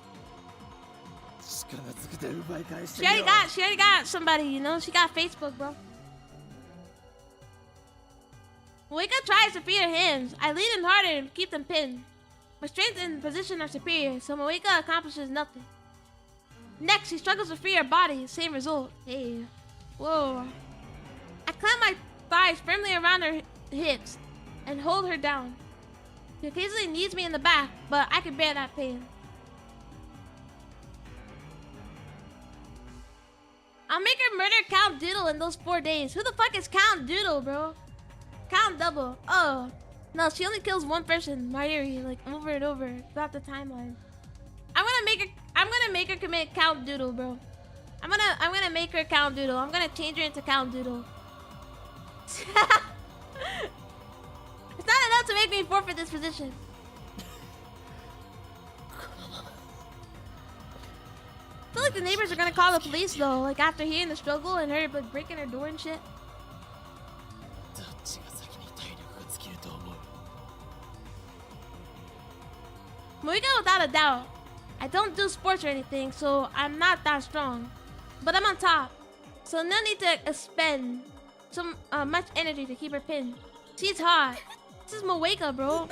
She already got somebody, you know? She got Facebook, bro. Moeka tries to free her hands. I lead them harder and keep them pinned. My strength and position are superior, so Moeka accomplishes nothing. Next, she struggles to free her body. Same result. Hey. Whoa. I clamp my thighs firmly around her hips and hold her down. She occasionally knees me in the back, but I can bear that pain. I'll make her murder Count Doodle in those 4 days. Who the fuck is Count Doodle, bro? Count Double. Oh. No, she only kills one person, Mayuri, like over and over throughout the timeline. I'm gonna make her commit Count Doodle, bro. I'm gonna make her Count Doodle. I'm gonna change her into Count Doodle. It's not enough to make me forfeit this position. I feel like the neighbors are gonna call the police though, like after hearing the struggle and her like breaking her door and shit. Moeka without a doubt. I don't do sports or anything, so I'm not that strong. But I'm on top, so no need to expend some much energy to keep her pinned. She's hot. This is Moeka, bro.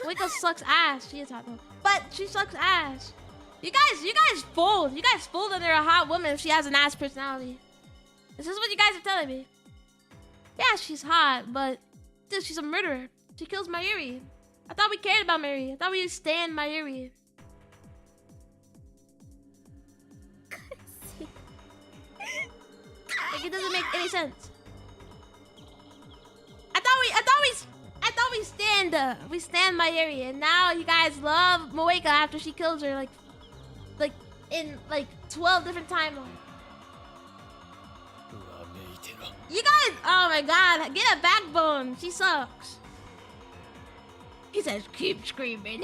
Moeka sucks ass. She is hot though, but she sucks ass. You guys fold. You guys fold under a hot woman if she has an ass personality. This is what you guys are telling me. Yeah, she's hot, but dude, she's a murderer. She kills Mayuri. I thought we cared about Mayuri. I thought we would stand Mayuri. Like it doesn't make any sense. I thought we stand Mayuri, and now you guys love Moeka after she kills her like in 12 different timelines. You guys, oh my god, get a backbone. She sucks. He says, keep screaming.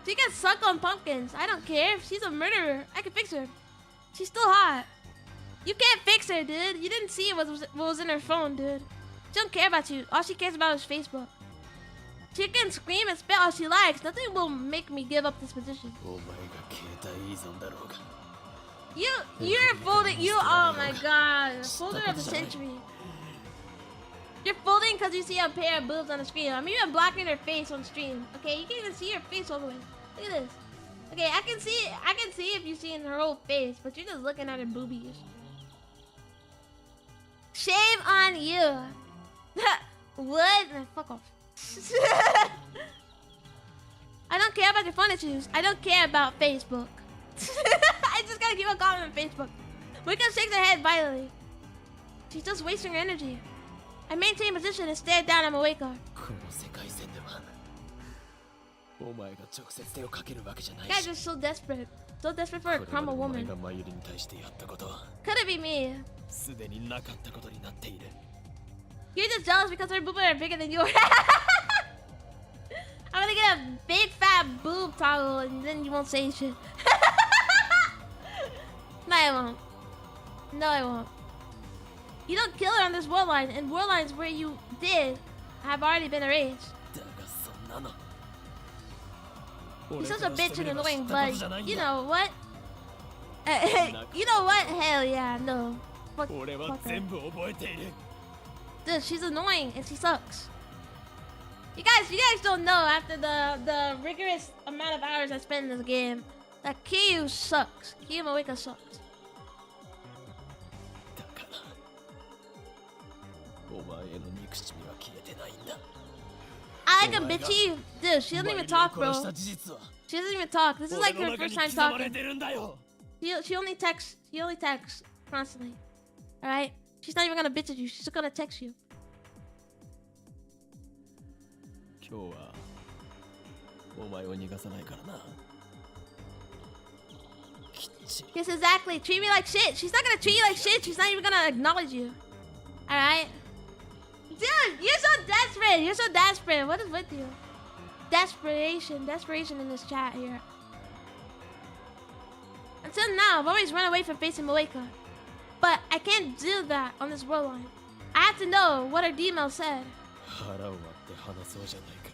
She can suck on pumpkins. I don't care. If she's a murderer, I can fix her. She's still hot. You can't fix her, dude. You didn't see what was in her phone, dude. She don't care about you. All she cares about is Facebook. She can scream and spit all she likes. Nothing will make me give up this position. You're folding. Oh my god. Folder of the century. You're folding because you see a pair of boobs on the screen. I'm even blocking her face on stream. Okay, you can't even see her face all the way. Look at this. Okay, I can see if you're seeing her whole face, but you're just looking at her boobies. Shame on you. What? Nah, fuck off. I don't care about your phone issues. I don't care about Facebook. I just gotta keep on calling on Facebook. Moeka shakes her head violently. She's just wasting her energy. I maintain position and stare down at Moeka. Guys are so desperate. So desperate for a crumble woman. Could it be me? You're just jealous because her boobs are bigger than yours. I'm gonna get a big fat boob toggle and then you won't say shit. No, I won't. No, I won't. You don't kill her on this world line, and world lines where you did have already been erased. You're such a bitch and annoying, but you know what? You know what? Hell yeah, no. Fuck her. Dude, she's annoying and she sucks. You guys don't know after the rigorous amount of hours I spent in this game that Kaiju sucks. Kaiju Moeka sucks.
だからお前への憎しみは消えてないんだ。
I like a bitchy. Dude, she doesn't even talk, bro.
殺した事実は
She doesn't even talk. This is like
俺
her
の中
first
に
time
刻まれ
talking.
てるんだよ。
She only texts. She only texts constantly. All right. She's not even gonna bitch at you. She's just gonna text you.
今日はお前を逃がさないからな。きっちり
Yes, exactly. Treat me like shit. She's not gonna treat you like shit. She's not even gonna acknowledge you. All right. Dude, you're so desperate. You're so desperate. What is with you? Desperation in this chat here. Until now, I've always run away from facing Moeka. But I can't do that on this world line. I have to know what her email said.
腹を割って話そうじゃないか。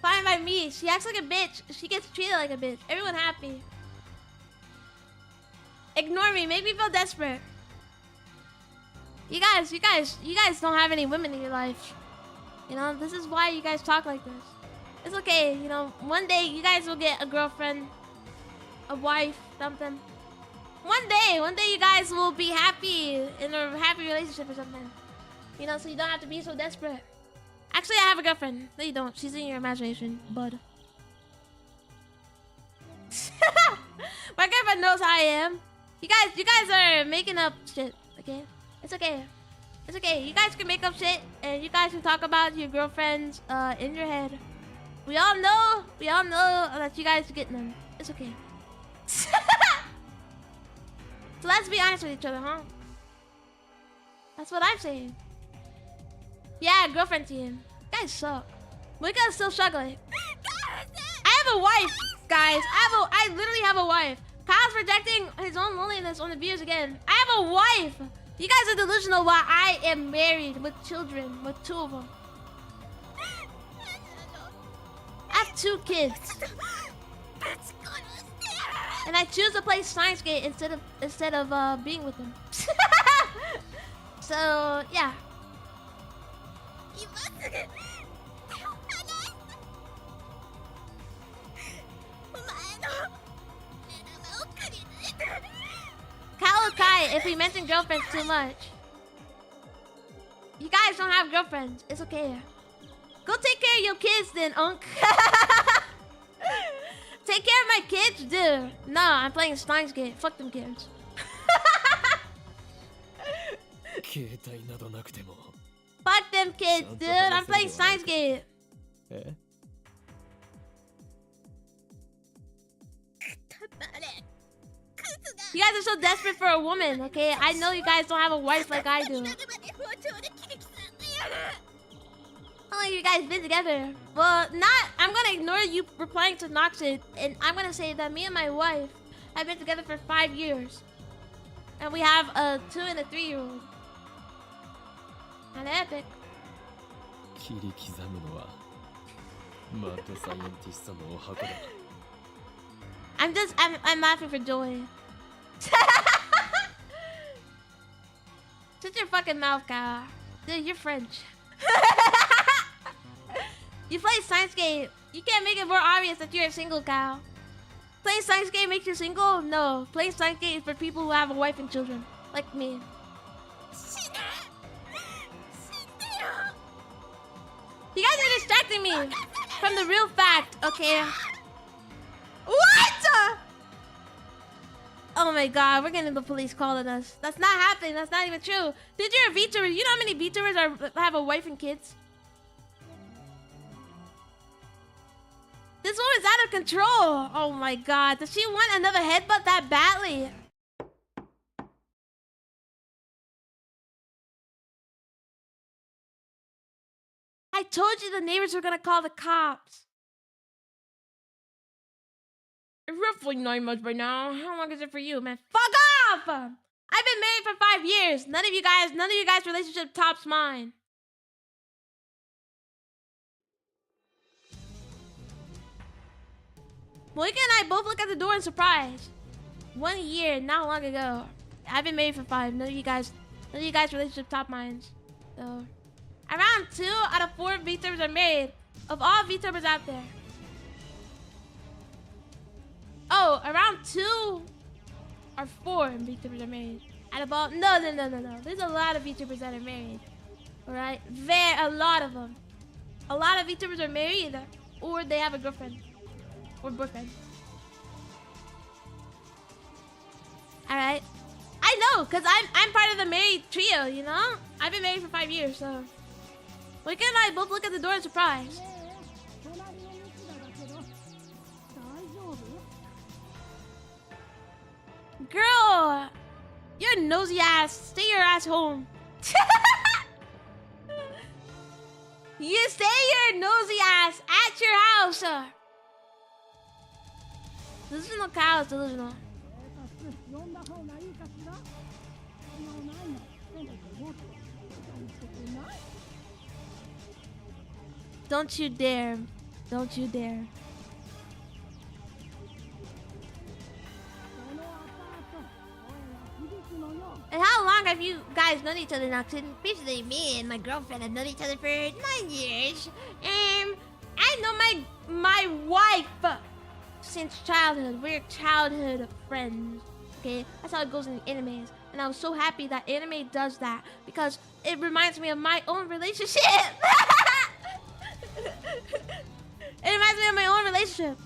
Fine by me. She acts like a bitch. She gets treated like a bitch. Everyone happy. Ignore me. Make me feel desperate. You guys don't have any women in your life. You know, this is why you guys talk like this. It's okay, you know, one day you guys will get a girlfriend, a wife, something. One day you guys will be happy in a happy relationship or something. You know, so you don't have to be so desperate. Actually, I have a girlfriend. No, you don't. She's in your imagination, bud. My girlfriend knows how I am. You guys are making up shit, okay? It's okay. It's okay. You guys can make up shit, and you guys can talk about your girlfriends in your head. We all know that you guys are getting them. It's okay. So let's be honest with each other, huh? That's what I'm saying. Yeah, girlfriend team. You guys suck. Moeka's still struggling. I have a wife, guys. I literally have a wife. Kyle's projecting his own loneliness on the viewers again. I have a wife. You guys are delusional while I am married with children, with 2 of them. I have 2 kids. And I choose to play Steins instead of being with them. So, yeah. Kai, if we mention girlfriends too much. You guys don't have girlfriends. It's okay. Go take care of your kids then, Unk. Take care of my kids, dude. No, I'm playing Steins Gate. Fuck them kids.
携帯などなくても
Fuck them kids, dude. I'm playing Steins Gate.
え
You guys are so desperate for a woman, okay? I know you guys don't have a wife like I do. How long have you guys been together? Well, I'm gonna ignore you replying to Noxid, and I'm gonna say that me and my wife have been together for 5 years. And we have a 2 and a 3-year-old. And epic.
切り刻むのはマッドサイエンティストのお箱だ。
I'm laughing for joy. Shut your fucking mouth, Kyle. Dude, you're French. You play Steins Gate. You can't make it more obvious that you're a single, Kyle. Playing Steins Gate makes you single? No. Playing Steins Gate is for people who have a wife and children. Like me. You guys are distracting me from the real fact, okay? What? Oh my god, we're getting the police calling us. That's not happening. That's not even true. Dude, you're a VTuber. You know how many VTubers have a wife and kids? This woman's out of control. Oh my god. Does she want another headbutt that badly? I told you the neighbors were gonna call the cops. Roughly 9 months by now. How long is it for you, man? Fuck off! I've been married for 5 years. None of you guys' relationship tops mine. Moeka and I both look at the door in surprise. 1 year, not long ago. I've been married for 5. None of you guys' relationship top mine. So Around 2 out of 4 VTubers are married. Of all VTubers out there. Oh, around 2 or 4 VTubers are married. Out of all, no. There's a lot of VTubers that are married. Alright? A lot of them. A lot of VTubers are married or they have a girlfriend or boyfriend. Alright? I know, because I'm part of the married trio, you know? I've been married for 5 years, so. Wicca and I both look at the door in surprise. Girl! You're nosy ass. Stay your ass home. You stay your nosy ass at your house. Delusional cow is delusional. Don't you dare. Don't you dare. And how long have you guys known each other now? Because basically me and my girlfriend have known each other for 9 years. I know my wife since childhood. We're childhood friends. Okay? That's how it goes in animes. And I was so happy that anime does that. Because it reminds me of my own relationship. It reminds me of my own relationship.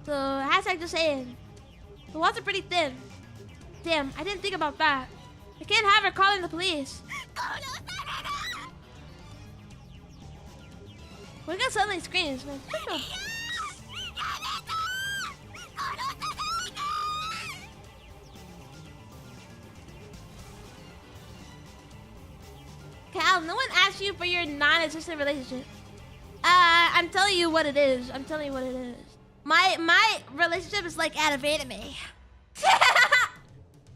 So, hashtag just saying. The walls are pretty thin. Damn, I didn't think about that. I can't have her calling the police. We're gonna suddenly screams, man. Cal, no one asked you for your non-existent relationship. I'm telling you what it is. I'm telling you what it is. My relationship is like out of anime.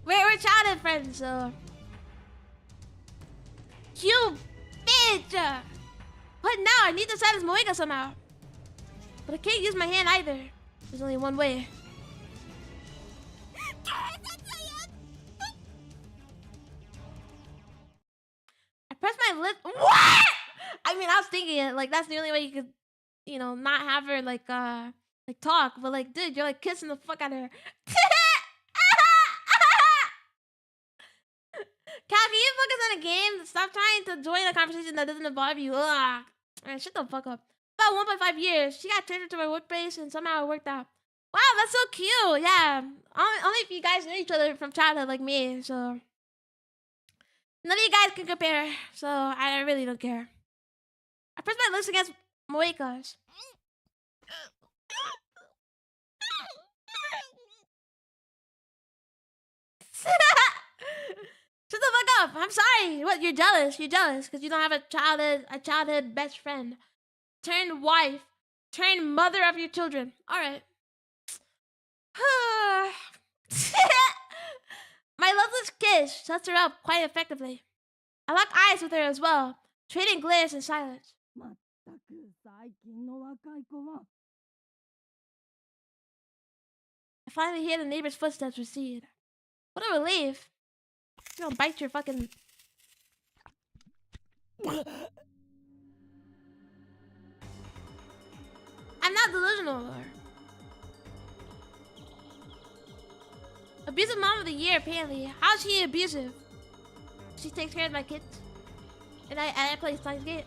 We're childhood friends, so. You bitch! What now? I need to silence Moeka somehow. But I can't use my hand either. There's only one way. I pressed my lip. What? I mean, I was thinking it. Like, that's the only way you could, you know, not have her, like talk. But, like, dude, you're, like, kissing the fuck out of her. Cal, can you focus on a game? Stop trying to join a conversation that doesn't involve you. Ugh. Man, shut the fuck up. About 1.5 years. She got transferred to my workplace and somehow it worked out. Wow, that's so cute. Yeah. Only if you guys know each other from childhood like me, so. None of you guys can compare, so I really don't care. I pressed my lips against Moeka's. Shut the fuck up! I'm sorry. What? You're jealous? You're jealous because you don't have a childhood best friend, turned wife, turned mother of your children. All right. My loveless kiss shuts her up quite effectively. I lock eyes with her as well, trading glares in silence. I finally hear the neighbor's footsteps recede. What a relief. You're gonna bite your fucking... I'm not delusional. Abusive mom of the year, apparently. How's she abusive? She takes care of my kids. And I play Steins game.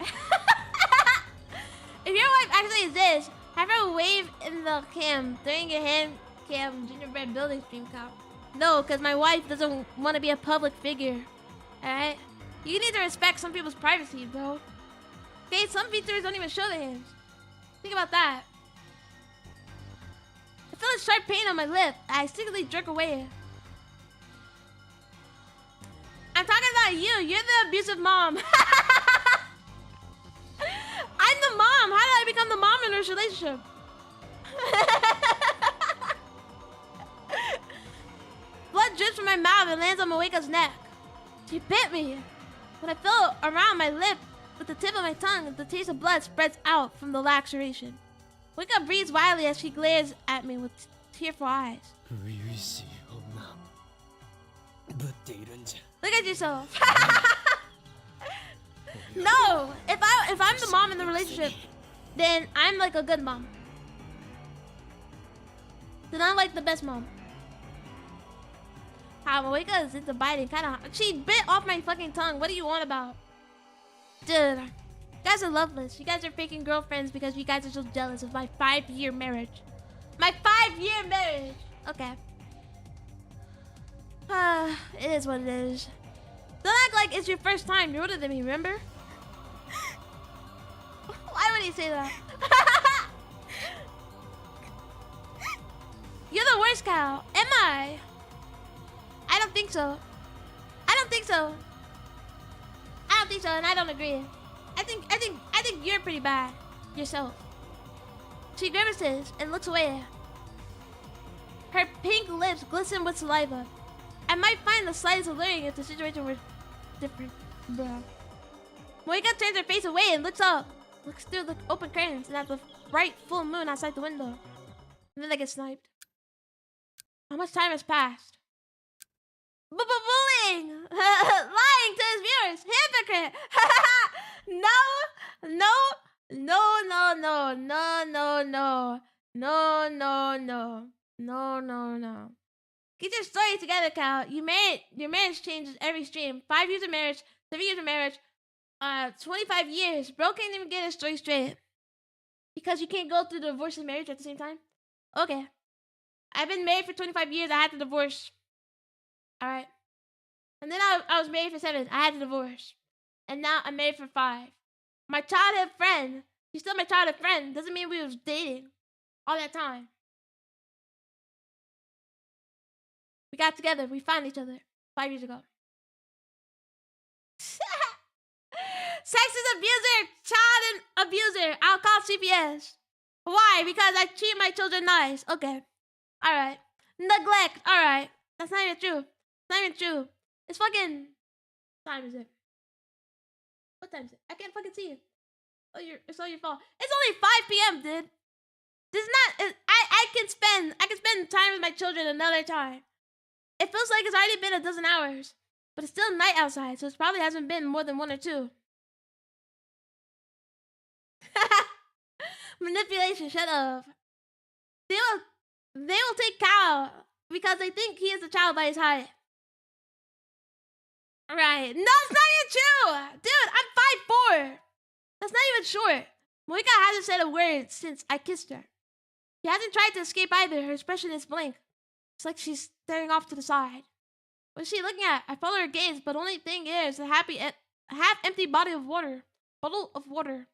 If your wife actually exists, have her wave in the cam during your hand cam gingerbread building stream count. No, because my wife doesn't want to be a public figure. Alright? You need to respect some people's privacy, bro. Okay, some VTubers don't even show their hands. Think about that. I feel a sharp pain on my lip. I secretly jerk away. I'm talking about you. You're the abusive mom. I'm the mom. How did I become the mom in this relationship? Blood drips from my mouth and lands on Moeka's neck. She bit me. When I feel around my lip with the tip of my tongue, the taste of blood spreads out from the laceration. Moeka breathes wildly as she glares at me with tearful eyes. Look at yourself. No, if I'm the mom in the relationship, then I'm like a good mom. Then I'm like the best mom. Moika is into biting, she bit off my fucking tongue. What do you want about? Dude, you guys are loveless. You guys are faking girlfriends because you guys are so jealous of my 5-year marriage. My 5-year marriage. Okay. It is what it is. Don't act like it's your first time. You're older than me, remember? Why would he say that? You're the worst cow. Am I? I don't think so. I don't think so. I don't think so, and I don't agree. I think you're pretty bad yourself. She grimaces and looks away. Her pink lips glisten with saliva. I might find the slightest alluring if the situation were different, bro. Moika turns her face away and looks up. Looks through the open curtains and at the bright full moon outside the window. And then I get sniped. How much time has passed? Bullying! Lying to his viewers! Hypocrite! No! No! No, no, no, no, no, no. No, no, no. No, no, no. Get your story together, Cal. Your marriage changes every stream. 5 years of marriage, 7 years of marriage, 25 years. Bro can't even get his story straight. Because you can't go through divorce and marriage at the same time? Okay. I've been married for 25 years. I had to divorce. Alright. And then I was married for 7. I had to divorce. And now I'm married for 5. My childhood friend. She's still my childhood friend. Doesn't mean we was dating all that time. We got together. We found each other 5 years ago. Sexist abuser, child abuser. I'll call CPS. Why? Because I treat my children nice. Okay. Alright. Neglect. Alright. That's not even true. It's not even true. It's fucking... What time is it? What time is it? I can't fucking see it. Oh, it's all your fault. It's only 5 p.m., dude. This is not... I can spend time with my children another time. It feels like it's already been a dozen hours. But it's still night outside, so it probably hasn't been more than 1 or 2. Manipulation, shut up. They will take Cal because they think he is a child by his height. Right. No, it's not even true. Dude, I'm 5'4". That's not even short. Moika hasn't said a word since I kissed her. She hasn't tried to escape either. Her expression is blank. It's like she's staring off to the side. What is she looking at? I follow her gaze, but only thing is a half-empty bottle of water.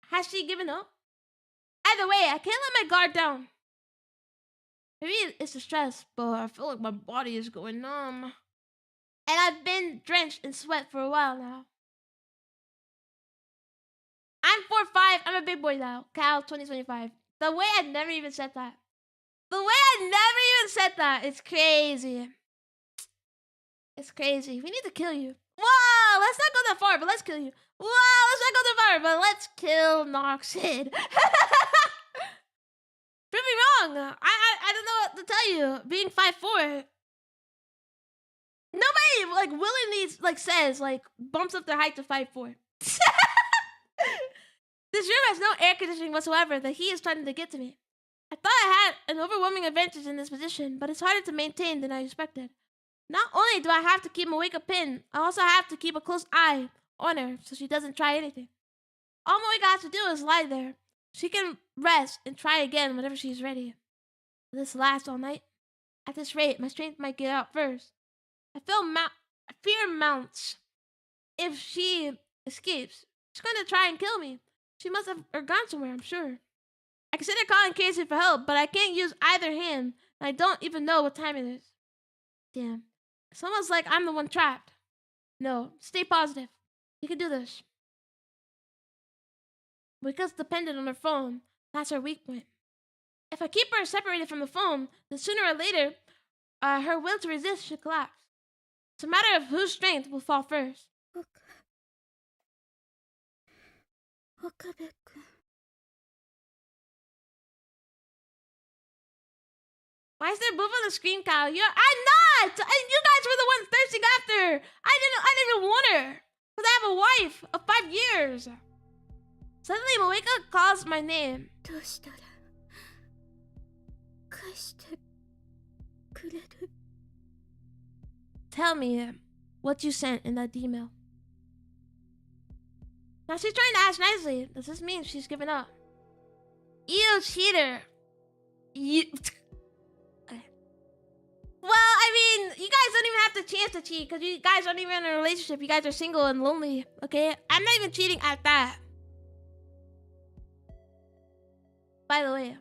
Has she given up? Either way, I can't let my guard down. Maybe it's the stress, but I feel like my body is going numb. And I've been drenched in sweat for a while now. I'm 4'5". I'm a big boy now. Cal 2025. The way I never even said that. It's crazy. It's crazy. We need to kill you. Whoa, let's not go that far, but let's kill you. Whoa, let's not go that far, but let's kill Noxid. Prove me wrong. I don't know what to tell you. Being 5'4". Nobody like willingly says bumps up their height to 5'4". This room has no air conditioning whatsoever. The heat is starting to get to me. I thought I had an overwhelming advantage in this position, but it's harder to maintain than I expected. Not only do I have to keep Moika pinned, I also have to keep a close eye on her so she doesn't try anything. All Moika has to do is lie there. She can rest and try again whenever she's ready. Will this last all night? At this rate, my strength might get out first. Fear mounts. If she escapes, she's going to try and kill me. She must have gone somewhere, I'm sure. I consider calling Casey for help, but I can't use either hand, and I don't even know what time it is. Damn. It's almost like I'm the one trapped. No, stay positive. You can do this. Moika's dependent on her phone. That's her weak point. If I keep her separated from the phone, then sooner or later, her will to resist should collapse. It's a matter of whose strength will fall first. Why is there boob on the screen, Kyle? I'm not! You guys were the ones thirsting after! I didn't even want her! Because I have a wife of 5 years. Suddenly, Moeka calls my name.
どうしたら返してくれる
Tell me what you sent in that email. Now she's trying to ask nicely. Does this mean she's giving up? You cheater. You. Well, I mean, you guys don't even have the chance to cheat because you guys aren't even in a relationship. You guys are single and lonely, okay? I'm not even cheating at that. By the way,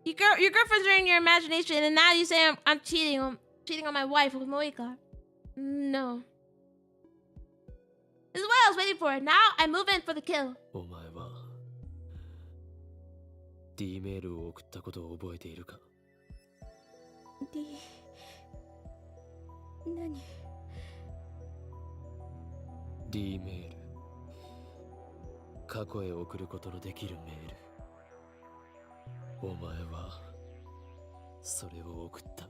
your girlfriends are in your imagination, and now you say I'm cheating. I'm cheating on my wife with Moeka. No. This is what I was waiting for. Now I move in for the kill.
お前は D メールを送ったことを覚えているか
D 何
D メール過去へ送ることのできるメールお前はそれを送った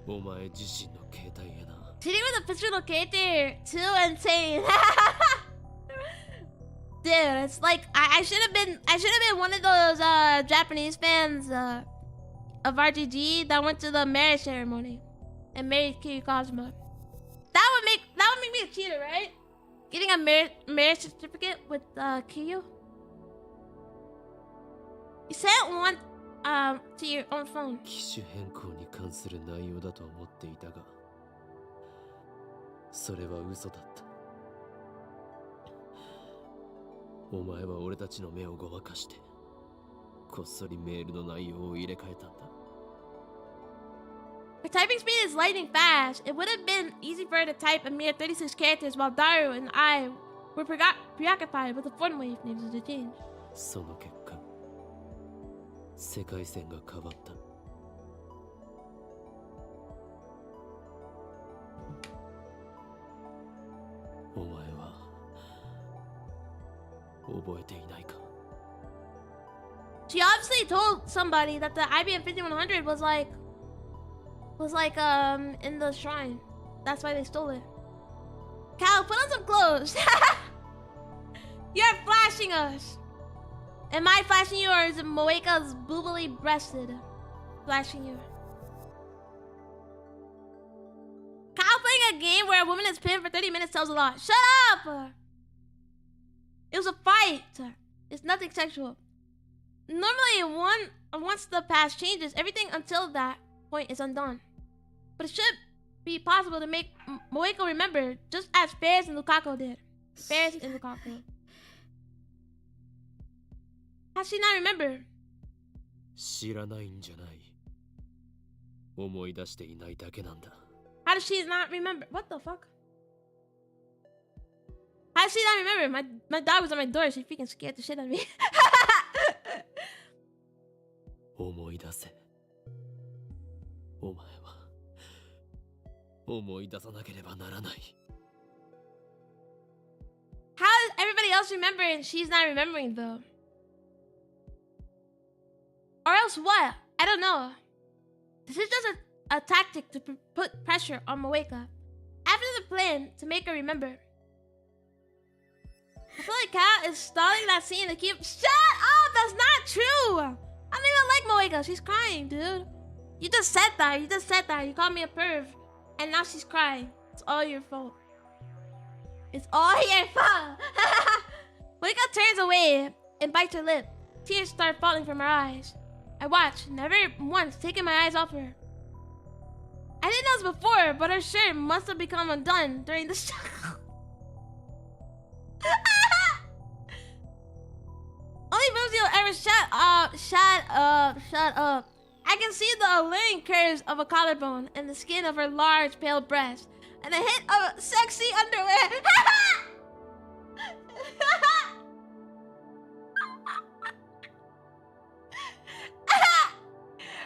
お前自身の携帯へな
Cheating with a fictional character, too insane. Dude, it's like I should have been one of those Japanese fans of RGG that went to the marriage ceremony and married Kiryu Kazuma. That would make me a cheater, right? Getting a marriage certificate with Kiryu. You sent one to your own phone.
機種変更に関する内容だと思っていたがそれは嘘だったお前は俺たちの目をごまかしてこっそりメールの内容を入れ替えたんだ
Her typing speed is lightning fast. It would have been easy for her to type a mere 36 characters while Daru and I were preoccupied with the phone wave needed to change.
その結果世界線が変わったお前は覚えていないか
She obviously told somebody that the IBM 5100 was like in the shrine. That's why they stole it. Cal, put on some clothes. You're flashing us. Am I flashing you or is it Moeka's boobily breasted flashing you? Cal playing a game where a woman is pinned for 30 minutes tells a lot. Shut up! It was a fight. It's nothing sexual. Normally, once the past changes, everything until that point is undone. But it should be possible to make Moeka remember, just as Ferris and Lukaku did. Ferris and Lukaku. How does she not remember?
知らないんじゃない思い出していないだけなんだ
How does she not remember? What the fuck? How does she not remember? My dog was on my door. She freaking scared the shit out of me.
思い出せお前は思い出さなければならない
How is everybody else remembering and she's not remembering though? Or else what? I don't know. This is just a tactic to put pressure on Moeka. After the plan to make her remember. I feel like Kat is stalling that scene to keep. Shut up! That's not true! I don't even like Moeka. She's crying, dude. You just said that. You called me a perv. And now she's crying. It's all your fault. It's all your fault! Moeka turns away and bites her lip. Tears start falling from her eyes. I watch, never once taking my eyes off her. I didn't know this before, but her shirt must have become undone during the struggle. Only Boozy ever shut up. I can see the alluring curves of a collarbone and the skin of her large, pale breast, and a hint of sexy underwear.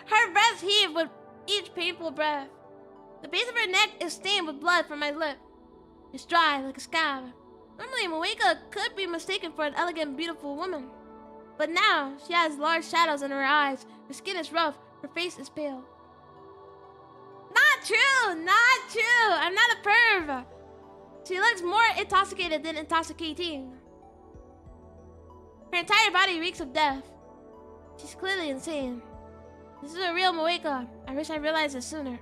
Her breasts heave with each painful breath. The base of her neck is stained with blood from my lip. It's dry like a scab. Normally, Moeka could be mistaken for an elegant, beautiful woman. But now, she has large shadows in her eyes. Her skin is rough. Her face is pale. Not true! Not true! I'm not a perv! perv. She looks more intoxicated than intoxicating. Her entire body reeks of death. She's clearly insane. This is a real Moeka. I wish I realized it sooner.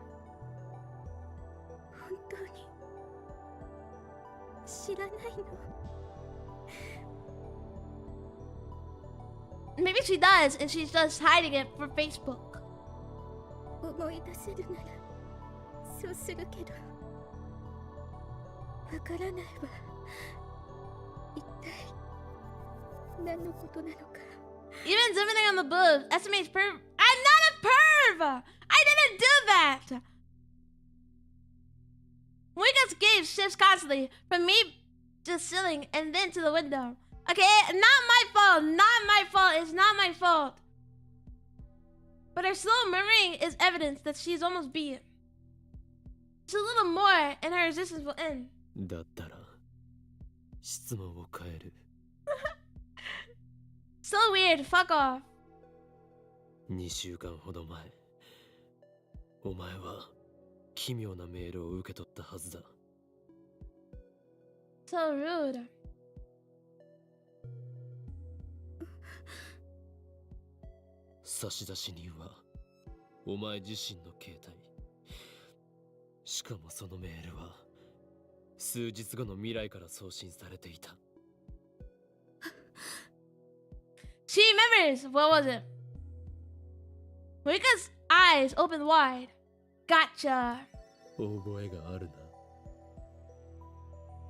本当に知らないの。
Maybe she does, and she's just hiding it for Facebook.
思い出せるならそうするけどわからないわ。一体何のことなのか。
Even zooming on the boobs estimates perv. I'm not a perv! I didn't do that! Moeka's gaze shifts constantly from me just sitting and then to the window. Okay, not my fault, not my fault, it's not my fault. But her slow murmuring is evidence that she's almost beat. Just a little more and her resistance will end.
だったら質問を変える。
So weird, fuck off.
2週間ほど前、お前は奇妙なメールを受け取ったはずだ。
So rude.
差出人はお前自身の携帯。しかもそのメールは数日後の未来から送信されていた。
She remembers. What was it? Moeka's eyes open wide. Gotcha.
覚えがあるな。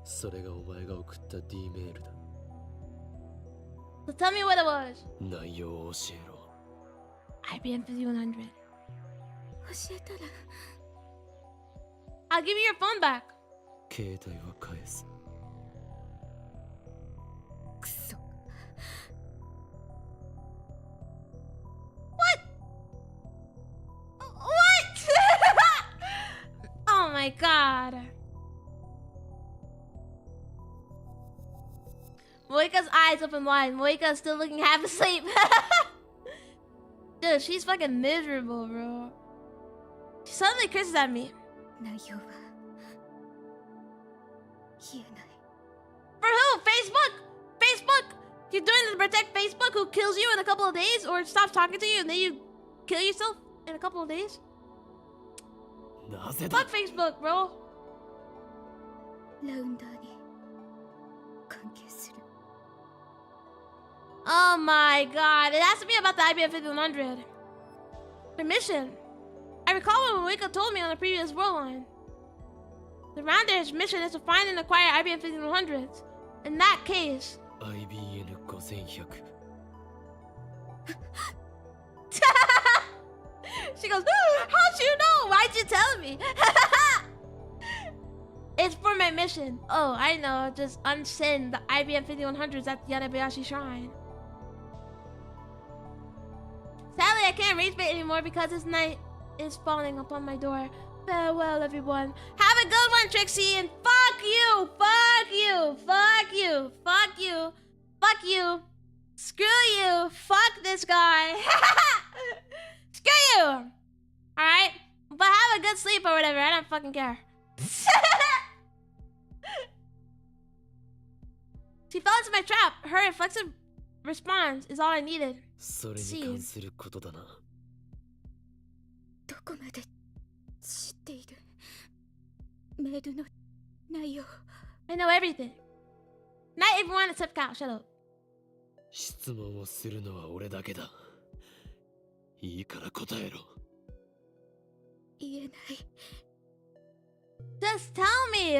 それがお前が送った D メールだ。
So tell me what it was.
内容を教えろ。
IBM 5100.
教えたら
I'll give you your phone back.
携帯は返す。
クソ。
What? Oh my god. Moeka's eyes open wide. Moeka's still looking half asleep. Dude, she's fucking miserable, bro. She suddenly curses at me.
内容は言えない。
For who? Facebook? Facebook? You're doing this to protect Facebook, who kills you in a couple of days or stops talking to you and then you kill yourself in a couple of days?
なぜだ。
Fuck Facebook, bro.
ラウンダーに関係する。
Oh my god, it has to be about the IBM 5100. The mission. I recall when Moeka told me on the previous world line. The Rounder's mission is to find and acquire IBM 5100s. In that case...
IBM 5100。
She goes, how'd you know? Why'd you tell me? It's for my mission. Oh, I know. Just unsend the IBM 5100s at the Yanabayashi Shrine. Sadly, I can't rage bait anymore because this night is falling upon my door. Farewell, everyone. Have a good one, Trixie, and fuck you! Fuck you! Fuck you! Fuck you! Fuck you! Screw you! Fuck this guy! Screw you! Alright? But have a good sleep or whatever. I don't fucking care. She fell into my trap. Her reflexive response is all I needed.
それに関することだな。
どこまで知っている。メールの内容。
I know everything. Not everyone except Cal. Shut up.
質問をするのは俺だけだ。いいから答えろ。
言えない。
Just tell me.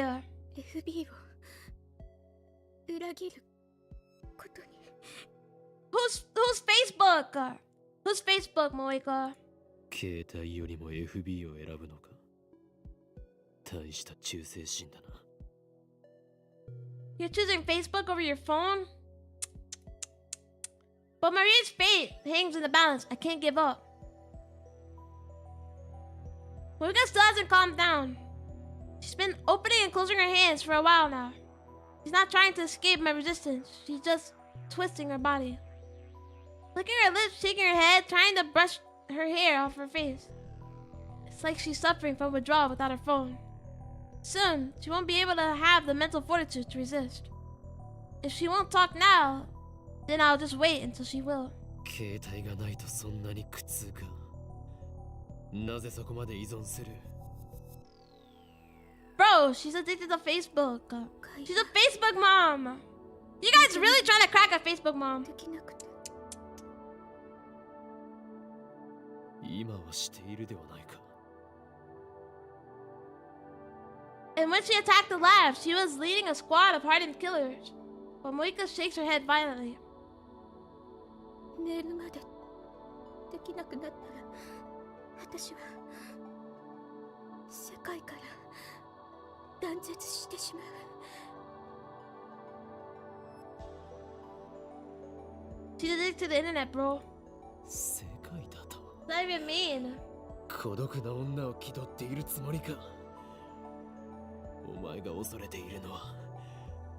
FB を裏切ることに。
Who's Facebook? Who's Facebook, Moeka?
携帯よりも FB を選ぶのか。大した忠誠心だな。
You're choosing Facebook over your phone? But Maria's fate hangs in the balance. I can't give up. Moeka still hasn't calmed down. She's been opening and closing her hands for a while now. She's not trying to escape my resistance. She's just twisting her body. Licking her lips, shaking her head, trying to brush her hair off her face. It's like she's suffering from withdrawal without her phone. Soon, she won't be able to have the mental fortitude to resist. If she won't talk now, then I'll just wait until she will.
携帯がないとそんなに苦痛か。なぜそこまで依存する？
Bro, she's addicted to Facebook. She's a Facebook mom. You guys really trying to crack a Facebook mom?
できなくて。
今はしているではないか。
And when she attacked the lab, she was leading a squad of hardened killers. But Moika shakes her head violently.
メールまでできなくなったら、私は世界から断絶してしまう。
She's addicted to the internet, bro.
世界だと。
What does that even mean?
孤独な女を気取っているつもりか。お前が恐れているのは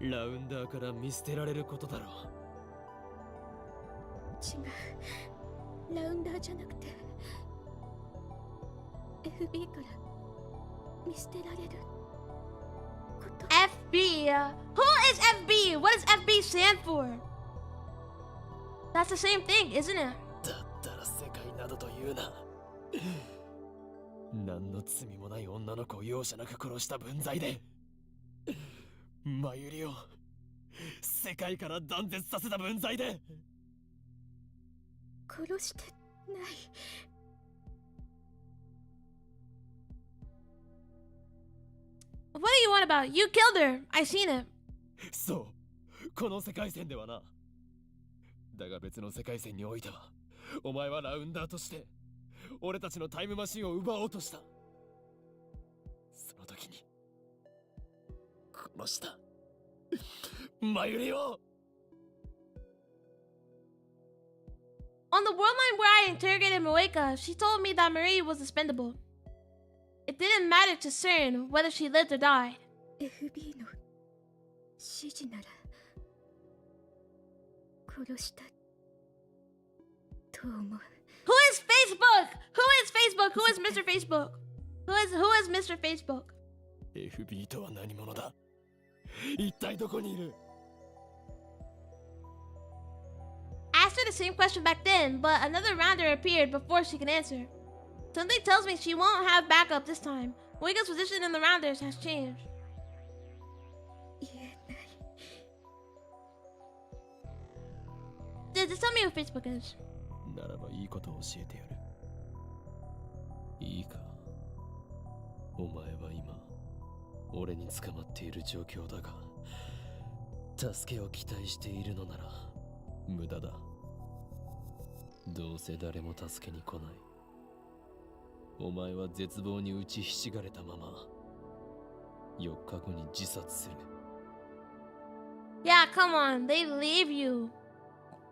ラウンダーから見捨てられることだろう。
違う。ラウンダーじゃなくて FB から見捨てられること。
FB? Who is FB? What does FB stand for? That's the same thing, isn't it?
だったら世界などと言うな。何の罪もない女の子を容赦なく殺した分際でマユリを世界から断絶させた分際で。
殺してない。
What do you want about? You killed her. I seen it.
そう、この世界線ではな。だが別の世界線においては、お前はラウンダーとして俺たちのタイムマシンを奪おうとした。その時に殺したマユリを。
On the world line where I interrogated Moeka, she told me that Marie was expendable. It didn't matter to CERN whether she lived or died.
FB の指示なら殺したと思う。
Who is Facebook? Who is Facebook? Who is Mr. Facebook? Who is Mr. Facebook?
FB とは何者だ？一体どこにいる？
I asked her the same question back then, but another rounder appeared before she could answer. Something tells me she won't have backup this time. Moeka's position in the rounders has changed.
言えない。
Just tell me who Facebook is.
ならばいいことを教えてやる。いいか。お前は今、俺に捕まっている状況だが、助けを期待しているのなら無駄だ。どうせ誰も助けに来ない。お前は絶望に打ちひしがれたまま4日後に自殺する。
Yeah, come on. They leave you.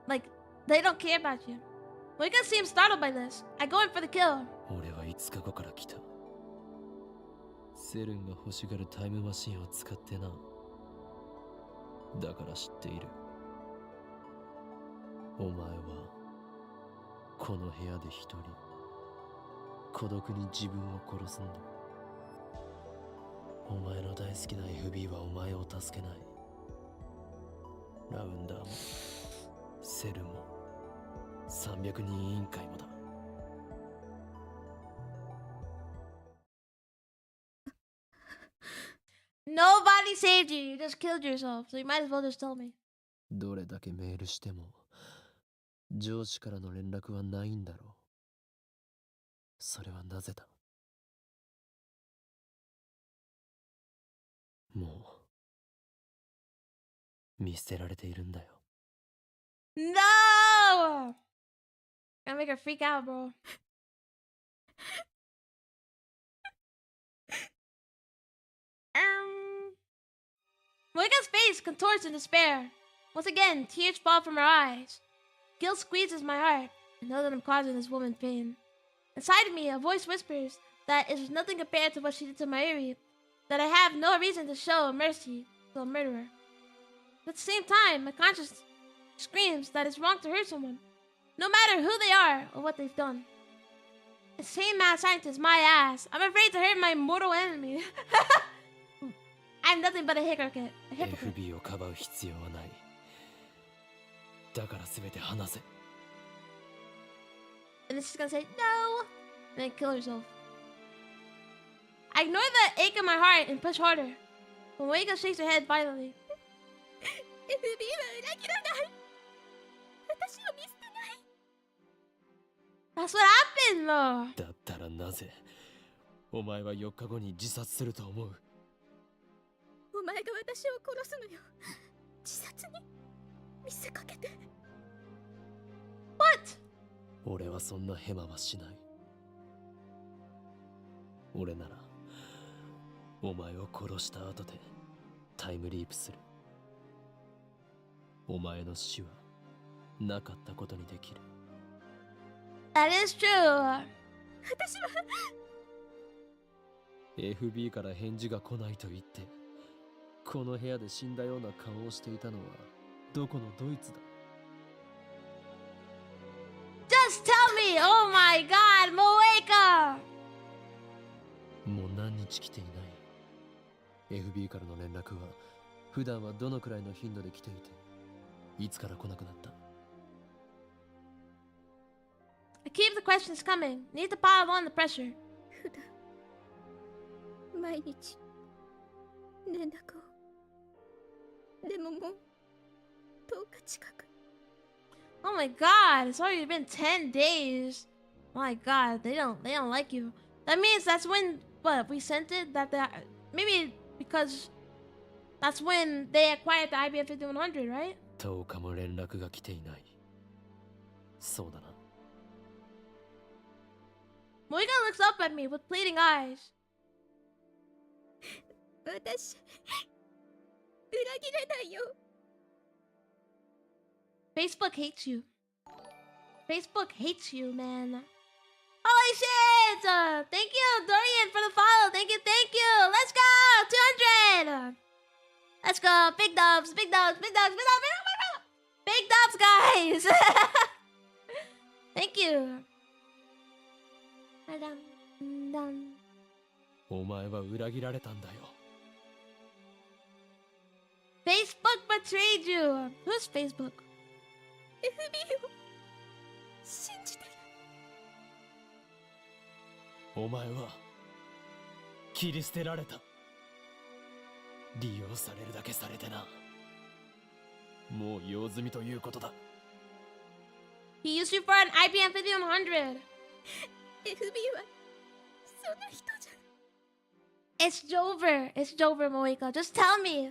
Like, they don't care about you. Moeka seems startled by this. I go in for the kill.
俺は5日後から来た。セルンが欲しがるタイムマシンを使ってな。だから知っている。お前はこの部屋で一人孤独に自分を殺すんだ。お前の大好きな FB はお前を助けない。ラウンダーもセルも300人委員会もだ。
Nobody saved you. You just killed yourself. So you might as well just tell me.
どれだけメールしても上司からの連絡はないんだろう。それはなぜだ？もう見捨てられているんだよ。
No! Gonna make her freak out, bro. Moeka's face contorts in despair. Once again, tears fall from her eyes. Guilt squeezes my heart. I know that I'm causing this woman pain. Inside of me, a voice whispers that it is nothing compared to what she did to Mayuri, that I have no reason to show mercy to a murderer. At the same time, my conscience screams that it's wrong to hurt someone, no matter who they are or what they've done. The same mad scientist, my ass. I'm afraid to hurt my mortal enemy. I'm nothing but a hypocrite. A hypocrite.
FB をかばう必要はない。だから全て話せ。
And then she's gonna say no, and then kill herself. I ignore the ache in my heart and push harder. When Moeka shakes her head violently.
FB は裏切らない。私を見捨てない。
That's what happened though.
だったらなぜお前は4日後に自殺すると思う？
お前が私を殺すのよ。自殺に見せかけて。
What?
俺はそんなヘマはしない。俺ならお前を殺した後でタイムリープする。お前の死はなかったことにできる。
That is true.
私は
FB から返事が来ないと言ってこの部屋で死んだような顔をしていたのはどこのドイツだ？
Just tell me. Oh my God, Moeka.
もう何日来ていない。 FB からの連絡は普段はどのくらいの頻度で来ていていつから来なくなった？
Keep the questions coming. Need to pile on the pressure.
普段毎日連絡を。でももう10日近く。
Oh my God, it's already been 10 days. Oh my God, they don't like you. That means that's when we sent it. Maybe because that's when they acquired the IBM 5100, right?
10日も連絡が来ていない。そうだな。
Moeka looks up at me with pleading eyes.
私裏切れないよ。
Facebook hates you. Facebook hates you, man. Holy shit! Thank you, Dorian, for the follow. Thank you. Let's go! 200! Let's go. Big dubs, big dubs, big dubs, big dubs, big dubs, guys! Thank you.
お前は裏切られたんだよ。
Facebook betrayed you. Who's Facebook?
FB を信じてる。
お前は切り捨てられた。利用されるだけされてな。もう用済みということだ。
He used you for an IBM 5100.
FB はそんな人じゃ。
It's Jover. It's Jover, Moeka. Just tell me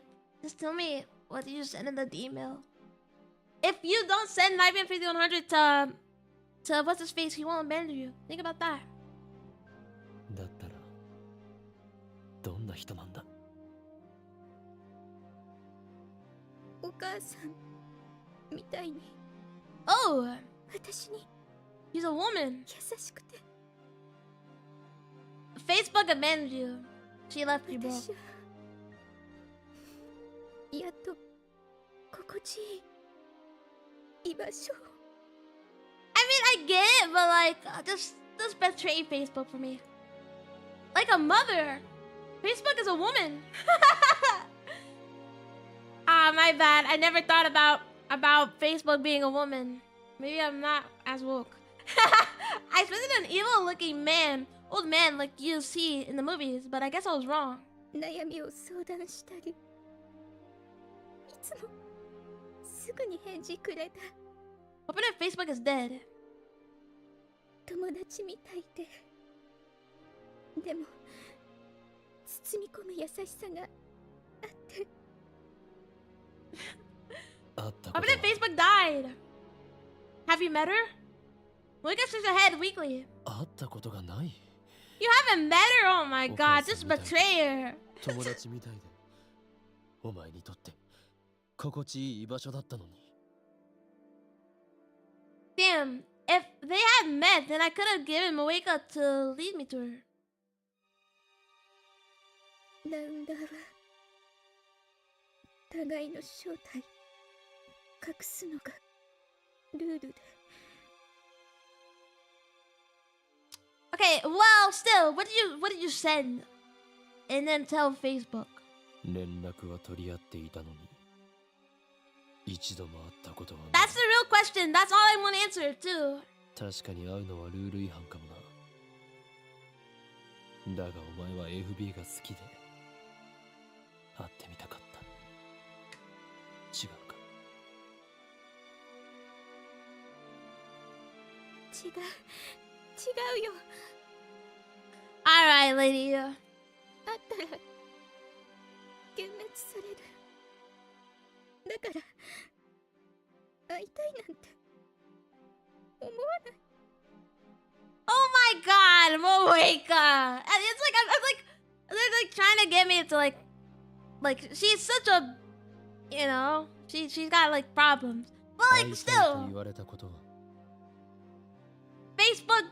what you sent in the email. If you don't send an IBM 5100 to what's his face, he won't abandon you. Think about that.
だったらどんな人なんだ？
お母さんみたいに
Oh,
私に
he's a woman.
優しくて。
Facebook abandoned you. She left you, bro.
私はやっと心地いい居場所を。
I mean, I get it, but like, just betray Facebook for me. Like a mother. Facebook is a woman. My bad. I never thought about Facebook being a woman. Maybe I'm not as woke. I expected an evil-looking man, old man like you see in the movies, but I guess I was wrong.
悩みを相談したり、いつもすぐに返事くれた
Open if Facebook is dead.
友達みたいで。でも包み込む優しさがあって。
会ったこ
Open
と
if Facebook died. Have you met her? Moeka shakes her head weakly.
会ったことがない。
You haven't met her? Oh my god, just betray her.
友達みたいでお前にとって心地いい居場所だったのに。
Damn, if they had met, then I could have given Moeka to lead me to her.
ラウンダーは互いの正体隠すのがルールで。
Okay, well, still, what did you send? And then tell Facebook.
連絡は取り合っていたのに一度も会ったことはない。
That's the real question. That's all I want to answer too.
確かに会うのはルール違反かもな。だがお前は FB が好きで会ってみたかった。違うか。
違うよ。
Alright, lady.
会ったら幻滅される。だから会いたいなんて思わない。
Oh my god, Moeka. And it's like they're like trying to get me to like she's such a, you know, she's got like problems. But
会
like
いたいと
still,
言われたことは
Facebook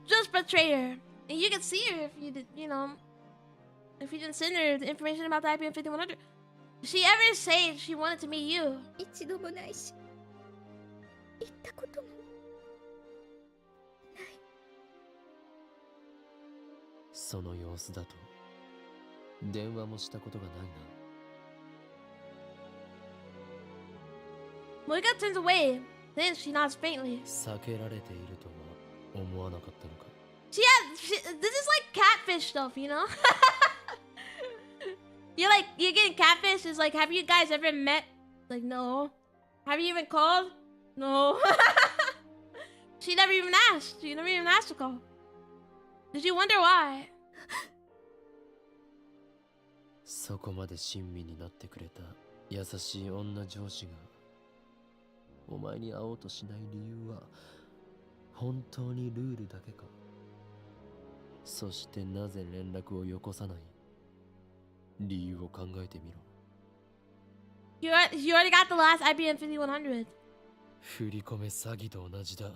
just betrayed her. And you can see her if you did, you know, if you didn't send her the information about the IBM 5100. Did she ever say she wanted to meet you?
一度もないし行ったこともない。
その様子だと電話もしたことがないな。
Moeka turns away. Then she nods faintly.
避けられているとは思わなかったのか。
This is like catfish stuff, you know? You're getting catfish. It's like, have you guys ever met? Like, no. Have you even called? No. She never even asked. She never even asked to call. Did you wonder why?
そこまで親身になってくれた優しい女上司がお前に会おうとしない理由は本当にルールだけか。そしてなぜ連絡をよこさない理由を考えてみろ。
You already got the last IBM 5100.
振り込め詐欺と同じだ。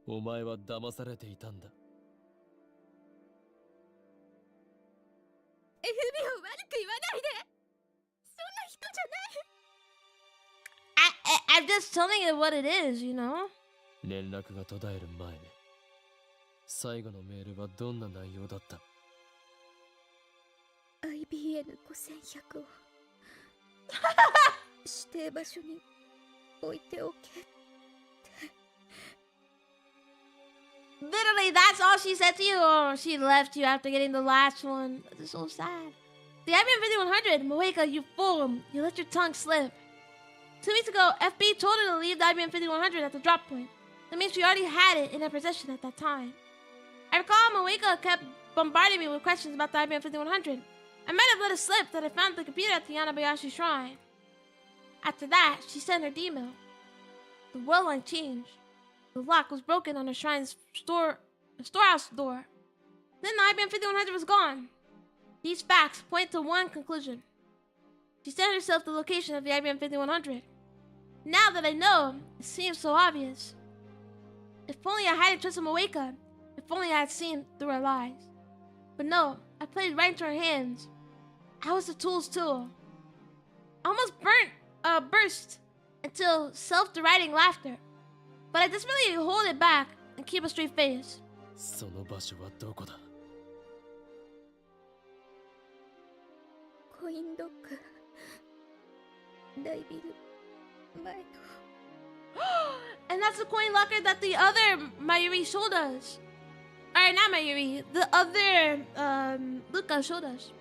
お前は騙されていたんだ。
FB を悪く言わないで。そんな人じゃない。
I'm just telling you what it is, you know?
連絡が途絶える前最後のメールはどんな内容だった？
IBN5100 を指定場所に置いておけ。
Literally, that's all she said to you, or she left you after getting the last one. It's so sad. The IBM 5100, Moeka, you fool. You let your tongue slip. 2 weeks ago, FB told her to leave the IBM 5100 at the drop point. That means she already had it in her possession at that time. I recall Moeka kept bombarding me with questions about the IBM 5100. I might have let it slip that I found the computer at the Yanabayashi shrine. After that, she sent her email. The world line changed. The lock was broken on the shrine's storehouse door. Then the IBM 5100 was gone. These facts point to one conclusion. She sent herself the location of the IBM 5100. Now that I know, it seems so obvious. If only I hadn't trusted Moeka. If only I had seen through her lies. But no, I played right into her hands. I was the tool's tool. I almost burst into self-deriding laughter. But I desperately hold it back and keep a straight face.
その場所はどこだ？
コインロック大ビル前の
And that's the coin locker that the other Mayuri showed us. Or not Mayuri, the other Luca showed us.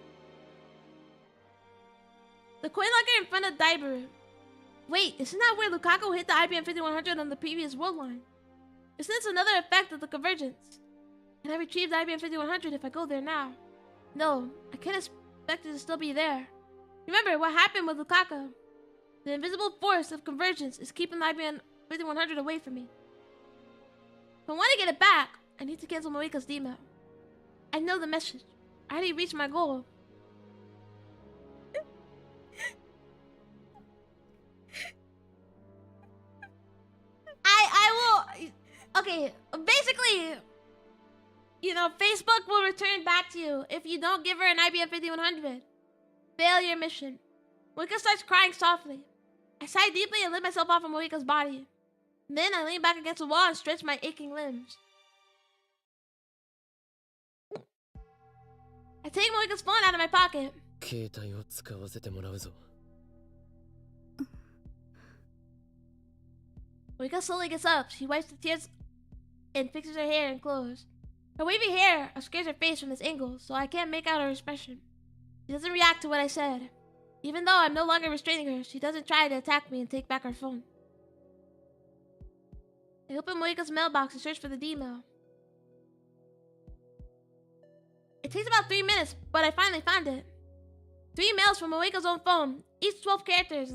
The coin locker in front of Daibaru. Wait, isn't that where Lukaku hit the IBM 5100 on the previous world line? Isn't this another effect of the convergence? Can I retrieve the IBM 5100 if I go there now? No, I can't expect it to still be there. Remember what happened with Lukaku. The invisible force of convergence is keeping the IBM 5100 away from me. If I want to get it back, I need to cancel Moeka's email. I know the message. I already reached my goal. I will... Okay, basically, you know, Facebook will return back to you if you don't give her an IBM 5100. Failure mission. Moeka starts crying softly. I sigh deeply and lift myself off of Moeka's body. Then I lean back against the wall and stretch my aching limbs. I take Moeka's phone out of my pocket.
携帯を使わせてもらうぞ。
Moika slowly gets up. She wipes the tears and fixes her hair and clothes. Her wavy hair obscures her face from this angle, so I can't make out her expression. She doesn't react to what I said. Even though I'm no longer restraining her, she doesn't try to attack me and take back her phone. I open Moika's mailbox and search for the D-mail. It takes about 3 minutes, but I finally found it. 3 mails from Moika's own phone, each 12 characters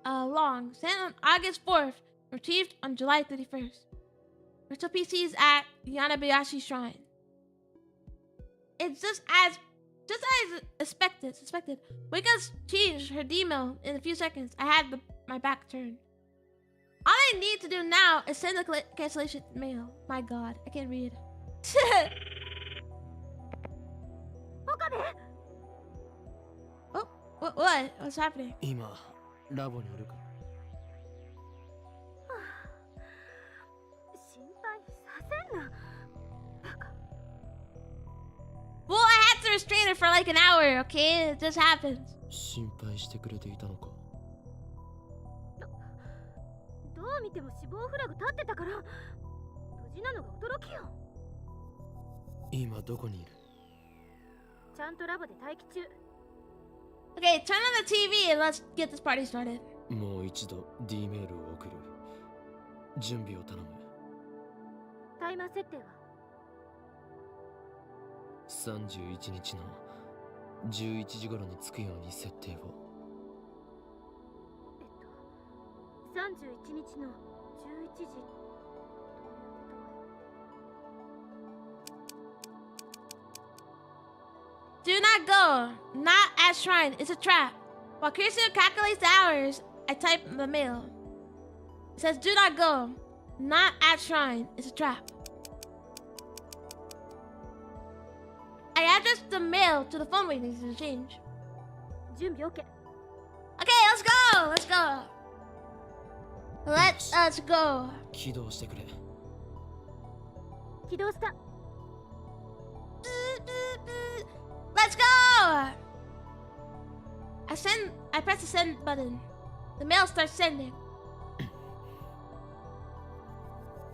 long, sent on August 4th, retrieved on July 31st. Virtual PCs at Yanabayashi Shrine. It's just as expected. Moika's changed her D-mail in a few seconds. I had my back turned. All I need to do now is send the cancellation mail. My god, I can't read. Oh, what? What's happening?
今ラボにいるか？
Well, I had to restrain her for like an hour, okay? It just happens.
心配してくれていたのか？
どう見ても死亡フラグ立ってたから無事なのが驚きよ。
今どこにいる？
ちゃんとラボで待機中。
Okay, turn on the TV and let's get this party started.
もう一度 D メールを送る。準備を頼む。
タイマー設定は
31日の11時頃に着くように設定を。
31日の11時。
Do not go. Not at shrine. It's a trap. While Kirsten calculates the hours, I type the mail. It says, do not go. Not at shrine. It's a trap. I addressed the mail to the phone waiting to change.
準備 OK。
Okay, let's go. Let's go. Let us go.
起動してくれ。
起動した。
Let's go! I press the send button. The mail starts sending.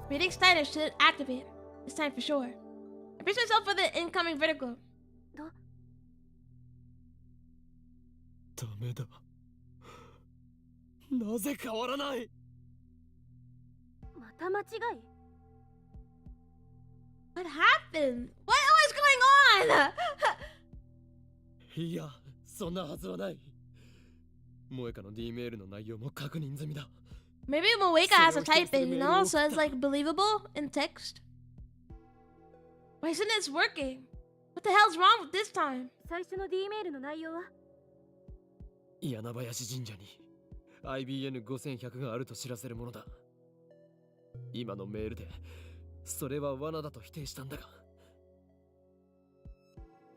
Reading Steiner should activate. This time for sure. I brace myself for the incoming vertigo.
ダメだ。なぜ変わらない？
また間違い？
What happened? What is going on?
いや、そんなはずはない。萌香の D メールの内容も確認済みだ。
Maybe Moeka has to type it, you know, so it's like believable in text. Why isn't it working? What the hell's wrong with this time?
最初の D メールの内容は
柳林神社に IBN5100 があると知らせるものだ。今のメールでそれは罠だと否定したんだが、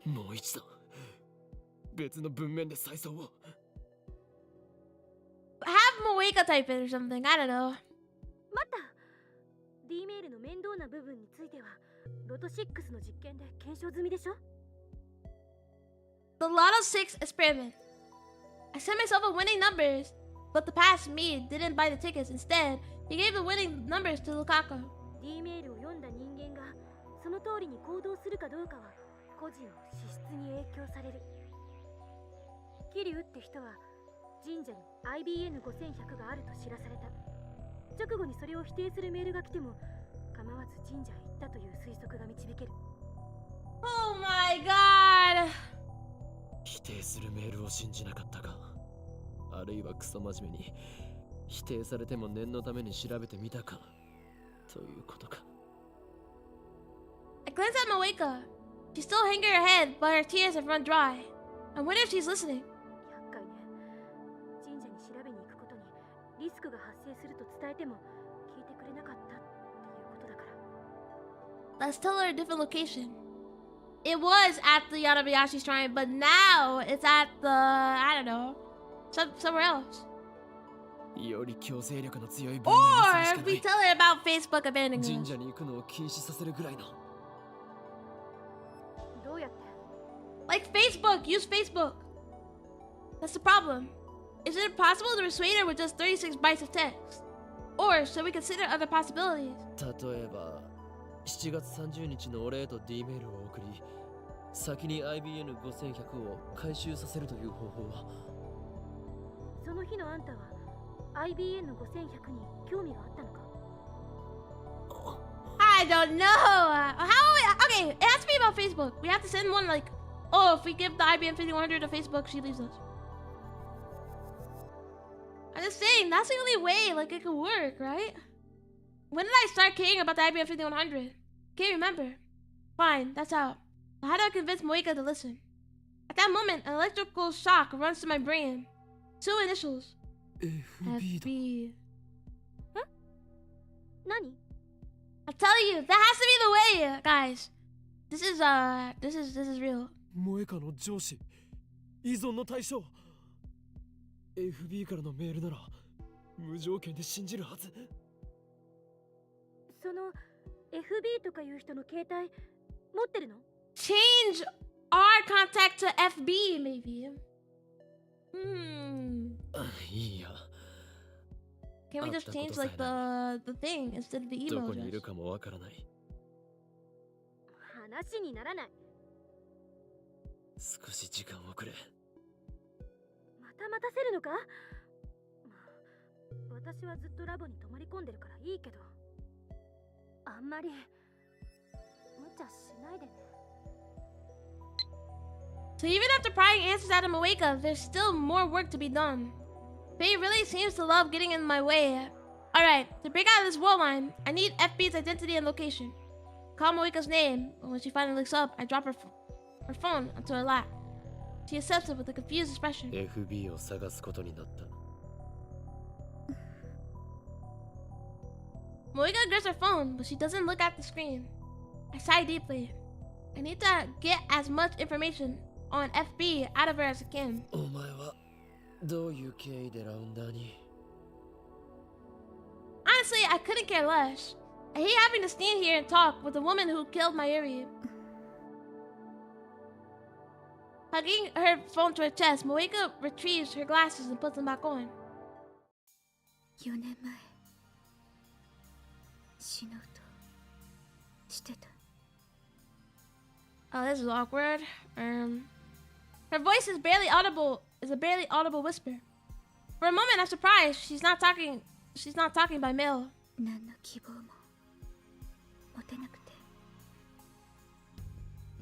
もう一度別の文面で再送を。
Have Moeka type it or something, I don't know.
待った。 D メールの面倒な部分についてはロト6の実験で検証済みでしょ。
The Lotto 6 experiment. I sent myself a winning numbers, but the past me didn't buy the tickets. Instead, he gave the winning numbers to Lukaku.
D メールを読んだ人間がその通りに行動するかどうかは個人の資質に影響される。桐生って人は神社に IBN5100 があると知らされた。直後にそれを否定するメールが来ても構わず神社へ行ったという推測が導ける。
Oh my god!
否定するメールを信じなかったか、あるいはクソ真面目に否定されても念のために調べてみたかということか。
I glance at Moeka. She's still hanging her head, but her tears have run dry. I wonder if she's listening.
厄介ね。神社に調べに行くことにリスクが発生すると伝えても聞いてくれなかったっていうことだから。
Let's tell her a different location. It was at the Yanabayashi Shrine, but now it's at the, I don't know, somewhere else.
より強制力の強い文
Or
面にするし
if
か
we
ない。
tell her about Facebook abandoning
神
us.
社に行くのを禁止させるぐらいの。
どうやって？
Like Facebook, use Facebook. That's the problem. Is it possible to persuade her with just 36 bytes of text? Or should we consider other possibilities?
例えば7月30日のお礼と D メールを送り先に IBN5100 を回収させるという方法は。
その日のあんたは IBN の5100に興味があったのか？
I don't know. Okay, it has to be about Facebook. We have to send one like, oh, if we give the IBM 5100 to Facebook, she leaves us. I'm just saying, that's the only way like it could work, right? When did I start caring about the IBM 5100? Can't remember. Fine, that's out. Now how do I convince Moika to listen? At that moment, an electrical shock runs to my brain. 2 initials. FB.
Huh? Nani?
I'll tell you, that has to be the way, guys. This is real.
萌香の上司依存の対象 FB からのメールなら無条件で信じるはず。
その FB とかいう人の携帯持ってるの？
Change our contact to FB, maybe.
いいや。
Can we just change like the thing instead of the
ど
email
こにいる
address?
かもわからない。
話にならない。
少し時間をくれ。
また待たせるのか？まあ、私はずっとラボに泊まり込んでるからいいけど、あんまり無茶しないでね。
So even after prying answers out of Moeka, there's still more work to be done. Faye really seems to love getting in my way. Alright, to break out of this wall line, I need FB's identity and location. Call Moeka's name, and when she finally looks up, I drop her phone onto her lap. She accepts it with a confused expression.
FB を探すことになった。
Moeka grips her phone, but she doesn't look at the screen. I sigh deeply. I need to get as much information on FB out of her as I can.
お前はどういう経緯でラウンダーに？
Honestly, I couldn't care less. I hate having to stand here and talk with the woman who killed my Mayuri. Hugging her phone to her chest, Moeka retrieves her glasses and puts them back on.
4年前死のうとしてた。
Oh, this is awkward. Her voice is barely audible. Is a barely audible whisper. For a moment, I'm surprised she's not talking. She's not talking by mail.
何の希望も持てなくて、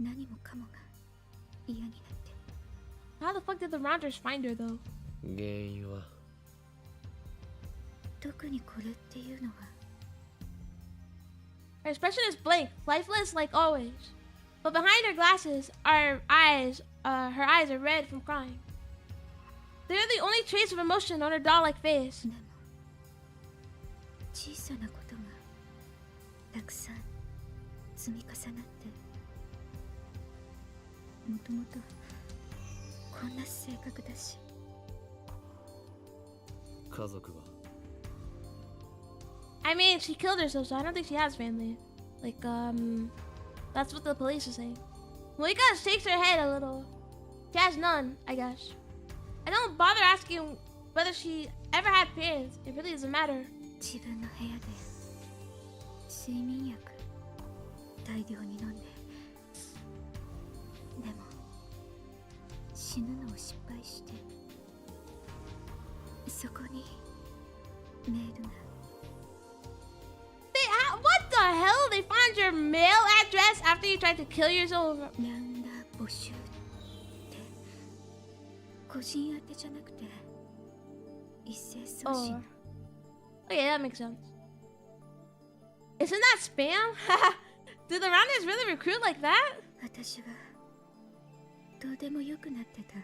何もかもが嫌になって。
How the fuck did the Rounders find her though?
原因は
特にこれっていうのは。
Her expression is blank, lifeless like always. But behind her glasses, her eyes are red from crying. They're the only trace of emotion on her doll-like face.
でも小さなことがたくさん積み重なって、もともとこんな性格だし。
家族は
I mean, she killed herself, so I don't think she has family. Like, that's what the police are saying. Moeka shakes her head a little. She has none, I guess. I don't bother asking whether she ever had parents. It really doesn't matter.
自分の部屋で睡眠薬大量に飲んで、でも死ぬのを失敗して、そこにメールが。
What the hell? They found your mail address after you tried to kill yourself?
ラウンダー募集って個人宛てじゃなくて一斉送信。
Okay, that makes sense. Isn't that spam? Did the Rounders really recruit like that?
私はどうでもよくなってた。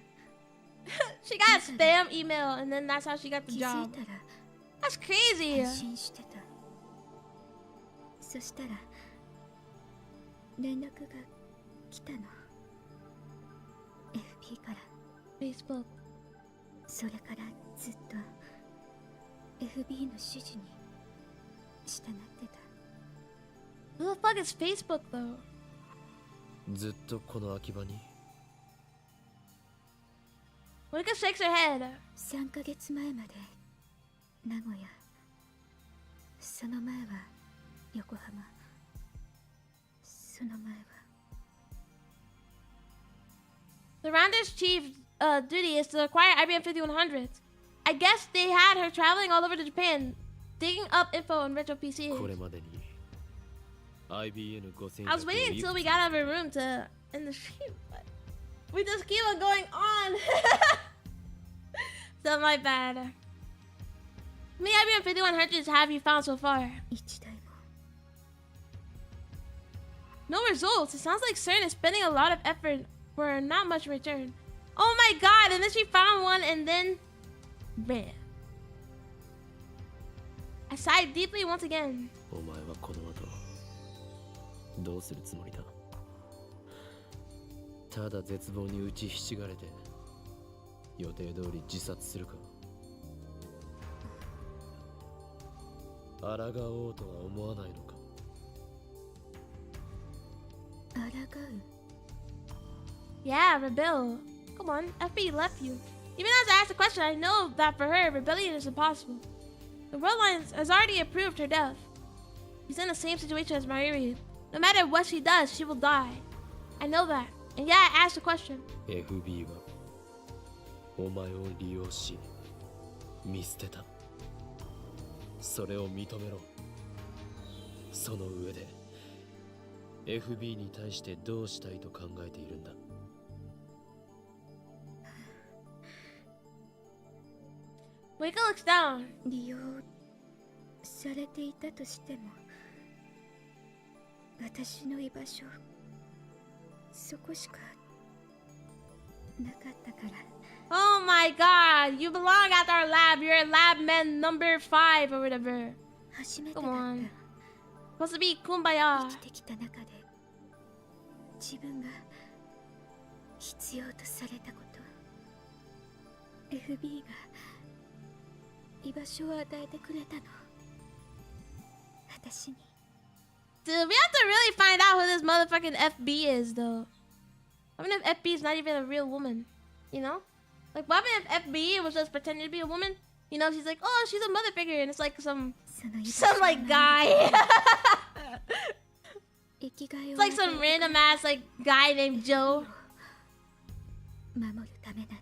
She got a spam email and then that's how she got the
気づい
job.
たら
That's crazy.
返信してた。そしたら連絡が来たの。FP から。
Facebook.
それからずっと FB の指示に従ってた。
Who the fuck is Facebook though?
ずっとこの秋葉に
Moika shakes her head.
3ヶ月前まで名古屋、その前は横浜、その前は
The Rounder's chief duty is to acquire IBM 5100s. I guess they had her traveling all over to Japan, digging up info on retro PCs.
これまでに IBN 5000
I was waiting until we got out of her room to end the stream, but we just keep on going on. So my bad. How many IBM 5100s have you found so far?
1台も
No results. It sounds like CERN is spending a lot of effort for not much return. Oh my god, and then she found one and then ran. I sighed deeply once again.
お前はこの後どうするつもりだ。ただ絶望に打ちひしがれて予定通り自殺するか。抗おうとは思わないのか。
抗う
Yeah, rebel. Come on, FB left you. Even as I asked the question, I know that for her, rebellion is impossible. The World Alliance has already approved her death. She's in the same situation as Mayuri. No matter what she does, she will die. I know that. And yeah, I asked the question.
FB はお前を利用し見捨てた。それを認めろ。その上で FB に対してどうしたいと考えているんだ。
Wake looks down.
利用されていたとしても私の居場所そこしかなかったから
Oh my god, you belong at our lab. You're lab man number 5 or whatever.
初めてだ
Come
っ
on.
た
Supposed to be kumbaya.
生きてきた中で自分が必要とされたこと FB が居場所を与えてくれたの私に
Dude, we have to really find out who this motherfucking FB is, though. I mean, if FB is not even a real woman, you know? Like, what if FB was just pretending to be a woman? You know, she's like, oh, she's a mother figure, and it's like some like guy. It's like some random ass like guy named Joe.
守るためなら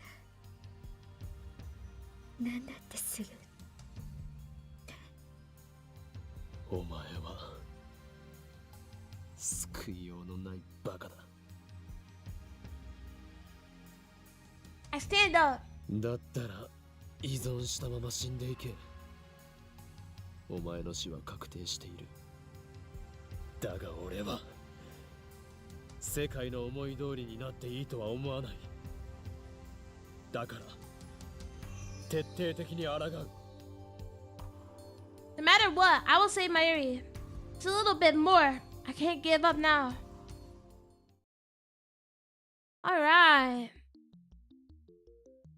何だってする
お前は救いようのないバカだ。
I stand up.
だったら依存したまま死んでいけ。お前の死は確定している。だが俺は世界の思い通りになっていいとは思わない。だから徹底的に抗う。
No matter what, I will save Mayuri. It's a little bit more. I can't give up now. Alright.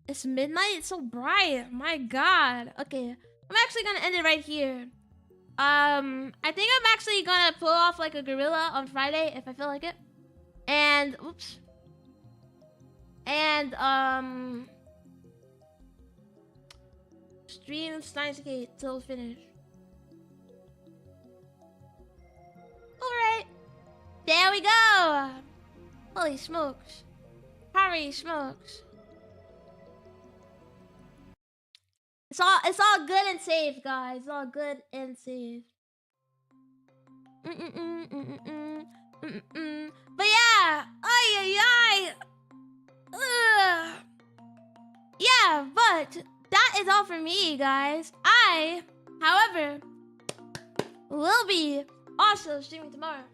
It's midnight. It's so bright. My god. Okay. I'm actually gonna end it right here. I think I'm actually gonna pull off like a gorilla on Friday if I feel like it. And oops. And stream Steins till finish. Alright. There we go. Holy smokes. Holy smokes. It's all good and safe, guys. It's all good and safe. But yeah, yeah, but that is all for me, guys. I, however, will be also streaming tomorrow,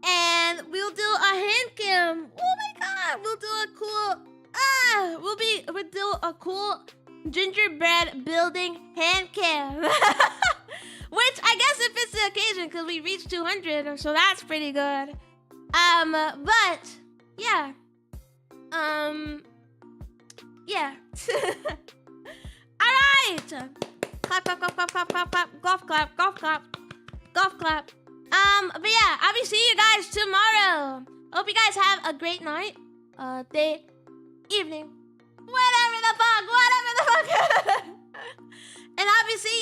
and we'll do a hand cam. Oh my god, we'll do a cool. We'll do a cool gingerbread building hand cam. Which I guess it fits the occasion because we reached 200, so that's pretty good. But yeah. Yeah. Alright. Clap, clap, clap, clap, clap, clap, clap. Golf clap, golf clap. Golf clap. But yeah, I'll be seeing you guys tomorrow. Hope you guys have a great night, day, evening, Whatever the fuck. And obviously,